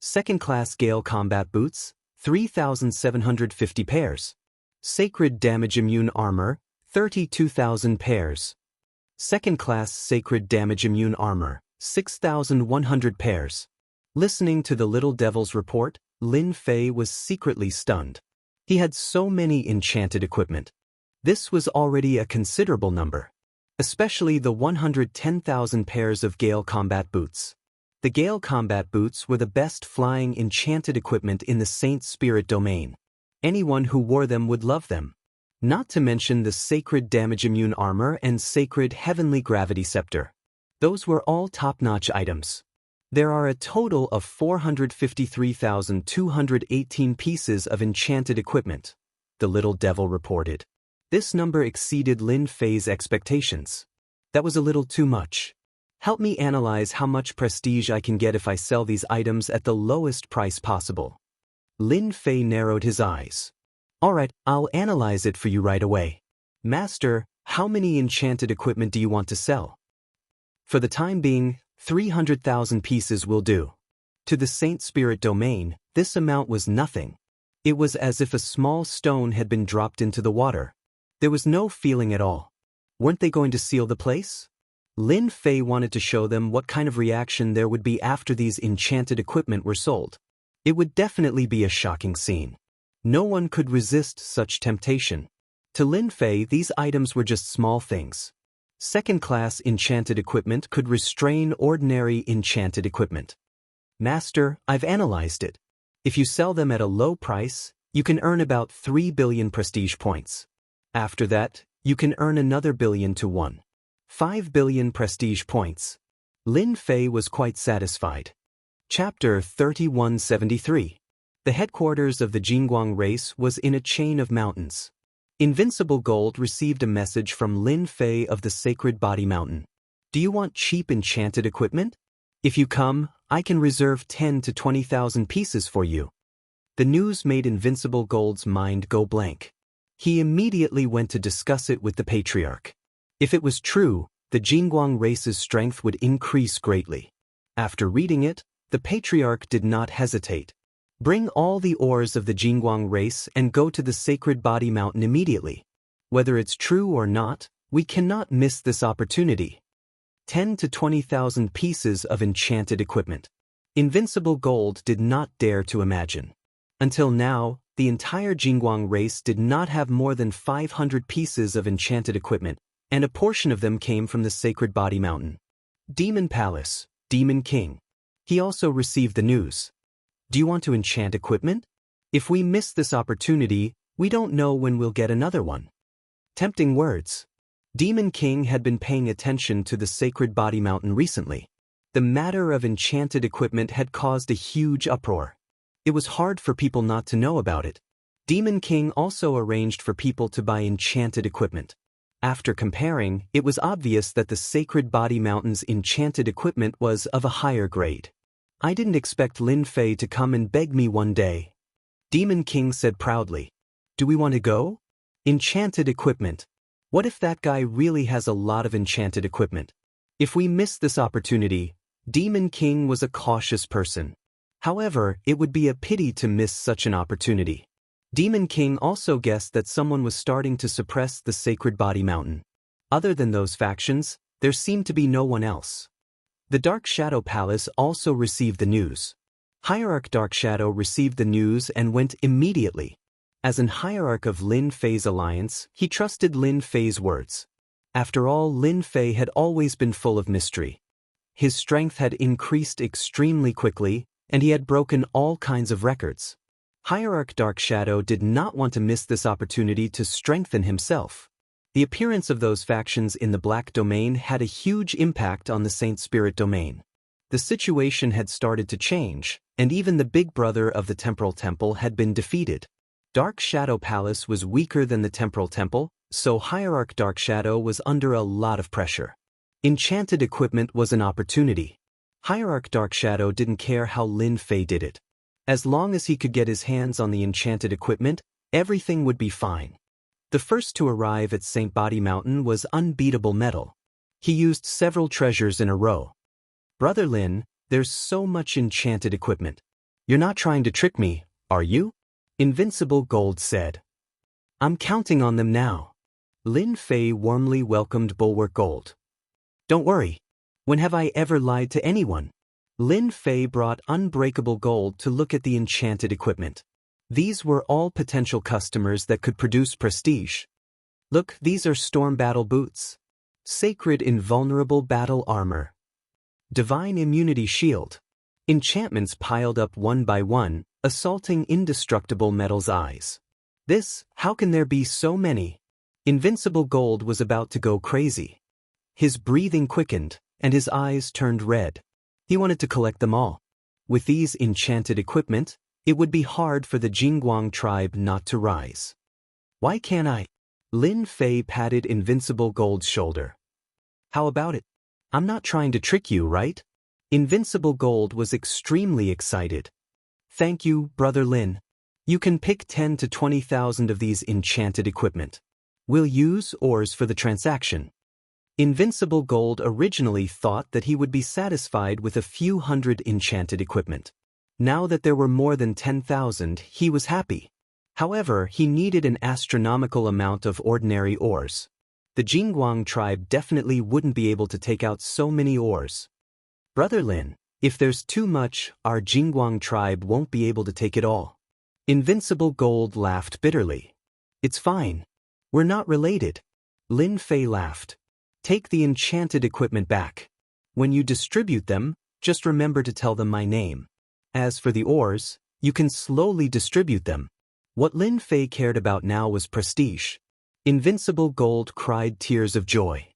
Second-class Gale Combat Boots, 3,750 pairs. Sacred Damage Immune Armor, 32,000 pairs. Second-class Sacred Damage Immune Armor, 6,100 pairs. Listening to the little devil's report, Lin Fei was secretly stunned. He had so many enchanted equipment. This was already a considerable number. Especially the 110,000 pairs of Gale Combat Boots. The Gale Combat Boots were the best flying enchanted equipment in the Saint Spirit domain. Anyone who wore them would love them. Not to mention the Sacred Damage Immune Armor and Sacred Heavenly Gravity Scepter. Those were all top-notch items. There are a total of 453,218 pieces of enchanted equipment, the little devil reported. This number exceeded Lin Fei's expectations. That was a little too much. Help me analyze how much prestige I can get if I sell these items at the lowest price possible. Lin Fei narrowed his eyes. Alright, I'll analyze it for you right away. Master, how many enchanted equipment do you want to sell? For the time being, 300,000 pieces will do. To the Saint Spirit domain, this amount was nothing. It was as if a small stone had been dropped into the water. There was no feeling at all. Weren't they going to seal the place? Lin Fei wanted to show them what kind of reaction there would be after these enchanted equipment were sold. It would definitely be a shocking scene. No one could resist such temptation. To Lin Fei, these items were just small things. Second-class enchanted equipment could restrain ordinary enchanted equipment. Master, I've analyzed it. If you sell them at a low price, you can earn about 3 billion prestige points. After that, you can earn another billion to 5 billion prestige points. Lin Fei was quite satisfied. Chapter 3173. The headquarters of the Jianghu race was in a chain of mountains. Invincible Gold received a message from Lin Fei of the Sacred Body Mountain. Do you want cheap enchanted equipment? If you come, I can reserve 10 to 20,000 pieces for you. The news made Invincible Gold's mind go blank. He immediately went to discuss it with the Patriarch. If it was true, the Jianghu race's strength would increase greatly. After reading it, the Patriarch did not hesitate. Bring all the ores of the Jianghu race and go to the Sacred Body Mountain immediately. Whether it's true or not, we cannot miss this opportunity. 10 to 20,000 pieces of enchanted equipment. Invincible Gold did not dare to imagine. Until now, the entire Jianghu race did not have more than 500 pieces of enchanted equipment, and a portion of them came from the Sacred Body Mountain. Demon Palace, Demon King. He also received the news. Do you want to enchant equipment? If we miss this opportunity, we don't know when we'll get another one. Tempting words. Demon King had been paying attention to the Sacred Body Mountain recently. The matter of enchanted equipment had caused a huge uproar. It was hard for people not to know about it. Demon King also arranged for people to buy enchanted equipment. After comparing, it was obvious that the Sacred Body Mountain's enchanted equipment was of a higher grade. I didn't expect Lin Fei to come and beg me one day. Demon King said proudly. Do we want to go? Enchanted equipment. What if that guy really has a lot of enchanted equipment? If we miss this opportunity, Demon King was a cautious person. However, it would be a pity to miss such an opportunity. Demon King also guessed that someone was starting to suppress the Sacred Body Mountain. Other than those factions, there seemed to be no one else. The Dark Shadow Palace also received the news. Hierarch Dark Shadow received the news and went immediately. As an hierarch of Lin Fei's alliance, he trusted Lin Fei's words. After all, Lin Fei had always been full of mystery. His strength had increased extremely quickly, and he had broken all kinds of records. Hierarch Dark Shadow did not want to miss this opportunity to strengthen himself. The appearance of those factions in the Black Domain had a huge impact on the Saint Spirit Domain. The situation had started to change, and even the big brother of the Temporal Temple had been defeated. Dark Shadow Palace was weaker than the Temporal Temple, so Hierarch Dark Shadow was under a lot of pressure. Enchanted equipment was an opportunity. Hierarch Dark Shadow didn't care how Lin Fei did it. As long as he could get his hands on the enchanted equipment, everything would be fine. The first to arrive at St. Body Mountain was Unbeatable Metal. He used several treasures in a row. Brother Lin, there's so much enchanted equipment. You're not trying to trick me, are you? Invincible Gold said. I'm counting on them now. Lin Fei warmly welcomed Bulwark Gold. Don't worry. When have I ever lied to anyone? Lin Fei brought Unbreakable Gold to look at the enchanted equipment. These were all potential customers that could produce prestige. Look, these are Storm Battle Boots. Sacred Invulnerable Battle Armor. Divine Immunity Shield. Enchantments piled up one by one, assaulting Indestructible Metal's eyes. How can there be so many? Invincible Gold was about to go crazy. His breathing quickened, and his eyes turned red. He wanted to collect them all. With these enchanted equipment, it would be hard for the Jianghu tribe not to rise. Why can't I? Lin Fei patted Invincible Gold's shoulder. How about it? I'm not trying to trick you, right? Invincible Gold was extremely excited. Thank you, Brother Lin. You can pick 10 to 20,000 of these enchanted equipment. We'll use ores for the transaction. Invincible Gold originally thought that he would be satisfied with a few hundred enchanted equipment. Now that there were more than 10,000, he was happy. However, he needed an astronomical amount of ordinary ores. The Jianghu tribe definitely wouldn't be able to take out so many ores. Brother Lin, if there's too much, our Jianghu tribe won't be able to take it all. Invincible Gold laughed bitterly. It's fine. We're not related. Lin Fei laughed. Take the enchanted equipment back. When you distribute them, just remember to tell them my name. As for the ores, you can slowly distribute them. What Lin Fei cared about now was prestige. Invincible Gold cried tears of joy.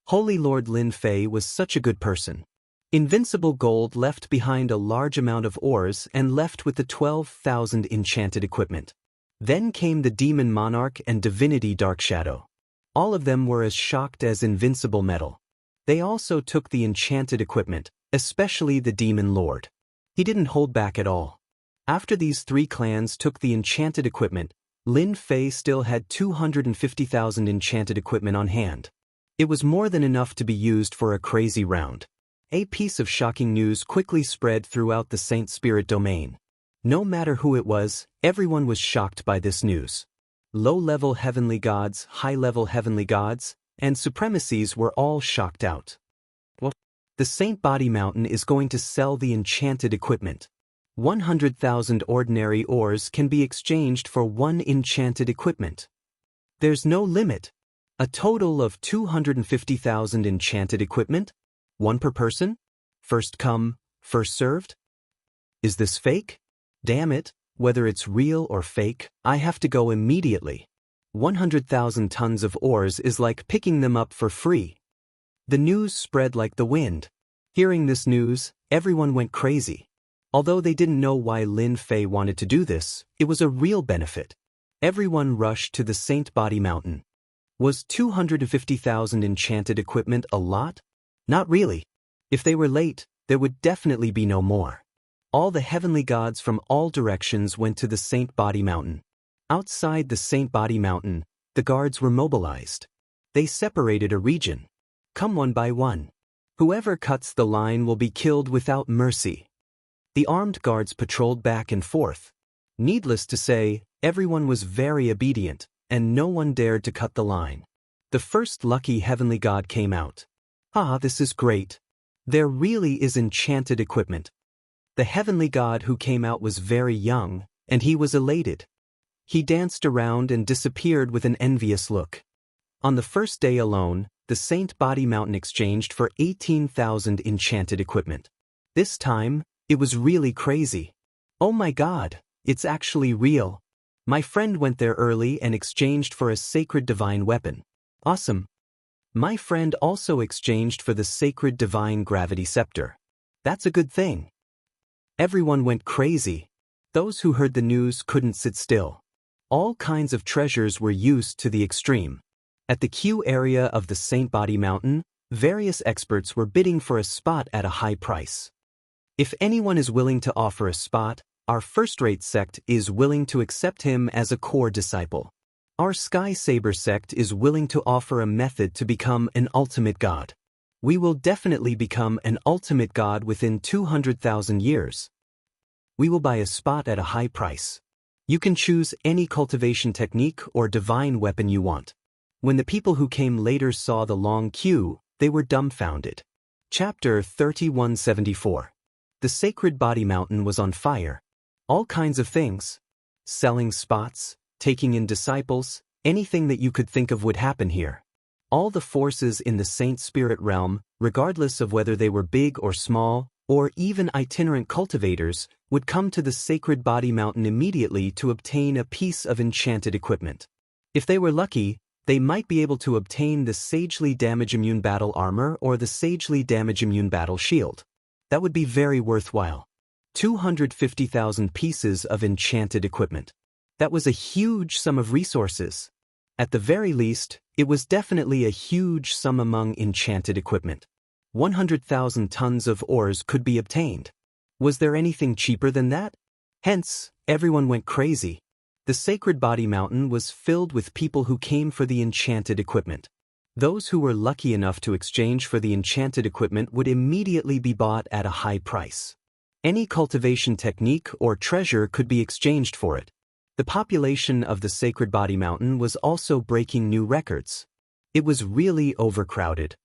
Holy Lord Lin Fei was such a good person. Invincible Gold left behind a large amount of ores and left with the 12,000 enchanted equipment. Then came the Demon Monarch and Divinity Dark Shadow. All of them were as shocked as Invincible Metal. They also took the enchanted equipment, especially the Demon Lord. He didn't hold back at all. After these three clans took the enchanted equipment, Lin Fei still had 250,000 enchanted equipment on hand. It was more than enough to be used for a crazy round. A piece of shocking news quickly spread throughout the Saint Spirit domain. No matter who it was, everyone was shocked by this news. Low-level heavenly gods, high-level heavenly gods, and supremacies were all shocked out. What? The Saint Body Mountain is going to sell the enchanted equipment. 100,000 ordinary ores can be exchanged for one enchanted equipment. There's no limit. A total of 250,000 enchanted equipment? One per person? First come, first served? Is this fake? Damn it, whether it's real or fake, I have to go immediately. 100,000 tons of ores is like picking them up for free. The news spread like the wind. Hearing this news, everyone went crazy. Although they didn't know why Lin Fei wanted to do this, it was a real benefit. Everyone rushed to the Saint Body Mountain. Was 250,000 enchanted equipment a lot? Not really. If they were late, there would definitely be no more. All the heavenly gods from all directions went to the Saint Body Mountain. Outside the Saint Body Mountain, the guards were mobilized. They separated a region. Come one by one. Whoever cuts the line will be killed without mercy. The armed guards patrolled back and forth. Needless to say, everyone was very obedient, and no one dared to cut the line. The first lucky heavenly god came out. Ah, this is great. There really is enchanted equipment. The heavenly god who came out was very young, and he was elated. He danced around and disappeared with an envious look. On the first day alone, the Saint Body Mountain exchanged for 18,000 enchanted equipment. This time, it was really crazy. Oh my God, it's actually real. My friend went there early and exchanged for a sacred divine weapon. Awesome. My friend also exchanged for the sacred divine gravity scepter. That's a good thing. Everyone went crazy. Those who heard the news couldn't sit still. All kinds of treasures were used to the extreme. At the Q area of the Saint Body Mountain, various experts were bidding for a spot at a high price. If anyone is willing to offer a spot, our first-rate sect is willing to accept him as a core disciple. Our Sky Saber sect is willing to offer a method to become an ultimate god. We will definitely become an ultimate god within 200,000 years. We will buy a spot at a high price. You can choose any cultivation technique or divine weapon you want. When the people who came later saw the long queue, they were dumbfounded. Chapter 3174. The Sacred Body Mountain was on fire. All kinds of things. Selling spots, taking in disciples, anything that you could think of would happen here. All the forces in the Saint Spirit realm, regardless of whether they were big or small, or even itinerant cultivators, would come to the Sacred Body Mountain immediately to obtain a piece of enchanted equipment. If they were lucky, they might be able to obtain the Sagely Damage Immune Battle Armor or the Sagely Damage Immune Battle Shield. That would be very worthwhile. 250,000 pieces of enchanted equipment. That was a huge sum of resources. At the very least, it was definitely a huge sum among enchanted equipment. 100,000 tons of ores could be obtained. Was there anything cheaper than that? Hence, everyone went crazy. The Sacred Body Mountain was filled with people who came for the enchanted equipment. Those who were lucky enough to exchange for the enchanted equipment would immediately be bought at a high price. Any cultivation technique or treasure could be exchanged for it. The population of the Sacred Body Mountain was also breaking new records. It was really overcrowded.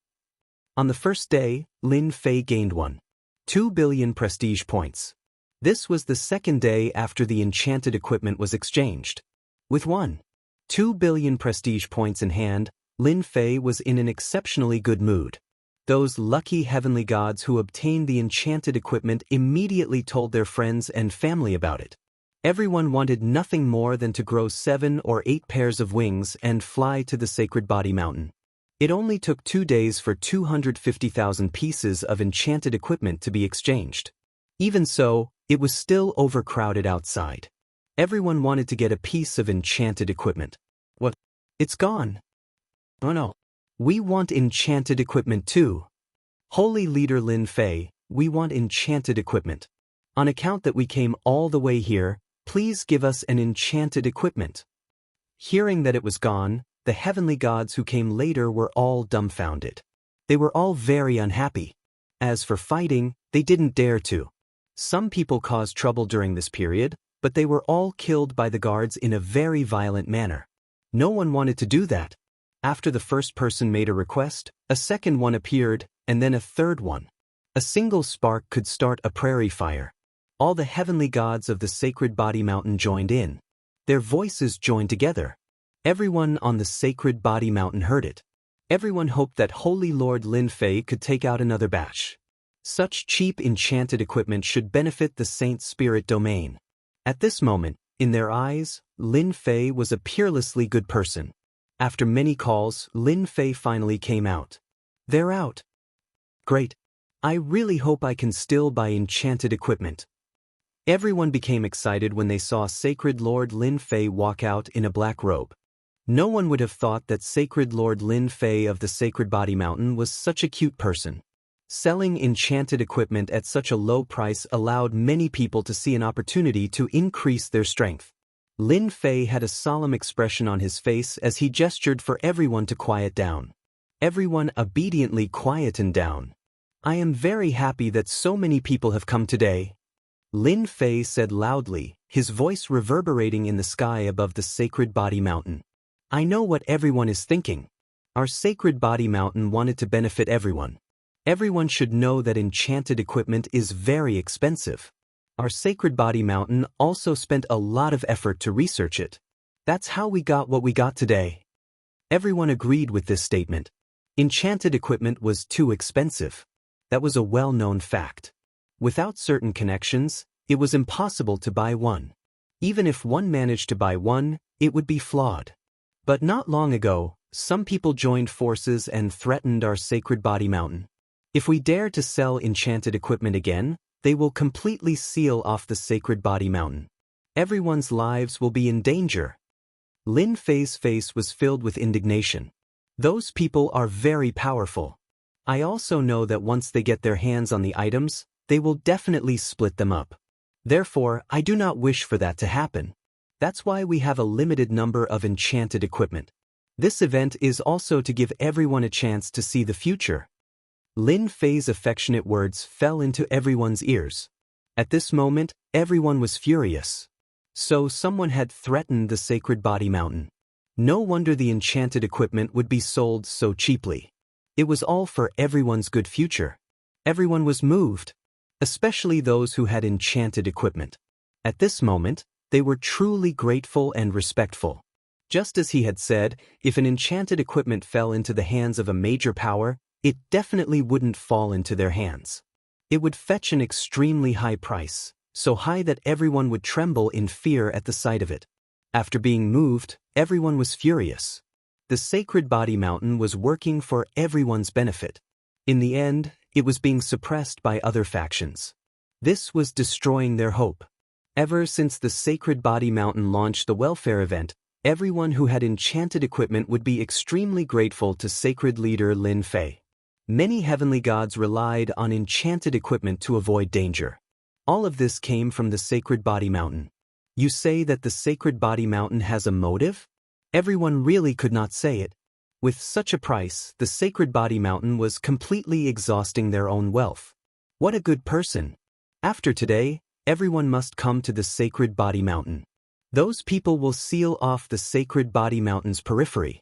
On the first day, Lin Fei gained 1.2 billion prestige points. This was the second day after the enchanted equipment was exchanged. With 1.2 billion prestige points in hand, Lin Fei was in an exceptionally good mood. Those lucky heavenly gods who obtained the enchanted equipment immediately told their friends and family about it. Everyone wanted nothing more than to grow 7 or 8 pairs of wings and fly to the Sacred Body Mountain. It only took 2 days for 250,000 pieces of enchanted equipment to be exchanged. Even so, it was still overcrowded outside. Everyone wanted to get a piece of enchanted equipment. What? It's gone. Oh no. We want enchanted equipment too. Holy Leader Lin Fei, we want enchanted equipment. On account that we came all the way here, please give us an enchanted equipment. Hearing that it was gone, the heavenly gods who came later were all dumbfounded. They were all very unhappy. As for fighting, they didn't dare to. Some people caused trouble during this period, but they were all killed by the guards in a very violent manner. No one wanted to do that. After the first person made a request, a second one appeared, and then a third one. A single spark could start a prairie fire. All the heavenly gods of the Sacred Body Mountain joined in. Their voices joined together. Everyone on the Sacred Body Mountain heard it. Everyone hoped that Holy Lord Lin Fei could take out another batch. Such cheap enchanted equipment should benefit the Saint Spirit domain. At this moment, in their eyes, Lin Fei was a peerlessly good person. After many calls, Lin Fei finally came out. They're out. Great. I really hope I can still buy enchanted equipment. Everyone became excited when they saw Sacred Lord Lin Fei walk out in a black robe. No one would have thought that Sacred Lord Lin Fei of the Sacred Body Mountain was such a cute person. Selling enchanted equipment at such a low price allowed many people to see an opportunity to increase their strength. Lin Fei had a solemn expression on his face as he gestured for everyone to quiet down. Everyone obediently quietened down. I am very happy that so many people have come today. Lin Fei said loudly, his voice reverberating in the sky above the Sacred Body Mountain. I know what everyone is thinking. Our Sacred Body Mountain wanted to benefit everyone. Everyone should know that enchanted equipment is very expensive. Our Sacred Body Mountain also spent a lot of effort to research it. That's how we got what we got today. Everyone agreed with this statement. Enchanted equipment was too expensive. That was a well-known fact. Without certain connections, it was impossible to buy one. Even if one managed to buy one, it would be flawed. But not long ago, some people joined forces and threatened our Sacred Body Mountain. If we dare to sell enchanted equipment again, they will completely seal off the Sacred Body Mountain. Everyone's lives will be in danger. Lin Fei's face was filled with indignation. Those people are very powerful. I also know that once they get their hands on the items, they will definitely split them up. Therefore, I do not wish for that to happen. That's why we have a limited number of enchanted equipment. This event is also to give everyone a chance to see the future. Lin Fei's affectionate words fell into everyone's ears. At this moment, everyone was furious. So someone had threatened the Sacred Body Mountain. No wonder the enchanted equipment would be sold so cheaply. It was all for everyone's good future. Everyone was moved, especially those who had enchanted equipment. At this moment, they were truly grateful and respectful. Just as he had said, if an enchanted equipment fell into the hands of a major power, it definitely wouldn't fall into their hands. It would fetch an extremely high price, so high that everyone would tremble in fear at the sight of it. After being moved, everyone was furious. The Sacred Body Mountain was working for everyone's benefit. In the end, It was being suppressed by other factions. This was destroying their hope. Ever since the Sacred Body Mountain launched the welfare event, everyone who had enchanted equipment would be extremely grateful to sacred leader Lin Fei. Many heavenly gods relied on enchanted equipment to avoid danger. All of this came from the Sacred Body Mountain. You say that the Sacred Body Mountain has a motive? Everyone really could not say it. With such a price, the Sacred Body Mountain was completely exhausting their own wealth. What a good person. After today, everyone must come to the Sacred Body Mountain. Those people will seal off the Sacred Body Mountain's periphery.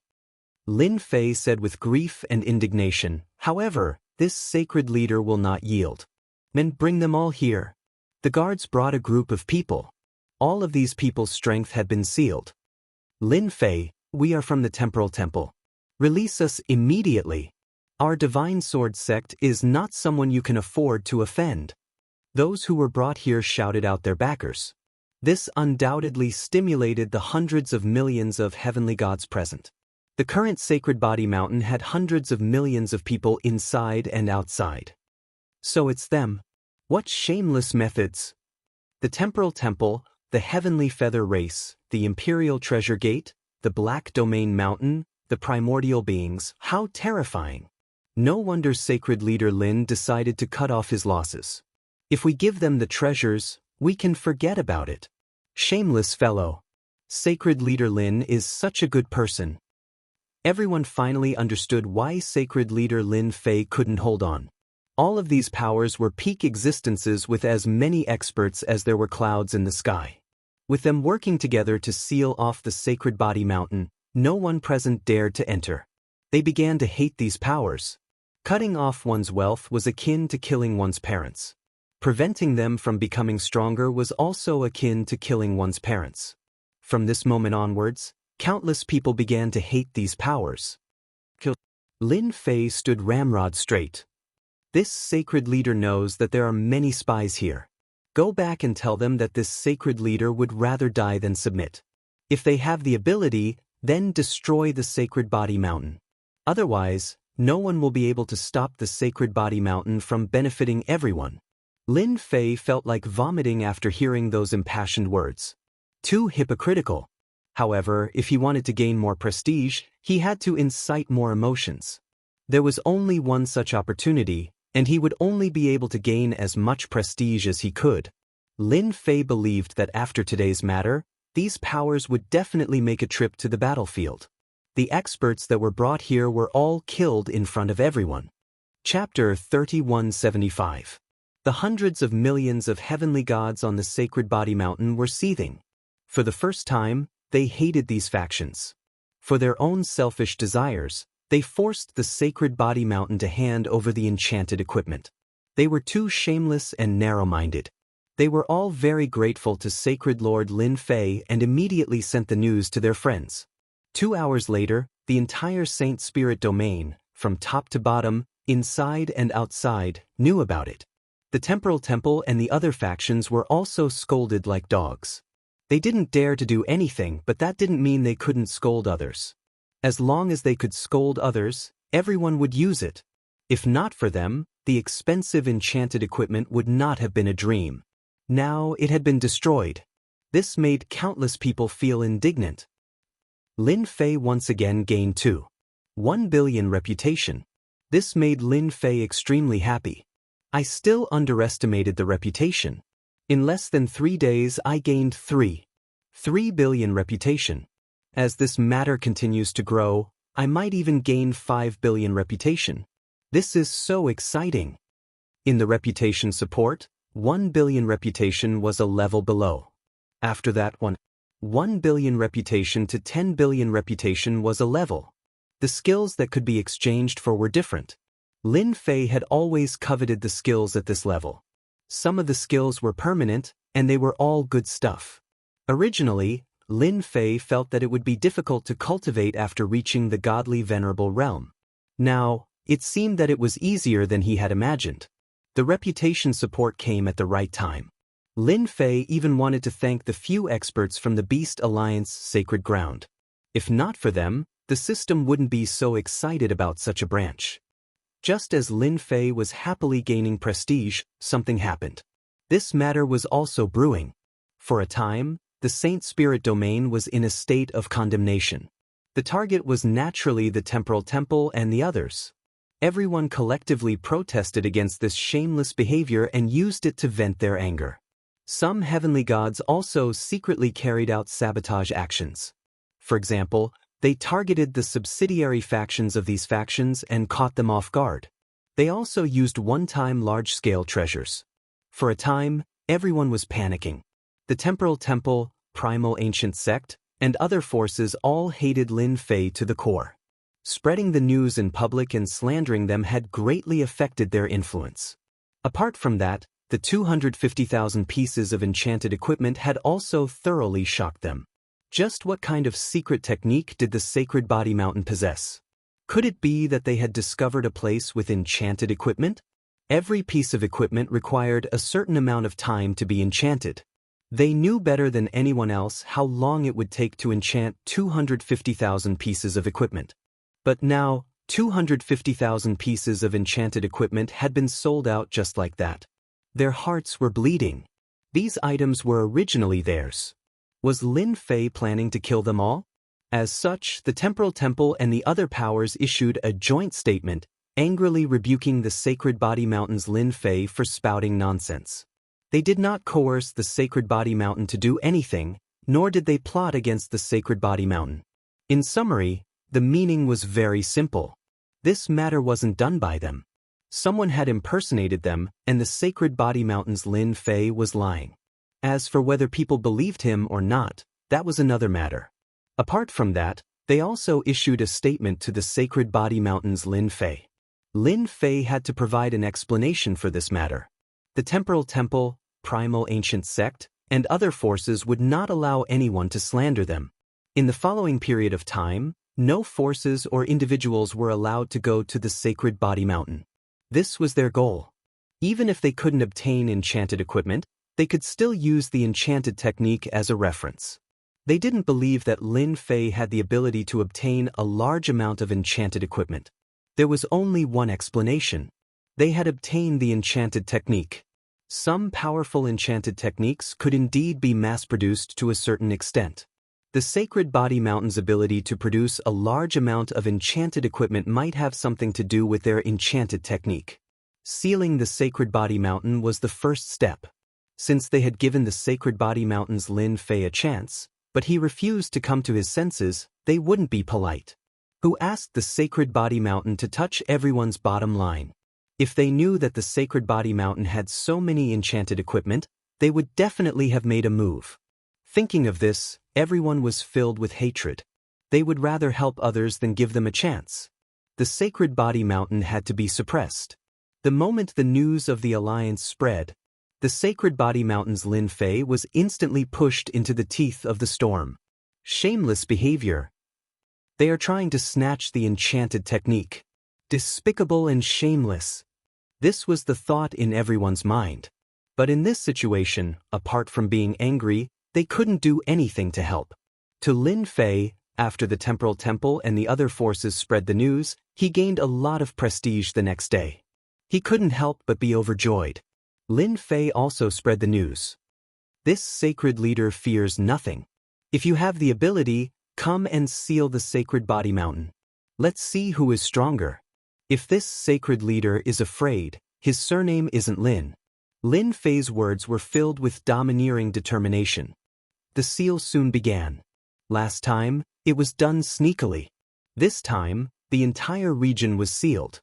Lin Fei said with grief and indignation. However, this sacred leader will not yield. Men, bring them all here. The guards brought a group of people. All of these people's strength had been sealed. Lin Fei, we are from the Temporal Temple. Release us immediately. Our divine sword sect is not someone you can afford to offend. Those who were brought here shouted out their backers. This undoubtedly stimulated the hundreds of millions of heavenly gods present. The current Sacred Body Mountain had hundreds of millions of people inside and outside. So it's them. What shameless methods! The Temporal Temple, the Heavenly Feather Race, the Imperial Treasure Gate, the Black Domain Mountain, the Primordial Beings, how terrifying! No wonder Sacred Leader Lin decided to cut off his losses. If we give them the treasures, we can forget about it. Shameless fellow. Sacred Leader Lin is such a good person. Everyone finally understood why Sacred Leader Lin Fei couldn't hold on. All of these powers were peak existences with as many experts as there were clouds in the sky. With them working together to seal off the Sacred Body Mountain, no one present dared to enter. They began to hate these powers. Cutting off one's wealth was akin to killing one's parents. Preventing them from becoming stronger was also akin to killing one's parents. From this moment onwards, countless people began to hate these powers. Lin Fei stood ramrod straight. This sacred leader knows that there are many spies here. Go back and tell them that this sacred leader would rather die than submit. If they have the ability, then destroy the Sacred Body Mountain. Otherwise, no one will be able to stop the Sacred Body Mountain from benefiting everyone. Lin Fei felt like vomiting after hearing those impassioned words. Too hypocritical. However, if he wanted to gain more prestige, he had to incite more emotions. There was only one such opportunity, and he would only be able to gain as much prestige as he could. Lin Fei believed that after today's matter, these powers would definitely make a trip to the battlefield. The experts that were brought here were all killed in front of everyone. Chapter 3175. The hundreds of millions of heavenly gods on the Sacred Body Mountain were seething. For the first time, they hated these factions. For their own selfish desires, they forced the Sacred Body Mountain to hand over the enchanted equipment. They were too shameless and narrow-minded. They were all very grateful to Sacred Lord Lin Fei and immediately sent the news to their friends. 2 hours later, the entire Saint Spirit domain, from top to bottom, inside and outside, knew about it. The Temporal Temple and the other factions were also scolded like dogs. They didn't dare to do anything, but that didn't mean they couldn't scold others. As long as they could scold others, everyone would use it. If not for them, the expensive enchanted equipment would not have been a dream. Now it had been destroyed. This made countless people feel indignant. Lin Fei once again gained 1 billion reputation. This made Lin Fei extremely happy. I still underestimated the reputation. In less than 3 days I gained 3 billion reputation. As this matter continues to grow, I might even gain 5 billion reputation. This is so exciting. In the reputation support, 1 billion reputation was a level below. After that 1 billion reputation to 10 billion reputation was a level. The skills that could be exchanged for were different. Lin Fei had always coveted the skills at this level. Some of the skills were permanent, and they were all good stuff. Originally, Lin Fei felt that it would be difficult to cultivate after reaching the godly venerable realm. Now, it seemed that it was easier than he had imagined. The reputation support came at the right time. Lin Fei even wanted to thank the few experts from the Beast Alliance Sacred Ground. If not for them, the system wouldn't be so excited about such a branch. Just as Lin Fei was happily gaining prestige, something happened. This matter was also brewing. For a time, the Saint Spirit domain was in a state of condemnation. The target was naturally the Temporal Temple and the others. Everyone collectively protested against this shameless behavior and used it to vent their anger. Some heavenly gods also secretly carried out sabotage actions. For example, they targeted the subsidiary factions of these factions and caught them off guard. They also used one-time large-scale treasures. For a time, everyone was panicking. The Temporal Temple, Primal Ancient Sect, and other forces all hated Lin Fei to the core. Spreading the news in public and slandering them had greatly affected their influence. Apart from that, the 250,000 pieces of enchanted equipment had also thoroughly shocked them. Just what kind of secret technique did the Sacred Body Mountain possess? Could it be that they had discovered a place with enchanted equipment? Every piece of equipment required a certain amount of time to be enchanted. They knew better than anyone else how long it would take to enchant 250,000 pieces of equipment. But now, 250,000 pieces of enchanted equipment had been sold out just like that. Their hearts were bleeding. These items were originally theirs. Was Lin Fei planning to kill them all? As such, the Temporal Temple and the other powers issued a joint statement, angrily rebuking the Sacred Body Mountain's Lin Fei for spouting nonsense. They did not coerce the Sacred Body Mountain to do anything, nor did they plot against the Sacred Body Mountain. In summary, the meaning was very simple. This matter wasn't done by them. Someone had impersonated them, and the Sacred Body Mountain's Lin Fei was lying. As for whether people believed him or not, that was another matter. Apart from that, they also issued a statement to the Sacred Body Mountain's Lin Fei. Lin Fei had to provide an explanation for this matter. The Temporal Temple, Primal Ancient Sect, and other forces would not allow anyone to slander them. In the following period of time, no forces or individuals were allowed to go to the Sacred Body Mountain. This was their goal. Even if they couldn't obtain enchanted equipment, they could still use the enchanted technique as a reference. They didn't believe that Lin Fei had the ability to obtain a large amount of enchanted equipment. There was only one explanation. They had obtained the enchanted technique. Some powerful enchanted techniques could indeed be mass-produced to a certain extent. The Sacred Body Mountain's ability to produce a large amount of enchanted equipment might have something to do with their enchanted technique. Sealing the Sacred Body Mountain was the first step. Since they had given the Sacred Body Mountain's Lin Fei a chance, but he refused to come to his senses, they wouldn't be polite. Who asked the Sacred Body Mountain to touch everyone's bottom line? If they knew that the Sacred Body Mountain had so many enchanted equipment, they would definitely have made a move. Thinking of this, everyone was filled with hatred. They would rather help others than give them a chance. The Sacred Body Mountain had to be suppressed. The moment the news of the alliance spread, the Sacred Body Mountain's Lin Fei was instantly pushed into the teeth of the storm. Shameless behavior. They are trying to snatch the enchanted technique. Despicable and shameless. This was the thought in everyone's mind. But in this situation, apart from being angry, they couldn't do anything to help. To Lin Fei, after the Temporal Temple and the other forces spread the news, he gained a lot of prestige the next day. He couldn't help but be overjoyed. Lin Fei also spread the news. This sacred leader fears nothing. If you have the ability, come and seal the Sacred Body Mountain. Let's see who is stronger. If this sacred leader is afraid, his surname isn't Lin. Lin Fei's words were filled with domineering determination. The seal soon began. Last time, it was done sneakily. This time, the entire region was sealed.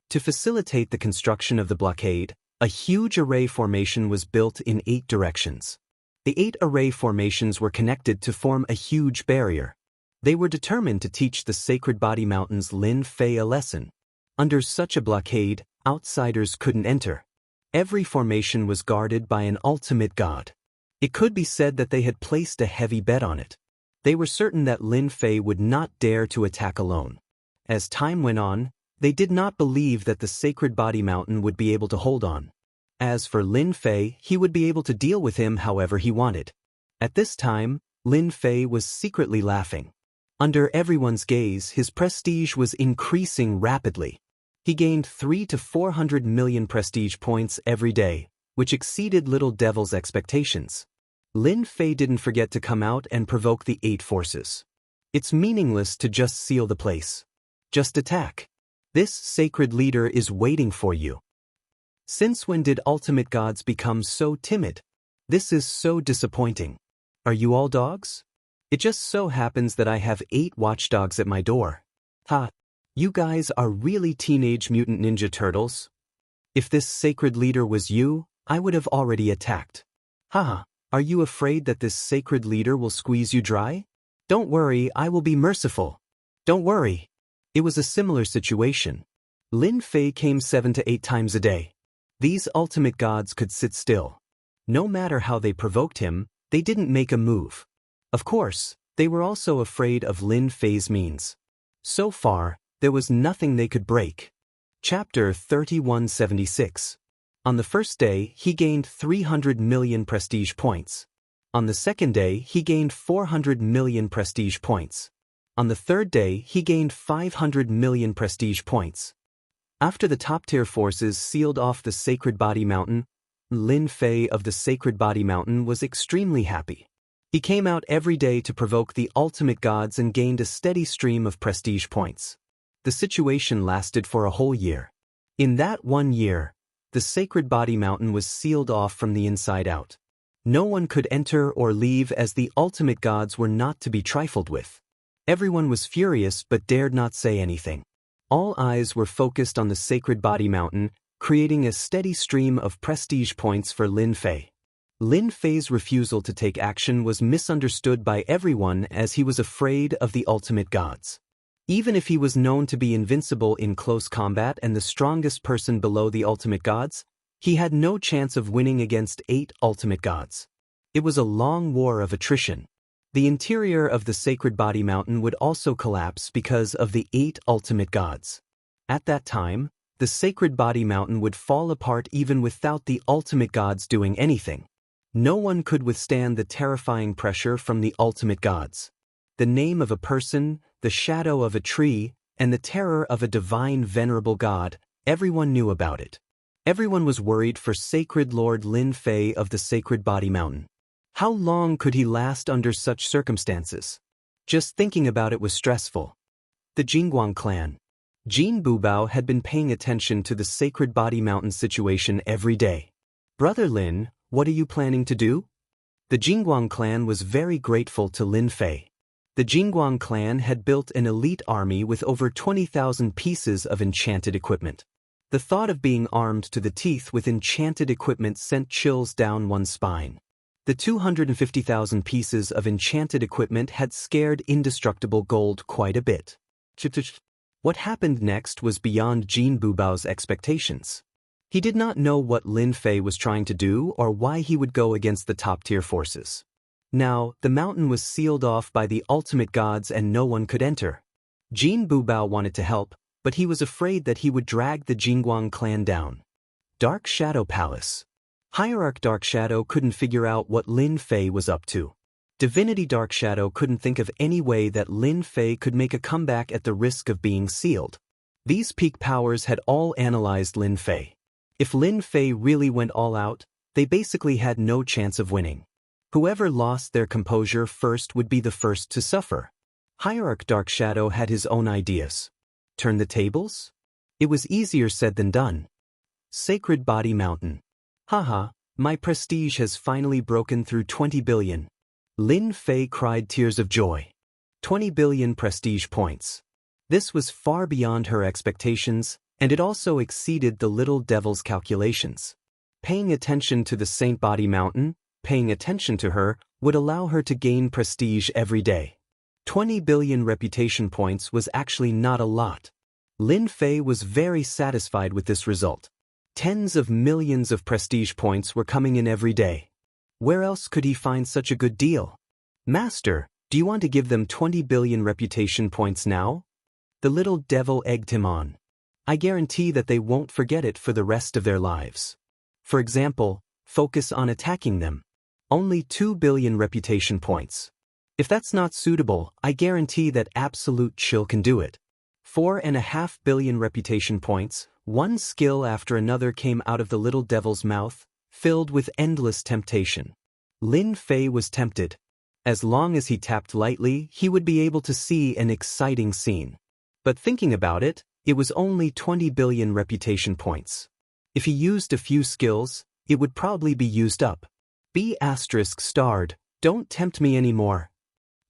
To facilitate the construction of the blockade, a huge array formation was built in 8 directions. The 8 array formations were connected to form a huge barrier. They were determined to teach the Sacred Body Mountain's Lin Fei a lesson. Under such a blockade, outsiders couldn't enter. Every formation was guarded by an ultimate god. It could be said that they had placed a heavy bet on it. They were certain that Lin Fei would not dare to attack alone. As time went on, they did not believe that the Sacred Body Mountain would be able to hold on. As for Lin Fei, he would be able to deal with him however he wanted. At this time, Lin Fei was secretly laughing. Under everyone's gaze, his prestige was increasing rapidly. He gained 3 to 400 million prestige points every day, which exceeded Little Devil's expectations. Lin Fei didn't forget to come out and provoke the 8 forces. It's meaningless to just seal the place. Just attack. This sacred leader is waiting for you. Since when did ultimate gods become so timid? This is so disappointing. Are you all dogs? It just so happens that I have 8 watchdogs at my door. Ha! You guys are really Teenage Mutant Ninja Turtles. If this sacred leader was you, I would have already attacked. Haha, are you afraid that this sacred leader will squeeze you dry? Don't worry, I will be merciful. Don't worry. It was a similar situation. Lin Fei came 7 to 8 times a day. These ultimate gods could sit still. No matter how they provoked him, they didn't make a move. Of course, they were also afraid of Lin Fei's means. So far, there was nothing they could break. Chapter 3176. On the first day, he gained 300 million prestige points. On the second day, he gained 400 million prestige points. On the third day, he gained 500 million prestige points. After the top-tier forces sealed off the Sacred Body Mountain, Lin Fei of the Sacred Body Mountain was extremely happy. He came out every day to provoke the ultimate gods and gained a steady stream of prestige points. The situation lasted for a whole year. In that 1 year, the Sacred Body Mountain was sealed off from the inside out. No one could enter or leave as the ultimate gods were not to be trifled with. Everyone was furious but dared not say anything. All eyes were focused on the Sacred Body Mountain, creating a steady stream of prestige points for Lin Fei. Lin Fei's refusal to take action was misunderstood by everyone as he was afraid of the ultimate gods. Even if he was known to be invincible in close combat and the strongest person below the ultimate gods, he had no chance of winning against 8 ultimate gods. It was a long war of attrition. The interior of the Sacred Body Mountain would also collapse because of the 8 ultimate gods. At that time, the Sacred Body Mountain would fall apart even without the ultimate gods doing anything. No one could withstand the terrifying pressure from the ultimate gods. The name of a person, the shadow of a tree, and the terror of a divine venerable god, everyone knew about it. Everyone was worried for Sacred Lord Lin Fei of the Sacred Body Mountain. How long could he last under such circumstances? Just thinking about it was stressful. The Jianghu clan. Jin Bubao had been paying attention to the Sacred Body Mountain situation every day. Brother Lin, what are you planning to do? The Jianghu clan was very grateful to Lin Fei. The Jianghu clan had built an elite army with over 20,000 pieces of enchanted equipment. The thought of being armed to the teeth with enchanted equipment sent chills down one's spine. The 250,000 pieces of enchanted equipment had scared indestructible gold quite a bit. What happened next was beyond Jin Bubao's expectations. He did not know what Lin Fei was trying to do or why he would go against the top-tier forces. Now, the mountain was sealed off by the ultimate gods and no one could enter. Jin Bubao wanted to help, but he was afraid that he would drag the Jianghu clan down. Dark Shadow Palace. Hierarch Dark Shadow couldn't figure out what Lin Fei was up to. Divinity Dark Shadow couldn't think of any way that Lin Fei could make a comeback at the risk of being sealed. These peak powers had all analyzed Lin Fei. If Lin Fei really went all out, they basically had no chance of winning. Whoever lost their composure first would be the first to suffer. Hierarch Dark Shadow had his own ideas. Turn the tables? It was easier said than done. Sacred Body Mountain. Haha, my prestige has finally broken through 20 billion. Lin Fei cried tears of joy. 20 billion prestige points. This was far beyond her expectations, and it also exceeded the little devil's calculations. Paying attention to the Saint Body Mountain, paying attention to her, would allow her to gain prestige every day. 20 billion reputation points was actually not a lot. Lin Fei was very satisfied with this result. Tens of millions of prestige points were coming in every day. Where else could he find such a good deal? Master, do you want to give them 20 billion reputation points now? The little devil egged him on. I guarantee that they won't forget it for the rest of their lives. For example, focus on attacking them. Only 2 billion reputation points. If that's not suitable, I guarantee that Absolute Chill can do it. 4.5 billion reputation points, one skill after another came out of the little devil's mouth, filled with endless temptation. Lin Fei was tempted. As long as he tapped lightly, he would be able to see an exciting scene. But thinking about it, it was only 20 billion reputation points. If he used a few skills, it would probably be used up. B****, don't tempt me anymore.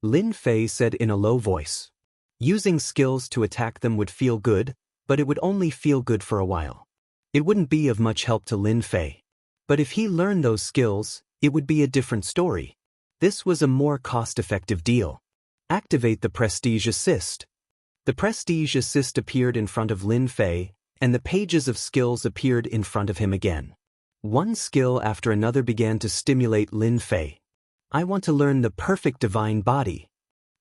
Lin Fei said in a low voice. Using skills to attack them would feel good, but it would only feel good for a while. It wouldn't be of much help to Lin Fei. But if he learned those skills, it would be a different story. This was a more cost-effective deal. Activate the Prestige Assist. The Prestige Assist appeared in front of Lin Fei, and the pages of skills appeared in front of him again. One skill after another began to stimulate Lin Fei. I want to learn the perfect divine body.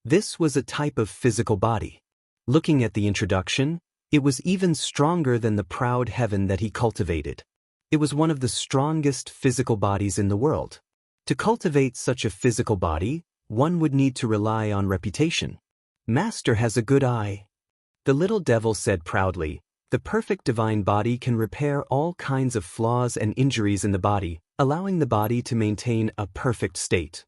This was a type of physical body. Looking at the introduction, it was even stronger than the proud heaven that he cultivated. It was one of the strongest physical bodies in the world. To cultivate such a physical body, one would need to rely on reputation. Master has a good eye. The little devil said proudly, the perfect divine body can repair all kinds of flaws and injuries in the body, allowing the body to maintain a perfect state.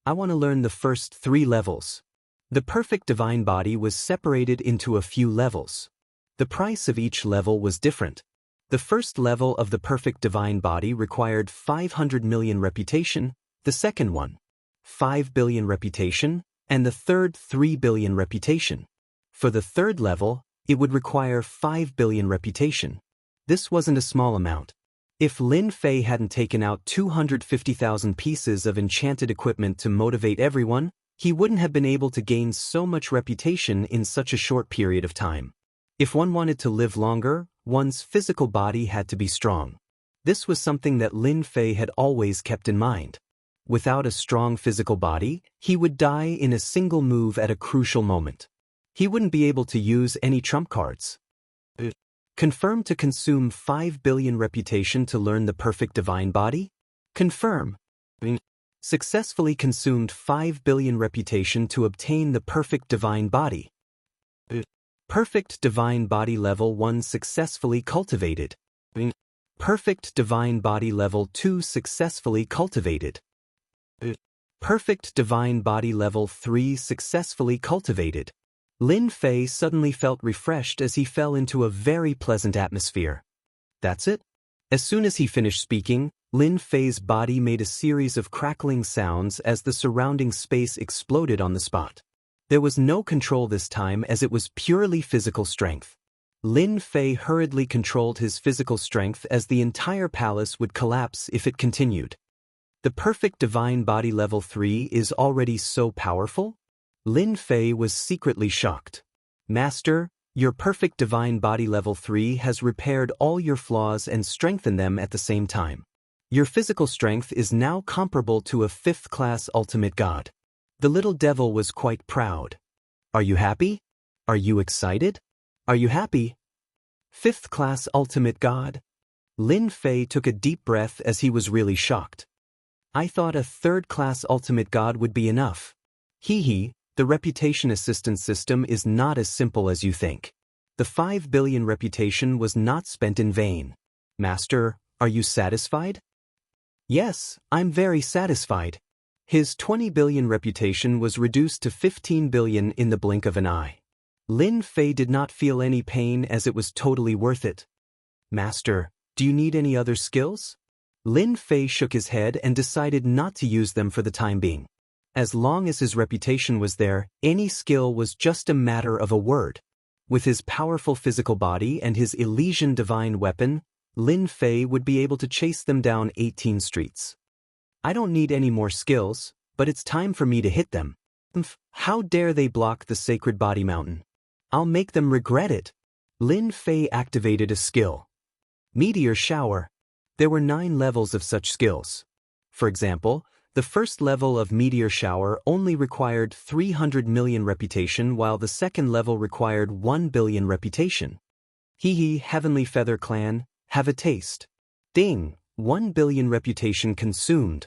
I want to learn the first 3 levels. The perfect divine body was separated into a few levels. The price of each level was different. The first level of the perfect divine body required 500 million reputation, the second one, 5 billion reputation, and the third 3 billion reputation. For the third level, it would require 5 billion reputation. This wasn't a small amount. If Lin Fei hadn't taken out 250,000 pieces of enchanted equipment to motivate everyone, he wouldn't have been able to gain so much reputation in such a short period of time. If one wanted to live longer, one's physical body had to be strong. This was something that Lin Fei had always kept in mind. Without a strong physical body, he would die in a single move at a crucial moment. He wouldn't be able to use any trump cards. Confirm to consume 5 billion reputation to learn the perfect divine body? Confirm. Successfully consumed 5 billion reputation to obtain the perfect divine body. Perfect divine body level 1 successfully cultivated. Perfect divine body level 2 successfully cultivated. Perfect divine body level 3 successfully cultivated. Lin Fei suddenly felt refreshed as he fell into a very pleasant atmosphere. That's it? As soon as he finished speaking, Lin Fei's body made a series of crackling sounds as the surrounding space exploded on the spot. There was no control this time as it was purely physical strength. Lin Fei hurriedly controlled his physical strength as the entire palace would collapse if it continued. The perfect divine body level 3 is already so powerful? Lin Fei was secretly shocked. Master, your perfect divine body level 3 has repaired all your flaws and strengthened them at the same time. Your physical strength is now comparable to a 5th-class ultimate god. The little devil was quite proud. Are you happy? Are you excited? Are you happy? 5th-class ultimate god? Lin Fei took a deep breath as he was really shocked. I thought a 3rd-class ultimate god would be enough. Hee. The reputation assistance system is not as simple as you think. The 5 billion reputation was not spent in vain. Master, are you satisfied? Yes, I'm very satisfied. His 20 billion reputation was reduced to 15 billion in the blink of an eye. Lin Fei did not feel any pain as it was totally worth it. Master, do you need any other skills? Lin Fei shook his head and decided not to use them for the time being. As long as his reputation was there, any skill was just a matter of a word. With his powerful physical body and his Elysian divine weapon, Lin Fei would be able to chase them down 18 streets. I don't need any more skills, but it's time for me to hit them. How dare they block the sacred body mountain? I'll make them regret it. Lin Fei activated a skill. Meteor Shower. There were 9 levels of such skills. For example, the first level of Meteor Shower only required 300 million reputation while the second level required 1 billion reputation. Hee Heavenly Feather Clan, have a taste. Ding, 1 billion reputation consumed.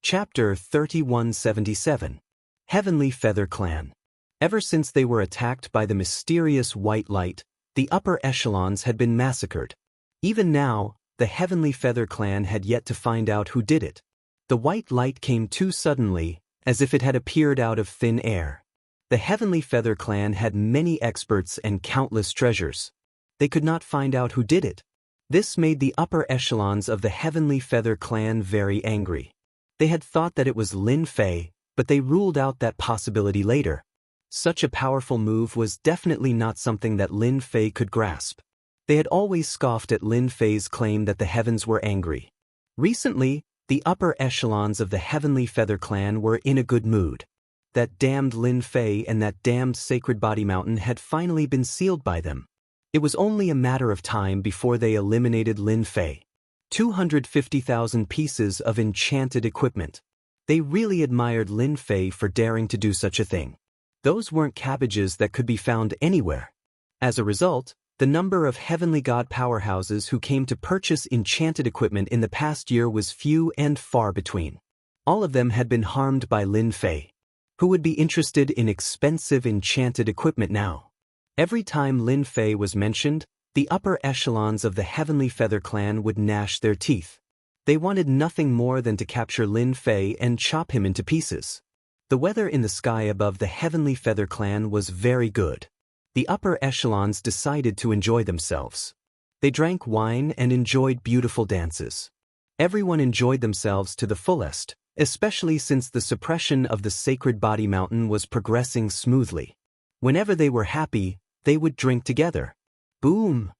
Chapter 3177. Heavenly Feather Clan. Ever since they were attacked by the mysterious white light, the upper echelons had been massacred. Even now, the Heavenly Feather clan had yet to find out who did it. The white light came too suddenly, as if it had appeared out of thin air. The Heavenly Feather clan had many experts and countless treasures. They could not find out who did it. This made the upper echelons of the Heavenly Feather clan very angry. They had thought that it was Lin Fei, but they ruled out that possibility later. Such a powerful move was definitely not something that Lin Fei could grasp. They had always scoffed at Lin Fei's claim that the heavens were angry. Recently, the upper echelons of the Heavenly Feather clan were in a good mood. That damned Lin Fei and that damned Sacred Body Mountain had finally been sealed by them. It was only a matter of time before they eliminated Lin Fei. 250,000 pieces of enchanted equipment. They really admired Lin Fei for daring to do such a thing. Those weren't cabbages that could be found anywhere. As a result, the number of Heavenly God powerhouses who came to purchase enchanted equipment in the past year was few and far between. All of them had been harmed by Lin Fei. Who would be interested in expensive enchanted equipment now? Every time Lin Fei was mentioned, the upper echelons of the Heavenly Feather clan would gnash their teeth. They wanted nothing more than to capture Lin Fei and chop him into pieces. The weather in the sky above the Heavenly Feather clan was very good. The upper echelons decided to enjoy themselves. They drank wine and enjoyed beautiful dances. Everyone enjoyed themselves to the fullest, especially since the suppression of the Sacred Body Mountain was progressing smoothly. Whenever they were happy, they would drink together. Boom!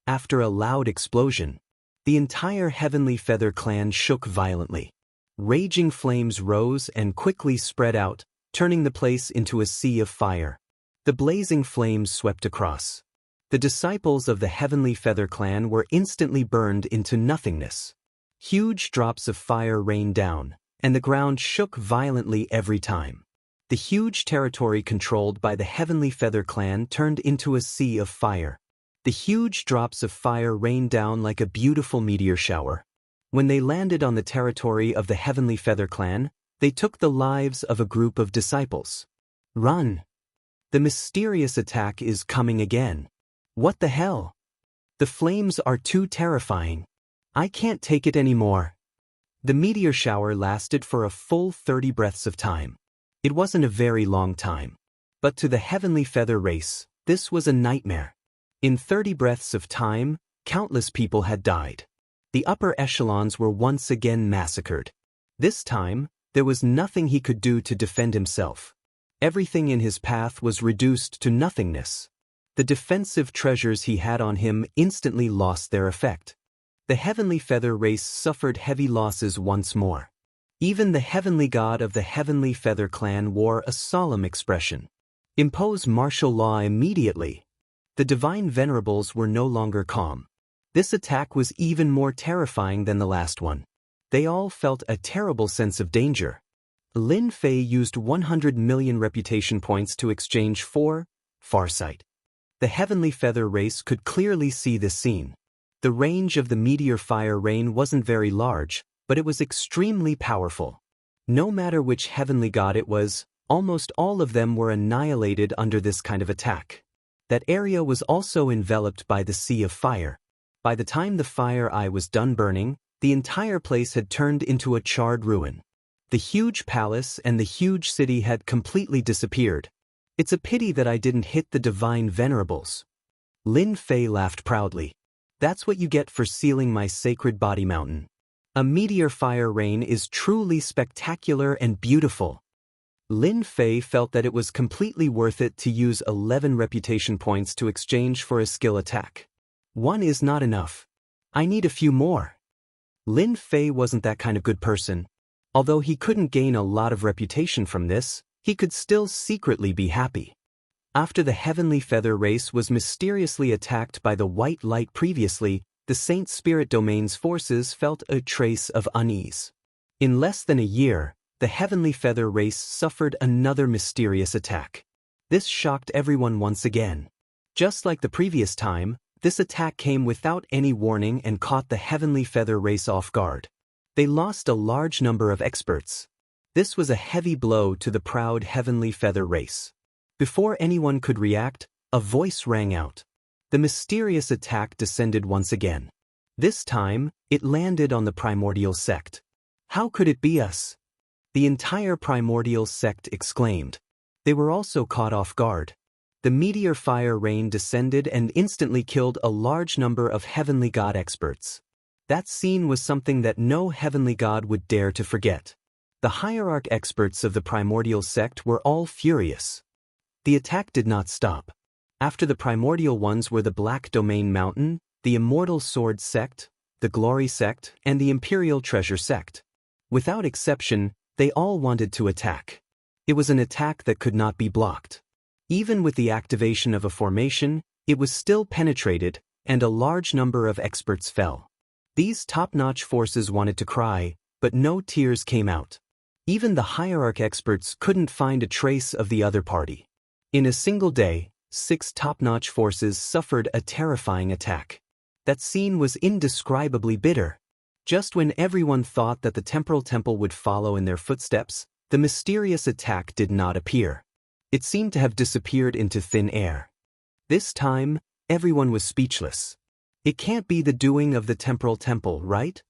After a loud explosion, the entire Heavenly Feather clan shook violently. Raging flames rose and quickly spread out, turning the place into a sea of fire. The blazing flames swept across. The disciples of the Heavenly Feather clan were instantly burned into nothingness. Huge drops of fire rained down, and the ground shook violently every time. The huge territory controlled by the Heavenly Feather clan turned into a sea of fire. The huge drops of fire rained down like a beautiful meteor shower. When they landed on the territory of the Heavenly Feather clan, they took the lives of a group of disciples. Run! The mysterious attack is coming again. What the hell? The flames are too terrifying. I can't take it anymore. The meteor shower lasted for a full 30 breaths of time. It wasn't a very long time. But to the Heavenly Feather race, this was a nightmare. In 30 breaths of time, countless people had died. The upper echelons were once again massacred. This time, there was nothing he could do to defend himself. Everything in his path was reduced to nothingness. The defensive treasures he had on him instantly lost their effect. The Heavenly Feather race suffered heavy losses once more. Even the Heavenly God of the Heavenly Feather clan wore a solemn expression. Impose martial law immediately. The Divine Venerables were no longer calm. This attack was even more terrifying than the last one. They all felt a terrible sense of danger. Lin Fei used 100 million reputation points to exchange for Farsight. The Heavenly Feather race could clearly see this scene. The range of the meteor fire rain wasn't very large, but it was extremely powerful. No matter which heavenly god it was, almost all of them were annihilated under this kind of attack. That area was also enveloped by the sea of fire. By the time the fire eye was done burning, the entire place had turned into a charred ruin. The huge palace and the huge city had completely disappeared. It's a pity that I didn't hit the Divine Venerables. Lin Fei laughed proudly. That's what you get for sealing my Sacred Body Mountain. A meteor fire rain is truly spectacular and beautiful. Lin Fei felt that it was completely worth it to use 11 reputation points to exchange for a skill attack. One is not enough. I need a few more. Lin Fei wasn't that kind of good person. Although he couldn't gain a lot of reputation from this, he could still secretly be happy. After the Heavenly Feather race was mysteriously attacked by the white light previously, the Saint Spirit Domain's forces felt a trace of unease. In less than a year, the Heavenly Feather race suffered another mysterious attack. This shocked everyone once again. Just like the previous time, this attack came without any warning and caught the Heavenly Feather race off guard. They lost a large number of experts. This was a heavy blow to the proud Heavenly Feather race. Before anyone could react, a voice rang out. The mysterious attack descended once again. This time, it landed on the primordial sect. How could it be us? The entire primordial sect exclaimed. They were also caught off guard. The meteor fire rain descended and instantly killed a large number of heavenly god experts. That scene was something that no heavenly god would dare to forget. The hierarch experts of the primordial sect were all furious. The attack did not stop. After the primordial ones were the Black Domain Mountain, the Immortal Sword Sect, the Glory Sect, and the Imperial Treasure Sect. Without exception, they all wanted to attack. It was an attack that could not be blocked. Even with the activation of a formation, it was still penetrated, and a large number of experts fell. These top-notch forces wanted to cry, but no tears came out. Even the hierarch experts couldn't find a trace of the other party. In a single day, 6 top-notch forces suffered a terrifying attack. That scene was indescribably bitter. Just when everyone thought that the Temporal Temple would follow in their footsteps, the mysterious attack did not appear. It seemed to have disappeared into thin air. This time, everyone was speechless. It can't be the doing of the Temporal Temple, right?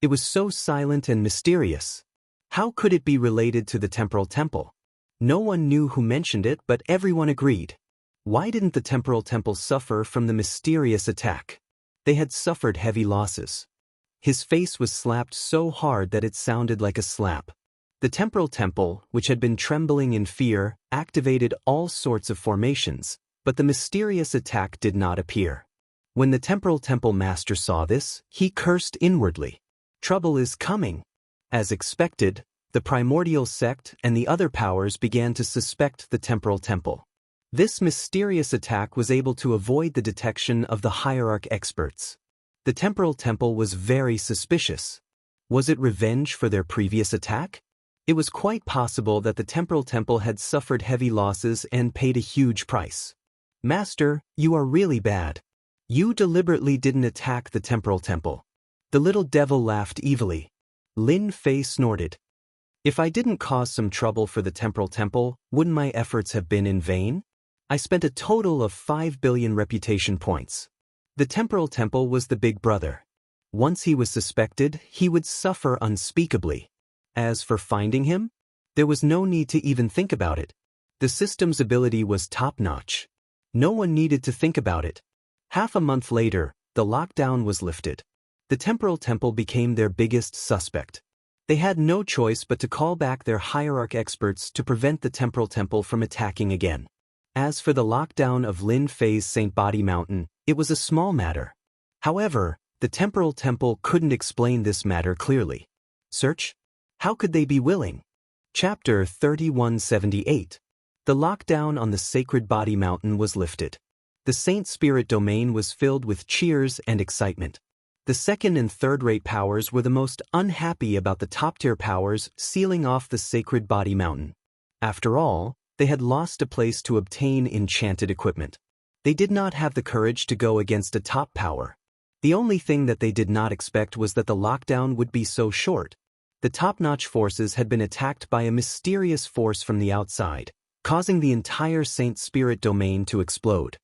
It was so silent and mysterious. How could it be related to the Temporal Temple? No one knew who mentioned it, but everyone agreed. Why didn't the Temporal Temple suffer from the mysterious attack? They had suffered heavy losses. His face was slapped so hard that it sounded like a slap. The Temporal Temple, which had been trembling in fear, activated all sorts of formations, but the mysterious attack did not appear. When the Temporal Temple Master saw this, he cursed inwardly. Trouble is coming. As expected, the Primordial Sect and the other powers began to suspect the Temporal Temple. This mysterious attack was able to avoid the detection of the hierarch experts. The Temporal Temple was very suspicious. Was it revenge for their previous attack? It was quite possible that the Temporal Temple had suffered heavy losses and paid a huge price. Master, you are really bad. You deliberately didn't attack the Temporal Temple. The little devil laughed evilly. Lin Fei snorted. If I didn't cause some trouble for the Temporal Temple, wouldn't my efforts have been in vain? I spent a total of 5 billion reputation points. The Temporal Temple was the big brother. Once he was suspected, he would suffer unspeakably. As for finding him, there was no need to even think about it. The system's ability was top-notch. No one needed to think about it. Half a month later, the lockdown was lifted. The Temporal Temple became their biggest suspect. They had no choice but to call back their hierarch experts to prevent the Temporal Temple from attacking again. As for the lockdown of Lin Fei's St. Body Mountain, it was a small matter. However, the Temporal Temple couldn't explain this matter clearly. Search? How could they be willing? Chapter 3178. The lockdown on the Sacred Body Mountain was lifted. The Saint Spirit domain was filled with cheers and excitement. The second and third-rate powers were the most unhappy about the top-tier powers sealing off the Sacred Body Mountain. After all, they had lost a place to obtain enchanted equipment. They did not have the courage to go against a top power. The only thing that they did not expect was that the lockdown would be so short. The top-notch forces had been attacked by a mysterious force from the outside, causing the entire Saint Spirit domain to explode.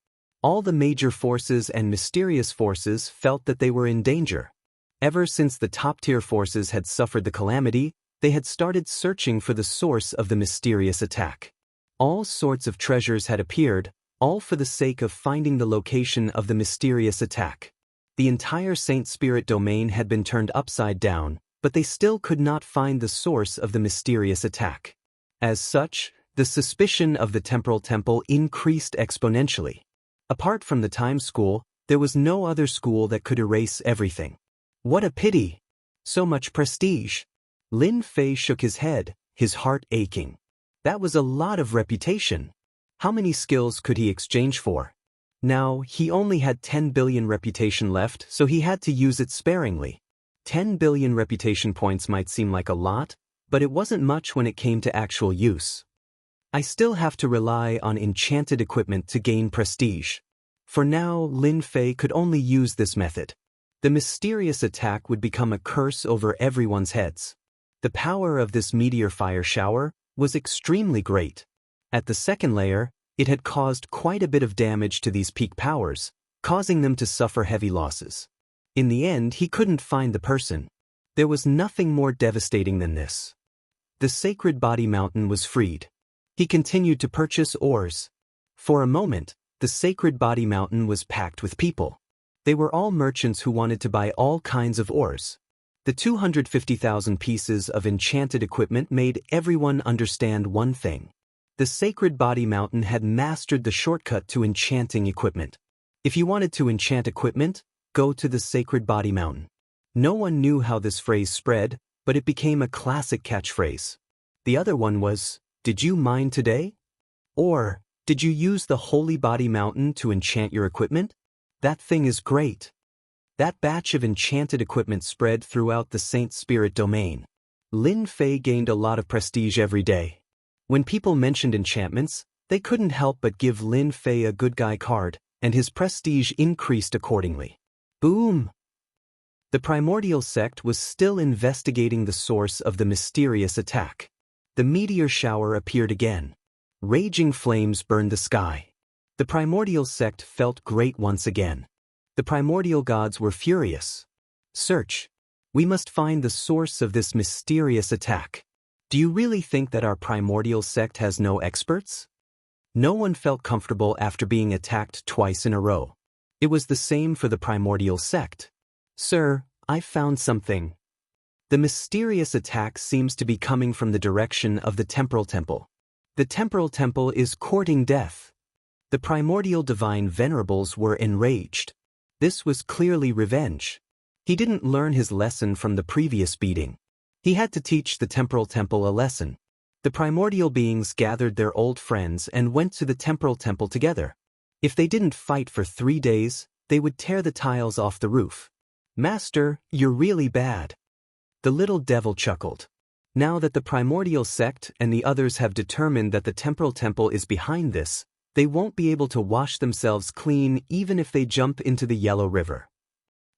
All the major forces and mysterious forces felt that they were in danger. Ever since the top-tier forces had suffered the calamity, they had started searching for the source of the mysterious attack. All sorts of treasures had appeared, all for the sake of finding the location of the mysterious attack. The entire Saint Spirit domain had been turned upside down, but they still could not find the source of the mysterious attack. As such, the suspicion of the Temporal Temple increased exponentially. Apart from the Time School, there was no other school that could erase everything. What a pity! So much prestige! Lin Fei shook his head, his heart aching. That was a lot of reputation. How many skills could he exchange for? Now, he only had 10 billion reputation left, so he had to use it sparingly. 10 billion reputation points might seem like a lot, but it wasn't much when it came to actual use. I still have to rely on enchanted equipment to gain prestige. For now, Lin Fei could only use this method. The mysterious attack would become a curse over everyone's heads. The power of this meteor fire shower was extremely great. At the second layer, It had caused quite a bit of damage to these peak powers, causing them to suffer heavy losses. In the end, he couldn't find the person. There was nothing more devastating than this. The sacred body mountain was freed. He continued to purchase ores. For a moment, the sacred body mountain was packed with people. They were all merchants who wanted to buy all kinds of ores. The 250,000 pieces of enchanted equipment made everyone understand one thing. The sacred body mountain had mastered the shortcut to enchanting equipment. If you wanted to enchant equipment, go to the sacred body mountain. No one knew how this phrase spread, but it became a classic catchphrase. The other one was, "Did you mine today?" Or, "Did you use the holy body mountain to enchant your equipment? That thing is great." That batch of enchanted equipment spread throughout the Saint Spirit domain. Lin Fei gained a lot of prestige every day. When people mentioned enchantments, they couldn't help but give Lin Fei a good guy card, and his prestige increased accordingly. Boom! The primordial sect was still investigating the source of the mysterious attack. The meteor shower appeared again. Raging flames burned the sky. The primordial sect felt great once again. The primordial gods were furious. Search. We must find the source of this mysterious attack. Do you really think that our primordial sect has no experts? No one felt comfortable after being attacked twice in a row. It was the same for the primordial sect. Sir, I found something. The mysterious attack seems to be coming from the direction of the temporal temple. The temporal temple is courting death. The primordial divine venerables were enraged. This was clearly revenge. He didn't learn his lesson from the previous beating. He had to teach the temporal temple a lesson. The primordial beings gathered their old friends and went to the temporal temple together. If they didn't fight for 3 days, they would tear the tiles off the roof. Master, you're really bad. The little devil chuckled. Now that the primordial sect and the others have determined that the temporal temple is behind this, they won't be able to wash themselves clean even if they jump into the Yellow River.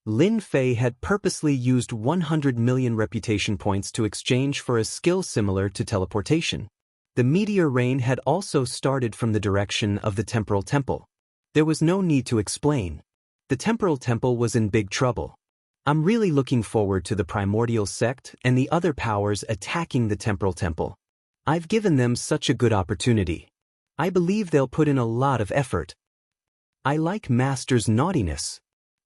Lin Fei had purposely used 100 million reputation points to exchange for a skill similar to teleportation. The meteor rain had also started from the direction of the temporal temple. There was no need to explain. The temporal temple was in big trouble. I'm really looking forward to the primordial sect and the other powers attacking the temporal temple. I've given them such a good opportunity. I believe they'll put in a lot of effort. I like Master's naughtiness.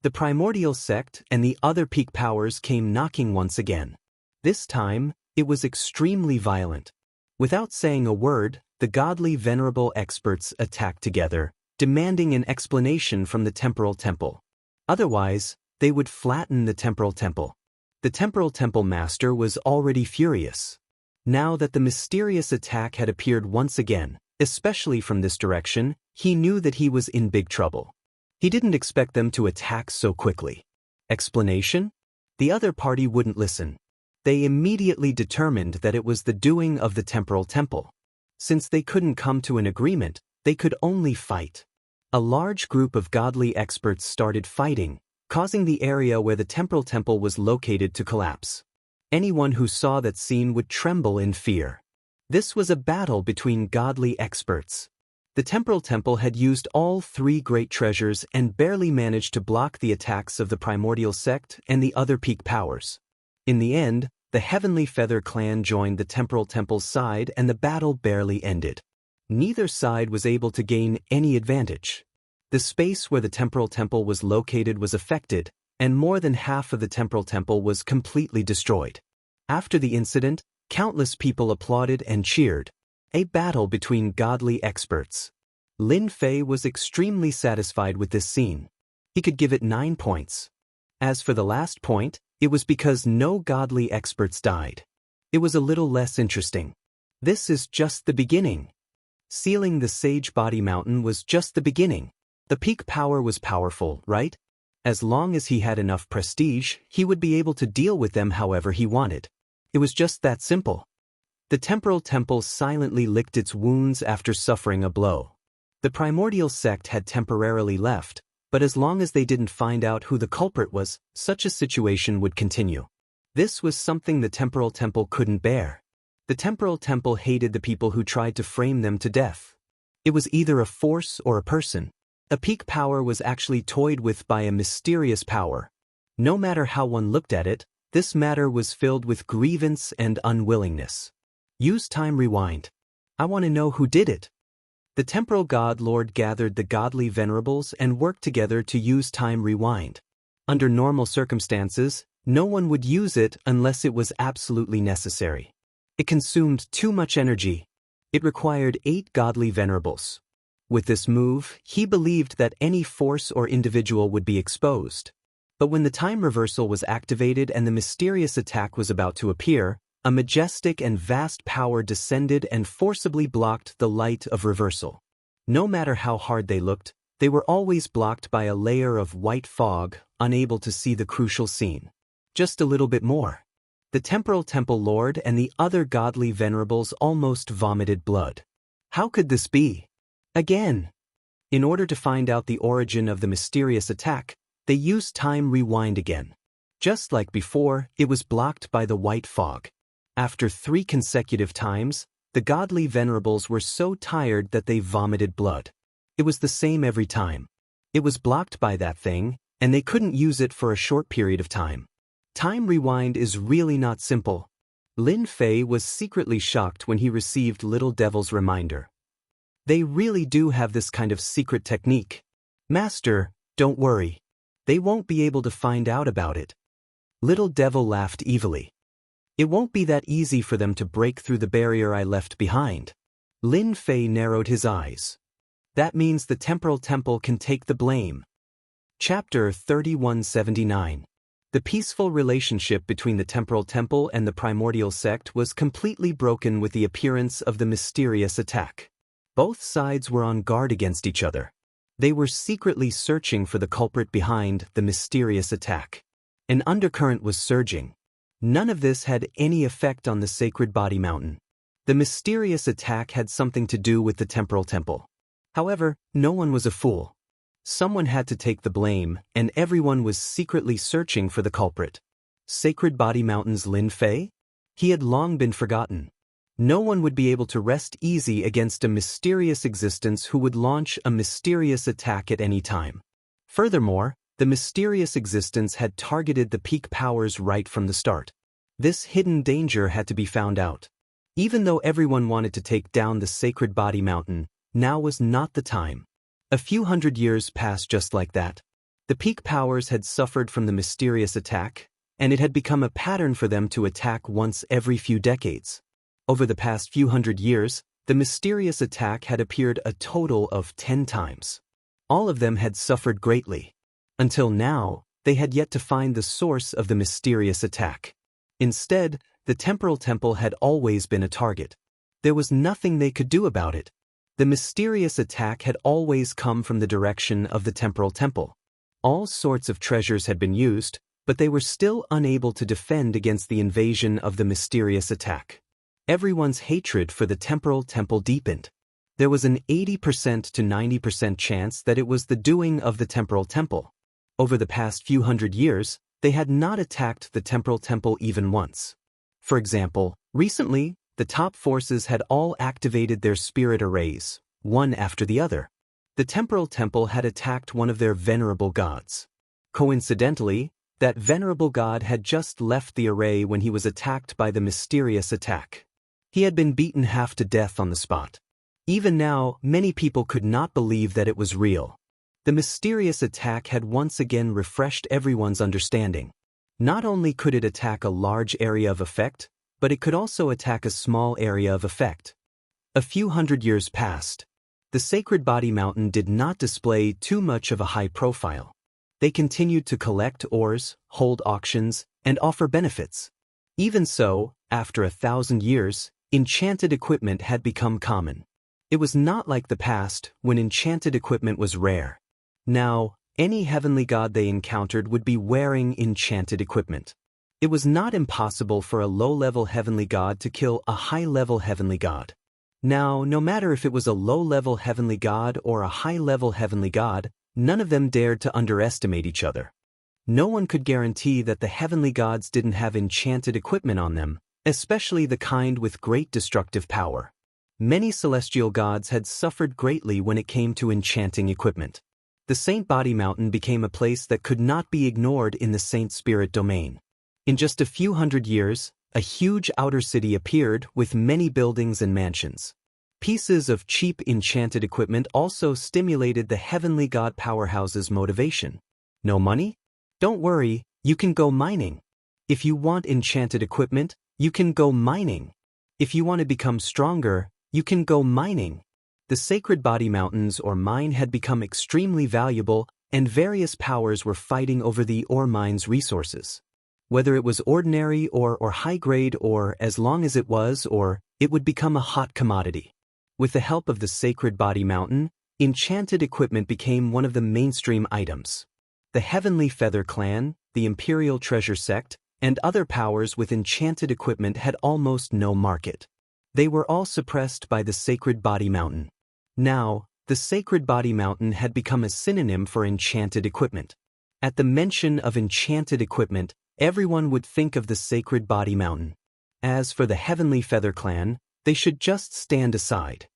The primordial sect and the other peak powers came knocking once again. This time, it was extremely violent. Without saying a word, the godly venerable experts attacked together, demanding an explanation from the temporal temple. Otherwise, they would flatten the temporal temple. The temporal temple master was already furious. Now that the mysterious attack had appeared once again, especially from this direction, he knew that he was in big trouble. He didn't expect them to attack so quickly. Explanation? The other party wouldn't listen. They immediately determined that it was the doing of the temporal temple. Since they couldn't come to an agreement, they could only fight. A large group of godly experts started fighting, causing the area where the temporal temple was located to collapse. Anyone who saw that scene would tremble in fear. This was a battle between godly experts. The temporal temple had used all 3 great treasures and barely managed to block the attacks of the primordial sect and the other peak powers. In the end, the Heavenly Feather clan joined the temporal temple's side and the battle barely ended. Neither side was able to gain any advantage. The space where the temporal temple was located was affected, and more than half of the temporal temple was completely destroyed. After the incident, countless people applauded and cheered. A battle between godly experts. Lin Fei was extremely satisfied with this scene. He could give it 9 points. As for the last point, it was because no godly experts died. It was a little less interesting. This is just the beginning. Sealing the Sage Body Mountain was just the beginning. The peak power was powerful, right? As long as he had enough prestige, he would be able to deal with them however he wanted. It was just that simple. The temporal temple silently licked its wounds after suffering a blow. The primordial sect had temporarily left, but as long as they didn't find out who the culprit was, such a situation would continue. This was something the temporal temple couldn't bear. The temporal temple hated the people who tried to frame them to death. It was either a force or a person. A peak power was actually toyed with by a mysterious power. No matter how one looked at it, this matter was filled with grievance and unwillingness. Use time rewind. I want to know who did it. The temporal god lord gathered the godly venerables and worked together to use time rewind. Under normal circumstances, no one would use it unless it was absolutely necessary. It consumed too much energy. It required 8 godly venerables. With this move, he believed that any force or individual would be exposed. But when the time reversal was activated and the mysterious attack was about to appear, a majestic and vast power descended and forcibly blocked the light of reversal. No matter how hard they looked, they were always blocked by a layer of white fog, unable to see the crucial scene. Just a little bit more. The temporal temple lord and the other godly venerables almost vomited blood. How could this be? Again. In order to find out the origin of the mysterious attack, they used time rewind again. Just like before, it was blocked by the white fog. After 3 consecutive times, the godly venerables were so tired that they vomited blood. It was the same every time. It was blocked by that thing, and they couldn't use it for a short period of time. Time rewind is really not simple. Lin Fei was secretly shocked when he received Little Devil's reminder. They really do have this kind of secret technique. Master, don't worry. They won't be able to find out about it. Little Devil laughed evilly. It won't be that easy for them to break through the barrier I left behind. Lin Fei narrowed his eyes. That means the temporal temple can take the blame. Chapter 3179. The peaceful relationship between the temporal temple and the primordial sect was completely broken with the appearance of the mysterious attack. Both sides were on guard against each other. They were secretly searching for the culprit behind the mysterious attack. An undercurrent was surging. None of this had any effect on the sacred body mountain. The mysterious attack had something to do with the temporal temple. However, no one was a fool. Someone had to take the blame, and everyone was secretly searching for the culprit. Sacred Body Mountain's Lin Fei? He had long been forgotten. No one would be able to rest easy against a mysterious existence who would launch a mysterious attack at any time. Furthermore, the mysterious existence had targeted the peak powers right from the start. This hidden danger had to be found out. Even though everyone wanted to take down the Sacred Body Mountain, now was not the time. A few hundred years passed just like that. The peak powers had suffered from the mysterious attack, and it had become a pattern for them to attack once every few decades. Over the past few hundred years, the mysterious attack had appeared a total of 10 times. All of them had suffered greatly. Until now, they had yet to find the source of the mysterious attack. Instead, the temporal temple had always been a target. There was nothing they could do about it. The mysterious attack had always come from the direction of the temporal temple. All sorts of treasures had been used, but they were still unable to defend against the invasion of the mysterious attack. Everyone's hatred for the temporal temple deepened. There was an 80% to 90% chance that it was the doing of the temporal temple. Over the past few hundred years, they had not attacked the temporal temple even once. For example, recently, the top forces had all activated their spirit arrays, one after the other. The temporal temple had attacked one of their venerable gods. Coincidentally, that venerable god had just left the array when he was attacked by the mysterious attack. He had been beaten half to death on the spot. Even now, many people could not believe that it was real. The mysterious attack had once again refreshed everyone's understanding. Not only could it attack a large area of effect, but it could also attack a small area of effect. A few hundred years passed. The Sacred Body Mountain did not display too much of a high profile. They continued to collect ores, hold auctions, and offer benefits. Even so, after 1,000 years, enchanted equipment had become common. It was not like the past, when enchanted equipment was rare. Now, any heavenly god they encountered would be wearing enchanted equipment. It was not impossible for a low-level heavenly god to kill a high-level heavenly god. Now, no matter if it was a low-level heavenly god or a high-level heavenly god, none of them dared to underestimate each other. No one could guarantee that the heavenly gods didn't have enchanted equipment on them, especially the kind with great destructive power. Many celestial gods had suffered greatly when it came to enchanting equipment. The Saint Body Mountain became a place that could not be ignored in the Saint Spirit domain. In just a few hundred years, a huge outer city appeared with many buildings and mansions. Pieces of cheap enchanted equipment also stimulated the heavenly god powerhouse's motivation. No money? Don't worry, you can go mining. If you want enchanted equipment, you can go mining. If you want to become stronger, you can go mining. The Sacred Body Mountains or mine had become extremely valuable, and various powers were fighting over the ore mine's resources. Whether it was ordinary or high grade or as long as it was or, it would become a hot commodity. With the help of the Sacred Body Mountain, enchanted equipment became one of the mainstream items. The Heavenly Feather Clan, the Imperial Treasure Sect, and other powers with enchanted equipment had almost no market. They were all suppressed by the Sacred Body Mountain. Now, the Sacred Body Mountain had become a synonym for enchanted equipment. At the mention of enchanted equipment, everyone would think of the Sacred Body Mountain. As for the Heavenly Feather Clan, they should just stand aside.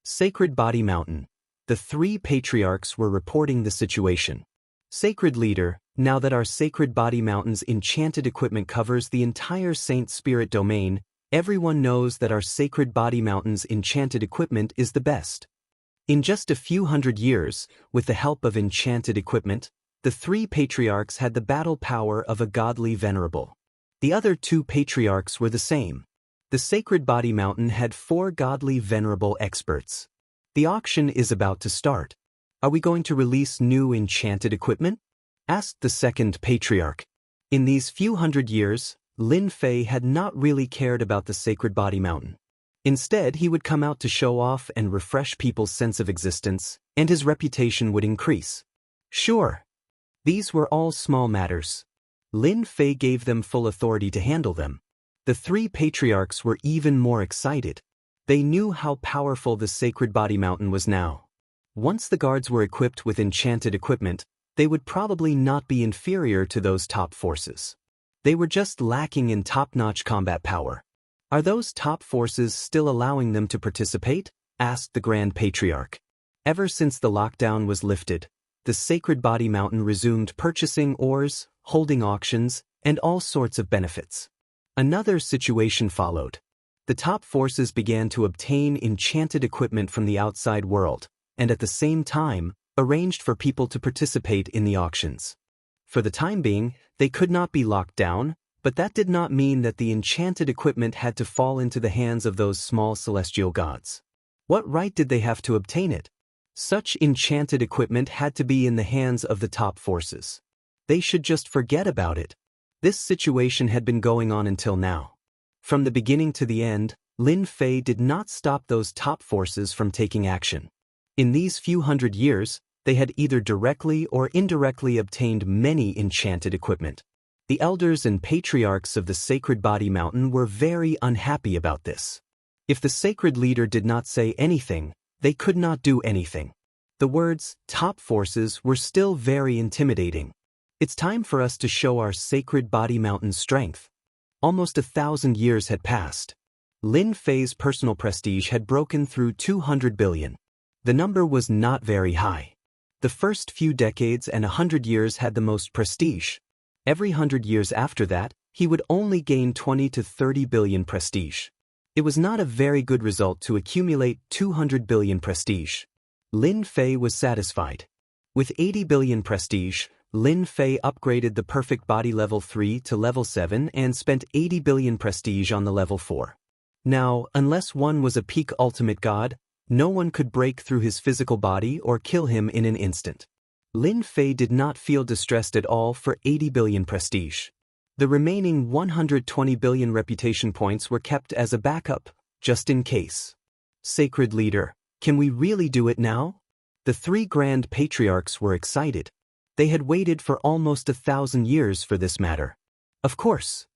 Sacred Body Mountain. The three patriarchs were reporting the situation. Sacred Leader, now that our Sacred Body Mountain's enchanted equipment covers the entire Saint Spirit domain, everyone knows that our Sacred Body Mountain's enchanted equipment is the best. In just a few hundred years, with the help of enchanted equipment, the three patriarchs had the battle power of a godly venerable. The other two patriarchs were the same. The Sacred Body Mountain had 4 godly venerable experts. The auction is about to start. Are we going to release new enchanted equipment? Asked the second patriarch. In these few hundred years, Lin Fei had not really cared about the Sacred Body Mountain. Instead, he would come out to show off and refresh people's sense of existence, and his reputation would increase. Sure. These were all small matters. Lin Fei gave them full authority to handle them. The three patriarchs were even more excited. They knew how powerful the Sacred Body Mountain was now. Once the guards were equipped with enchanted equipment, they would probably not be inferior to those top forces. They were just lacking in top-notch combat power. Are those top forces still allowing them to participate? Asked the Grand Patriarch. Ever since the lockdown was lifted, the Sacred Body Mountain resumed purchasing ores, holding auctions, and all sorts of benefits. Another situation followed. The top forces began to obtain enchanted equipment from the outside world, and at the same time, arranged for people to participate in the auctions. For the time being, they could not be locked down, but that did not mean that the enchanted equipment had to fall into the hands of those small celestial gods. What right did they have to obtain it? Such enchanted equipment had to be in the hands of the top forces. They should just forget about it. This situation had been going on until now. From the beginning to the end, Lin Fei did not stop those top forces from taking action. In these few hundred years, they had either directly or indirectly obtained many enchanted equipment. The elders and patriarchs of the Sacred Body Mountain were very unhappy about this. If the sacred leader did not say anything, they could not do anything. The words, top forces, were still very intimidating. It's time for us to show our Sacred Body Mountain's strength. Almost 1,000 years had passed. Lin Fei's personal prestige had broken through 200 billion. The number was not very high. The first few decades and 100 years had the most prestige. Every 100 years after that, he would only gain 20 to 30 billion prestige. It was not a very good result to accumulate 200 billion prestige. Lin Fei was satisfied. With 80 billion prestige, Lin Fei upgraded the perfect body level 3 to level 7 and spent 80 billion prestige on the level 4. Now, unless one was a peak ultimate god, no one could break through his physical body or kill him in an instant. Lin Fei did not feel distressed at all for 80 billion prestige. The remaining 120 billion reputation points were kept as a backup, just in case. Sacred Leader, can we really do it now? The 3 Grand Patriarchs were excited. They had waited for almost 1,000 years for this matter. Of course.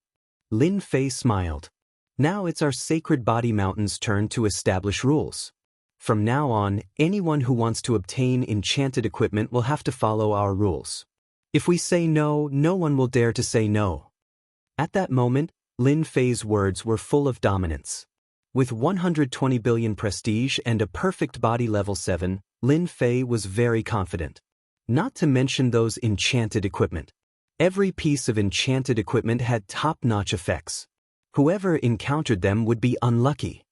Lin Fei smiled. Now it's our Sacred Body Mountain's turn to establish rules. From now on, anyone who wants to obtain enchanted equipment will have to follow our rules. If we say no, no one will dare to say no. At that moment, Lin Fei's words were full of dominance. With 120 billion prestige and a perfect body level 7, Lin Fei was very confident. Not to mention those enchanted equipment. Every piece of enchanted equipment had top-notch effects. Whoever encountered them would be unlucky.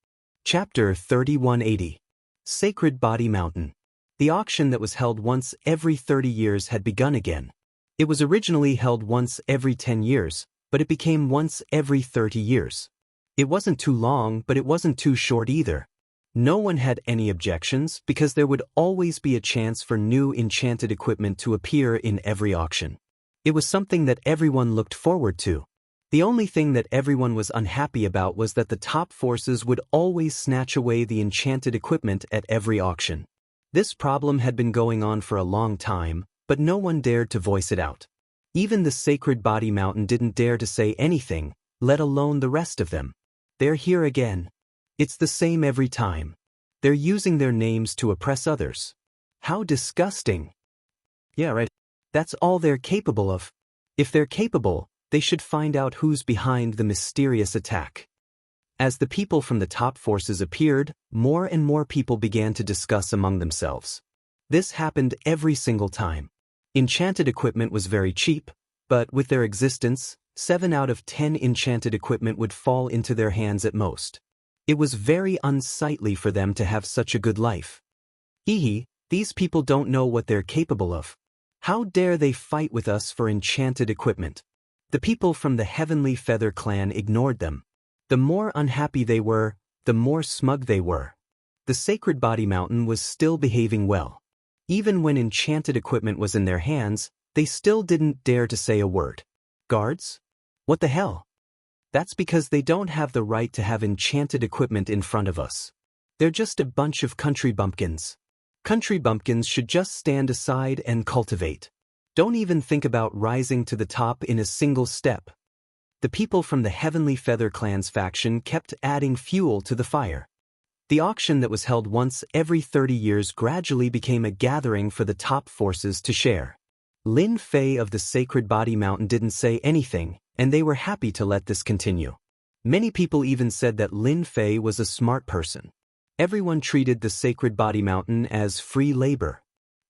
Chapter 3180. Sacred Body Mountain. The auction that was held once every 30 years had begun again. It was originally held once every 10 years, but it became once every 30 years. It wasn't too long, but it wasn't too short either. No one had any objections because there would always be a chance for new enchanted equipment to appear in every auction. It was something that everyone looked forward to. The only thing that everyone was unhappy about was that the top forces would always snatch away the enchanted equipment at every auction. This problem had been going on for a long time, but no one dared to voice it out. Even the Sacred Body Mountain didn't dare to say anything, let alone the rest of them. They're here again. It's the same every time. They're using their names to oppress others. How disgusting. Yeah, right. That's all they're capable of. If they're capable, they should find out who's behind the mysterious attack. As the people from the top forces appeared, more and more people began to discuss among themselves. This happened every single time. Enchanted equipment was very cheap, but with their existence, 7 out of 10 enchanted equipment would fall into their hands at most. It was very unsightly for them to have such a good life. These people don't know what they're capable of. How dare they fight with us for enchanted equipment? The people from the Heavenly Feather clan ignored them. The more unhappy they were, the more smug they were. The Sacred Body Mountain was still behaving well. Even when enchanted equipment was in their hands, they still didn't dare to say a word. Guards? What the hell? That's because they don't have the right to have enchanted equipment in front of us. They're just a bunch of country bumpkins. Country bumpkins should just stand aside and cultivate. Don't even think about rising to the top in a single step. The people from the Heavenly Feather clan's faction kept adding fuel to the fire. The auction that was held once every 30 years gradually became a gathering for the top forces to share. Lin Fei of the Sacred Body Mountain didn't say anything, and they were happy to let this continue. Many people even said that Lin Fei was a smart person. Everyone treated the Sacred Body Mountain as free labor.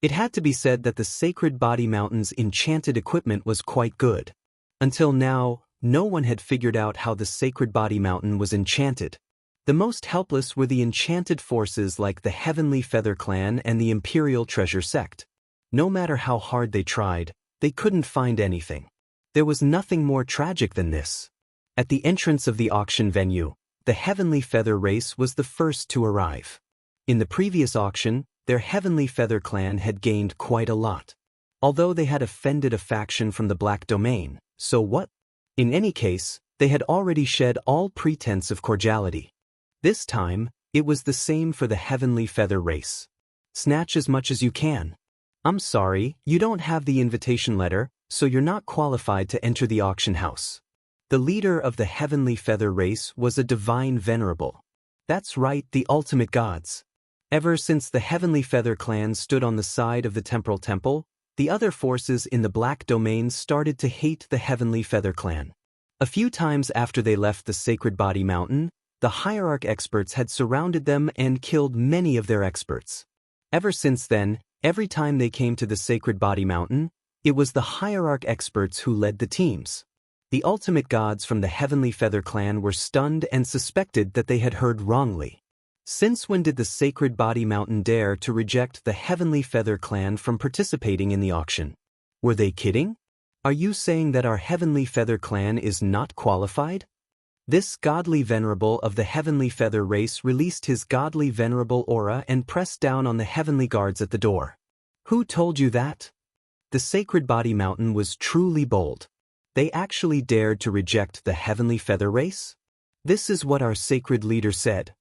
It had to be said that the Sacred Body Mountain's enchanted equipment was quite good. Until now, no one had figured out how the Sacred Body Mountain was enchanted. The most helpless were the enchanted forces like the Heavenly Feather Clan and the Imperial Treasure Sect. No matter how hard they tried, they couldn't find anything. There was nothing more tragic than this. At the entrance of the auction venue, the Heavenly Feather race was the first to arrive. In the previous auction, their Heavenly Feather clan had gained quite a lot. Although they had offended a faction from the Black Domain, so what? In any case, they had already shed all pretense of cordiality. This time, it was the same for the Heavenly Feather race. Snatch as much as you can. I'm sorry, you don't have the invitation letter, so you're not qualified to enter the auction house. The leader of the Heavenly Feather race was a divine venerable. That's right, the ultimate gods. Ever since the Heavenly Feather clan stood on the side of the Temporal Temple, the other forces in the Black Domain started to hate the Heavenly Feather clan. A few times after they left the Sacred Body Mountain, the Hierarch experts had surrounded them and killed many of their experts. Ever since then, every time they came to the Sacred Body Mountain, it was the Hierarch experts who led the teams. The ultimate gods from the Heavenly Feather clan were stunned and suspected that they had heard wrongly. Since when did the Sacred Body Mountain dare to reject the Heavenly Feather clan from participating in the auction? Were they kidding? Are you saying that our Heavenly Feather clan is not qualified? This godly venerable of the Heavenly Feather race released his godly venerable aura and pressed down on the heavenly guards at the door. Who told you that? The Sacred Body Mountain was truly bold. They actually dared to reject the Heavenly Feather race? This is what our sacred leader said.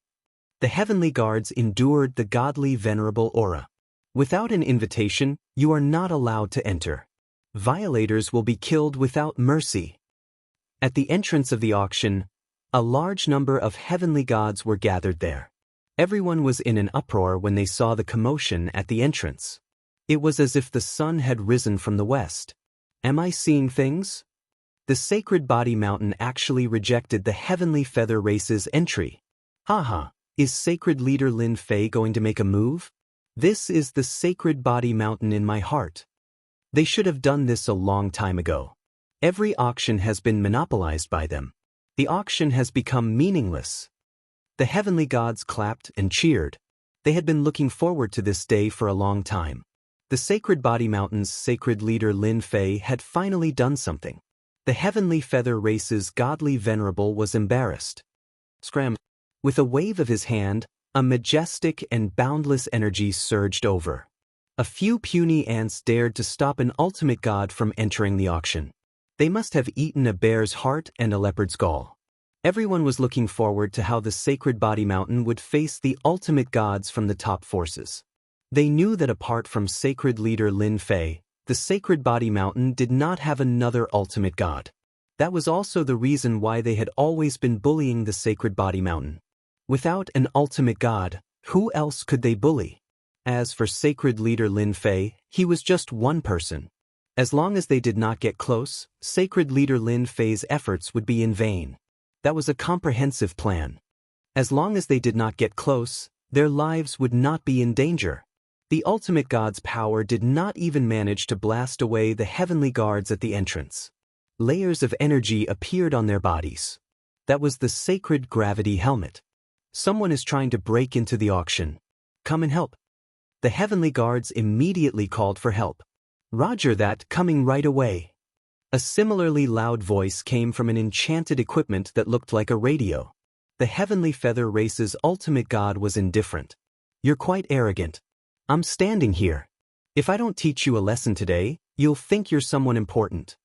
The heavenly guards endured the godly venerable aura. Without an invitation, you are not allowed to enter. Violators will be killed without mercy. At the entrance of the auction, a large number of heavenly gods were gathered there. Everyone was in an uproar when they saw the commotion at the entrance. It was as if the sun had risen from the west. Am I seeing things? The Sacred Body Mountain actually rejected the Heavenly Feather race's entry. Haha, is Sacred Leader Lin Fei going to make a move? This is the Sacred Body Mountain in my heart. They should have done this a long time ago. Every auction has been monopolized by them. The auction has become meaningless. The heavenly gods clapped and cheered. They had been looking forward to this day for a long time. The Sacred Body Mountain's Sacred Leader Lin Fei had finally done something. The Heavenly Feather Race's godly venerable was embarrassed. Scram! With a wave of his hand, a majestic and boundless energy surged over. A few puny ants dared to stop an ultimate god from entering the auction. They must have eaten a bear's heart and a leopard's gall. Everyone was looking forward to how the Sacred Body Mountain would face the ultimate gods from the top forces. They knew that apart from Sacred Leader Lin Fei, the Sacred Body Mountain did not have another ultimate god. That was also the reason why they had always been bullying the Sacred Body Mountain. Without an ultimate god, who else could they bully? As for Sacred Leader Lin Fei, he was just one person. As long as they did not get close, Sacred Leader Lin Fei's efforts would be in vain. That was a comprehensive plan. As long as they did not get close, their lives would not be in danger. The ultimate god's power did not even manage to blast away the heavenly guards at the entrance. Layers of energy appeared on their bodies. That was the sacred gravity helmet. Someone is trying to break into the auction. Come and help. The heavenly guards immediately called for help. Roger that, coming right away. A similarly loud voice came from an enchanted equipment that looked like a radio. The Heavenly Feather Race's ultimate god was indifferent. You're quite arrogant. I'm standing here. If I don't teach you a lesson today, you'll think you're someone important.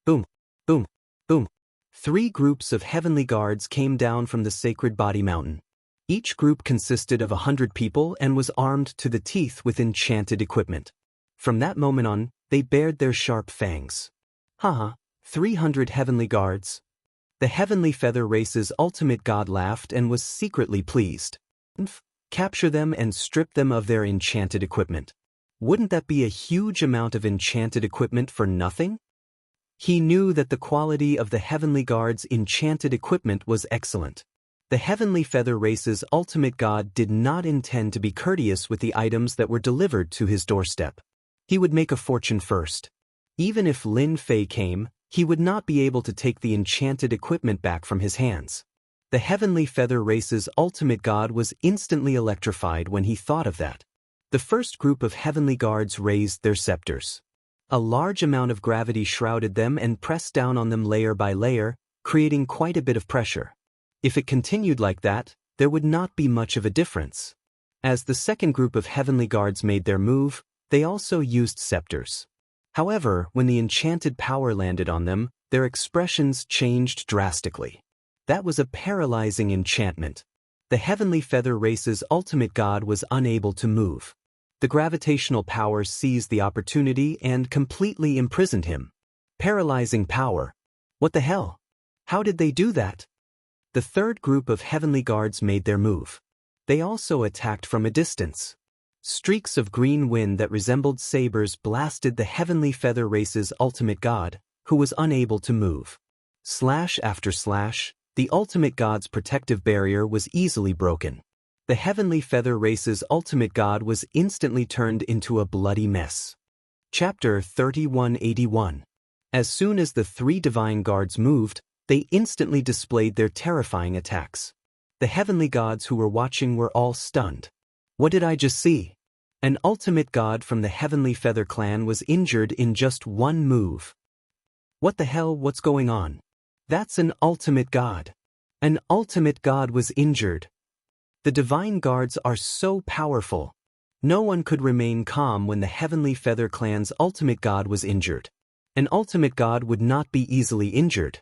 Boom, boom, boom. 3 groups of heavenly guards came down from the Sacred Body Mountain. Each group consisted of 100 people and was armed to the teeth with enchanted equipment. From that moment on, they bared their sharp fangs. Haha, 300 heavenly guards. The Heavenly Feather Race's ultimate god laughed and was secretly pleased. Capture them and strip them of their enchanted equipment. Wouldn't that be a huge amount of enchanted equipment for nothing? He knew that the quality of the Heavenly Guard's enchanted equipment was excellent. The Heavenly Feather Race's ultimate god did not intend to be courteous with the items that were delivered to his doorstep. He would make a fortune first. Even if Lin Fei came, he would not be able to take the enchanted equipment back from his hands. The Heavenly Feather Race's ultimate god was instantly electrified when he thought of that. The first group of heavenly guards raised their scepters. A large amount of gravity shrouded them and pressed down on them layer by layer, creating quite a bit of pressure. If it continued like that, there would not be much of a difference. As the second group of heavenly guards made their move, they also used scepters. However, when the enchanted power landed on them, their expressions changed drastically. That was a paralyzing enchantment. The Heavenly Feather Race's ultimate god was unable to move. The gravitational power seized the opportunity and completely imprisoned him. Paralyzing power. What the hell? How did they do that? The third group of heavenly guards made their move. They also attacked from a distance. Streaks of green wind that resembled sabers blasted the Heavenly Feather Race's ultimate god, who was unable to move. Slash after slash, the ultimate god's protective barrier was easily broken. The Heavenly Feather Race's ultimate god was instantly turned into a bloody mess. Chapter 3181. As soon as the 3 divine guards moved, they instantly displayed their terrifying attacks. The heavenly gods who were watching were all stunned. What did I just see? An ultimate god from the Heavenly Feather clan was injured in just one move. What the hell, what's going on? That's an ultimate god. An ultimate god was injured. The divine guards are so powerful. No one could remain calm when the Heavenly Feather clan's ultimate god was injured. An ultimate god would not be easily injured.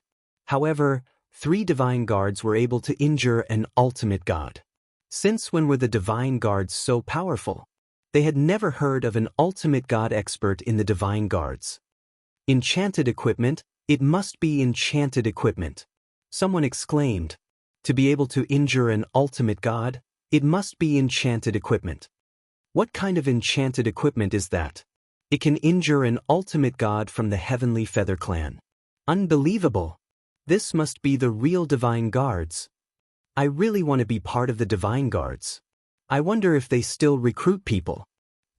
However, 3 divine guards were able to injure an ultimate god. Since when were the divine guards so powerful? They had never heard of an ultimate god expert in the divine guards. Enchanted equipment, it must be enchanted equipment. Someone exclaimed. To be able to injure an ultimate god, it must be enchanted equipment. What kind of enchanted equipment is that? It can injure an ultimate god from the Heavenly Feather clan. Unbelievable! This must be the real divine guards. I really want to be part of the Divine Guards. I wonder if they still recruit people.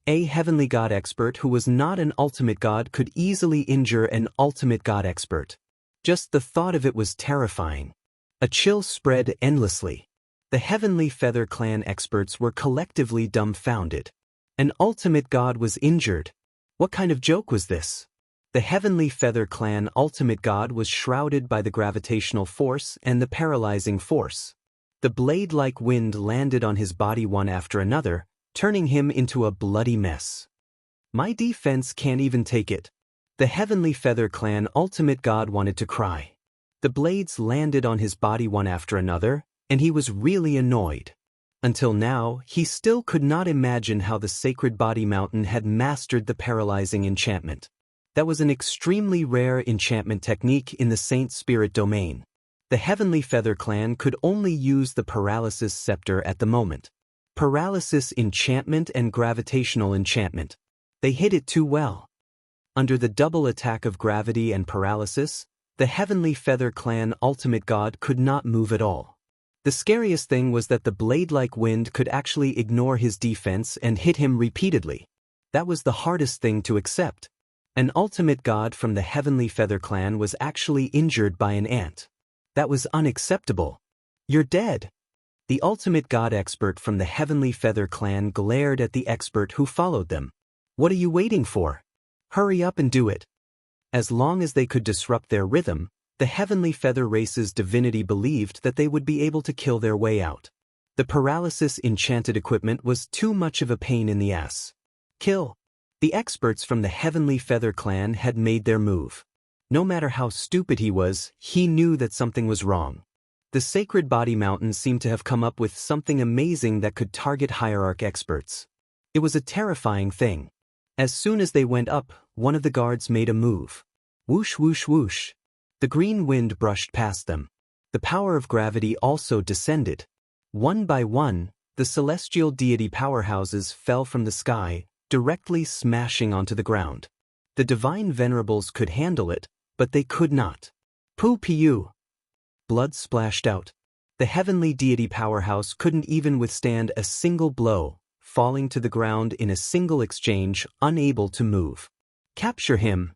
A heavenly god expert who was not an ultimate god could easily injure an ultimate god expert. Just the thought of it was terrifying. A chill spread endlessly. The Heavenly Feather Clan experts were collectively dumbfounded. An ultimate god was injured. What kind of joke was this? The Heavenly Feather Clan ultimate god was shrouded by the gravitational force and the paralyzing force. The blade-like wind landed on his body one after another, turning him into a bloody mess. My defense can't even take it. The Heavenly Feather Clan ultimate god wanted to cry. The blades landed on his body one after another, and he was really annoyed. Until now, he still could not imagine how the Sacred Body Mountain had mastered the paralyzing enchantment. That was an extremely rare enchantment technique in the Saint Spirit domain. The Heavenly Feather Clan could only use the Paralysis Scepter at the moment. Paralysis enchantment and gravitational enchantment. They hit it too well. Under the double attack of gravity and paralysis, the Heavenly Feather Clan ultimate god could not move at all. The scariest thing was that the blade-like wind could actually ignore his defense and hit him repeatedly. That was the hardest thing to accept. An ultimate god from the Heavenly Feather Clan was actually injured by an ant. That was unacceptable. You're dead. The ultimate god expert from the Heavenly Feather Clan glared at the expert who followed them. What are you waiting for? Hurry up and do it. As long as they could disrupt their rhythm, the Heavenly Feather race's divinity believed that they would be able to kill their way out. The paralysis enchanted equipment was too much of a pain in the ass. Kill. The experts from the Heavenly Feather Clan had made their move. No matter how stupid he was, he knew that something was wrong. The Sacred Body Mountain seemed to have come up with something amazing that could target hierarch experts. It was a terrifying thing. As soon as they went up, one of the guards made a move. Whoosh whoosh whoosh. The green wind brushed past them. The power of gravity also descended. One by one, the celestial deity powerhouses fell from the sky, directly smashing onto the ground. The divine venerables could handle it, but they could not. Poo-pee-you. Blood splashed out. The heavenly deity powerhouse couldn't even withstand a single blow, falling to the ground in a single exchange, unable to move. Capture him.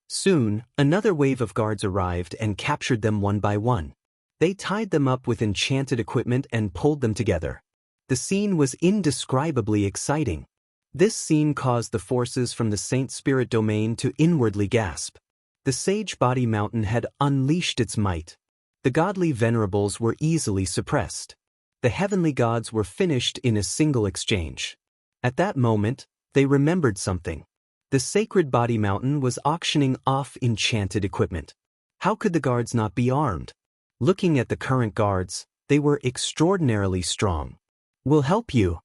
Soon, another wave of guards arrived and captured them one by one. They tied them up with enchanted equipment and pulled them together. The scene was indescribably exciting. This scene caused the forces from the Saint Spirit domain to inwardly gasp. The Sage Body Mountain had unleashed its might. The godly venerables were easily suppressed. The heavenly gods were finished in a single exchange. At that moment, they remembered something. The Sacred Body Mountain was auctioning off enchanted equipment. How could the guards not be armed? Looking at the current guards, they were extraordinarily strong. We'll help you.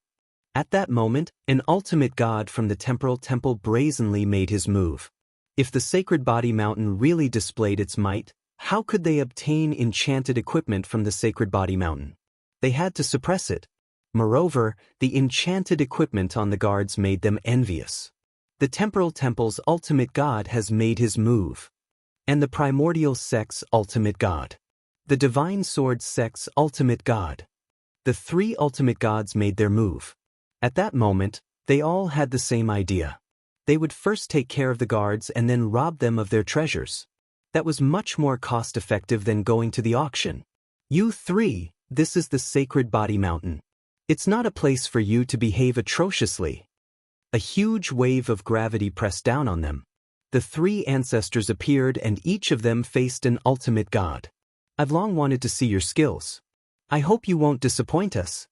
At that moment, an ultimate god from the temporal temple brazenly made his move. If the Sacred Body Mountain really displayed its might, how could they obtain enchanted equipment from the Sacred Body Mountain? They had to suppress it. Moreover, the enchanted equipment on the guards made them envious. The Temporal Temple's ultimate god has made his move. And the Primordial Sect's ultimate god. The Divine Sword Sect's ultimate god. The three ultimate gods made their move. At that moment, they all had the same idea. They would first take care of the guards and then rob them of their treasures. That was much more cost-effective than going to the auction. You three, this is the Sacred Body Mountain. It's not a place for you to behave atrociously. A huge wave of gravity pressed down on them. The three ancestors appeared and each of them faced an ultimate god. I've long wanted to see your skills. I hope you won't disappoint us.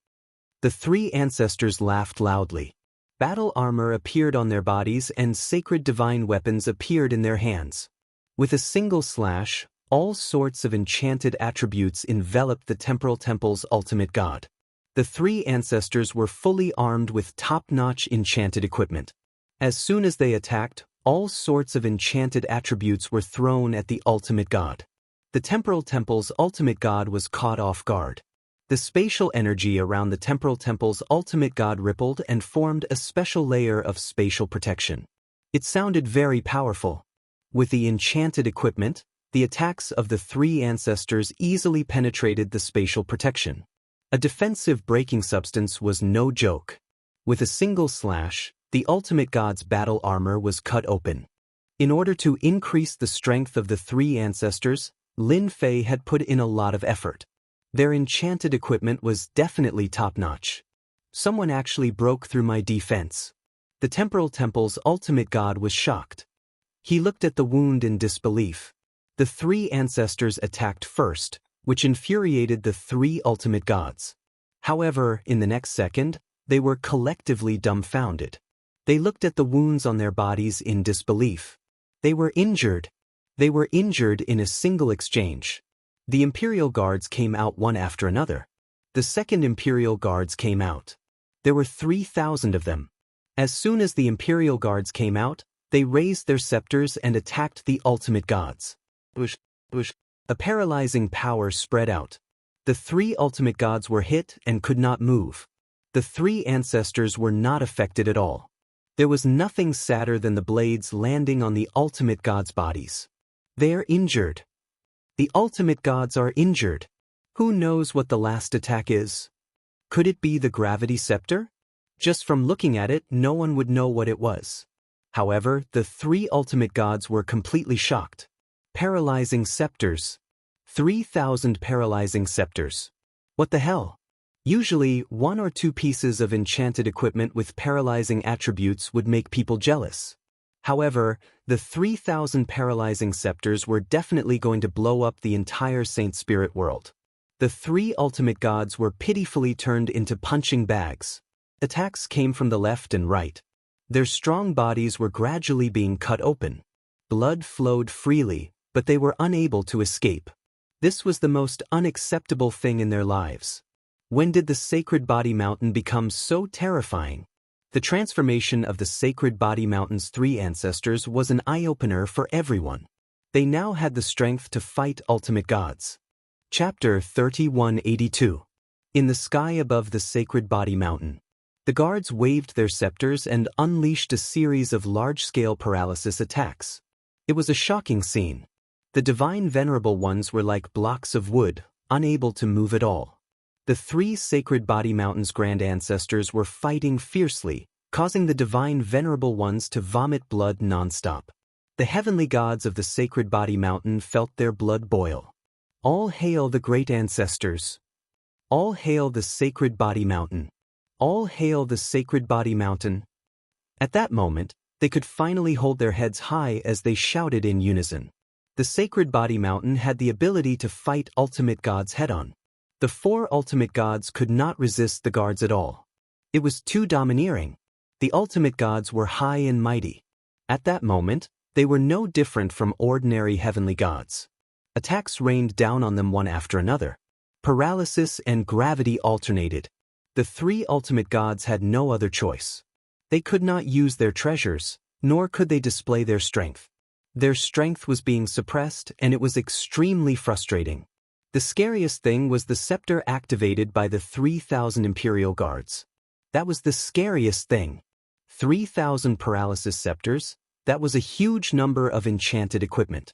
The three ancestors laughed loudly. Battle armor appeared on their bodies and sacred divine weapons appeared in their hands. With a single slash, all sorts of enchanted attributes enveloped the Temporal Temple's ultimate god. The three ancestors were fully armed with top-notch enchanted equipment. As soon as they attacked, all sorts of enchanted attributes were thrown at the ultimate god. The Temporal Temple's ultimate god was caught off guard. The spatial energy around the Temporal Temple's ultimate god rippled and formed a special layer of spatial protection. It sounded very powerful. With the enchanted equipment, The attacks of the three ancestors easily penetrated the spatial protection. A defensive breaking substance was no joke. With a single slash, the ultimate god's battle armor was cut open. In order to increase the strength of the three ancestors, Lin Fei had put in a lot of effort. Their enchanted equipment was definitely top-notch. Someone actually broke through my defense. The Temporal Temple's ultimate god was shocked. He looked at the wound in disbelief. The three ancestors attacked first, which infuriated the three ultimate gods. However, in the next second, they were collectively dumbfounded. They looked at the wounds on their bodies in disbelief. They were injured. They were injured in a single exchange. The Imperial Guards came out one after another. The second Imperial Guards came out. There were 3,000 of them. As soon as the Imperial Guards came out, they raised their scepters and attacked the ultimate gods. A paralyzing power spread out. The three ultimate gods were hit and could not move. The three ancestors were not affected at all. There was nothing sadder than the blades landing on the ultimate gods' bodies. They are injured. The ultimate gods are injured. Who knows what the last attack is? Could it be the gravity scepter? Just from looking at it, no one would know what it was. However, the three ultimate gods were completely shocked. Paralyzing scepters. 3,000 paralyzing scepters. What the hell? Usually, one or two pieces of enchanted equipment with paralyzing attributes would make people jealous. However, the 3,000 paralyzing scepters were definitely going to blow up the entire Saint Spirit world. The three ultimate gods were pitifully turned into punching bags. Attacks came from the left and right. Their strong bodies were gradually being cut open. Blood flowed freely, but they were unable to escape. This was the most unacceptable thing in their lives. When did the Sacred Body Mountain become so terrifying? The transformation of the Sacred Body Mountain's three ancestors was an eye-opener for everyone. They now had the strength to fight ultimate gods. Chapter 3182. In the sky above the Sacred Body Mountain, the guards waved their scepters and unleashed a series of large-scale paralysis attacks. It was a shocking scene. The Divine Venerable Ones were like blocks of wood, unable to move at all. The three Sacred Body Mountain's grand ancestors were fighting fiercely, causing the Divine Venerable Ones to vomit blood non-stop. The heavenly gods of the Sacred Body Mountain felt their blood boil. All hail the great ancestors. All hail the Sacred Body Mountain. All hail the Sacred Body Mountain. At that moment, they could finally hold their heads high as they shouted in unison. The Sacred Body Mountain had the ability to fight ultimate gods head-on. The four ultimate gods could not resist the guards at all. It was too domineering. The ultimate gods were high and mighty. At that moment, they were no different from ordinary heavenly gods. Attacks rained down on them one after another. Paralysis and gravity alternated. The three ultimate gods had no other choice. They could not use their treasures, nor could they display their strength. Their strength was being suppressed, and it was extremely frustrating. The scariest thing was the scepter activated by the 3,000 Imperial Guards. That was the scariest thing. 3,000 paralysis scepters, that was a huge number of enchanted equipment.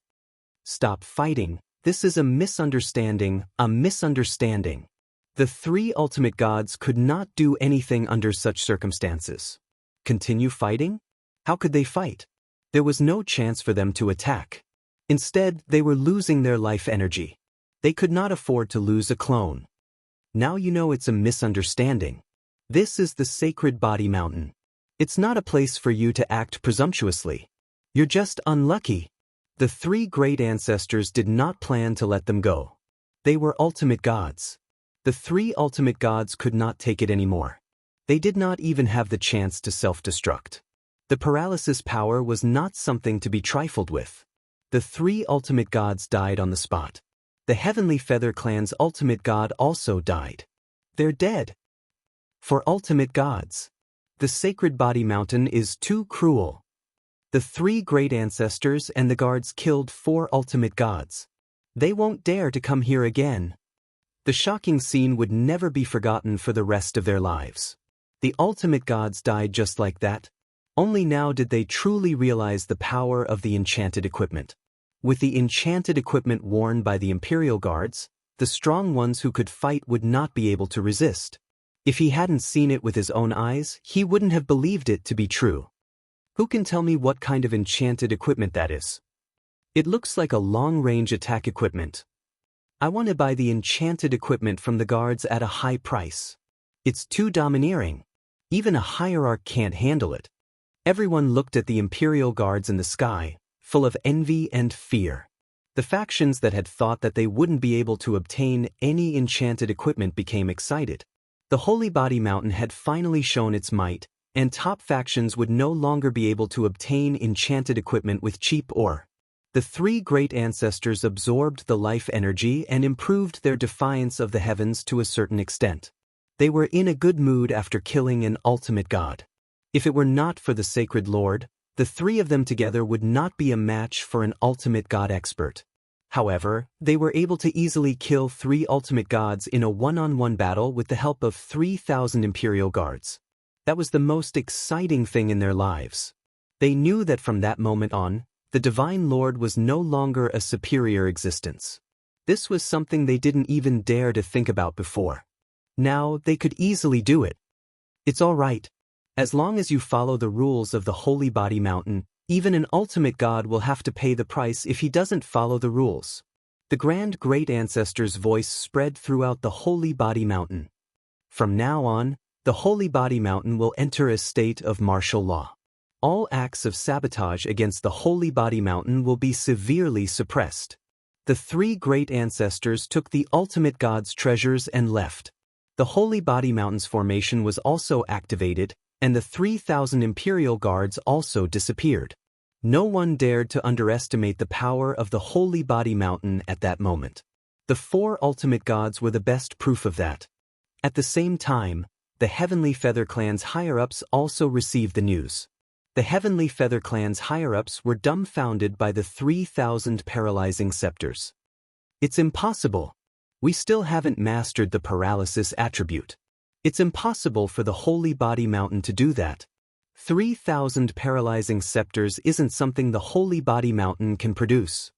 Stop fighting, this is a misunderstanding, a misunderstanding. The three ultimate gods could not do anything under such circumstances. Continue fighting? How could they fight? There was no chance for them to attack. Instead, they were losing their life energy. They could not afford to lose a clone. Now you know it's a misunderstanding. This is the Sacred Body Mountain. It's not a place for you to act presumptuously. You're just unlucky. The three great ancestors did not plan to let them go. They were ultimate gods. The three ultimate gods could not take it anymore. They did not even have the chance to self-destruct. The paralysis power was not something to be trifled with. The three ultimate gods died on the spot. The Heavenly Feather Clan's ultimate god also died. They're dead. For ultimate gods, the Sacred Body Mountain is too cruel. The three great ancestors and the guards killed four ultimate gods. They won't dare to come here again. The shocking scene would never be forgotten for the rest of their lives. The ultimate gods died just like that. Only now did they truly realize the power of the enchanted equipment. With the enchanted equipment worn by the Imperial Guards, the strong ones who could fight would not be able to resist. If he hadn't seen it with his own eyes, he wouldn't have believed it to be true. Who can tell me what kind of enchanted equipment that is? It looks like a long-range attack equipment. I want to buy the enchanted equipment from the guards at a high price. It's too domineering. Even a hierarch can't handle it. Everyone looked at the Imperial Guards in the sky, full of envy and fear. The factions that had thought that they wouldn't be able to obtain any enchanted equipment became excited. The Holy Body Mountain had finally shown its might, and top factions would no longer be able to obtain enchanted equipment with cheap ore. The three great ancestors absorbed the life energy and improved their defiance of the heavens to a certain extent. They were in a good mood after killing an ultimate god. If it were not for the Sacred Lord, the three of them together would not be a match for an ultimate god expert. However, they were able to easily kill 3 ultimate gods in a one-on-one battle with the help of 3,000 Imperial Guards. That was the most exciting thing in their lives. They knew that from that moment on, the Divine Lord was no longer a superior existence. This was something they didn't even dare to think about before. Now they could easily do it. It's all right. As long as you follow the rules of the Holy Body Mountain, even an ultimate god will have to pay the price if he doesn't follow the rules. The Grand Great Ancestor's voice spread throughout the Holy Body Mountain. From now on, the Holy Body Mountain will enter a state of martial law. All acts of sabotage against the Holy Body Mountain will be severely suppressed. The 3 great ancestors took the ultimate god's treasures and left. The Holy Body Mountain's formation was also activated, and the 3,000 Imperial Guards also disappeared. No one dared to underestimate the power of the Holy Body Mountain at that moment. The 4 ultimate gods were the best proof of that. At the same time, the Heavenly Feather Clan's higher-ups also received the news. The Heavenly Feather Clan's higher-ups were dumbfounded by the 3,000 paralyzing scepters. It's impossible. We still haven't mastered the paralysis attribute. It's impossible for the Holy Body Mountain to do that. 3,000 paralyzing scepters isn't something the Holy Body Mountain can produce.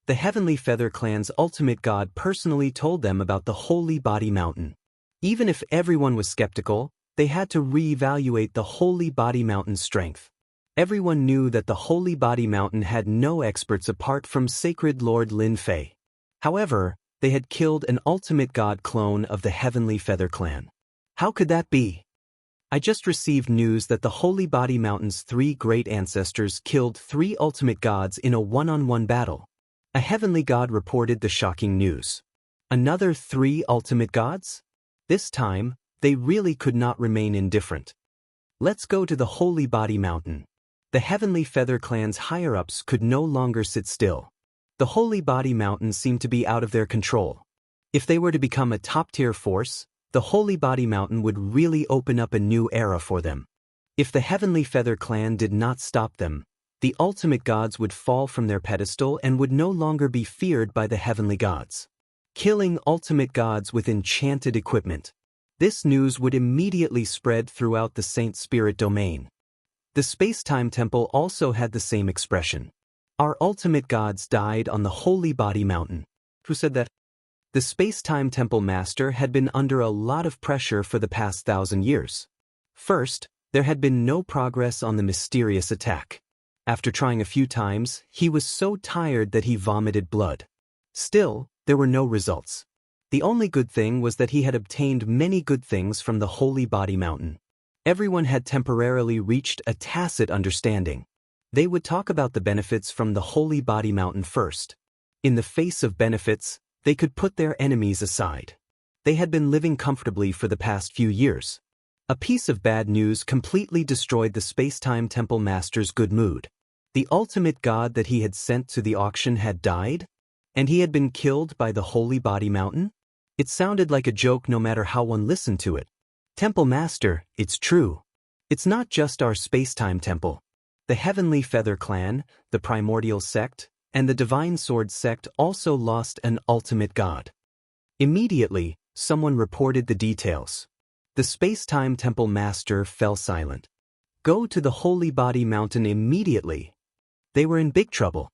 The Heavenly Feather Clan's ultimate god personally told them about the Holy Body Mountain. Even if everyone was skeptical, they had to reevaluate the Holy Body Mountain's strength. Everyone knew that the Holy Body Mountain had no experts apart from Sacred Lord Lin Fei. However, they had killed an ultimate god clone of the Heavenly Feather Clan. How could that be? I just received news that the Holy Body Mountain's 3 great ancestors killed 3 ultimate gods in a one-on-one battle. A heavenly god reported the shocking news. Another 3 ultimate gods? This time, they really could not remain indifferent. Let's go to the Holy Body Mountain. The Heavenly Feather Clan's higher-ups could no longer sit still. The Holy Body Mountain seemed to be out of their control. If they were to become a top-tier force, the Holy Body Mountain would really open up a new era for them. If the Heavenly Feather Clan did not stop them, the ultimate gods would fall from their pedestal and would no longer be feared by the heavenly gods. Killing ultimate gods with enchanted equipment. This news would immediately spread throughout the Saint Spirit domain. The Space-Time Temple also had the same expression. Our ultimate gods died on the Holy Body Mountain. Who said that? The Space-Time Temple Master had been under a lot of pressure for the past 1,000 years. First, there had been no progress on the mysterious attack. After trying a few times, he was so tired that he vomited blood. Still, there were no results. The only good thing was that he had obtained many good things from the Holy Body Mountain. Everyone had temporarily reached a tacit understanding. They would talk about the benefits from the Holy Body Mountain first. In the face of benefits, they could put their enemies aside. They had been living comfortably for the past few years. A piece of bad news completely destroyed the Space-Time Temple Master's good mood. The ultimate god that he had sent to the auction had died? And he had been killed by the Holy Body Mountain? It sounded like a joke no matter how one listened to it. Temple Master, it's true. It's not just our Space-Time Temple. The Heavenly Feather Clan, the Primordial Sect, and the Divine Sword Sect also lost an ultimate god. Immediately, someone reported the details. The Space-Time Temple Master fell silent. Go to the Holy Body Mountain immediately. They were in big trouble.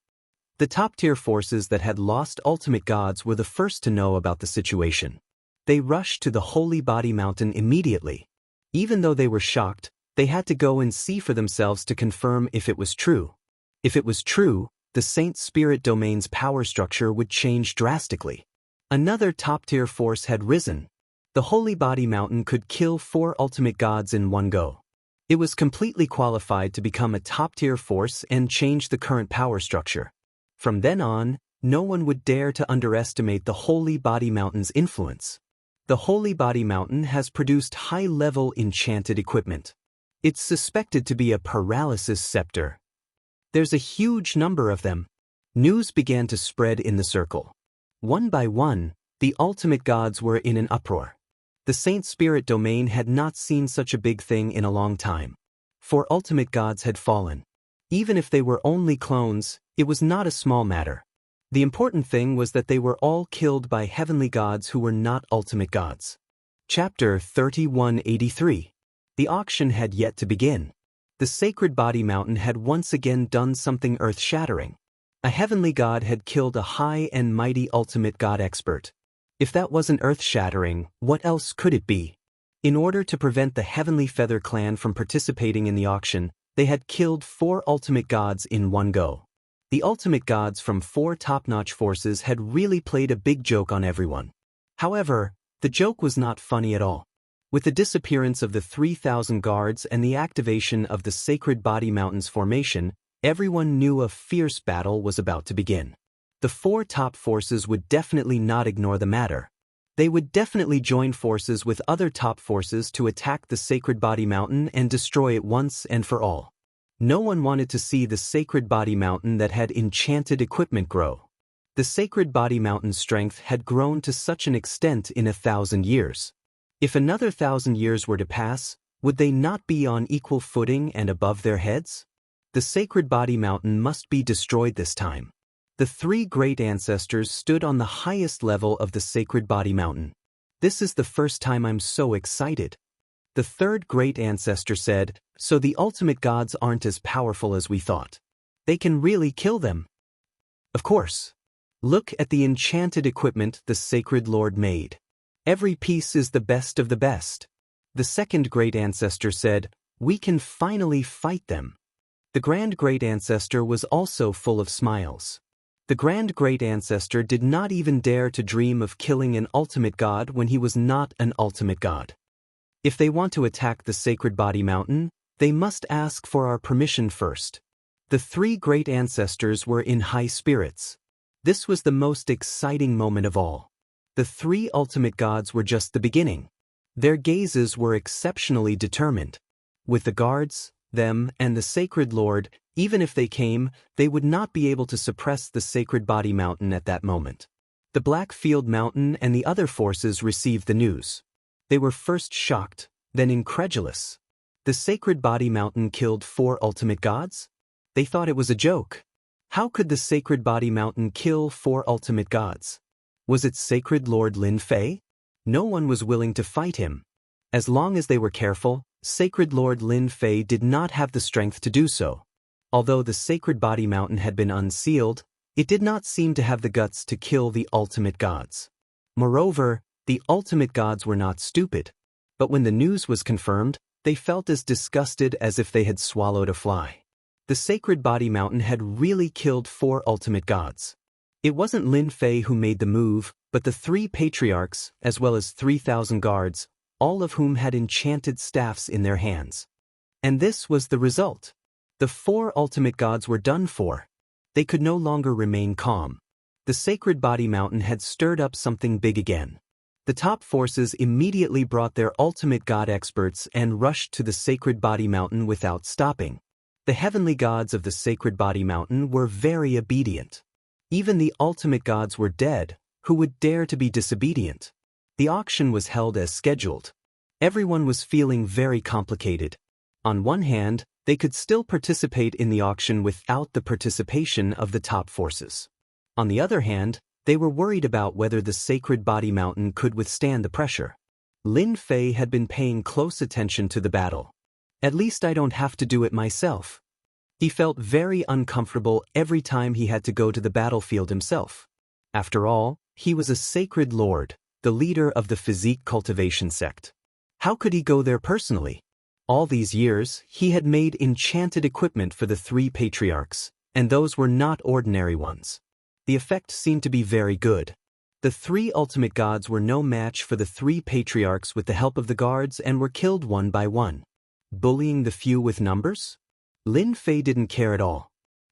The top-tier forces that had lost ultimate gods were the first to know about the situation. They rushed to the Holy Body Mountain immediately. Even though they were shocked, they had to go and see for themselves to confirm if it was true. If it was true, the Saint Spirit Domain's power structure would change drastically. Another top-tier force had risen. The Holy Body Mountain could kill 4 ultimate gods in one go. It was completely qualified to become a top-tier force and change the current power structure. From then on, no one would dare to underestimate the Holy Body Mountain's influence. The Holy Body Mountain has produced high-level enchanted equipment. It's suspected to be a paralysis scepter. There's a huge number of them. News began to spread in the circle. One by one, the ultimate gods were in an uproar. The Saint Spirit Domain had not seen such a big thing in a long time. 4 ultimate gods had fallen. Even if they were only clones, it was not a small matter. The important thing was that they were all killed by heavenly gods who were not ultimate gods. Chapter 3183. The auction had yet to begin. The Sacred Body Mountain had once again done something earth-shattering. A heavenly god had killed a high and mighty ultimate god expert. If that wasn't earth-shattering, what else could it be? In order to prevent the Heavenly Feather clan from participating in the auction, they had killed 4 ultimate gods in one go. The ultimate gods from 4 top-notch forces had really played a big joke on everyone. However, the joke was not funny at all. With the disappearance of the 3,000 guards and the activation of the Sacred Body Mountain's formation, everyone knew a fierce battle was about to begin. The 4 top forces would definitely not ignore the matter. They would definitely join forces with other top forces to attack the Sacred Body Mountain and destroy it once and for all. No one wanted to see the Sacred Body Mountain that had enchanted equipment grow. The Sacred Body Mountain's strength had grown to such an extent in 1,000 years. If another 1,000 years were to pass, would they not be on equal footing and above their heads? The Sacred Body Mountain must be destroyed this time. The 3 great ancestors stood on the highest level of the Sacred Body Mountain. This is the first time I'm so excited. The 3rd great ancestor said, so the ultimate gods aren't as powerful as we thought. They can really kill them. Of course. Look at the enchanted equipment the Sacred Lord made. Every piece is the best of the best. The 2nd great ancestor said, we can finally fight them. The grand great ancestor was also full of smiles. The grand great ancestor did not even dare to dream of killing an ultimate god when he was not an ultimate god. If they want to attack the Sacred Body Mountain, they must ask for our permission first. The 3 great ancestors were in high spirits. This was the most exciting moment of all. The 3 ultimate gods were just the beginning. Their gazes were exceptionally determined. With the guards, them, and the Sacred Lord, even if they came, they would not be able to suppress the Sacred Body Mountain at that moment. The Blackfield Mountain and the other forces received the news. They were first shocked, then incredulous. The Sacred Body Mountain killed 4 ultimate gods? They thought it was a joke. How could the Sacred Body Mountain kill 4 ultimate gods? Was it Sacred Lord Lin Fei? No one was willing to fight him. As long as they were careful, Sacred Lord Lin Fei did not have the strength to do so. Although the Sacred Body Mountain had been unsealed, it did not seem to have the guts to kill the ultimate gods. Moreover, the ultimate gods were not stupid. But when the news was confirmed, they felt as disgusted as if they had swallowed a fly. The Sacred Body Mountain had really killed 4 ultimate gods. It wasn't Lin Fei who made the move, but the 3 patriarchs, as well as 3,000 guards, all of whom had enchanted staffs in their hands. And this was the result. The 4 ultimate gods were done for. They could no longer remain calm. The Sacred Body Mountain had stirred up something big again. The top forces immediately brought their ultimate god experts and rushed to the Sacred Body Mountain without stopping. The heavenly gods of the Sacred Body Mountain were very obedient. Even the ultimate gods were dead, who would dare to be disobedient? The auction was held as scheduled. Everyone was feeling very complicated. On one hand, they could still participate in the auction without the participation of the top forces. On the other hand, they were worried about whether the Sacred Body Mountain could withstand the pressure. Lin Fei had been paying close attention to the battle. At least I don't have to do it myself. He felt very uncomfortable every time he had to go to the battlefield himself. After all, he was a sacred lord, the leader of the physique cultivation sect. How could he go there personally? All these years, he had made enchanted equipment for the 3 patriarchs, and those were not ordinary ones. The effect seemed to be very good. The 3 ultimate gods were no match for the 3 patriarchs with the help of the guards and were killed one by one. Bullying the few with numbers? Lin Fei didn't care at all.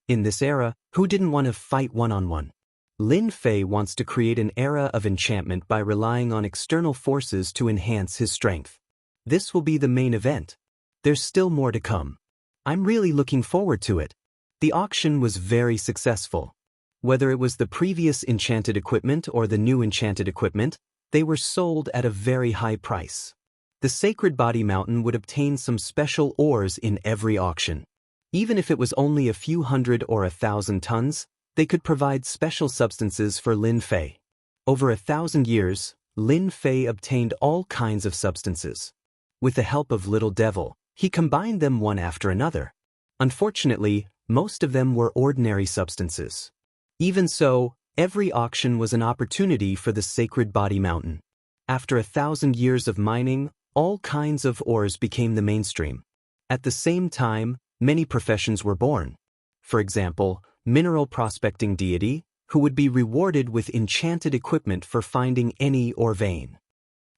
In this era, who didn't want to fight one-on-one? Lin Fei wants to create an era of enchantment by relying on external forces to enhance his strength. This will be the main event. There's still more to come. I'm really looking forward to it. The auction was very successful. Whether it was the previous enchanted equipment or the new enchanted equipment, they were sold at a very high price. The Sacred Body Mountain would obtain some special ores in every auction. Even if it was only a few hundred or 1,000 tons, they could provide special substances for Lin Fei. Over 1,000 years, Lin Fei obtained all kinds of substances. With the help of Little Devil, he combined them one after another. Unfortunately, most of them were ordinary substances. Even so, every auction was an opportunity for the Sacred Body Mountain. After 1,000 years of mining, all kinds of ores became the mainstream. At the same time, many professions were born. For example, mineral prospecting deity, who would be rewarded with enchanted equipment for finding any ore vein.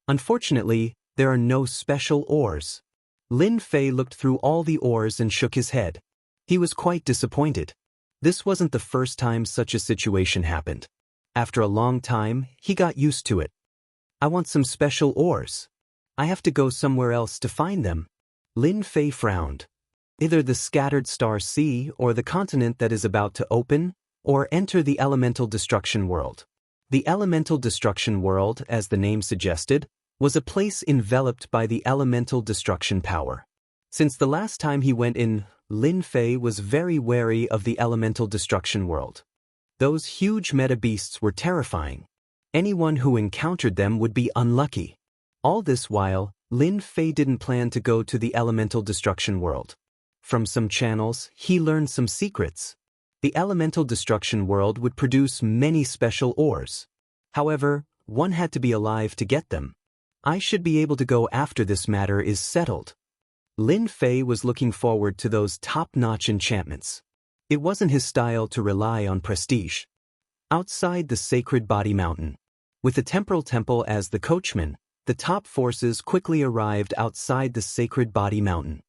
Unfortunately, there are no special ores. Lin Fei looked through all the ores and shook his head. He was quite disappointed. This wasn't the first time such a situation happened. After a long time, he got used to it. I want some special ores. I have to go somewhere else to find them. Lin Fei frowned. Either the scattered star sea or the continent that is about to open, or enter the elemental destruction world. The elemental destruction world, as the name suggested, was a place enveloped by the elemental destruction power. Since the last time he went in, Lin Fei was very wary of the elemental destruction world. Those huge meta-beasts were terrifying. Anyone who encountered them would be unlucky. All this while, Lin Fei didn't plan to go to the elemental destruction world. From some channels, he learned some secrets. The elemental destruction world would produce many special ores. However, one had to be alive to get them. I should be able to go after this matter is settled. Lin Fei was looking forward to those top-notch enchantments. It wasn't his style to rely on prestige. Outside the Sacred Body Mountain, with the Temporal Temple as the coachman, the top forces quickly arrived outside the Sacred Body Mountain.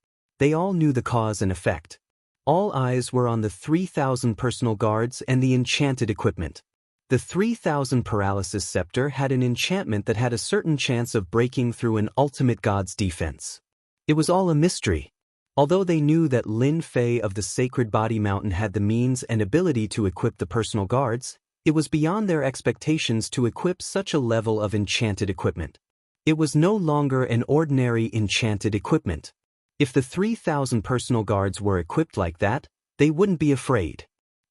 They all knew the cause and effect. All eyes were on the 3,000 personal guards and the enchanted equipment. The 3,000 Paralysis Scepter had an enchantment that had a certain chance of breaking through an ultimate god's defense. It was all a mystery. Although they knew that Lin Fei of the Sacred Body Mountain had the means and ability to equip the personal guards, it was beyond their expectations to equip such a level of enchanted equipment. It was no longer an ordinary enchanted equipment. If the 3,000 personal guards were equipped like that, they wouldn't be afraid.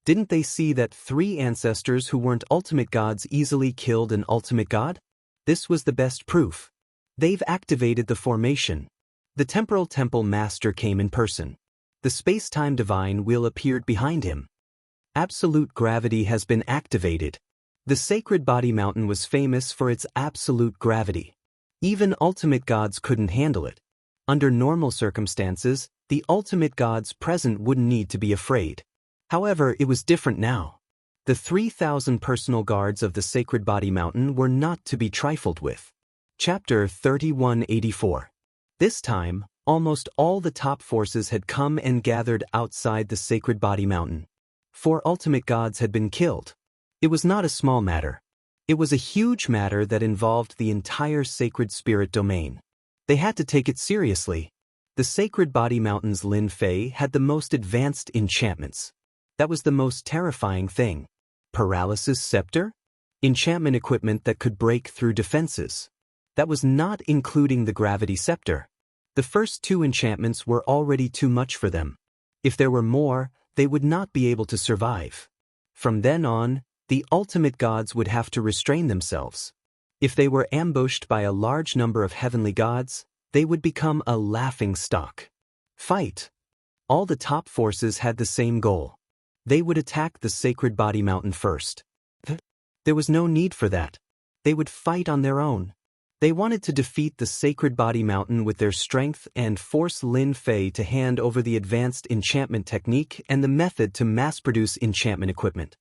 Didn't they see that 3 ancestors who weren't ultimate gods easily killed an ultimate god? This was the best proof. They've activated the formation. The Temporal Temple Master came in person. The space-time divine wheel appeared behind him. Absolute gravity has been activated. The Sacred Body Mountain was famous for its absolute gravity. Even ultimate gods couldn't handle it. Under normal circumstances, the ultimate gods present wouldn't need to be afraid. However, it was different now. The 3,000 personal guards of the Sacred Body Mountain were not to be trifled with. Chapter 3184. This time, almost all the top forces had come and gathered outside the Sacred Body Mountain. 4 ultimate gods had been killed. It was not a small matter. It was a huge matter that involved the entire sacred spirit domain. They had to take it seriously. The Sacred Body Mountain's Lin Fei had the most advanced enchantments. That was the most terrifying thing. Paralysis Scepter? Enchantment equipment that could break through defenses. That was not including the Gravity Scepter. The first 2 enchantments were already too much for them. If there were more, they would not be able to survive. From then on, the ultimate gods would have to restrain themselves. If they were ambushed by a large number of heavenly gods, they would become a laughing stock. Fight! All the top forces had the same goal. They would attack the Sacred Body Mountain first. There was no need for that. They would fight on their own. They wanted to defeat the Sacred Body Mountain with their strength and force Lin Fei to hand over the advanced enchantment technique and the method to mass-produce enchantment equipment.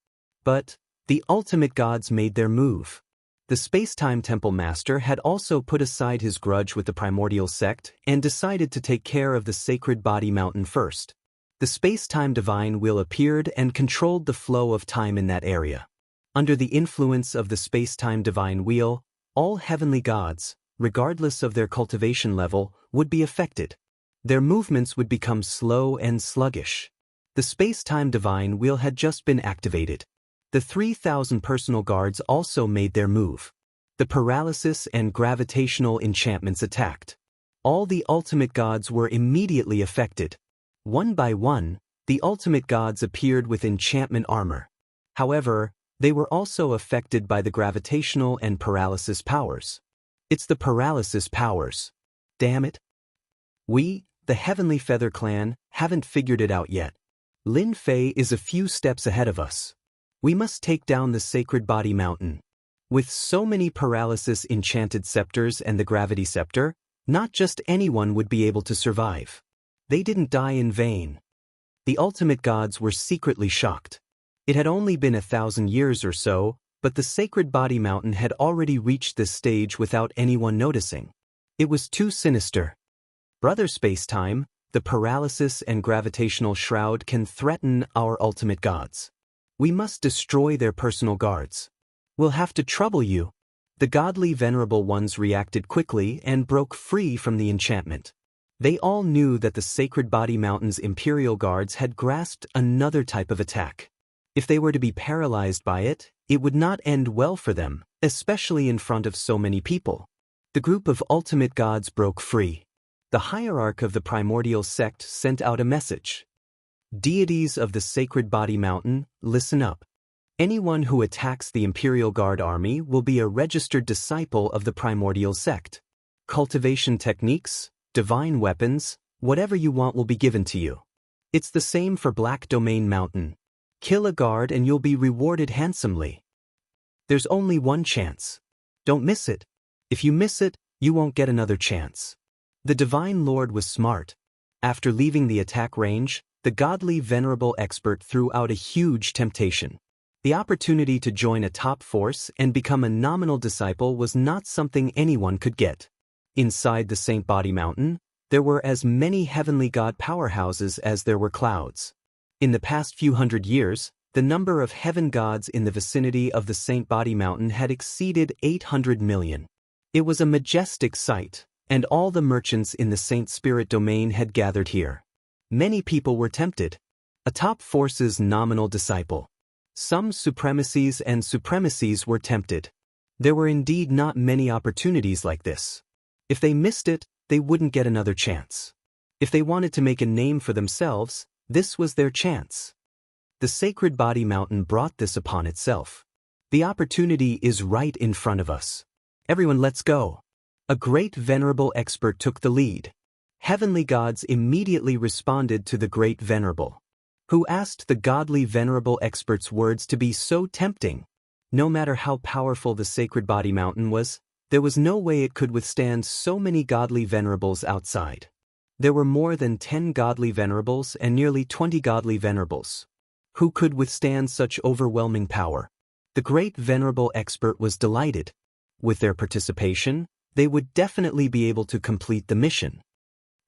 But the ultimate gods made their move. The Space-Time Temple Master had also put aside his grudge with the primordial sect and decided to take care of the Sacred Body Mountain first. The Space-Time Divine Wheel appeared and controlled the flow of time in that area. Under the influence of the Space-Time Divine Wheel, all heavenly gods, regardless of their cultivation level, would be affected. Their movements would become slow and sluggish. The Space-Time Divine Wheel had just been activated. The 3,000 personal guards also made their move. The paralysis and gravitational enchantments attacked. All the ultimate gods were immediately affected. One by one, the ultimate gods appeared with enchantment armor. However, they were also affected by the gravitational and paralysis powers. It's the paralysis powers. Damn it. We, the Heavenly Feather Clan, haven't figured it out yet. Lin Fei is a few steps ahead of us. We must take down the Sacred Body Mountain. With so many paralysis enchanted scepters and the gravity scepter, not just anyone would be able to survive. They didn't die in vain. The ultimate gods were secretly shocked. It had only been 1,000 years or so, but the Sacred Body Mountain had already reached this stage without anyone noticing. It was too sinister. Brother Space-Time, the paralysis and gravitational shroud can threaten our ultimate gods. We must destroy their personal guards. We'll have to trouble you. The godly venerable ones reacted quickly and broke free from the enchantment. They all knew that the Sacred Body Mountain's Imperial Guards had grasped another type of attack. If they were to be paralyzed by it, it would not end well for them, especially in front of so many people. The group of ultimate gods broke free. The hierarch of the primordial sect sent out a message. Deities of the Sacred Body Mountain, listen up. Anyone who attacks the Imperial Guard army will be a registered disciple of the primordial sect. Cultivation techniques, divine weapons, whatever you want will be given to you. It's the same for Black Domain Mountain. Kill a guard and you'll be rewarded handsomely. There's only one chance. Don't miss it. If you miss it, you won't get another chance. The Divine Lord was smart. After leaving the attack range, the godly venerable expert threw out a huge temptation. The opportunity to join a top force and become a nominal disciple was not something anyone could get. Inside the Saint Body Mountain, there were as many heavenly god powerhouses as there were clouds. In the past few hundred years, the number of heaven gods in the vicinity of the Saint Body Mountain had exceeded 800 million. It was a majestic sight, and all the merchants in the Saint Spirit domain had gathered here. Many people were tempted. A top force's nominal disciple. Some supremacies and supremacies were tempted. There were indeed not many opportunities like this. If they missed it, they wouldn't get another chance. If they wanted to make a name for themselves, this was their chance. The Sacred Body Mountain brought this upon itself. The opportunity is right in front of us. Everyone, let's go. A great venerable expert took the lead. Heavenly gods immediately responded to the great venerable, who asked the godly venerable expert's words to be so tempting. No matter how powerful the Sacred Body Mountain was, there was no way it could withstand so many godly venerables outside. There were more than 10 godly venerables and nearly 20 godly venerables. Who could withstand such overwhelming power? The great venerable expert was delighted. With their participation, they would definitely be able to complete the mission.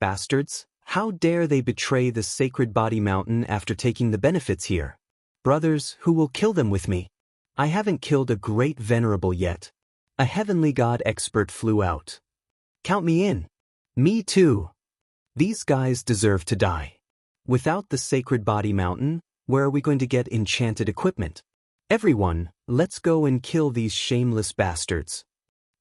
Bastards, how dare they betray the Sacred Body Mountain after taking the benefits here? Brothers, who will kill them with me? I haven't killed a great venerable yet. A heavenly god expert flew out. Count me in. Me too. These guys deserve to die. Without the Sacred Body Mountain, where are we going to get enchanted equipment? Everyone, let's go and kill these shameless bastards.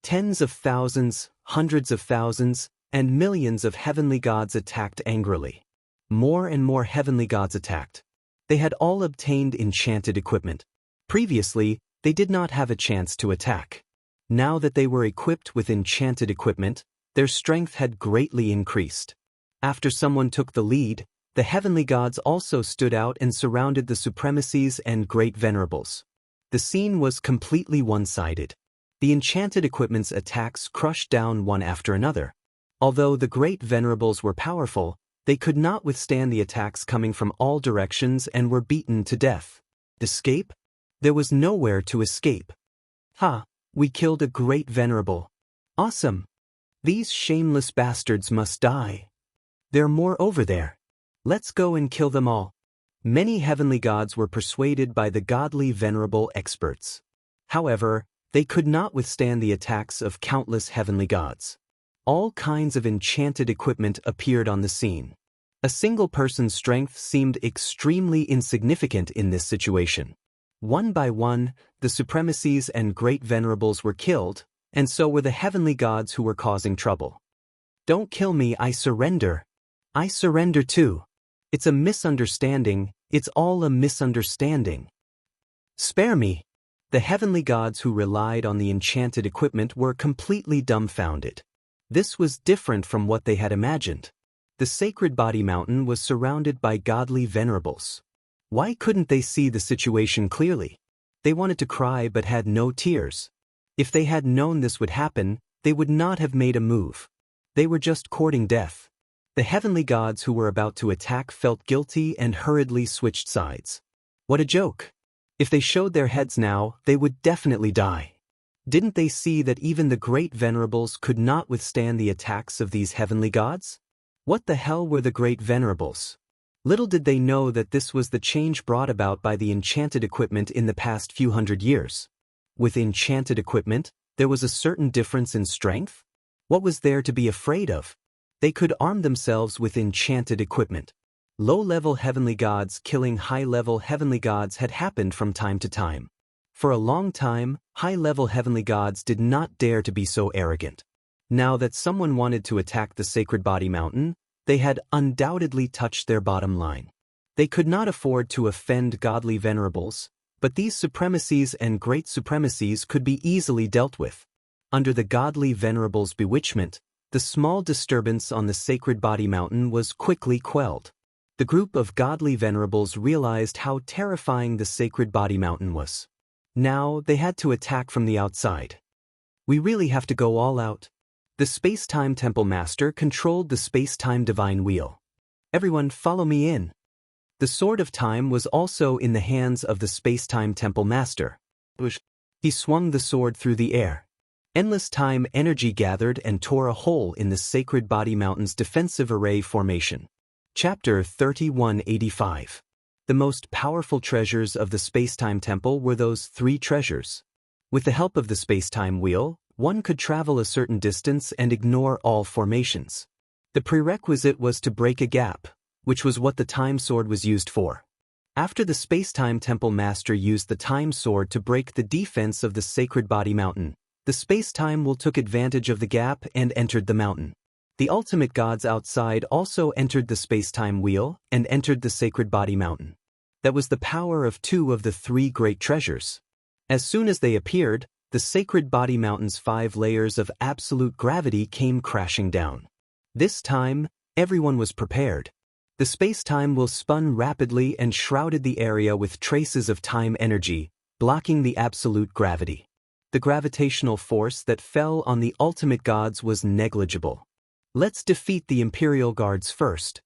Tens of thousands, hundreds of thousands, and millions of heavenly gods attacked angrily. More and more heavenly gods attacked. They had all obtained enchanted equipment. Previously, they did not have a chance to attack. Now that they were equipped with enchanted equipment, their strength had greatly increased. After someone took the lead, The heavenly gods also stood out and surrounded the supremacies and great venerables. The scene was completely one-sided. The enchanted equipment's attacks crushed down one after another. Although the great venerables were powerful, they could not withstand the attacks coming from all directions and were beaten to death. Escape? There was nowhere to escape. Ha! We killed a great venerable. Awesome! These shameless bastards must die. There are more over there. Let's go and kill them all. Many heavenly gods were persuaded by the godly venerable experts. However, they could not withstand the attacks of countless heavenly gods. All kinds of enchanted equipment appeared on the scene. A single person's strength seemed extremely insignificant in this situation. One by one, the supremacies and great venerables were killed, and so were the heavenly gods who were causing trouble. Don't kill me, I surrender. I surrender too. It's a misunderstanding, it's all a misunderstanding. Spare me. The heavenly gods who relied on the enchanted equipment were completely dumbfounded. This was different from what they had imagined. The sacred body mountain was surrounded by godly venerables. Why couldn't they see the situation clearly? They wanted to cry but had no tears. If they had known this would happen, they would not have made a move. They were just courting death. The heavenly gods who were about to attack felt guilty and hurriedly switched sides. What a joke! If they showed their heads now, they would definitely die. Didn't they see that even the great venerables could not withstand the attacks of these heavenly gods? What the hell were the great venerables? Little did they know that this was the change brought about by the enchanted equipment in the past few hundred years. With enchanted equipment, there was a certain difference in strength? What was there to be afraid of? They could arm themselves with enchanted equipment. Low-level heavenly gods killing high-level heavenly gods had happened from time to time. For a long time, high-level heavenly gods did not dare to be so arrogant. Now that someone wanted to attack the sacred body mountain, they had undoubtedly touched their bottom line. They could not afford to offend godly venerables, but these supremacies and great supremacies could be easily dealt with. Under the godly venerables' bewitchment, the small disturbance on the sacred body mountain was quickly quelled. The group of godly venerables realized how terrifying the sacred body mountain was. Now they had to attack from the outside. We really have to go all out. The space-time temple master controlled the space-time divine wheel. Everyone follow me in. The sword of time was also in the hands of the space-time temple master. He swung the sword through the air. Endless time energy gathered and tore a hole in the sacred body mountain's defensive array formation. Chapter 3185. The most powerful treasures of the space-time temple were those 3 treasures. With the help of the space-time wheel, one could travel a certain distance and ignore all formations. The prerequisite was to break a gap, which was what the time sword was used for. After the space-time temple master used the time sword to break the defense of the sacred body mountain, the space-time wheel took advantage of the gap and entered the mountain. The ultimate gods outside also entered the space-time wheel and entered the sacred body mountain. That was the power of 2 of the 3 great treasures. As soon as they appeared, the sacred body mountain's 5 layers of absolute gravity came crashing down. This time, everyone was prepared. The space-time wheel spun rapidly and shrouded the area with traces of time energy, blocking the absolute gravity. The gravitational force that fell on the ultimate gods was negligible. Let's defeat the Imperial Guards first.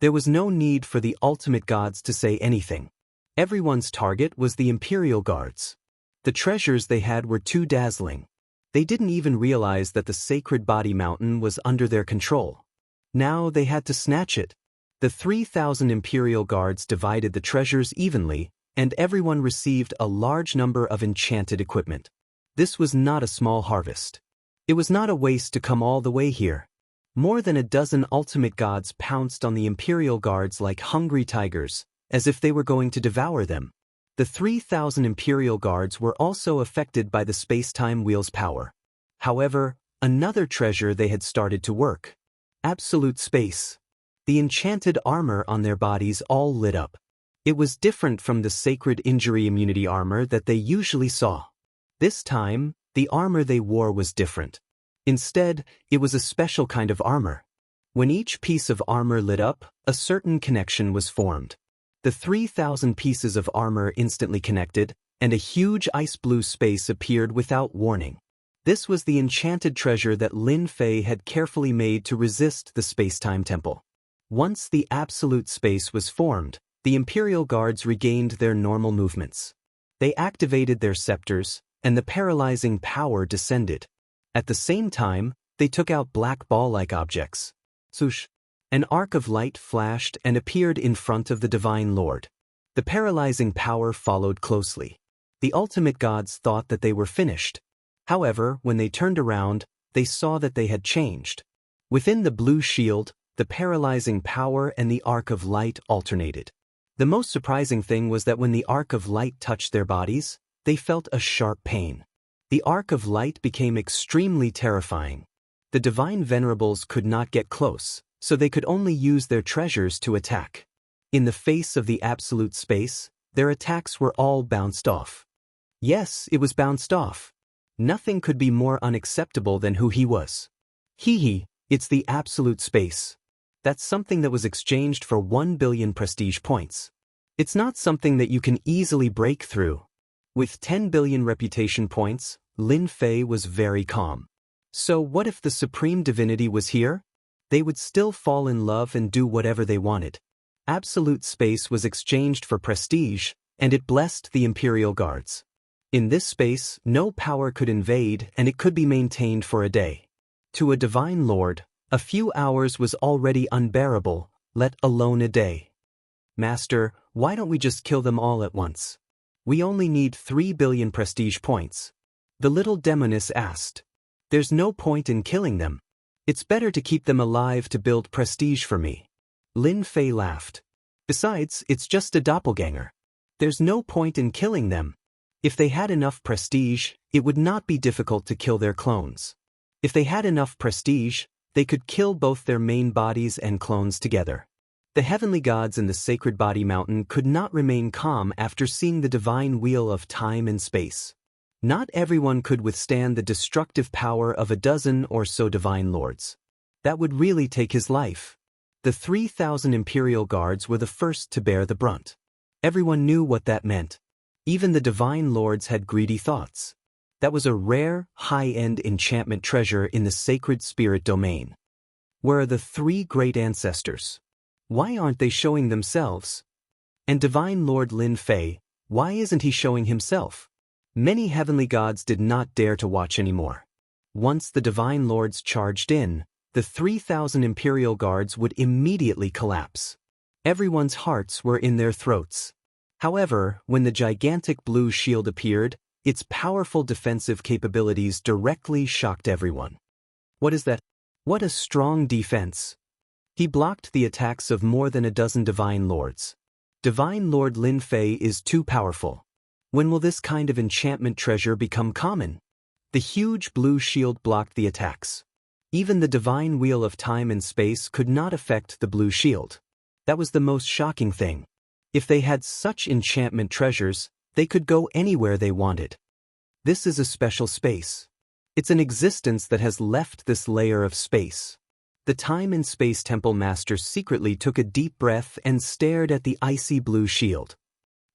There was no need for the ultimate gods to say anything. Everyone's target was the Imperial Guards. The treasures they had were too dazzling. They didn't even realize that the sacred body mountain was under their control. Now they had to snatch it. The 3,000 Imperial Guards divided the treasures evenly, and everyone received a large number of enchanted equipment. This was not a small harvest. It was not a waste to come all the way here. More than a dozen ultimate gods pounced on the Imperial Guards like hungry tigers, as if they were going to devour them. The 3,000 Imperial Guards were also affected by the space-time wheel's power. However, another treasure they had started to work. Absolute space. The enchanted armor on their bodies all lit up. It was different from the sacred injury immunity armor that they usually saw. This time, the armor they wore was different. Instead, it was a special kind of armor. When each piece of armor lit up, a certain connection was formed. The 3,000 pieces of armor instantly connected, and a huge ice-blue space appeared without warning. This was the enchanted treasure that Lin Fei had carefully made to resist the space-time temple. Once the absolute space was formed, the Imperial Guards regained their normal movements. They activated their scepters, and the paralyzing power descended. At the same time, they took out black ball-like objects. Swoosh! An arc of light flashed and appeared in front of the Divine Lord. The paralyzing power followed closely. The ultimate gods thought that they were finished. However, when they turned around, they saw that they had changed. Within the blue shield, the paralyzing power and the arc of light alternated. The most surprising thing was that when the arc of light touched their bodies, they felt a sharp pain. The arc of light became extremely terrifying. The divine venerables could not get close, so they could only use their treasures to attack. In the face of the absolute space, their attacks were all bounced off. Yes, it was bounced off. Nothing could be more unacceptable than who he was. It's the absolute space. That's something that was exchanged for 1 billion prestige points. It's not something that you can easily break through. With 10 billion reputation points, Lin Fei was very calm. So what if the supreme divinity was here? They would still fall in love and do whatever they wanted. Absolute space was exchanged for prestige, and it blessed the Imperial Guards. In this space, no power could invade, and it could be maintained for a day. To a divine lord, a few hours was already unbearable, let alone a day. Master, why don't we just kill them all at once? We only need 3 billion prestige points. The little demoness asked. There's no point in killing them. It's better to keep them alive to build prestige for me. Lin Fei laughed. Besides, it's just a doppelganger. There's no point in killing them. If they had enough prestige, it would not be difficult to kill their clones. If they had enough prestige, they could kill both their main bodies and clones together. The heavenly gods in the sacred body mountain could not remain calm after seeing the divine wheel of time and space. Not everyone could withstand the destructive power of a dozen or so divine lords. That would really take his life. The 3,000 Imperial Guards were the first to bear the brunt. Everyone knew what that meant. Even the divine lords had greedy thoughts. That was a rare, high-end enchantment treasure in the sacred spirit domain. Where are the 3 great ancestors? Why aren't they showing themselves? And Divine Lord Lin Fei, why isn't he showing himself? Many heavenly gods did not dare to watch anymore. Once the divine lords charged in, the 3,000 Imperial Guards would immediately collapse. Everyone's hearts were in their throats. However, when the gigantic blue shield appeared, its powerful defensive capabilities directly shocked everyone. What is that? What a strong defense! He blocked the attacks of more than a dozen divine lords. Divine Lord Lin Fei is too powerful. When will this kind of enchantment treasure become common? The huge blue shield blocked the attacks. Even the divine wheel of time and space could not affect the blue shield. That was the most shocking thing. If they had such enchantment treasures, they could go anywhere they wanted. This is a special space. It's an existence that has left this layer of space. The Time and Space Temple Master secretly took a deep breath and stared at the icy blue shield.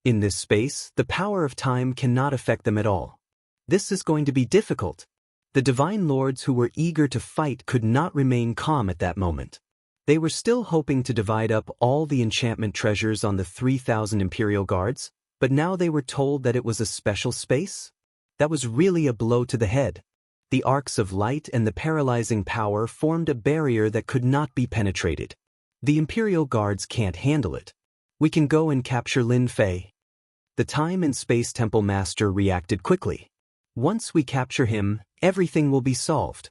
In this space, the power of time cannot affect them at all. This is going to be difficult. The divine lords who were eager to fight could not remain calm at that moment. They were still hoping to divide up all the enchantment treasures on the 3,000 Imperial Guards, but now they were told that it was a special space? That was really a blow to the head. The arcs of light and the paralyzing power formed a barrier that could not be penetrated. The Imperial Guards can't handle it. We can go and capture Lin Fei. The Time and Space Temple Master reacted quickly. Once we capture him, everything will be solved.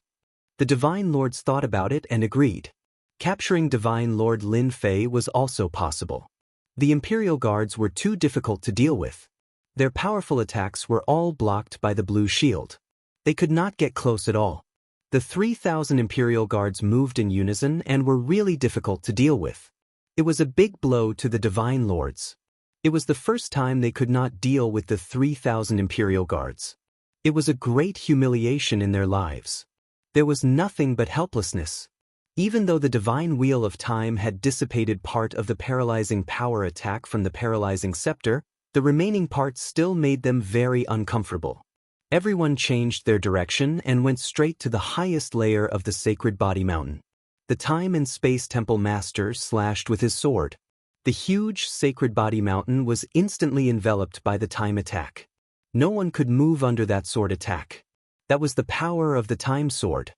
The Divine Lords thought about it and agreed. Capturing Divine Lord Lin Fei was also possible. The Imperial Guards were too difficult to deal with. Their powerful attacks were all blocked by the blue shield. They could not get close at all. The 3,000 Imperial Guards moved in unison and were really difficult to deal with. It was a big blow to the Divine Lords. It was the first time they could not deal with the 3,000 Imperial Guards. It was a great humiliation in their lives. There was nothing but helplessness. Even though the divine wheel of time had dissipated part of the paralyzing power attack from the paralyzing scepter, the remaining parts still made them very uncomfortable. Everyone changed their direction and went straight to the highest layer of the sacred body mountain. The time and space temple master slashed with his sword. The huge sacred body mountain was instantly enveloped by the time attack. No one could move under that sword attack. That was the power of the time sword.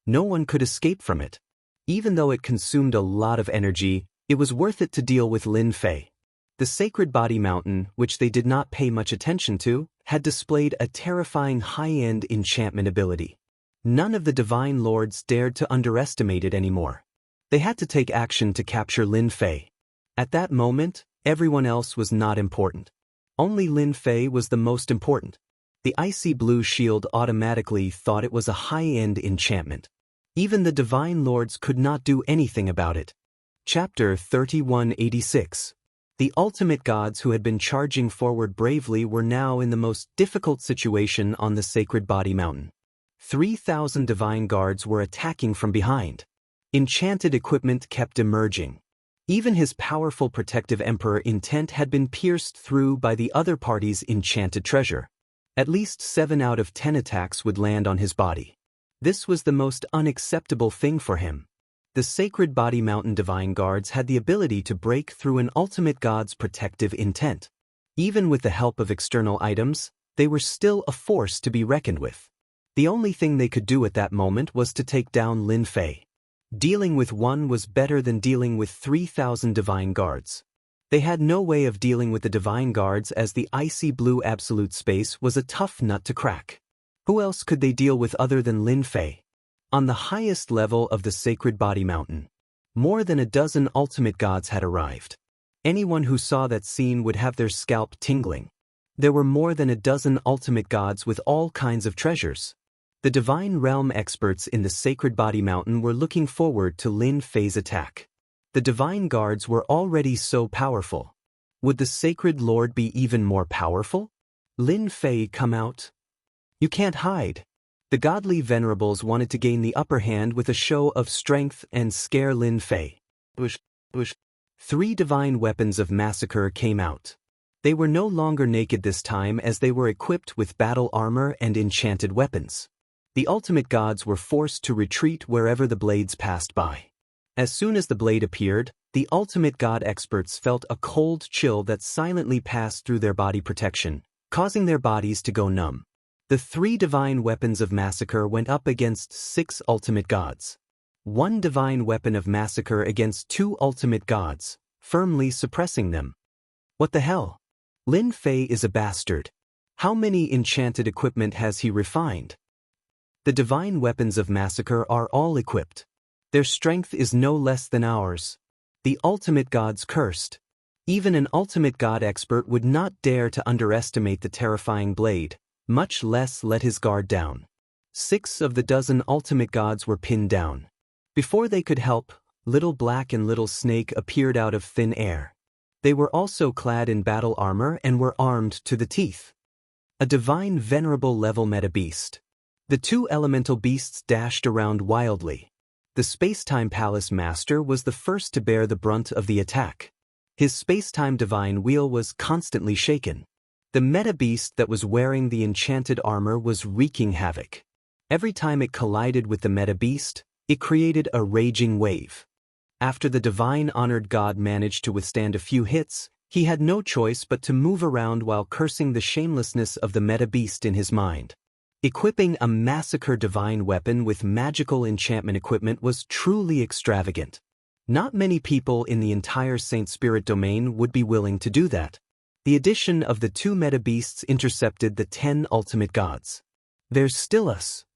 No one could escape from it. Even though it consumed a lot of energy, it was worth it to deal with Lin Fei. The sacred body mountain, which they did not pay much attention to, had displayed a terrifying high-end enchantment ability. None of the divine lords dared to underestimate it anymore. They had to take action to capture Lin Fei. At that moment, everyone else was not important. Only Lin Fei was the most important. The icy blue shield automatically thought it was a high-end enchantment. Even the divine lords could not do anything about it. Chapter 3186. The ultimate gods who had been charging forward bravely were now in the most difficult situation on the sacred body mountain. 3,000 divine guards were attacking from behind. Enchanted equipment kept emerging. Even his powerful protective emperor intent had been pierced through by the other party's enchanted treasure. At least 7 out of 10 attacks would land on his body. This was the most unacceptable thing for him. The sacred body mountain divine guards had the ability to break through an ultimate god's protective intent. Even with the help of external items, they were still a force to be reckoned with. The only thing they could do at that moment was to take down Lin Fei. Dealing with one was better than dealing with 3,000 divine guards. They had no way of dealing with the divine guards as the icy blue absolute space was a tough nut to crack. Who else could they deal with other than Lin Fei? On the highest level of the sacred body mountain, more than a dozen ultimate gods had arrived. Anyone who saw that scene would have their scalp tingling. There were more than a dozen ultimate gods with all kinds of treasures. The divine realm experts in the sacred body mountain were looking forward to Lin Fei's attack. The divine guards were already so powerful. Would the sacred lord be even more powerful? Lin Fei, come out. You can't hide. The godly venerables wanted to gain the upper hand with a show of strength and scare Lin Fei. 3 divine weapons of massacre came out. They were no longer naked this time as they were equipped with battle armor and enchanted weapons. The ultimate gods were forced to retreat wherever the blades passed by. As soon as the blade appeared, the ultimate god experts felt a cold chill that silently passed through their body protection, causing their bodies to go numb. The 3 divine weapons of massacre went up against 6 ultimate gods. 1 divine weapon of massacre against 2 ultimate gods, firmly suppressing them. What the hell? Lin Fei is a bastard. How many enchanted equipment has he refined? The divine weapons of massacre are all equipped. Their strength is no less than ours. The ultimate gods cursed. Even an ultimate god expert would not dare to underestimate the terrifying blade, much less let his guard down. 6 of the dozen ultimate gods were pinned down. Before they could help, Little Black and Little Snake appeared out of thin air. They were also clad in battle armor and were armed to the teeth. A divine venerable level meta beast. The 2 elemental beasts dashed around wildly. The Spacetime Palace Master was the first to bear the brunt of the attack. His spacetime divine wheel was constantly shaken. The meta beast that was wearing the enchanted armor was wreaking havoc. Every time it collided with the meta beast, it created a raging wave. After the divine honored god managed to withstand a few hits, he had no choice but to move around while cursing the shamelessness of the meta beast in his mind. Equipping a massacre divine weapon with magical enchantment equipment was truly extravagant. Not many people in the entire Saint Spirit domain would be willing to do that. The addition of the 2 meta beasts intercepted the 10 ultimate gods. There's still us.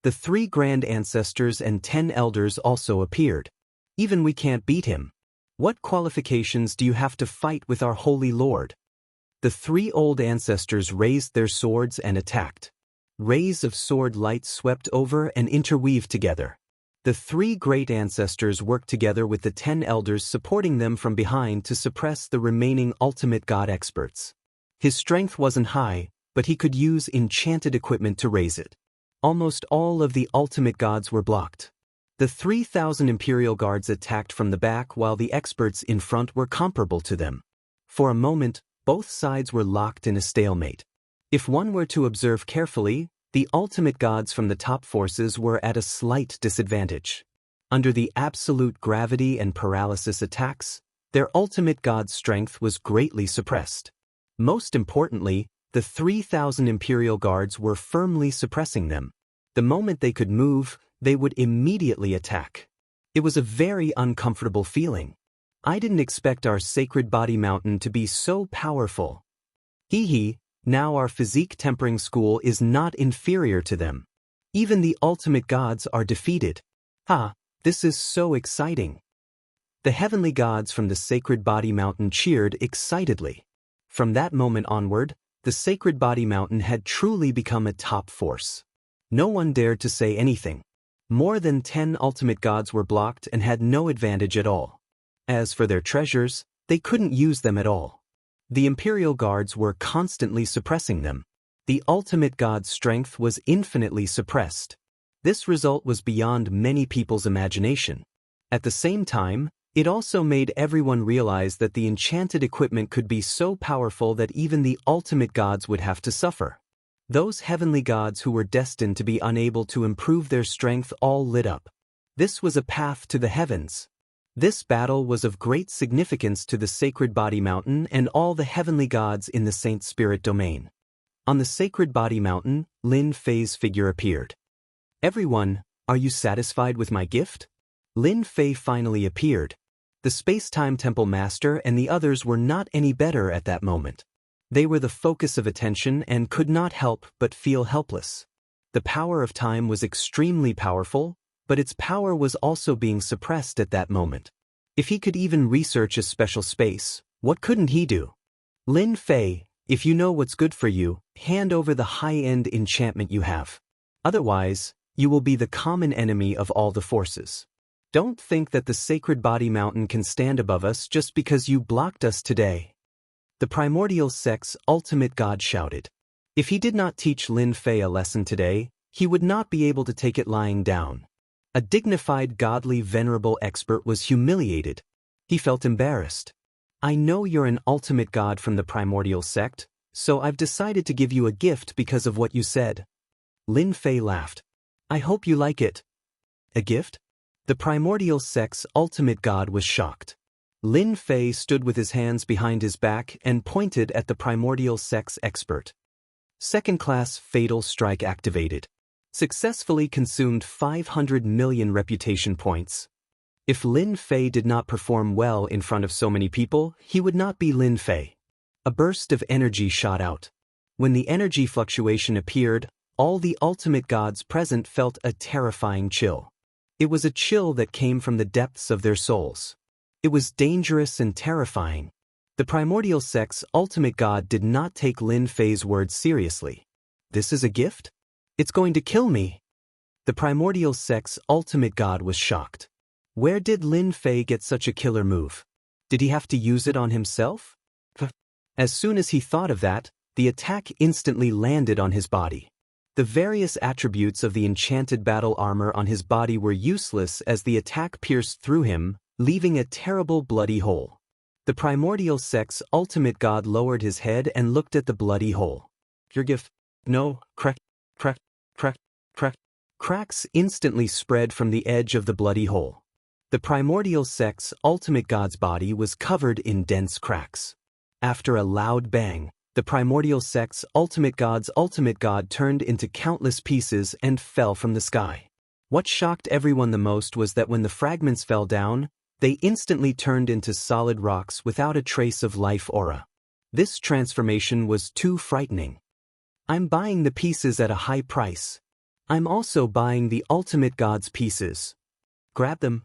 The 3 grand ancestors and 10 elders also appeared. Even we can't beat him. What qualifications do you have to fight with our holy lord? The 3 old ancestors raised their swords and attacked. Rays of sword light swept over and interweaved together. The 3 great ancestors worked together with the 10 elders supporting them from behind to suppress the remaining ultimate god experts. His strength wasn't high, but he could use enchanted equipment to raise it. Almost all of the ultimate gods were blocked. The 3,000 Imperial Guards attacked from the back while the experts in front were comparable to them. For a moment, both sides were locked in a stalemate. If one were to observe carefully, the ultimate gods from the top forces were at a slight disadvantage. Under the absolute gravity and paralysis attacks, their ultimate god's strength was greatly suppressed. Most importantly, the 3,000 Imperial Guards were firmly suppressing them. The moment they could move, they would immediately attack. It was a very uncomfortable feeling. I didn't expect our sacred body mountain to be so powerful. Now our physique tempering school is not inferior to them. Even the ultimate gods are defeated. This is so exciting. The heavenly gods from the sacred body mountain cheered excitedly. From that moment onward, the sacred body mountain had truly become a top force. No one dared to say anything. More than 10 ultimate gods were blocked and had no advantage at all. As for their treasures, they couldn't use them at all. The Imperial Guards were constantly suppressing them. The ultimate god's strength was infinitely suppressed. This result was beyond many people's imagination. At the same time, it also made everyone realize that the enchanted equipment could be so powerful that even the ultimate gods would have to suffer. Those heavenly gods who were destined to be unable to improve their strength all lit up. This was a path to the heavens. This battle was of great significance to the sacred body mountain and all the heavenly gods in the Saint Spirit domain. On the sacred body mountain, Lin Fei's figure appeared. "Everyone, are you satisfied with my gift?" Lin Fei finally appeared. The space-time temple master and the others were not any better at that moment. They were the focus of attention and could not help but feel helpless. The power of time was extremely powerful, but its power was also being suppressed at that moment. If he could even research a special space, what couldn't he do? "Lin Fei, if you know what's good for you, hand over the high-end enchantment you have. Otherwise, you will be the common enemy of all the forces. Don't think that the sacred body mountain can stand above us just because you blocked us today." The primordial sect's ultimate god shouted. If he did not teach Lin Fei a lesson today, he would not be able to take it lying down. A dignified, godly, venerable expert was humiliated. He felt embarrassed. "I know you're an ultimate god from the primordial sect, so I've decided to give you a gift because of what you said." Lin Fei laughed. "I hope you like it." "A gift?" The primordial sect's ultimate god was shocked. Lin Fei stood with his hands behind his back and pointed at the primordial sect's expert. Second-class fatal strike activated. Successfully consumed 500 million reputation points. If Lin Fei did not perform well in front of so many people, he would not be Lin Fei. A burst of energy shot out. When the energy fluctuation appeared, all the ultimate gods present felt a terrifying chill. It was a chill that came from the depths of their souls. It was dangerous and terrifying. The primordial sect's ultimate god did not take Lin Fei's words seriously. "This is a gift? It's going to kill me." The primordial sect's ultimate god was shocked. Where did Lin Fei get such a killer move? Did he have to use it on himself? As soon as he thought of that, the attack instantly landed on his body. The various attributes of the enchanted battle armor on his body were useless as the attack pierced through him, leaving a terrible bloody hole. The primordial sect's ultimate god lowered his head and looked at the bloody hole. "Your gift?" "No." Crack, crack, crack, crack. Cracks instantly spread from the edge of the bloody hole. The primordial sect's ultimate god's body was covered in dense cracks. After a loud bang, the primordial sect's ultimate god turned into countless pieces and fell from the sky. What shocked everyone the most was that when the fragments fell down, they instantly turned into solid rocks without a trace of life aura. This transformation was too frightening. "I'm buying the pieces at a high price. I'm also buying the ultimate god's pieces. Grab them."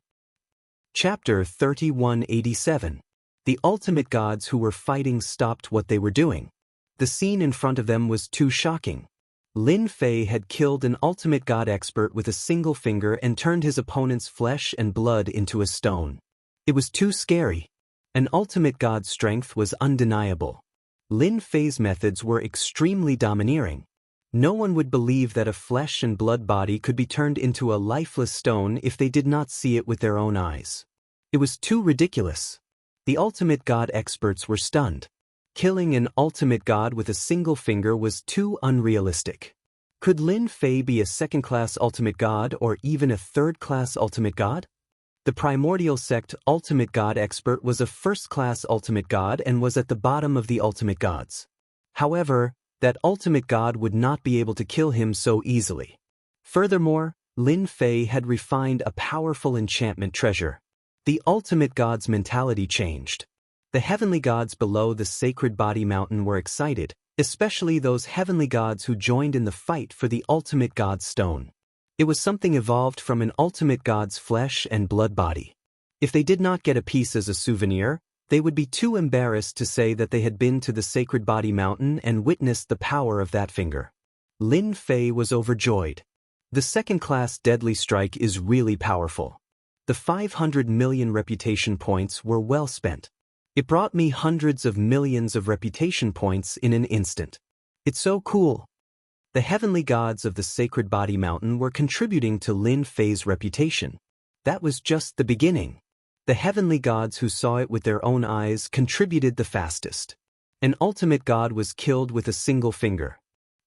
Chapter 3187. The ultimate gods who were fighting stopped what they were doing. The scene in front of them was too shocking. Lin Fei had killed an ultimate god expert with a single finger and turned his opponent's flesh and blood into a stone. It was too scary. An ultimate god's strength was undeniable. Lin Fei's methods were extremely domineering. No one would believe that a flesh and blood body could be turned into a lifeless stone if they did not see it with their own eyes. It was too ridiculous. The ultimate god experts were stunned. Killing an ultimate god with a single finger was too unrealistic. Could Lin Fei be a second-class ultimate god or even a third-class ultimate god? The primordial sect ultimate god expert was a first-class ultimate god and was at the bottom of the ultimate gods. However, that ultimate god would not be able to kill him so easily. Furthermore, Lin Fei had refined a powerful enchantment treasure. The ultimate god's mentality changed. The heavenly gods below the sacred body mountain were excited, especially those heavenly gods who joined in the fight for the ultimate god's stone. It was something evolved from an ultimate god's flesh and blood body. If they did not get a piece as a souvenir, they would be too embarrassed to say that they had been to the sacred body mountain and witnessed the power of that finger. Lin Fei was overjoyed. The second-class deadly strike is really powerful. The 500 million reputation points were well spent. It brought me hundreds of millions of reputation points in an instant. It's so cool. The heavenly gods of the sacred body mountain were contributing to Lin Fei's reputation. That was just the beginning. The heavenly gods who saw it with their own eyes contributed the fastest. An ultimate god was killed with a single finger.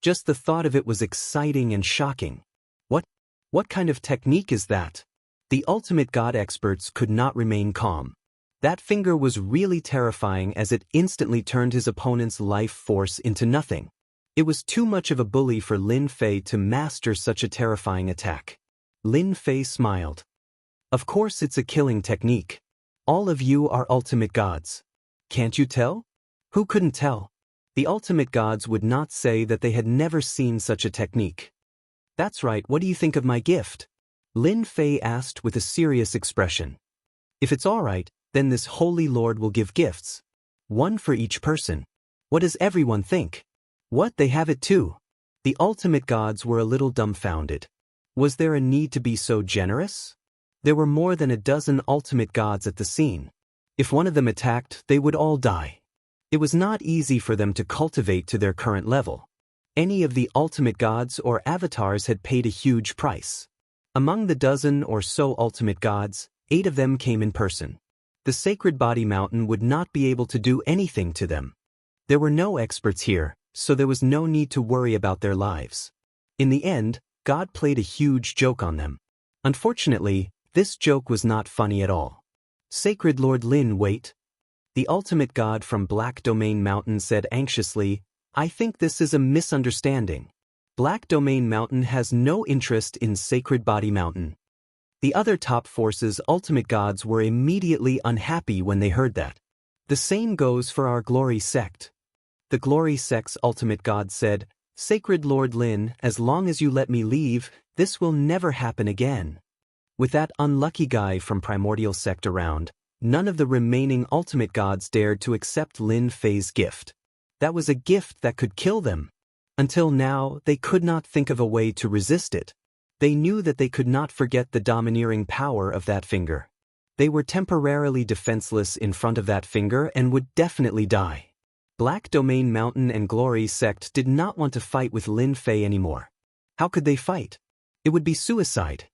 Just the thought of it was exciting and shocking. What kind of technique is that? The ultimate god experts could not remain calm. That finger was really terrifying as it instantly turned his opponent's life force into nothing. It was too much of a bully for Lin Fei to master such a terrifying attack. Lin Fei smiled. Of course it's a killing technique. All of you are ultimate gods. Can't you tell? Who couldn't tell? The ultimate gods would not say that they had never seen such a technique. That's right, what do you think of my gift? Lin Fei asked with a serious expression. If it's all right, then this holy lord will give gifts. One for each person. What does everyone think? What, they have it too? The ultimate gods were a little dumbfounded. Was there a need to be so generous? There were more than a dozen ultimate gods at the scene. If one of them attacked, they would all die. It was not easy for them to cultivate to their current level. Any of the ultimate gods or avatars had paid a huge price. Among the dozen or so ultimate gods, 8 of them came in person. The sacred body mountain would not be able to do anything to them. There were no experts here, so there was no need to worry about their lives. In the end, God played a huge joke on them. Unfortunately, this joke was not funny at all. Sacred Lord Lin, wait. The ultimate god from Black Domain Mountain said anxiously, I think this is a misunderstanding. Black Domain Mountain has no interest in Sacred Body Mountain. The other top forces' ultimate gods were immediately unhappy when they heard that. The same goes for our Glory sect. The Glory sect's ultimate god said, Sacred Lord Lin, as long as you let me leave, this will never happen again. With that unlucky guy from Primordial sect around, none of the remaining ultimate gods dared to accept Lin Fei's gift. That was a gift that could kill them. Until now, they could not think of a way to resist it. They knew that they could not forget the domineering power of that finger. They were temporarily defenseless in front of that finger and would definitely die. Black Domain Mountain and Glory sect did not want to fight with Lin Fei anymore. How could they fight? It would be suicide.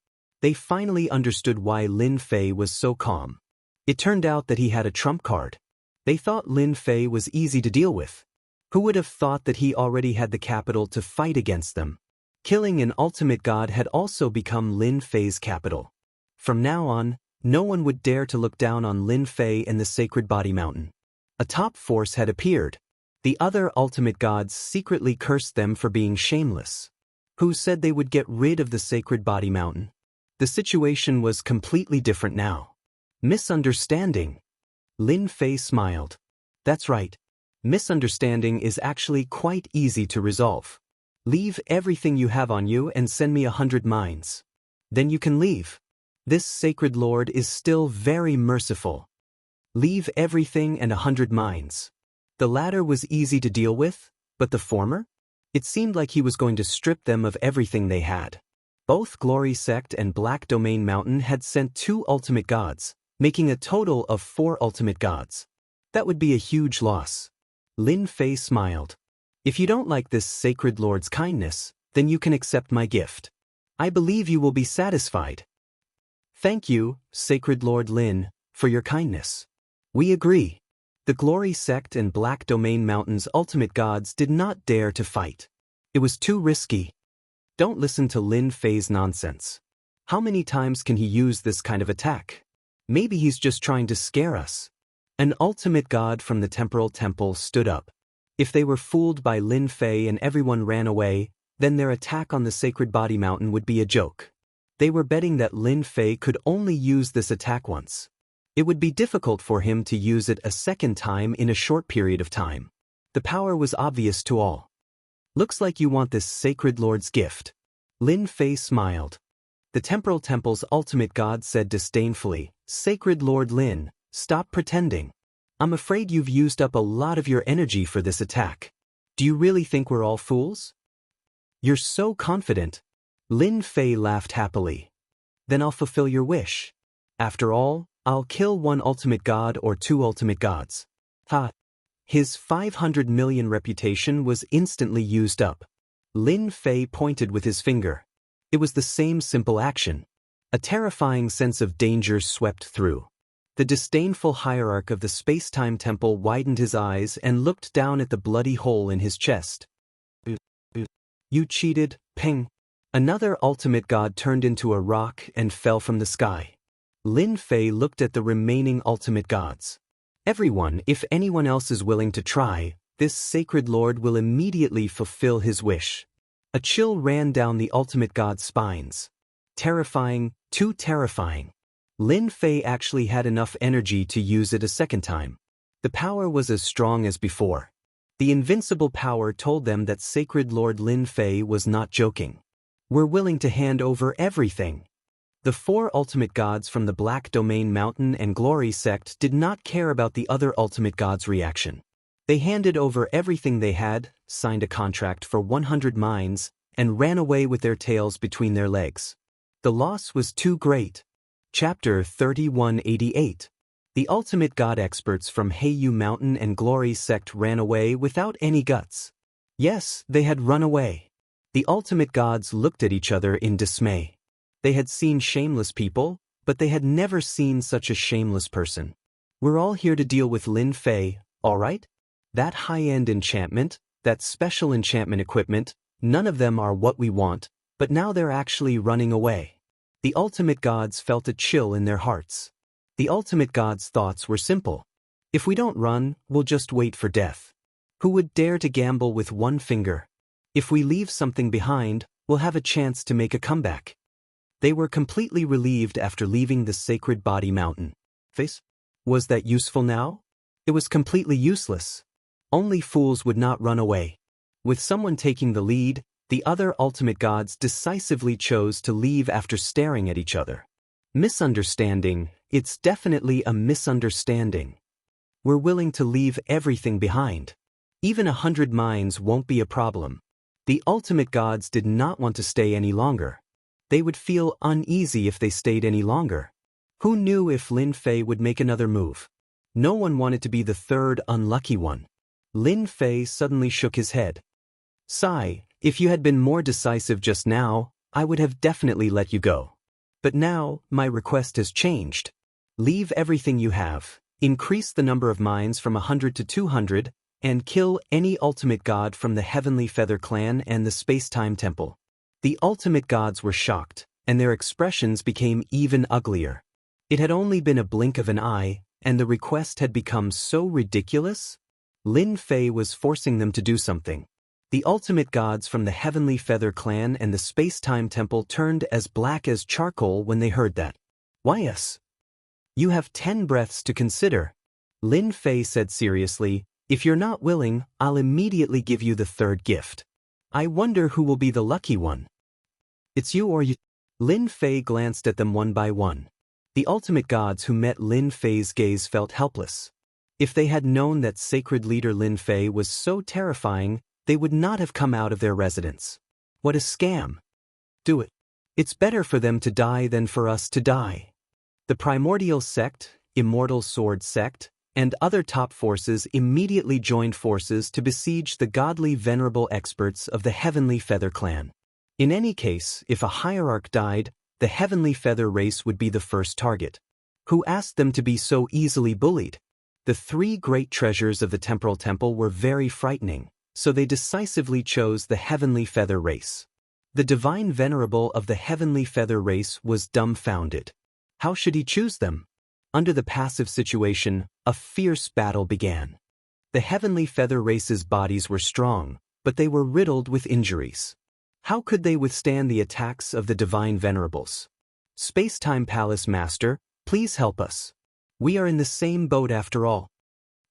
They finally understood why Lin Fei was so calm. It turned out that he had a trump card. They thought Lin Fei was easy to deal with. Who would have thought that he already had the capital to fight against them? Killing an ultimate god had also become Lin Fei's capital. From now on, no one would dare to look down on Lin Fei and the Sacred Body Mountain. A top force had appeared. The other ultimate gods secretly cursed them for being shameless. Who said they would get rid of the Sacred Body Mountain? The situation was completely different now. Misunderstanding. Lin Fei smiled. That's right. Misunderstanding is actually quite easy to resolve. Leave everything you have on you and send me 100 mines. Then you can leave. This sacred lord is still very merciful. Leave everything and 100 mines. The latter was easy to deal with, but the former? It seemed like he was going to strip them of everything they had. Both Glory Sect and Black Domain Mountain had sent 2 ultimate gods, making a total of 4 ultimate gods. That would be a huge loss. Lin Fei smiled. If you don't like this sacred lord's kindness, then you can accept my gift. I believe you will be satisfied. Thank you, sacred Lord Lin, for your kindness. We agree. The Glory Sect and Black Domain Mountain's ultimate gods did not dare to fight. It was too risky. Don't listen to Lin Fei's nonsense. How many times can he use this kind of attack? Maybe he's just trying to scare us. An ultimate god from the temporal temple stood up. If they were fooled by Lin Fei and everyone ran away, then their attack on the Sacred Body Mountain would be a joke. They were betting that Lin Fei could only use this attack once. It would be difficult for him to use it a second time in a short period of time. The power was obvious to all. Looks like you want this sacred lord's gift. Lin Fei smiled. The temporal temple's ultimate god said disdainfully, Sacred Lord Lin, stop pretending. I'm afraid you've used up a lot of your energy for this attack. Do you really think we're all fools? You're so confident. Lin Fei laughed happily. Then I'll fulfill your wish. After all, I'll kill one ultimate god or two ultimate gods. Ha! His 500 million reputation was instantly used up. Lin Fei pointed with his finger. It was the same simple action. A terrifying sense of danger swept through. The disdainful hierarch of the space-time temple widened his eyes and looked down at the bloody hole in his chest. You cheated, Peng. Another ultimate god turned into a rock and fell from the sky. Lin Fei looked at the remaining ultimate gods. Everyone, if anyone else is willing to try, this sacred lord will immediately fulfill his wish. A chill ran down the ultimate god's spines. Terrifying, too terrifying. Lin Fei actually had enough energy to use it a second time. The power was as strong as before. The invincible power told them that sacred Lord Lin Fei was not joking. We're willing to hand over everything. The four ultimate gods from the Black Domain Mountain and Glory Sect did not care about the other ultimate gods' reaction. They handed over everything they had, signed a contract for 100 mines, and ran away with their tails between their legs. The loss was too great. Chapter 3188. The ultimate god experts from Heiyu Mountain and Glory Sect ran away without any guts. Yes, they had run away. The ultimate gods looked at each other in dismay. They had seen shameless people, but they had never seen such a shameless person. We're all here to deal with Lin Fei, all right? That high-end enchantment, that special enchantment equipment, none of them are what we want, but now they're actually running away. The ultimate gods felt a chill in their hearts. The ultimate gods' thoughts were simple. If we don't run, we'll just wait for death. Who would dare to gamble with one finger? If we leave something behind, we'll have a chance to make a comeback. They were completely relieved after leaving the Sacred Body Mountain. Was that useful now? It was completely useless. Only fools would not run away. With someone taking the lead, the other ultimate gods decisively chose to leave after staring at each other. Misunderstanding, it's definitely a misunderstanding. We're willing to leave everything behind. Even 100 mines won't be a problem. The ultimate gods did not want to stay any longer. They would feel uneasy if they stayed any longer. Who knew if Lin Fei would make another move? No one wanted to be the third unlucky one. Lin Fei suddenly shook his head. Sigh, if you had been more decisive just now, I would have definitely let you go. But now, my request has changed. Leave everything you have, increase the number of mines from 100 to 200, and kill any ultimate god from the Heavenly Feather Clan and the Space-Time Temple. The ultimate gods were shocked, and their expressions became even uglier. It had only been a blink of an eye, and the request had become so ridiculous. Lin Fei was forcing them to do something. The ultimate gods from the Heavenly Feather Clan and the Space-Time Temple turned as black as charcoal when they heard that. Why yes? You have 10 breaths to consider. Lin Fei said seriously, if you're not willing, I'll immediately give you the third gift. I wonder who will be the lucky one. It's you or you. Lin Fei glanced at them one by one. The ultimate gods who met Lin Fei's gaze felt helpless. If they had known that sacred leader Lin Fei was so terrifying, they would not have come out of their residence. What a scam. Do it. It's better for them to die than for us to die. The primordial sect, Immortal Sword Sect, and other top forces immediately joined forces to besiege the godly venerable experts of the Heavenly Feather clan. In any case, if a hierarch died, the Heavenly Feather race would be the first target. Who asked them to be so easily bullied? The three great treasures of the temporal temple were very frightening, so they decisively chose the Heavenly Feather race. The divine venerable of the Heavenly Feather race was dumbfounded. How should he choose them? Under the passive situation, a fierce battle began. The Heavenly Feather race's bodies were strong, but they were riddled with injuries. How could they withstand the attacks of the divine venerables? Space-Time Palace Master, please help us. We are in the same boat after all.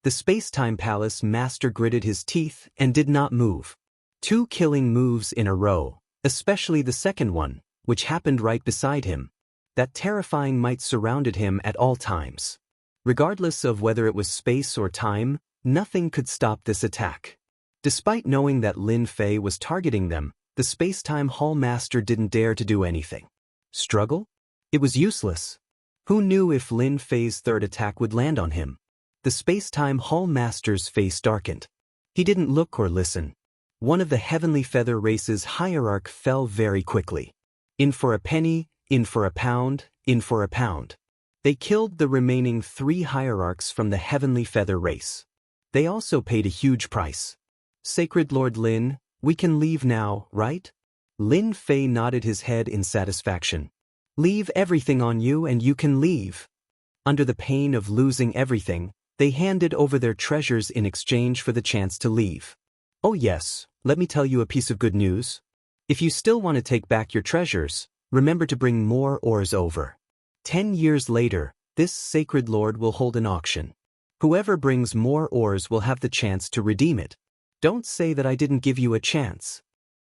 The Space-Time Palace Master gritted his teeth and did not move. 2 killing moves in a row, especially the second one, which happened right beside him. That terrifying might surrounded him at all times. Regardless of whether it was space or time, nothing could stop this attack. Despite knowing that Lin Fei was targeting them, the Space-Time Hall Master didn't dare to do anything. Struggle? It was useless. Who knew if Lin Fei's third attack would land on him? The Space-Time Hall Master's face darkened. He didn't look or listen. One of the Heavenly Feather race's hierarch fell very quickly. In for a penny, in for a pound, in for a pound. They killed the remaining 3 hierarchs from the Heavenly Feather race. They also paid a huge price. Sacred Lord Lin, we can leave now, right? Lin Fei nodded his head in satisfaction. Leave everything on you and you can leave. Under the pain of losing everything, they handed over their treasures in exchange for the chance to leave. Oh yes, let me tell you a piece of good news. If you still want to take back your treasures, remember to bring more ores over. 10 years later, this sacred lord will hold an auction. Whoever brings more ores will have the chance to redeem it. Don't say that I didn't give you a chance.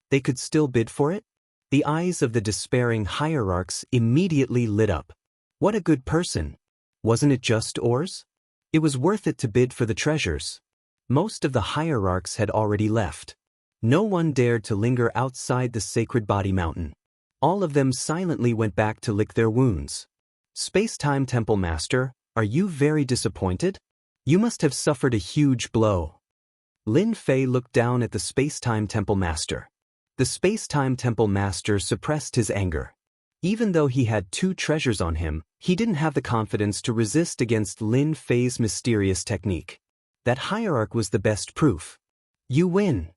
They could still bid for it? The eyes of the despairing hierarchs immediately lit up. What a good person. Wasn't it just ores? It was worth it to bid for the treasures. Most of the hierarchs had already left. No one dared to linger outside the sacred body mountain. All of them silently went back to lick their wounds. Space-Time Temple Master, are you very disappointed? You must have suffered a huge blow. Lin Fei looked down at the Space-Time Temple Master. The Space-Time Temple Master suppressed his anger. Even though he had 2 treasures on him, he didn't have the confidence to resist against Lin Fei's mysterious technique. That hierarch was the best proof. You win.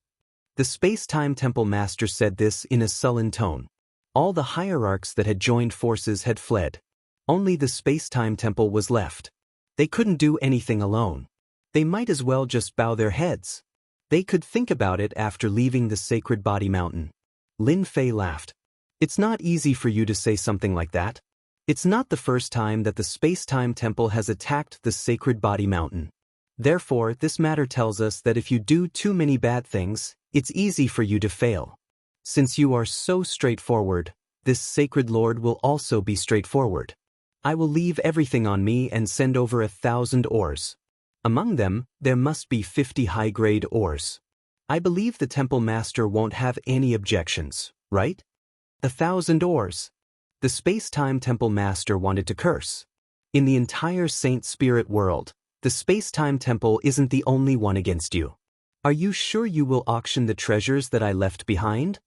The Space-Time Temple Master said this in a sullen tone. All the hierarchs that had joined forces had fled. Only the Space-Time Temple was left. They couldn't do anything alone. They might as well just bow their heads. They could think about it after leaving the sacred body mountain. Lin Fei laughed. It's not easy for you to say something like that. It's not the first time that the Space-Time Temple has attacked the sacred body mountain. Therefore, this matter tells us that if you do too many bad things, it's easy for you to fail. Since you are so straightforward, this sacred lord will also be straightforward. I will leave everything on me and send over 1,000 ores. Among them, there must be 50 high-grade ores. I believe the Temple Master won't have any objections, right? 1,000 ores. The Space-Time Temple Master wanted to curse. In the entire Saint Spirit world, the Space-Time Temple isn't the only one against you. Are you sure you will auction the treasures that I left behind?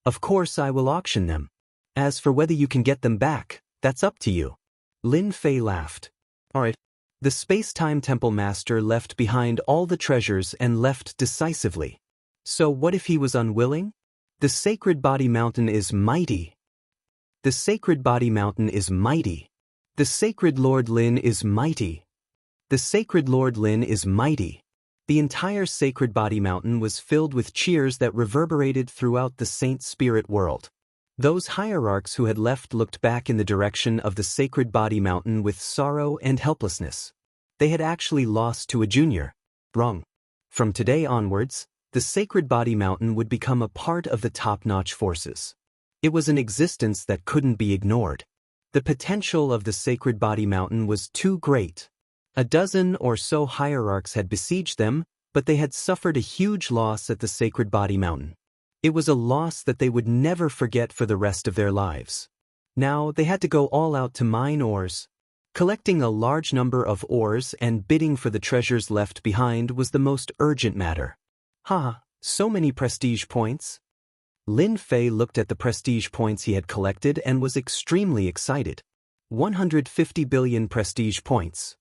Of course I will auction them. As for whether you can get them back, that's up to you. Lin Fei laughed. Alright. The Space-Time Temple Master left behind all the treasures and left decisively. So what if he was unwilling? The Sacred Body Mountain is mighty. The Sacred Body Mountain is mighty. The Sacred Lord Lin is mighty. The Sacred Lord Lin is mighty. The entire Sacred Body Mountain was filled with cheers that reverberated throughout the Saint Spirit world. Those hierarchs who had left looked back in the direction of the Sacred Body Mountain with sorrow and helplessness. They had actually lost to a junior. Wrong. From today onwards, the Sacred Body Mountain would become a part of the top-notch forces. It was an existence that couldn't be ignored. The potential of the Sacred Body Mountain was too great. A dozen or so hierarchs had besieged them, but they had suffered a huge loss at the Sacred Body Mountain. It was a loss that they would never forget for the rest of their lives. Now they had to go all out to mine ores. Collecting a large number of ores and bidding for the treasures left behind was the most urgent matter. So many prestige points. Lin Fei looked at the prestige points he had collected and was extremely excited. 150 billion prestige points.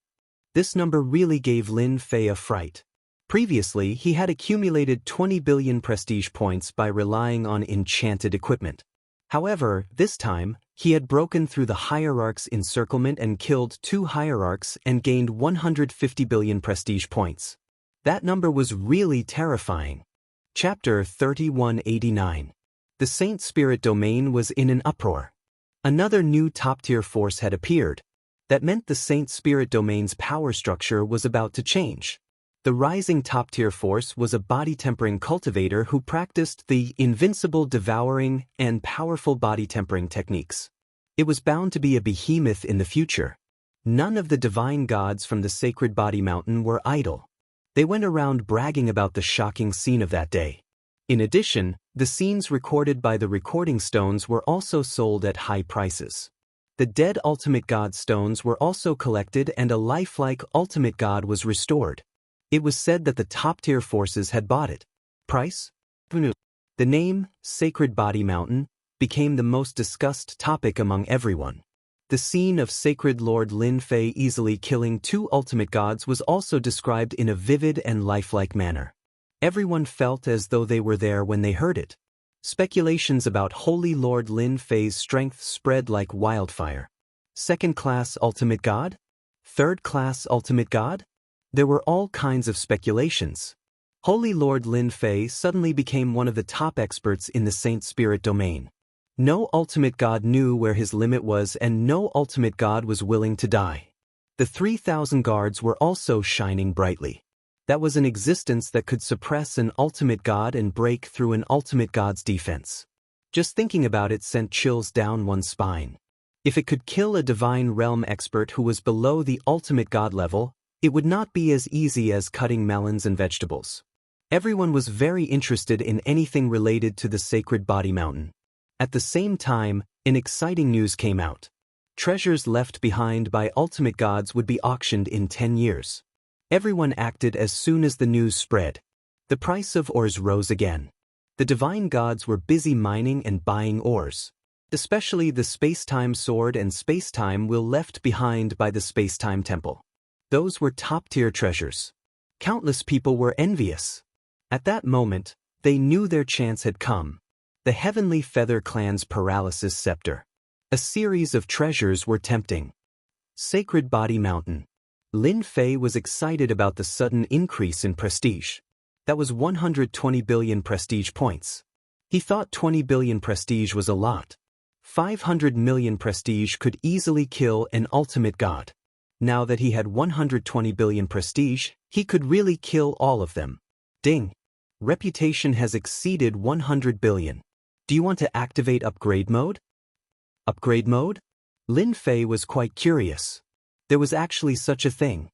This number really gave Lin Fei a fright. Previously, he had accumulated 20 billion prestige points by relying on enchanted equipment. However, this time, he had broken through the hierarch's encirclement and killed 2 hierarchs and gained 150 billion prestige points. That number was really terrifying. Chapter 3189. The Saint Spirit Domain was in an uproar. Another new top-tier force had appeared. That meant the Saint Spirit Domain's power structure was about to change. The rising top-tier force was a body-tempering cultivator who practiced the invincible devouring and powerful body-tempering techniques. It was bound to be a behemoth in the future. None of the divine gods from the sacred body mountain were idle. They went around bragging about the shocking scene of that day. In addition, the scenes recorded by the recording stones were also sold at high prices. The dead ultimate god stones were also collected and a lifelike ultimate god was restored. It was said that the top-tier forces had bought it. Price? The name, Sacred Body Mountain, became the most discussed topic among everyone. The scene of Sacred Lord Lin Fei easily killing 2 ultimate gods was also described in a vivid and lifelike manner. Everyone felt as though they were there when they heard it. Speculations about Holy Lord Lin Fei's strength spread like wildfire. Second-class ultimate god? Third-class ultimate god? There were all kinds of speculations. Holy Lord Lin Fei suddenly became one of the top experts in the Saint Spirit Domain. No ultimate god knew where his limit was and no ultimate god was willing to die. The 3,000 guards were also shining brightly. That was an existence that could suppress an ultimate god and break through an ultimate god's defense. Just thinking about it sent chills down one's spine. If it could kill a divine realm expert who was below the ultimate god level, it would not be as easy as cutting melons and vegetables. Everyone was very interested in anything related to the sacred body mountain. At the same time, an exciting news came out. Treasures left behind by ultimate gods would be auctioned in 10 years. Everyone acted as soon as the news spread. The price of ores rose again. The divine gods were busy mining and buying ores. Especially the space-time sword and space-time will left behind by the space-time temple. Those were top-tier treasures. Countless people were envious. At that moment, they knew their chance had come. The Heavenly Feather Clan's Paralysis Scepter. A series of treasures were tempting. Sacred Body Mountain. Lin Fei was excited about the sudden increase in prestige. That was 120 billion prestige points. He thought 20 billion prestige was a lot. 500 million prestige could easily kill an ultimate god. Now that he had 120 billion prestige, he could really kill all of them. Ding! Reputation has exceeded 100 billion. Do you want to activate upgrade mode? Upgrade mode? Lin Fei was quite curious. There was actually such a thing.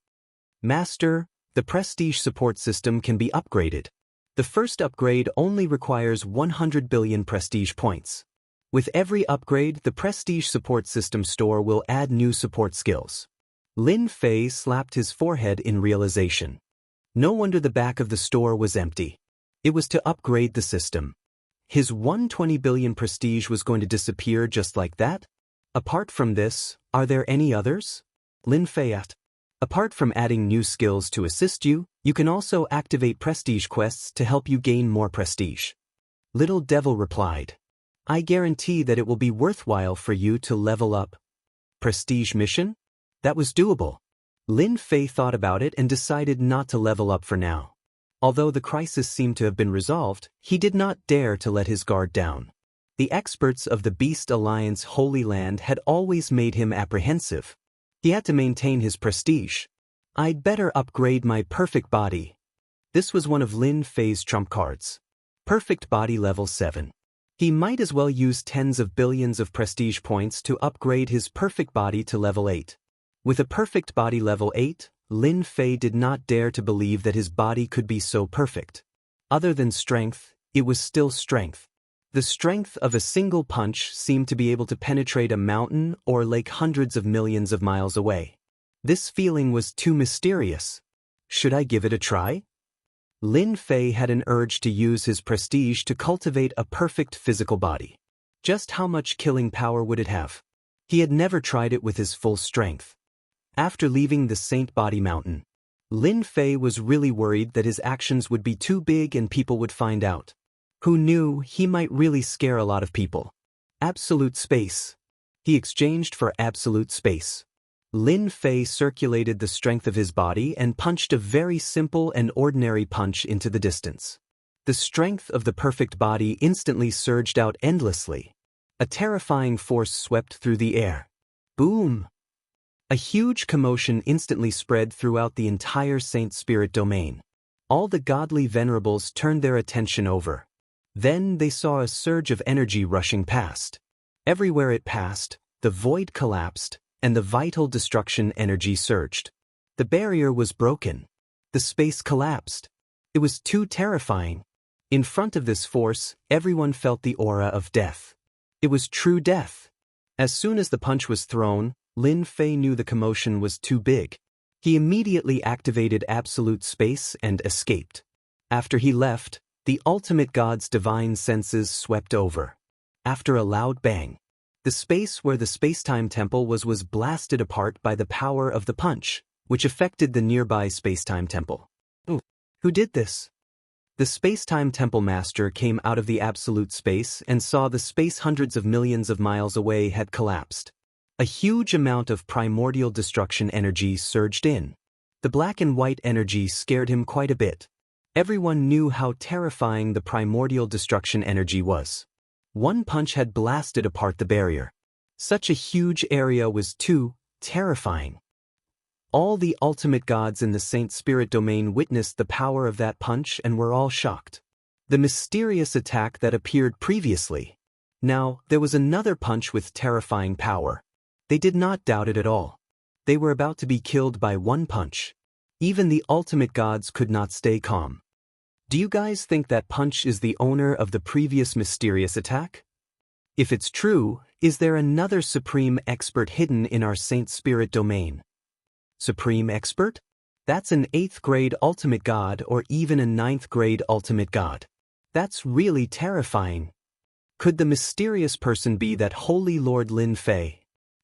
Master, the prestige support system can be upgraded. The first upgrade only requires 100 billion prestige points. With every upgrade, the prestige support system store will add new support skills. Lin Fei slapped his forehead in realization. No wonder the back of the store was empty. It was to upgrade the system. His 120 billion prestige was going to disappear just like that? Apart from this, are there any others? Lin Fei asked. Apart from adding new skills to assist you, you can also activate prestige quests to help you gain more prestige. Little Devil replied. I guarantee that it will be worthwhile for you to level up. Prestige mission? That was doable. Lin Fei thought about it and decided not to level up for now. Although the crisis seemed to have been resolved, he did not dare to let his guard down. The experts of the Beast Alliance Holy Land had always made him apprehensive. He had to maintain his prestige. I'd better upgrade my perfect body. This was one of Lin Fei's trump cards. Perfect body level 7. He might as well use tens of billions of prestige points to upgrade his perfect body to level 8. With a perfect body level 8, Lin Fei did not dare to believe that his body could be so perfect. Other than strength, it was still strength. The strength of a single punch seemed to be able to penetrate a mountain or lake hundreds of millions of miles away. This feeling was too mysterious. Should I give it a try? Lin Fei had an urge to use his prestige to cultivate a perfect physical body. Just how much killing power would it have? He had never tried it with his full strength. After leaving the Saint Body Mountain, Lin Fei was really worried that his actions would be too big and people would find out. Who knew, he might really scare a lot of people. Absolute space. He exchanged for absolute space. Lin Fei circulated the strength of his body and punched a very simple and ordinary punch into the distance. The strength of the perfect body instantly surged out endlessly. A terrifying force swept through the air. Boom! A huge commotion instantly spread throughout the entire Saint Spirit domain. All the godly venerables turned their attention over. Then they saw a surge of energy rushing past. Everywhere it passed, the void collapsed, and the vital destruction energy surged. The barrier was broken. The space collapsed. It was too terrifying. In front of this force, everyone felt the aura of death. It was true death. As soon as the punch was thrown, Lin Fei knew the commotion was too big. He immediately activated absolute space and escaped. After he left, the ultimate god's divine senses swept over. After a loud bang, the space where the space-time temple was blasted apart by the power of the punch, which affected the nearby space-time temple. Who did this? The space-time temple master came out of the absolute space and saw the space hundreds of millions of miles away had collapsed. A huge amount of primordial destruction energy surged in. The black and white energy scared him quite a bit. Everyone knew how terrifying the primordial destruction energy was. One punch had blasted apart the barrier. Such a huge area was too terrifying. All the ultimate gods in the Saint Spirit domain witnessed the power of that punch and were all shocked. The mysterious attack that appeared previously. Now, there was another punch with terrifying power. They did not doubt it at all. They were about to be killed by one punch. Even the ultimate gods could not stay calm. Do you guys think that punch is the owner of the previous mysterious attack? If it's true, is there another supreme expert hidden in our Saint Spirit domain? Supreme expert? That's an 8th grade ultimate god or even a 9th grade ultimate god. That's really terrifying. Could the mysterious person be that Holy Lord Lin Fei?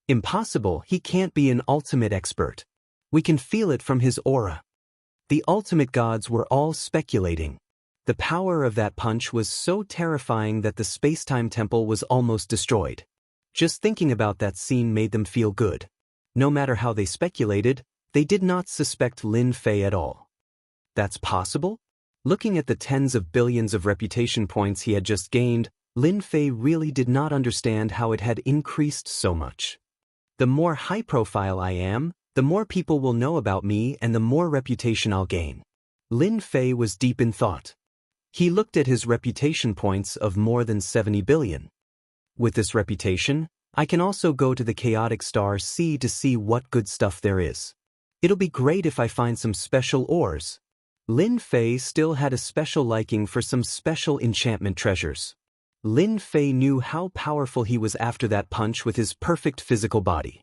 Impossible, he can't be an ultimate expert. We can feel it from his aura. The ultimate gods were all speculating. The power of that punch was so terrifying that the space-time temple was almost destroyed. Just thinking about that scene made them feel good. No matter how they speculated, they did not suspect Lin Fei at all. That's possible? Looking at the tens of billions of reputation points he had just gained, Lin Fei really did not understand how it had increased so much. The more high-profile I am, the more people will know about me and the more reputation I'll gain. Lin Fei was deep in thought. He looked at his reputation points of more than 70 billion. With this reputation, I can also go to the chaotic star sea to see what good stuff there is. It'll be great if I find some special ores. Lin Fei still had a special liking for some special enchantment treasures. Lin Fei knew how powerful he was after that punch with his perfect physical body.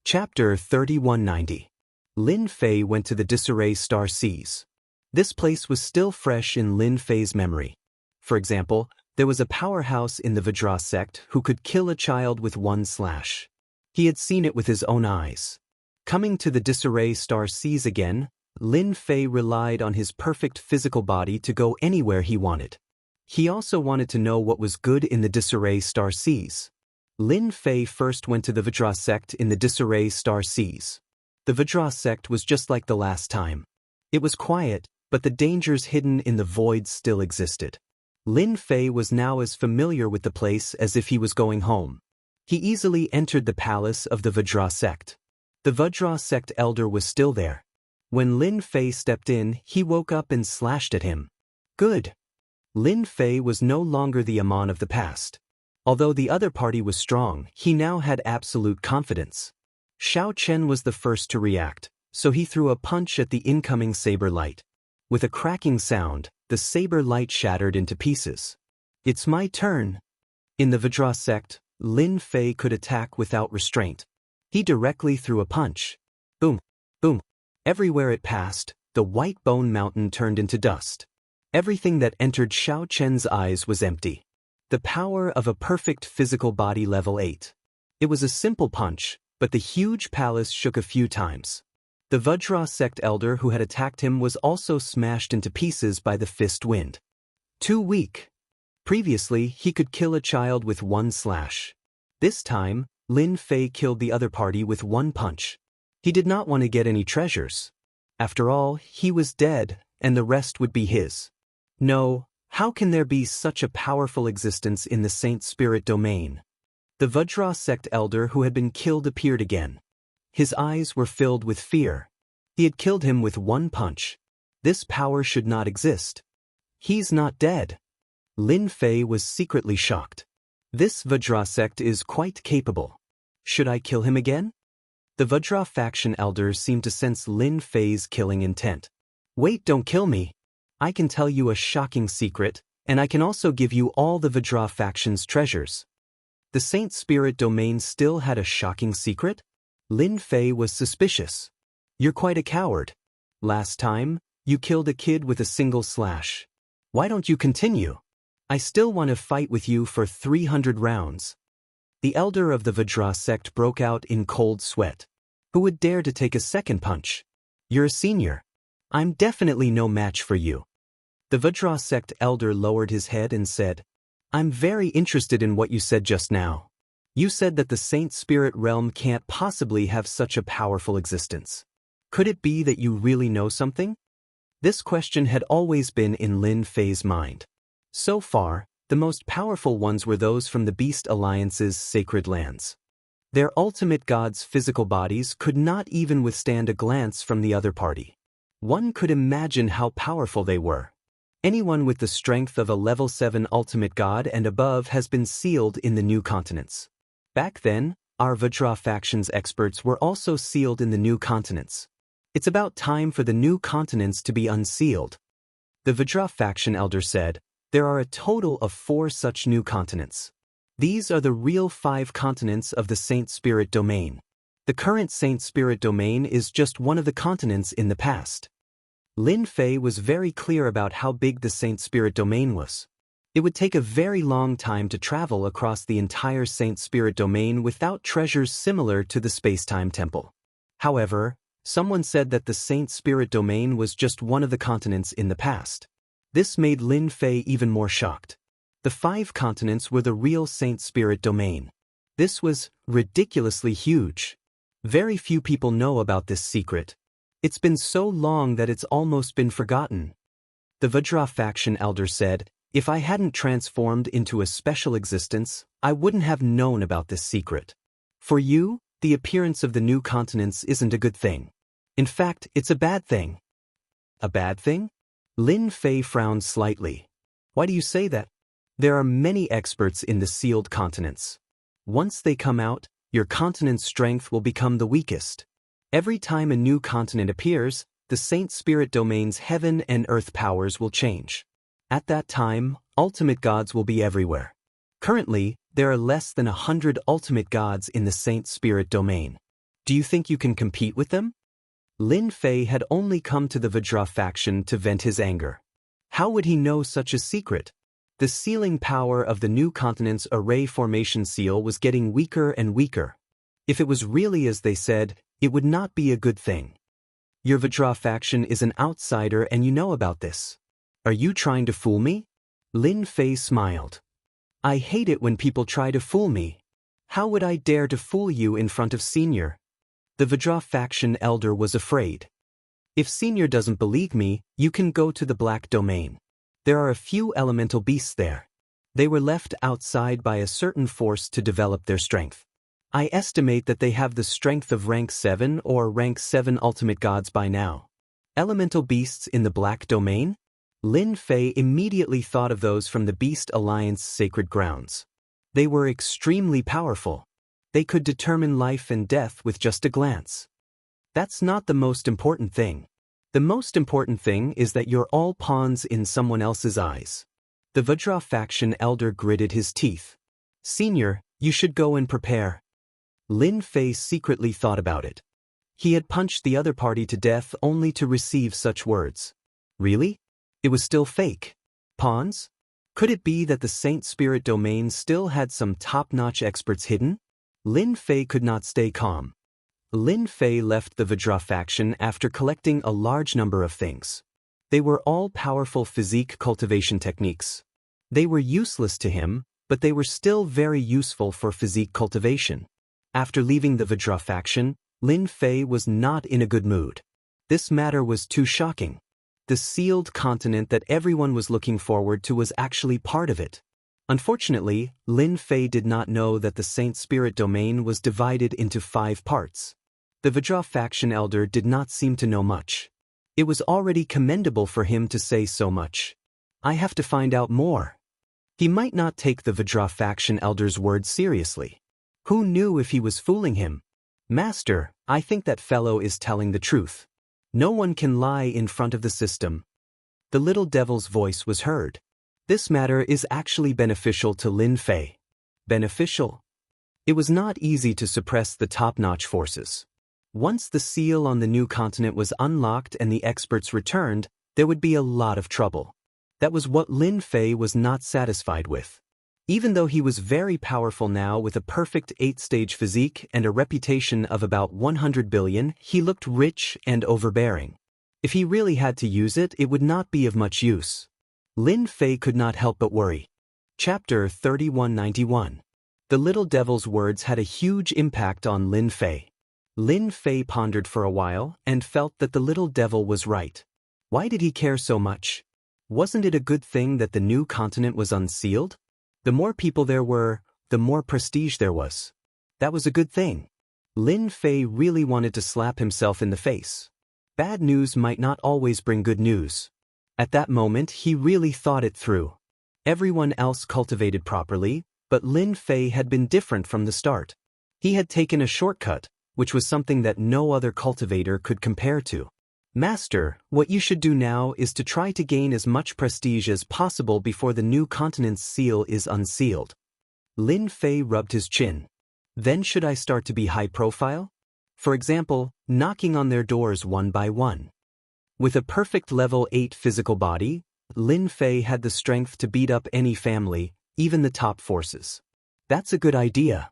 Chapter 3190. Lin Fei went to the disarray star seas. This place was still fresh in Lin Fei's memory. For example, there was a powerhouse in the Vajra sect who could kill a child with one slash. He had seen it with his own eyes. Coming to the disarray star seas again, Lin Fei relied on his perfect physical body to go anywhere he wanted. He also wanted to know what was good in the disarray star seas. Lin Fei first went to the Vajra sect in the disarray star seas. The Vajra sect was just like the last time. It was quiet, but the dangers hidden in the void still existed. Lin Fei was now as familiar with the place as if he was going home. He easily entered the palace of the Vajra sect. The Vajra sect elder was still there. When Lin Fei stepped in, he woke up and slashed at him. Good. Lin Fei was no longer the Amon of the past. Although the other party was strong, he now had absolute confidence. Xiao Chen was the first to react, so he threw a punch at the incoming saber light. With a cracking sound, the saber light shattered into pieces. It's my turn, In the Vajra sect, Lin Fei could attack without restraint. He directly threw a punch. Boom, boom. Everywhere it passed, the white bone mountain turned into dust. Everything that entered Xiao Chen's eyes was empty. The power of a perfect physical body level 8. It was a simple punch, but the huge palace shook a few times. The Vajra sect elder who had attacked him was also smashed into pieces by the fist wind. Too weak. Previously, he could kill a child with one slash. This time, Lin Fei killed the other party with one punch. He did not want to get any treasures. After all, he was dead, and the rest would be his. No, how can there be such a powerful existence in the Saint Spirit domain? The Vajra sect elder who had been killed appeared again. His eyes were filled with fear. He had killed him with one punch. This power should not exist. He's not dead. Lin Fei was secretly shocked. This Vajra sect is quite capable. Should I kill him again? The Vajra faction elders seemed to sense Lin Fei's killing intent. Wait, don't kill me. I can tell you a shocking secret, and I can also give you all the Vajra faction's treasures. The Saint Spirit domain still had a shocking secret? Lin Fei was suspicious. You're quite a coward. Last time, you killed a kid with a single slash. Why don't you continue? I still want to fight with you for 300 rounds. The elder of the Vajra sect broke out in cold sweat. Who would dare to take a second punch? You're a senior. I'm definitely no match for you. The Vajra sect elder lowered his head and said, I'm very interested in what you said just now. You said that the Saint Spirit realm can't possibly have such a powerful existence. Could it be that you really know something? This question had always been in Lin Fei's mind. So far, the most powerful ones were those from the Beast Alliance's sacred lands. Their ultimate gods' physical bodies could not even withstand a glance from the other party. One could imagine how powerful they were. Anyone with the strength of a level 7 ultimate god and above has been sealed in the new continents. Back then, our Vajra faction's experts were also sealed in the new continents. It's about time for the new continents to be unsealed. The Vajra faction elder said, there are a total of 4 such new continents. These are the real 5 continents of the Saint Spirit domain. The current Saint Spirit domain is just one of the continents in the past. Lin Fei was very clear about how big the Saint Spirit domain was. It would take a very long time to travel across the entire Saint Spirit domain without treasures similar to the Space-Time Temple. However, someone said that the Saint Spirit domain was just one of the continents in the past. This made Lin Fei even more shocked. The 5 continents were the real Saint Spirit domain. This was ridiculously huge. Very few people know about this secret. It's been so long that it's almost been forgotten. The Vajra faction elder said, if I hadn't transformed into a special existence, I wouldn't have known about this secret. For you, the appearance of the new continents isn't a good thing. In fact, it's a bad thing. A bad thing? Lin Fei frowned slightly. Why do you say that? There are many experts in the sealed continents. Once they come out, your continent's strength will become the weakest. Every time a new continent appears, the Saint Spirit domain's heaven and earth powers will change. At that time, ultimate gods will be everywhere. Currently, there are less than 100 ultimate gods in the Saint Spirit domain. Do you think you can compete with them? Lin Fei had only come to the Vajra faction to vent his anger. How would he know such a secret? The sealing power of the new continent's array formation seal was getting weaker and weaker. If it was really as they said, it would not be a good thing. Your Vajra faction is an outsider and you know about this. Are you trying to fool me? Lin Fei smiled. I hate it when people try to fool me. How would I dare to fool you in front of Senior? The Vajra faction elder was afraid. If Senior doesn't believe me, you can go to the Black Domain. There are a few elemental beasts there. They were left outside by a certain force to develop their strength. I estimate that they have the strength of rank 7 or rank 7 ultimate gods by now. Elemental beasts in the Black Domain? Lin Fei immediately thought of those from the Beast Alliance sacred grounds. They were extremely powerful. They could determine life and death with just a glance. That's not the most important thing. The most important thing is that you're all pawns in someone else's eyes. The Vajra faction elder gritted his teeth. Senior, you should go and prepare. Lin Fei secretly thought about it. He had punched the other party to death only to receive such words. Really? It was still fake. Pawns? Could it be that the Saint Spirit domain still had some top-notch experts hidden? Lin Fei could not stay calm. Lin Fei left the Vajra faction after collecting a large number of things. They were all powerful physique cultivation techniques. They were useless to him, but they were still very useful for physique cultivation. After leaving the Vajra faction, Lin Fei was not in a good mood. This matter was too shocking. The sealed continent that everyone was looking forward to was actually part of it. Unfortunately, Lin Fei did not know that the Saint Spirit domain was divided into 5 parts. The Vajra faction elder did not seem to know much. It was already commendable for him to say so much. I have to find out more. He might not take the Vajra faction elder's word seriously. Who knew if he was fooling him? Master, I think that fellow is telling the truth. No one can lie in front of the system. The little devil's voice was heard. This matter is actually beneficial to Lin Fei. Beneficial? It was not easy to suppress the top-notch forces. Once the seal on the new continent was unlocked and the experts returned, there would be a lot of trouble. That was what Lin Fei was not satisfied with. Even though he was very powerful now with a perfect 8-stage physique and a reputation of about 100 billion, he looked rich and overbearing. If he really had to use it, it would not be of much use. Lin Fei could not help but worry. Chapter 3191. The little devil's words had a huge impact on Lin Fei. Lin Fei pondered for a while and felt that the little devil was right. Why did he care so much? Wasn't it a good thing that the new continent was unsealed? The more people there were, the more prestige there was. That was a good thing. Lin Fei really wanted to slap himself in the face. Bad news might not always bring good news. At that moment he really thought it through. Everyone else cultivated properly, but Lin Fei had been different from the start. He had taken a shortcut, which was something that no other cultivator could compare to. Master, what you should do now is to try to gain as much prestige as possible before the new continent's seal is unsealed. Lin Fei rubbed his chin. Then should I start to be high profile? For example, knocking on their doors one by one. With a perfect level 8 physical body, Lin Fei had the strength to beat up any family, even the top forces. That's a good idea.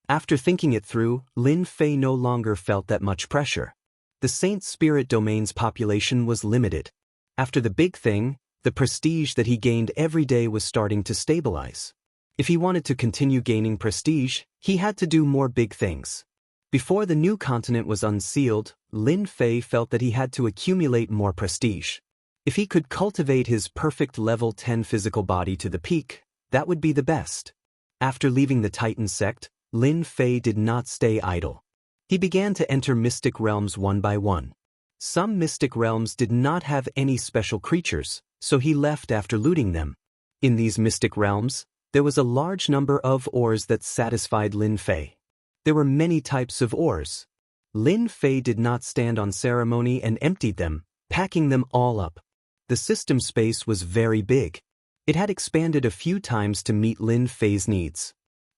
After thinking it through, Lin Fei no longer felt that much pressure. The Saint Spirit domain's population was limited. After the big thing, the prestige that he gained every day was starting to stabilize. If he wanted to continue gaining prestige, he had to do more big things. Before the new continent was unsealed, Lin Fei felt that he had to accumulate more prestige. If he could cultivate his perfect level 10 physical body to the peak, that would be the best. After leaving the Titan sect, Lin Fei did not stay idle. He began to enter mystic realms one by one. Some mystic realms did not have any special creatures, so he left after looting them. In these mystic realms, there was a large number of ores that satisfied Lin Fei. There were many types of ores. Lin Fei did not stand on ceremony and emptied them, packing them all up. The system space was very big. It had expanded a few times to meet Lin Fei's needs.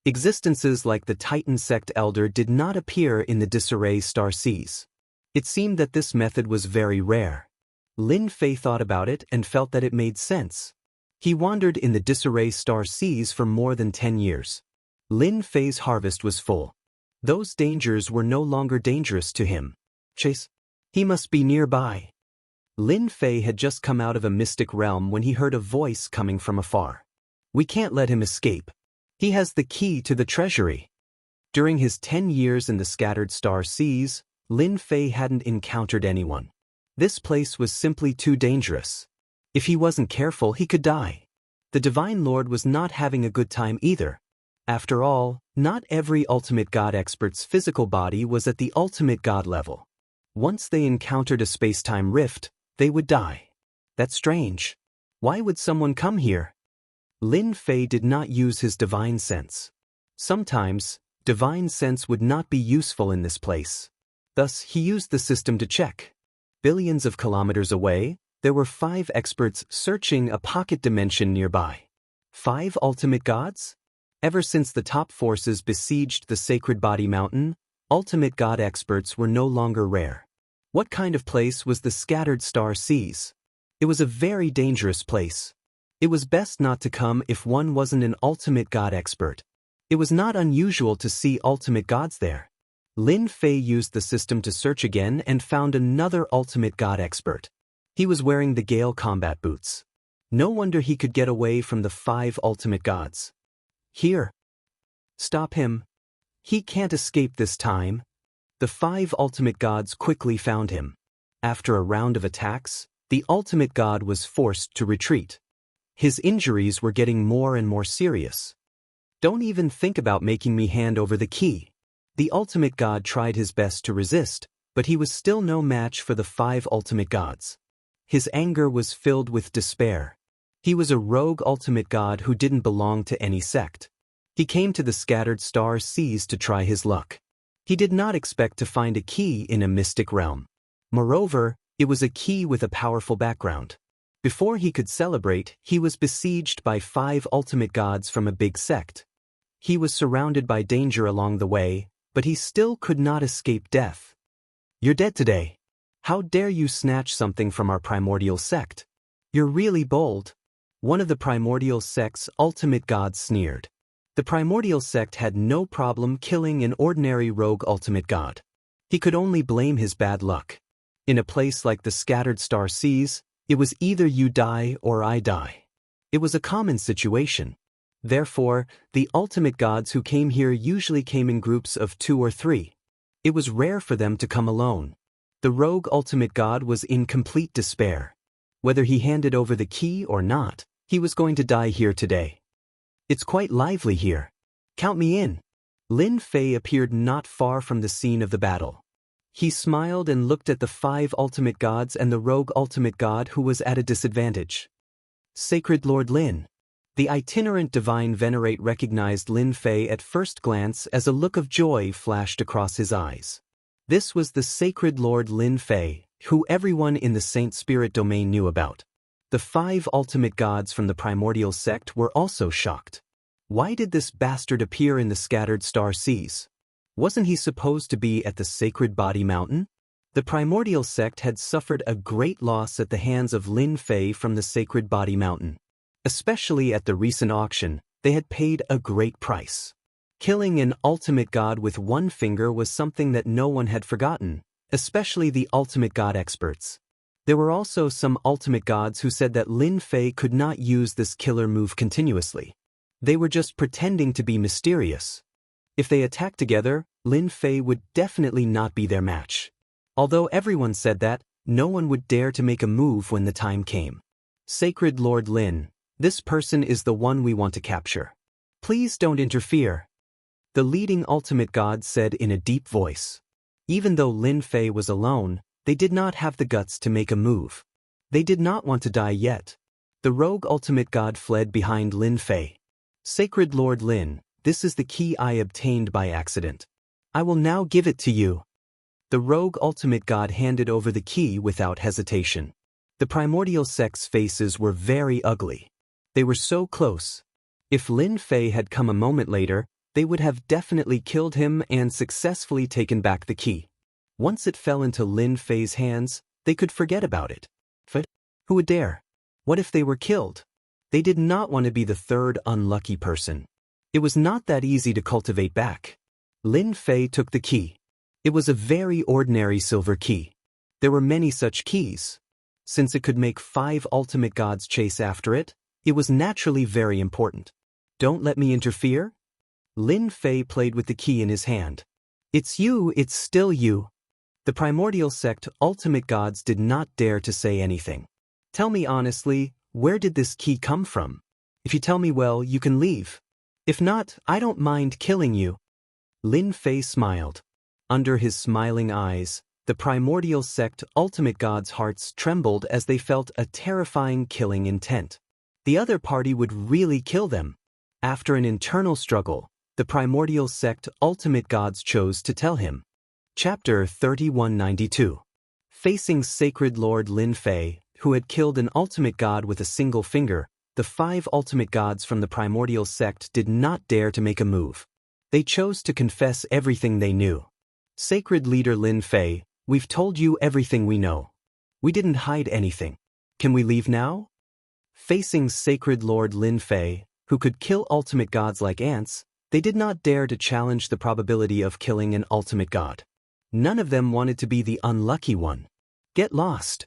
Existences like the Titan sect elder did not appear in the disarray star seas. It seemed that this method was very rare. Lin Fei thought about it and felt that it made sense. He wandered in the disarray star seas for more than 10 years. Lin Fei's harvest was full. Those dangers were no longer dangerous to him. Chase. He must be nearby. Lin Fei had just come out of a mystic realm when he heard a voice coming from afar. We can't let him escape. He has the key to the treasury. During his 10 years in the scattered star seas, Lin Fei hadn't encountered anyone. This place was simply too dangerous. If he wasn't careful, he could die. The Divine Lord was not having a good time either. After all, not every ultimate god expert's physical body was at the ultimate god level. Once they encountered a space-time rift, they would die. That's strange. Why would someone come here? Lin Fei did not use his divine sense. Sometimes, divine sense would not be useful in this place. Thus, he used the system to check. Billions of kilometers away, there were 5 experts searching a pocket dimension nearby. 5 ultimate gods? Ever since the top forces besieged the Sacred Body Mountain, ultimate god experts were no longer rare. What kind of place was the Scattered Star Seas? It was a very dangerous place. It was best not to come if one wasn't an ultimate god expert. It was not unusual to see ultimate gods there. Lin Fei used the system to search again and found another ultimate god expert. He was wearing the Gale combat boots. No wonder he could get away from the 5 ultimate gods. Here. Stop him. He can't escape this time. The 5 ultimate gods quickly found him. After a round of attacks, the ultimate god was forced to retreat. His injuries were getting more and more serious. Don't even think about making me hand over the key. The ultimate god tried his best to resist, but he was still no match for the 5 ultimate gods. His anger was filled with despair. He was a rogue ultimate god who didn't belong to any sect. He came to the Scattered Star Seas to try his luck. He did not expect to find a key in a mystic realm. Moreover, it was a key with a powerful background. Before he could celebrate, he was besieged by 5 ultimate gods from a big sect. He was surrounded by danger along the way, but he still could not escape death. You're dead today. How dare you snatch something from our primordial sect? You're really bold. One of the primordial sect's ultimate gods sneered. The primordial sect had no problem killing an ordinary rogue ultimate god. He could only blame his bad luck. In a place like the Scattered Star Seas, it was either you die or I die. It was a common situation. Therefore, the ultimate gods who came here usually came in groups of 2 or 3. It was rare for them to come alone. The rogue ultimate god was in complete despair. Whether he handed over the key or not, he was going to die here today. It's quite lively here. Count me in. Lin Fei appeared not far from the scene of the battle. He smiled and looked at the 5 ultimate gods and the rogue ultimate god who was at a disadvantage. Sacred Lord Lin. The itinerant divine venerate recognized Lin Fei at first glance as a look of joy flashed across his eyes. This was the Sacred Lord Lin Fei, who everyone in the Saint Spirit domain knew about. The 5 ultimate gods from the primordial sect were also shocked. Why did this bastard appear in the Scattered Star Seas? Wasn't he supposed to be at the Sacred Body Mountain? The primordial sect had suffered a great loss at the hands of Lin Fei from the Sacred Body Mountain. Especially at the recent auction, they had paid a great price. Killing an ultimate god with 1 finger was something that no one had forgotten, especially the ultimate god experts. There were also some ultimate gods who said that Lin Fei could not use this killer move continuously. They were just pretending to be mysterious. If they attacked together, Lin Fei would definitely not be their match. Although everyone said that, no one would dare to make a move when the time came. Sacred Lord Lin, this person is the one we want to capture. Please don't interfere. The leading ultimate god said in a deep voice. Even though Lin Fei was alone, they did not have the guts to make a move. They did not want to die yet. The rogue ultimate god fled behind Lin Fei. Sacred Lord Lin, this is the key I obtained by accident. I will now give it to you. The rogue ultimate god handed over the key without hesitation. The primordial sect's faces were very ugly. They were so close. If Lin Fei had come a moment later, they would have definitely killed him and successfully taken back the key. Once it fell into Lin Fei's hands, they could forget about it. But who would dare? What if they were killed? They did not want to be the 3rd unlucky person. It was not that easy to cultivate back. Lin Fei took the key. It was a very ordinary silver key. There were many such keys. Since it could make 5 ultimate gods chase after it, it was naturally very important. Don't let me interfere? Lin Fei played with the key in his hand. It's you, it's still you. The primordial sect ultimate gods did not dare to say anything. Tell me honestly, where did this key come from? If you tell me well, you can leave. If not, I don't mind killing you. Lin Fei smiled. Under his smiling eyes, the primordial sect ultimate gods' hearts trembled as they felt a terrifying killing intent. The other party would really kill them. After an internal struggle, the primordial sect ultimate gods chose to tell him. Chapter 3192. Facing Sacred Lord Lin Fei, who had killed an ultimate god with a single finger, the 5 ultimate gods from the primordial sect did not dare to make a move. They chose to confess everything they knew. Sacred leader Lin Fei, we've told you everything we know. We didn't hide anything. Can we leave now? Facing Sacred Lord Lin Fei, who could kill ultimate gods like ants, they did not dare to challenge the probability of killing an ultimate god. None of them wanted to be the unlucky one. Get lost.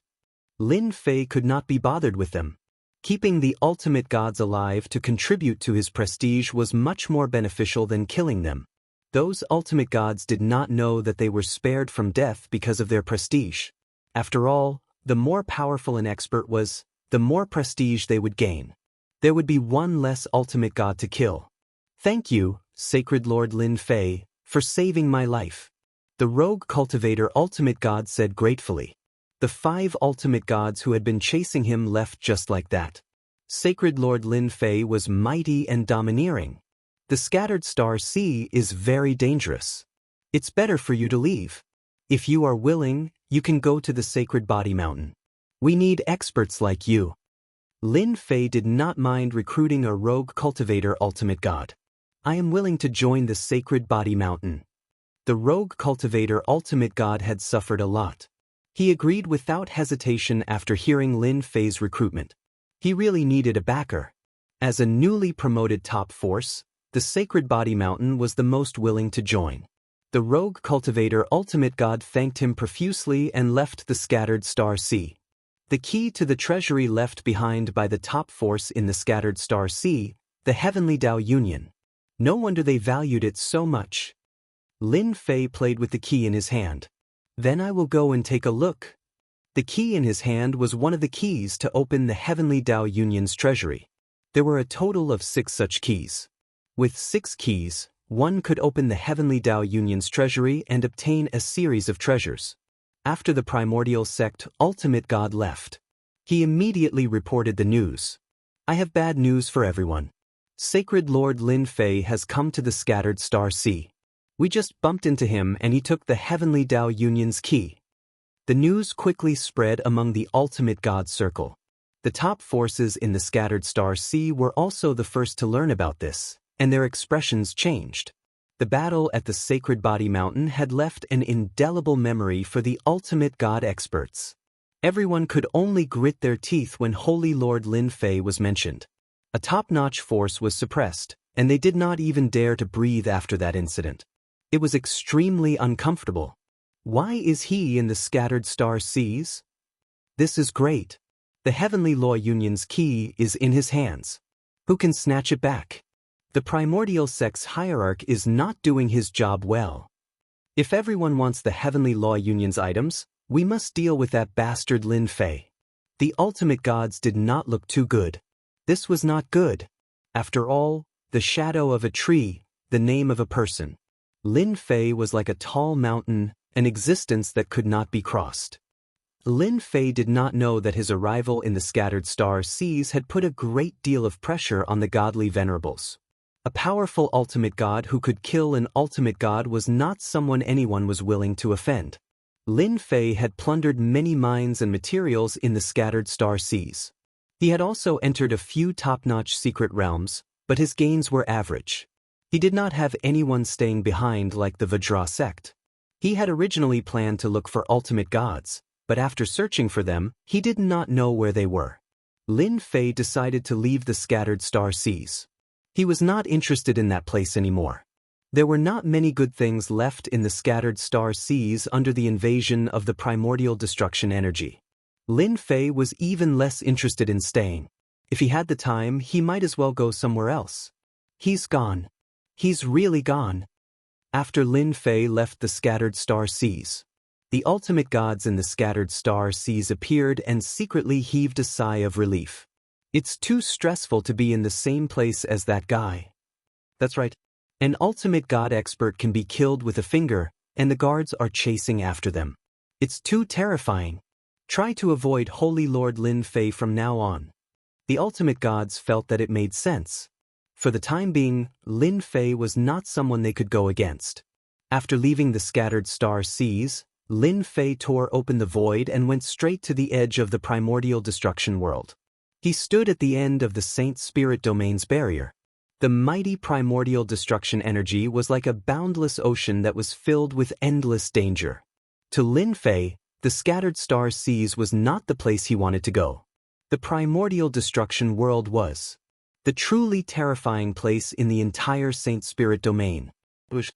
Lin Fei could not be bothered with them. Keeping the ultimate gods alive to contribute to his prestige was much more beneficial than killing them. Those ultimate gods did not know that they were spared from death because of their prestige. After all, the more powerful an expert was, the more prestige they would gain. There would be one less ultimate god to kill. Thank you, Sacred Lord Lin Fei, for saving my life. The rogue cultivator ultimate god said gratefully. The 5 ultimate gods who had been chasing him left just like that. Sacred Lord Lin Fei was mighty and domineering. The scattered star sea is very dangerous. It's better for you to leave. If you are willing, you can go to the Sacred Body Mountain. We need experts like you. Lin Fei did not mind recruiting a rogue cultivator ultimate god. I am willing to join the Sacred Body Mountain. The rogue cultivator ultimate god had suffered a lot. He agreed without hesitation after hearing Lin Fei's recruitment. He really needed a backer. As a newly promoted top force, the Sacred Body Mountain was the most willing to join. The rogue cultivator ultimate god thanked him profusely and left the scattered star sea. The key to the treasury left behind by the top force in the scattered star sea, the Heavenly Tao Union. No wonder they valued it so much. Lin Fei played with the key in his hand. Then I will go and take a look. The key in his hand was one of the keys to open the Heavenly Tao Union's treasury. There were a total of 6 such keys. With 6 keys, one could open the Heavenly Tao Union's treasury and obtain a series of treasures. After the primordial sect ultimate god left, he immediately reported the news. I have bad news for everyone. Sacred Lord Lin Fei has come to the scattered star sea. We just bumped into him and he took the Heavenly Tao Union's key. The news quickly spread among the ultimate god circle. The top forces in the scattered star sea were also the first to learn about this, and their expressions changed. The battle at the Sacred Body Mountain had left an indelible memory for the ultimate god experts. Everyone could only grit their teeth when Holy Lord Lin Fei was mentioned. A top-notch force was suppressed, and they did not even dare to breathe after that incident. It was extremely uncomfortable. Why is he in the scattered star seas? This is great. The Heavenly Law Union's key is in his hands. Who can snatch it back? The primordial sect's hierarch is not doing his job well. If everyone wants the Heavenly Law Union's items, we must deal with that bastard Lin Fei. The ultimate gods did not look too good. This was not good. After all, the shadow of a tree, the name of a person. Lin Fei was like a tall mountain, an existence that could not be crossed. Lin Fei did not know that his arrival in the scattered star seas had put a great deal of pressure on the godly venerables. A powerful ultimate god who could kill an ultimate god was not someone anyone was willing to offend. Lin Fei had plundered many mines and materials in the scattered star seas. He had also entered a few top-notch secret realms, but his gains were average. He did not have anyone staying behind like the Vajra sect. He had originally planned to look for ultimate gods, but after searching for them, he did not know where they were. Lin Fei decided to leave the scattered star seas. He was not interested in that place anymore. There were not many good things left in the scattered star seas under the invasion of the primordial destruction energy. Lin Fei was even less interested in staying. If he had the time, he might as well go somewhere else. He's gone. He's really gone. After Lin Fei left the scattered star seas, the ultimate gods in the scattered star seas appeared and secretly heaved a sigh of relief. It's too stressful to be in the same place as that guy. That's right. An ultimate god expert can be killed with a finger, and the guards are chasing after them. It's too terrifying. Try to avoid Holy Lord Lin Fei from now on. The ultimate gods felt that it made sense. For the time being, Lin Fei was not someone they could go against. After leaving the scattered star seas, Lin Fei tore open the void and went straight to the edge of the primordial destruction world. He stood at the end of the Saint Spirit Domain's barrier. The mighty primordial destruction energy was like a boundless ocean that was filled with endless danger. To Lin Fei, the scattered star seas was not the place he wanted to go. The primordial destruction world was the truly terrifying place in the entire Saint Spirit Domain. Bush.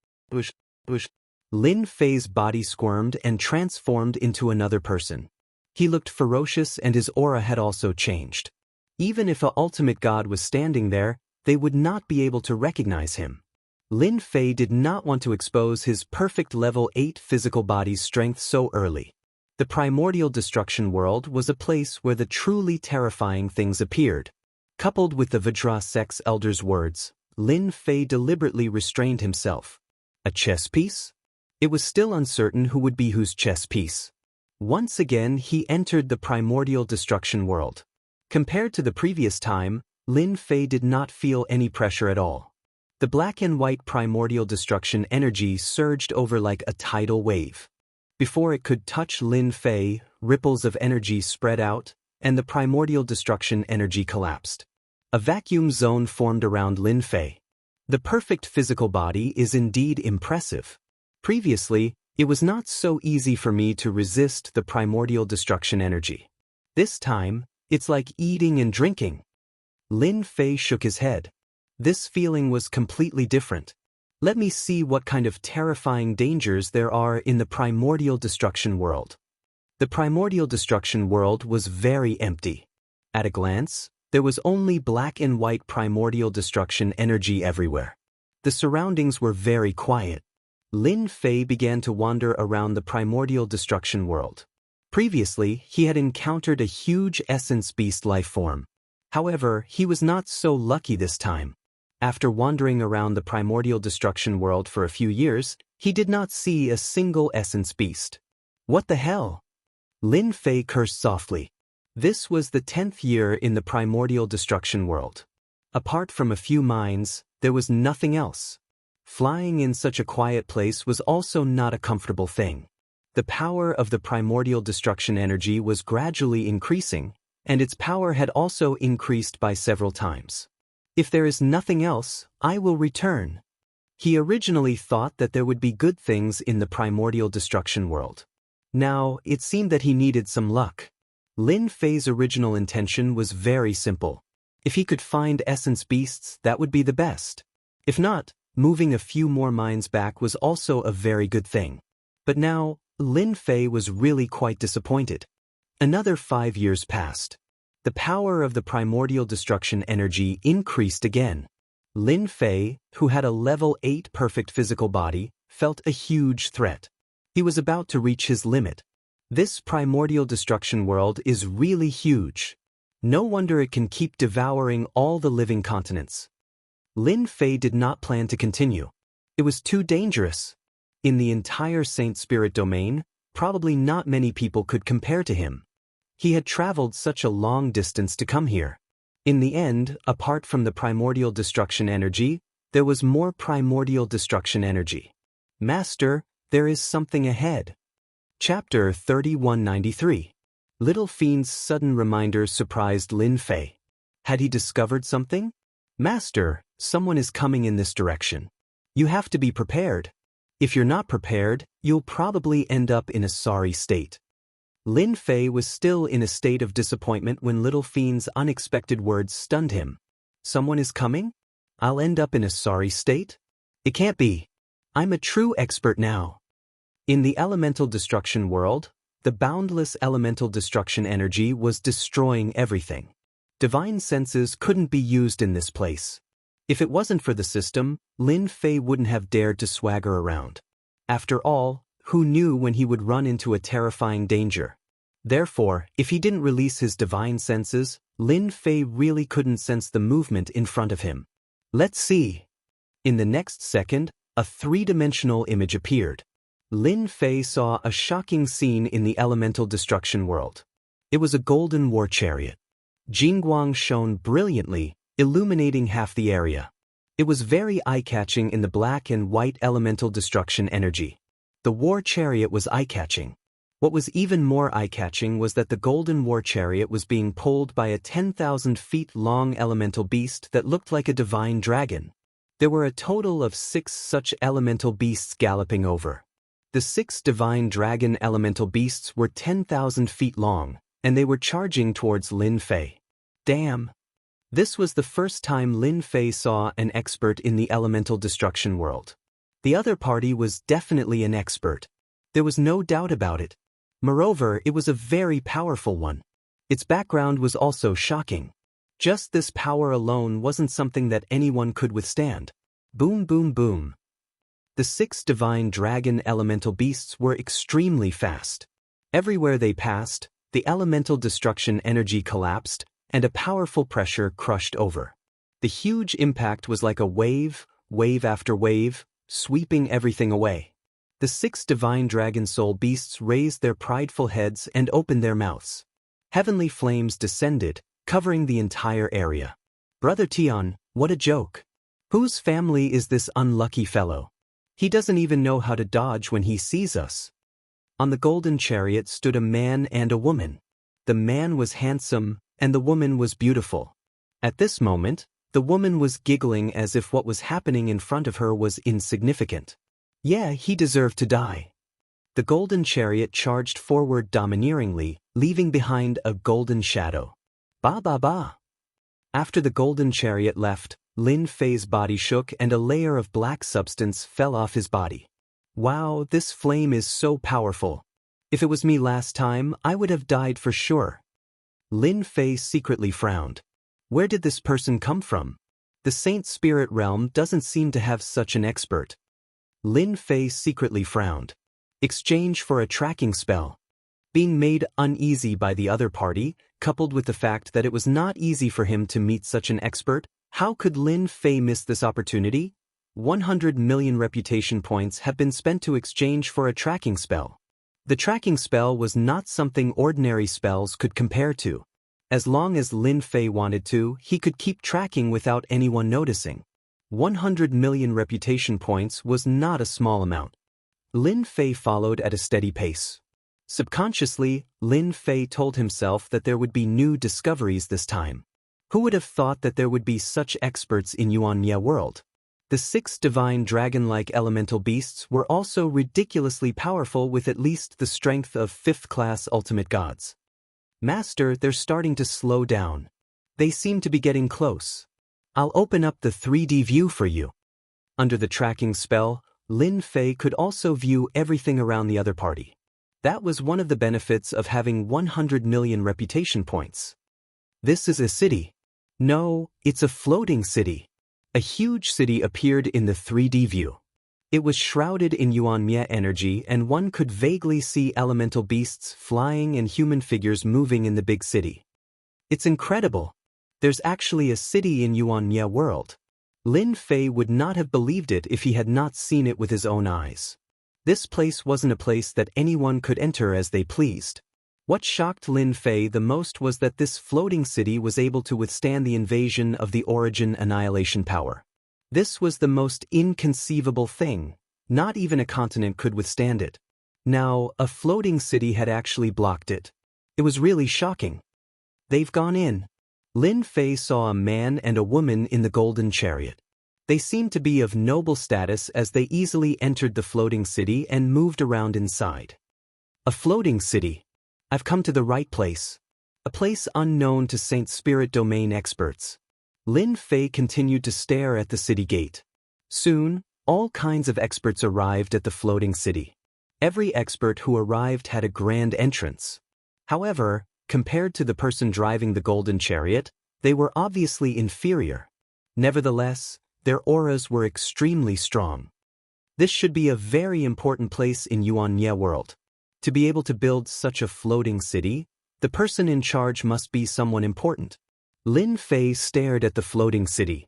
Lin Fei's body squirmed and transformed into another person. He looked ferocious and his aura had also changed. Even if a ultimate god was standing there, they would not be able to recognize him. Lin Fei did not want to expose his perfect level 8 physical body's strength so early. The primordial destruction world was a place where the truly terrifying things appeared. Coupled with the Vajra sex elder's words, Lin Fei deliberately restrained himself. A chess piece? It was still uncertain who would be whose chess piece. Once again he entered the primordial destruction world. Compared to the previous time, Lin Fei did not feel any pressure at all. The black and white primordial destruction energy surged over like a tidal wave. Before it could touch Lin Fei, ripples of energy spread out, and the primordial destruction energy collapsed. A vacuum zone formed around Lin Fei. The perfect physical body is indeed impressive. Previously, it was not so easy for me to resist the primordial destruction energy. This time, it's like eating and drinking. Lin Fei shook his head. This feeling was completely different. Let me see what kind of terrifying dangers there are in the primordial destruction world. The primordial destruction world was very empty. At a glance, there was only black and white primordial destruction energy everywhere. The surroundings were very quiet. Lin Fei began to wander around the primordial destruction world. Previously, he had encountered a huge essence beast life form. However, he was not so lucky this time. After wandering around the primordial destruction world for a few years, he did not see a single essence beast. What the hell? Lin Fei cursed softly. This was the 10th year in the primordial destruction world. Apart from a few mines, there was nothing else. Flying in such a quiet place was also not a comfortable thing. The power of the primordial destruction energy was gradually increasing, and its power had also increased by several times. If there is nothing else, I will return. He originally thought that there would be good things in the primordial destruction world. Now, it seemed that he needed some luck. Lin Fei's original intention was very simple. If he could find essence beasts, that would be the best. If not, moving a few more mines back was also a very good thing. But now, Lin Fei was really quite disappointed. Another 5 years passed. The power of the primordial destruction energy increased again. Lin Fei, who had a level 8 perfect physical body, felt a huge threat. He was about to reach his limit. This primordial destruction world is really huge. No wonder it can keep devouring all the living continents. Lin Fei did not plan to continue. It was too dangerous. In the entire Saint Spirit Domain, probably not many people could compare to him. He had traveled such a long distance to come here. In the end, apart from the primordial destruction energy, there was more primordial destruction energy. Master, there is something ahead. Chapter 3193. Little Fiend's sudden reminder surprised Lin Fei. Had he discovered something? Master, someone is coming in this direction. You have to be prepared. If you're not prepared, you'll probably end up in a sorry state. Lin Fei was still in a state of disappointment when Little Fiend's unexpected words stunned him. Someone is coming? I'll end up in a sorry state? It can't be. I'm a true expert now. In the elemental destruction world, the boundless elemental destruction energy was destroying everything. Divine senses couldn't be used in this place. If it wasn't for the system, Lin Fei wouldn't have dared to swagger around. After all, who knew when he would run into a terrifying danger? Therefore, if he didn't release his divine senses, Lin Fei really couldn't sense the movement in front of him. Let's see. In the next second, a three-dimensional image appeared. Lin Fei saw a shocking scene in the elemental destruction world. It was a golden war chariot. Jianghu shone brilliantly, illuminating half the area. It was very eye-catching in the black and white elemental destruction energy. The war chariot was eye-catching. What was even more eye-catching was that the golden war chariot was being pulled by a 10,000 feet long elemental beast that looked like a divine dragon. There were a total of 6 such elemental beasts galloping over. The 6 divine dragon elemental beasts were 10,000 feet long, and they were charging towards Lin Fei. Damn! This was the first time Lin Fei saw an expert in the elemental destruction world. The other party was definitely an expert. There was no doubt about it. Moreover, it was a very powerful one. Its background was also shocking. Just this power alone wasn't something that anyone could withstand. Boom, boom, boom. The 6 divine dragon elemental beasts were extremely fast. Everywhere they passed, the elemental destruction energy collapsed, and a powerful pressure crushed over. The huge impact was like a wave, wave after wave, sweeping everything away. The 6 divine dragon soul beasts raised their prideful heads and opened their mouths. Heavenly flames descended, covering the entire area. Brother Tian, what a joke. Whose family is this unlucky fellow? He doesn't even know how to dodge when he sees us. On the golden chariot stood a man and a woman. The man was handsome, and the woman was beautiful. At this moment, the woman was giggling as if what was happening in front of her was insignificant. Yeah, he deserved to die. The golden chariot charged forward domineeringly, leaving behind a golden shadow. Ba ba ba. After the golden chariot left, Lin Fei's body shook and a layer of black substance fell off his body. Wow, this flame is so powerful. If it was me last time, I would have died for sure. Lin Fei secretly frowned. Where did this person come from? The Saint Spirit realm doesn't seem to have such an expert. Lin Fei secretly frowned. Exchange for a tracking spell. Being made uneasy by the other party, coupled with the fact that it was not easy for him to meet such an expert, how could Lin Fei miss this opportunity? 100 million reputation points have been spent to exchange for a tracking spell. The tracking spell was not something ordinary spells could compare to. As long as Lin Fei wanted to, he could keep tracking without anyone noticing. 100 million reputation points was not a small amount. Lin Fei followed at a steady pace. Subconsciously, Lin Fei told himself that there would be new discoveries this time. Who would have thought that there would be such experts in Unyielding world? The 6 divine dragon-like elemental beasts were also ridiculously powerful with at least the strength of 5th-class ultimate gods. Master, they're starting to slow down. They seem to be getting close. I'll open up the 3D view for you. Under the tracking spell, Lin Fei could also view everything around the other party. That was one of the benefits of having 100 million reputation points. This is a city. No, it's a floating city. A huge city appeared in the 3D view. It was shrouded in Yuan-Mie energy and one could vaguely see elemental beasts flying and human figures moving in the big city. It's incredible. There's actually a city in Yuan-Mie world. Lin Fei would not have believed it if he had not seen it with his own eyes. This place wasn't a place that anyone could enter as they pleased. What shocked Lin Fei the most was that this floating city was able to withstand the invasion of the Origin Annihilation power. This was the most inconceivable thing. Not even a continent could withstand it. Now, a floating city had actually blocked it. It was really shocking. They've gone in. Lin Fei saw a man and a woman in the golden chariot. They seemed to be of noble status as they easily entered the floating city and moved around inside. A floating city. I've come to the right place. A place unknown to Saint Spirit domain experts. Lin Fei continued to stare at the city gate. Soon, all kinds of experts arrived at the floating city. Every expert who arrived had a grand entrance. However, compared to the person driving the golden chariot, they were obviously inferior. Nevertheless, their auras were extremely strong. This should be a very important place in Yuan-Mie world. To be able to build such a floating city, the person in charge must be someone important. Lin Fei stared at the floating city.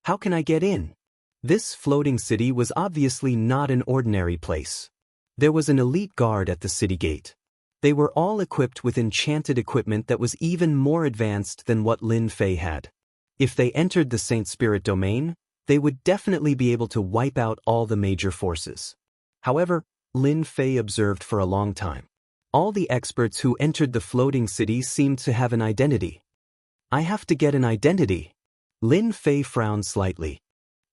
How can I get in? This floating city was obviously not an ordinary place. There was an elite guard at the city gate. They were all equipped with enchanted equipment that was even more advanced than what Lin Fei had. If they entered the Saint Spirit domain, they would definitely be able to wipe out all the major forces. However, Lin Fei observed for a long time. All the experts who entered the floating city seemed to have an identity. I have to get an identity. Lin Fei frowned slightly.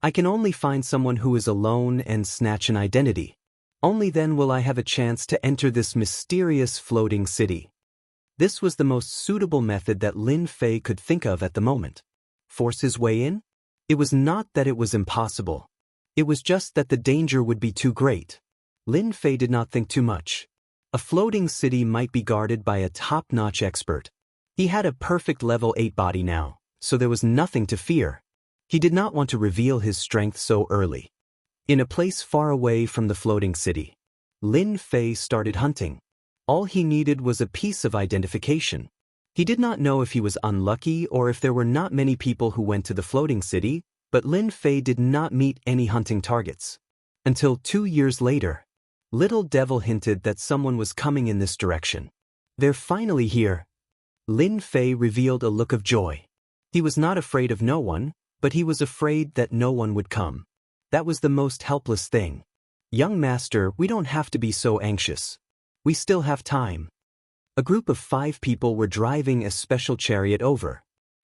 I can only find someone who is alone and snatch an identity. Only then will I have a chance to enter this mysterious floating city. This was the most suitable method that Lin Fei could think of at the moment. Force his way in? It was not that it was impossible. It was just that the danger would be too great. Lin Fei did not think too much. A floating city might be guarded by a top-notch expert. He had a perfect level 8 body now, so there was nothing to fear. He did not want to reveal his strength so early. In a place far away from the floating city, Lin Fei started hunting. All he needed was a piece of identification. He did not know if he was unlucky or if there were not many people who went to the floating city, but Lin Fei did not meet any hunting targets. Until 2 years later, Little Devil hinted that someone was coming in this direction. They're finally here. Lin Fei revealed a look of joy. He was not afraid of no one, but he was afraid that no one would come. That was the most helpless thing. Young master, we don't have to be so anxious. We still have time. A group of 5 people were driving a special chariot over.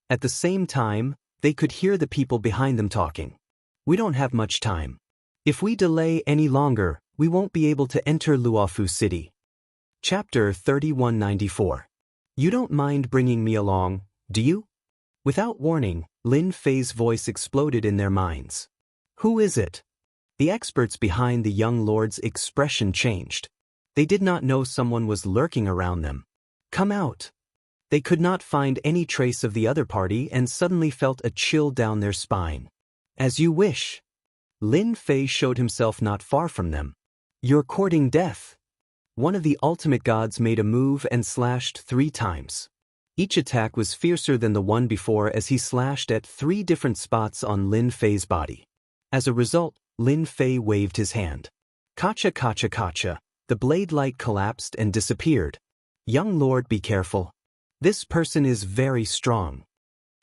At the same time, they could hear the people behind them talking. We don't have much time. If we delay any longer, we won't be able to enter Luofu City. Chapter 3194. You don't mind bringing me along, do you? Without warning, Lin Fei's voice exploded in their minds. Who is it? The experts behind the young lord's expression changed. They did not know someone was lurking around them. Come out. They could not find any trace of the other party and suddenly felt a chill down their spine. As you wish. Lin Fei showed himself not far from them. You're courting death. One of the ultimate gods made a move and slashed 3 times. Each attack was fiercer than the one before as he slashed at 3 different spots on Lin Fei's body. As a result, Lin Fei waved his hand. Kacha kacha kacha, the blade light collapsed and disappeared. Young lord, be careful. This person is very strong.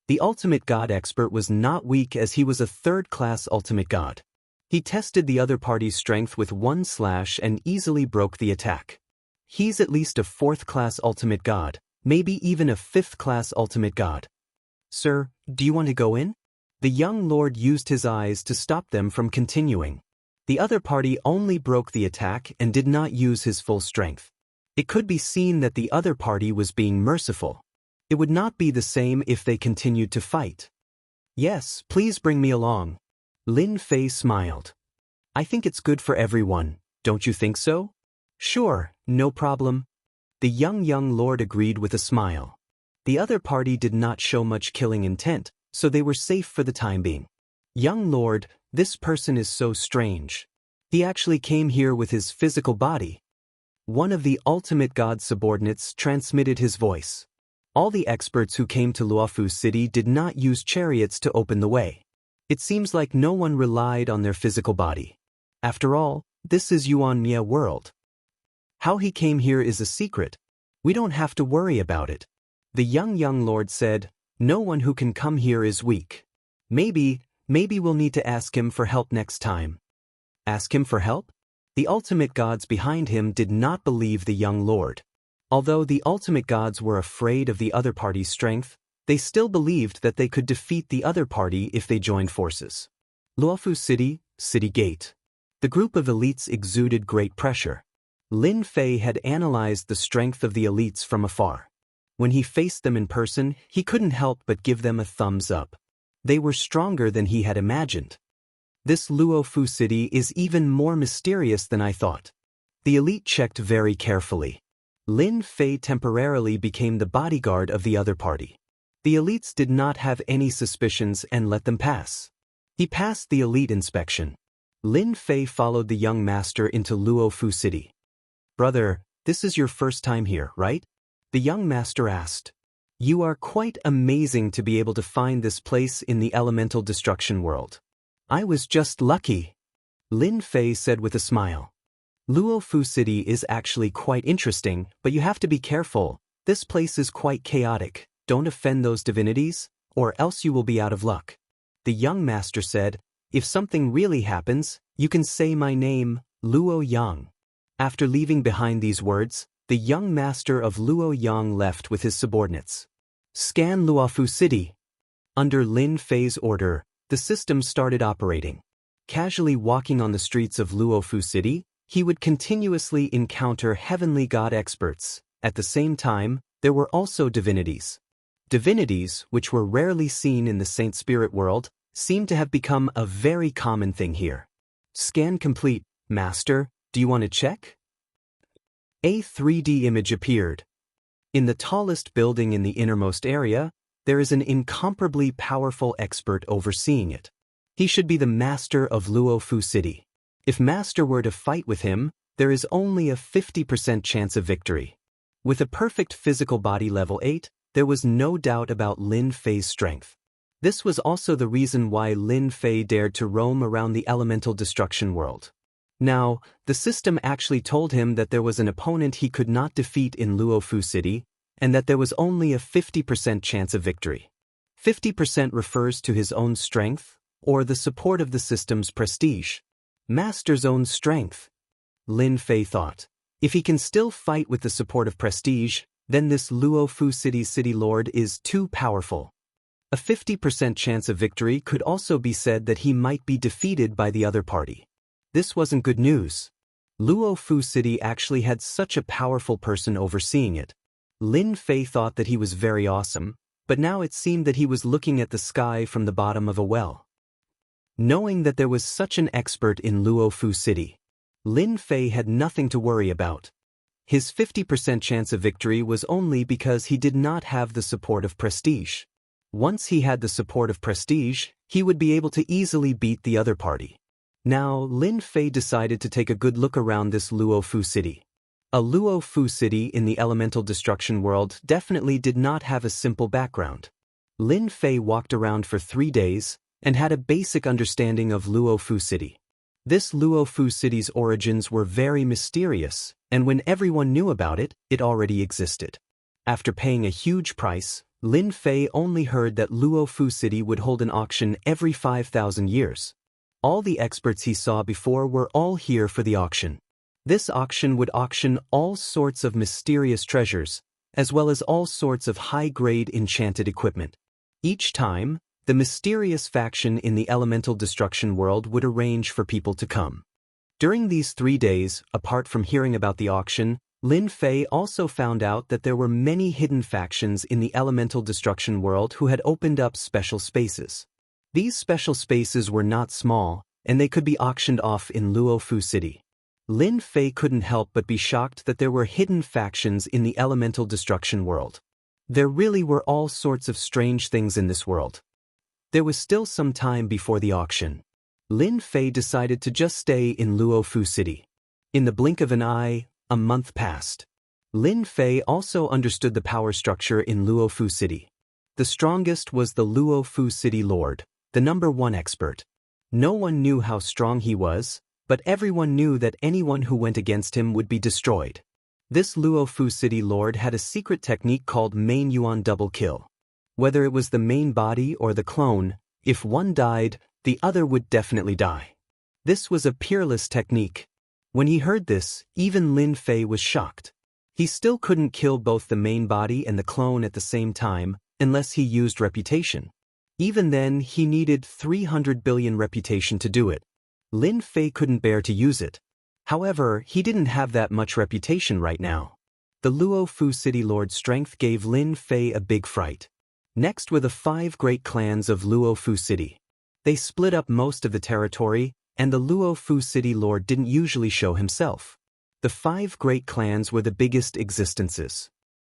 The ultimate god expert was not weak as he was a 3rd-class ultimate god. He tested the other party's strength with 1 slash and easily broke the attack. He's at least a 4th-class ultimate god, maybe even a 5th-class ultimate god. Sir, do you want to go in? The young lord used his eyes to stop them from continuing. The other party only broke the attack and did not use his full strength. It could be seen that the other party was being merciful. It would not be the same if they continued to fight. Yes, please bring me along. Lin Fei smiled. I think it's good for everyone, don't you think so? Sure, no problem. The young lord agreed with a smile. The other party did not show much killing intent, so they were safe for the time being. Young lord, this person is so strange. He actually came here with his physical body. One of the ultimate god subordinates transmitted his voice. All the experts who came to Luofu City did not use chariots to open the way. It seems like no one relied on their physical body. After all, this is Unyielding world. How he came here is a secret. We don't have to worry about it. The young lord said, no one who can come here is weak. Maybe we'll need to ask him for help next time. Ask him for help? The ultimate gods behind him did not believe the young lord. Although the ultimate gods were afraid of the other party's strength, they still believed that they could defeat the other party if they joined forces. Luofu City, City Gate. The group of elites exuded great pressure. Lin Fei had analyzed the strength of the elites from afar. When he faced them in person, he couldn't help but give them a thumbs up. They were stronger than he had imagined. This Luofu City is even more mysterious than I thought. The elite checked very carefully. Lin Fei temporarily became the bodyguard of the other party. The elites did not have any suspicions and let them pass. He passed the elite inspection. Lin Fei followed the young master into Luofu City. Brother, this is your first time here, right? The young master asked. You are quite amazing to be able to find this place in the elemental destruction world. I was just lucky. Lin Fei said with a smile. Luofu City is actually quite interesting, but you have to be careful. This place is quite chaotic. Don't offend those divinities, or else you will be out of luck. The young master said, if something really happens, you can say my name, Luo Yang. After leaving behind these words, the young master of Luoyang left with his subordinates. Scan Luofu City. Under Lin Fei's order, the system started operating. Casually walking on the streets of Luofu City, he would continuously encounter heavenly god experts. At the same time, there were also divinities. Divinities, which were rarely seen in the Saint Spirit world, seemed to have become a very common thing here. Scan complete, Master, do you want to check? A 3D image appeared. In the tallest building in the innermost area, there is an incomparably powerful expert overseeing it. He should be the master of Luofu City. If Master were to fight with him, there is only a 50% chance of victory. With a perfect physical body level 8, there was no doubt about Lin Fei's strength. This was also the reason why Lin Fei dared to roam around the elemental destruction world. Now, the system actually told him that there was an opponent he could not defeat in Luofu City, and that there was only a 50% chance of victory. 50% refers to his own strength, or the support of the system's prestige. Master's own strength. Lin Fei thought. If he can still fight with the support of prestige, then this Luofu City's city lord is too powerful. A 50% chance of victory could also be said that he might be defeated by the other party. This wasn't good news. Luofu City actually had such a powerful person overseeing it. Lin Fei thought that he was very awesome, but now it seemed that he was looking at the sky from the bottom of a well. Knowing that there was such an expert in Luofu City, Lin Fei had nothing to worry about. His 50% chance of victory was only because he did not have the support of prestige. Once he had the support of prestige, he would be able to easily beat the other party. Now, Lin Fei decided to take a good look around this Luofu City. A Luofu City in the elemental destruction world definitely did not have a simple background. Lin Fei walked around for 3 days and had a basic understanding of Luofu City. This Luofu City's origins were very mysterious, and when everyone knew about it, it already existed. After paying a huge price, Lin Fei only heard that Luofu City would hold an auction every 5,000 years. All the experts he saw before were all here for the auction. This auction would auction all sorts of mysterious treasures, as well as all sorts of high-grade enchanted equipment. Each time, the mysterious faction in the elemental destruction world would arrange for people to come. During these 3 days, apart from hearing about the auction, Lin Fei also found out that there were many hidden factions in the elemental destruction world who had opened up special spaces. These special spaces were not small, and they could be auctioned off in Luofu City. Lin Fei couldn't help but be shocked that there were hidden factions in the elemental destruction world. There really were all sorts of strange things in this world. There was still some time before the auction. Lin Fei decided to just stay in Luofu City. In the blink of an eye, a month passed. Lin Fei also understood the power structure in Luofu City. The strongest was the Luofu City Lord, the #1 expert. No one knew how strong he was, but everyone knew that anyone who went against him would be destroyed. This Luofu City Lord had a secret technique called Main Yuan Double Kill. Whether it was the main body or the clone, if one died, the other would definitely die. This was a peerless technique. When he heard this, even Lin Fei was shocked. He still couldn't kill both the main body and the clone at the same time, unless he used reputation. Even then, he needed 300 billion reputation to do it. Lin Fei couldn't bear to use it. However, he didn't have that much reputation right now. The Luofu City Lord's strength gave Lin Fei a big fright. Next were the 5 great clans of Luofu City. They split up most of the territory, and the Luofu City Lord didn't usually show himself. The 5 great clans were the biggest existences.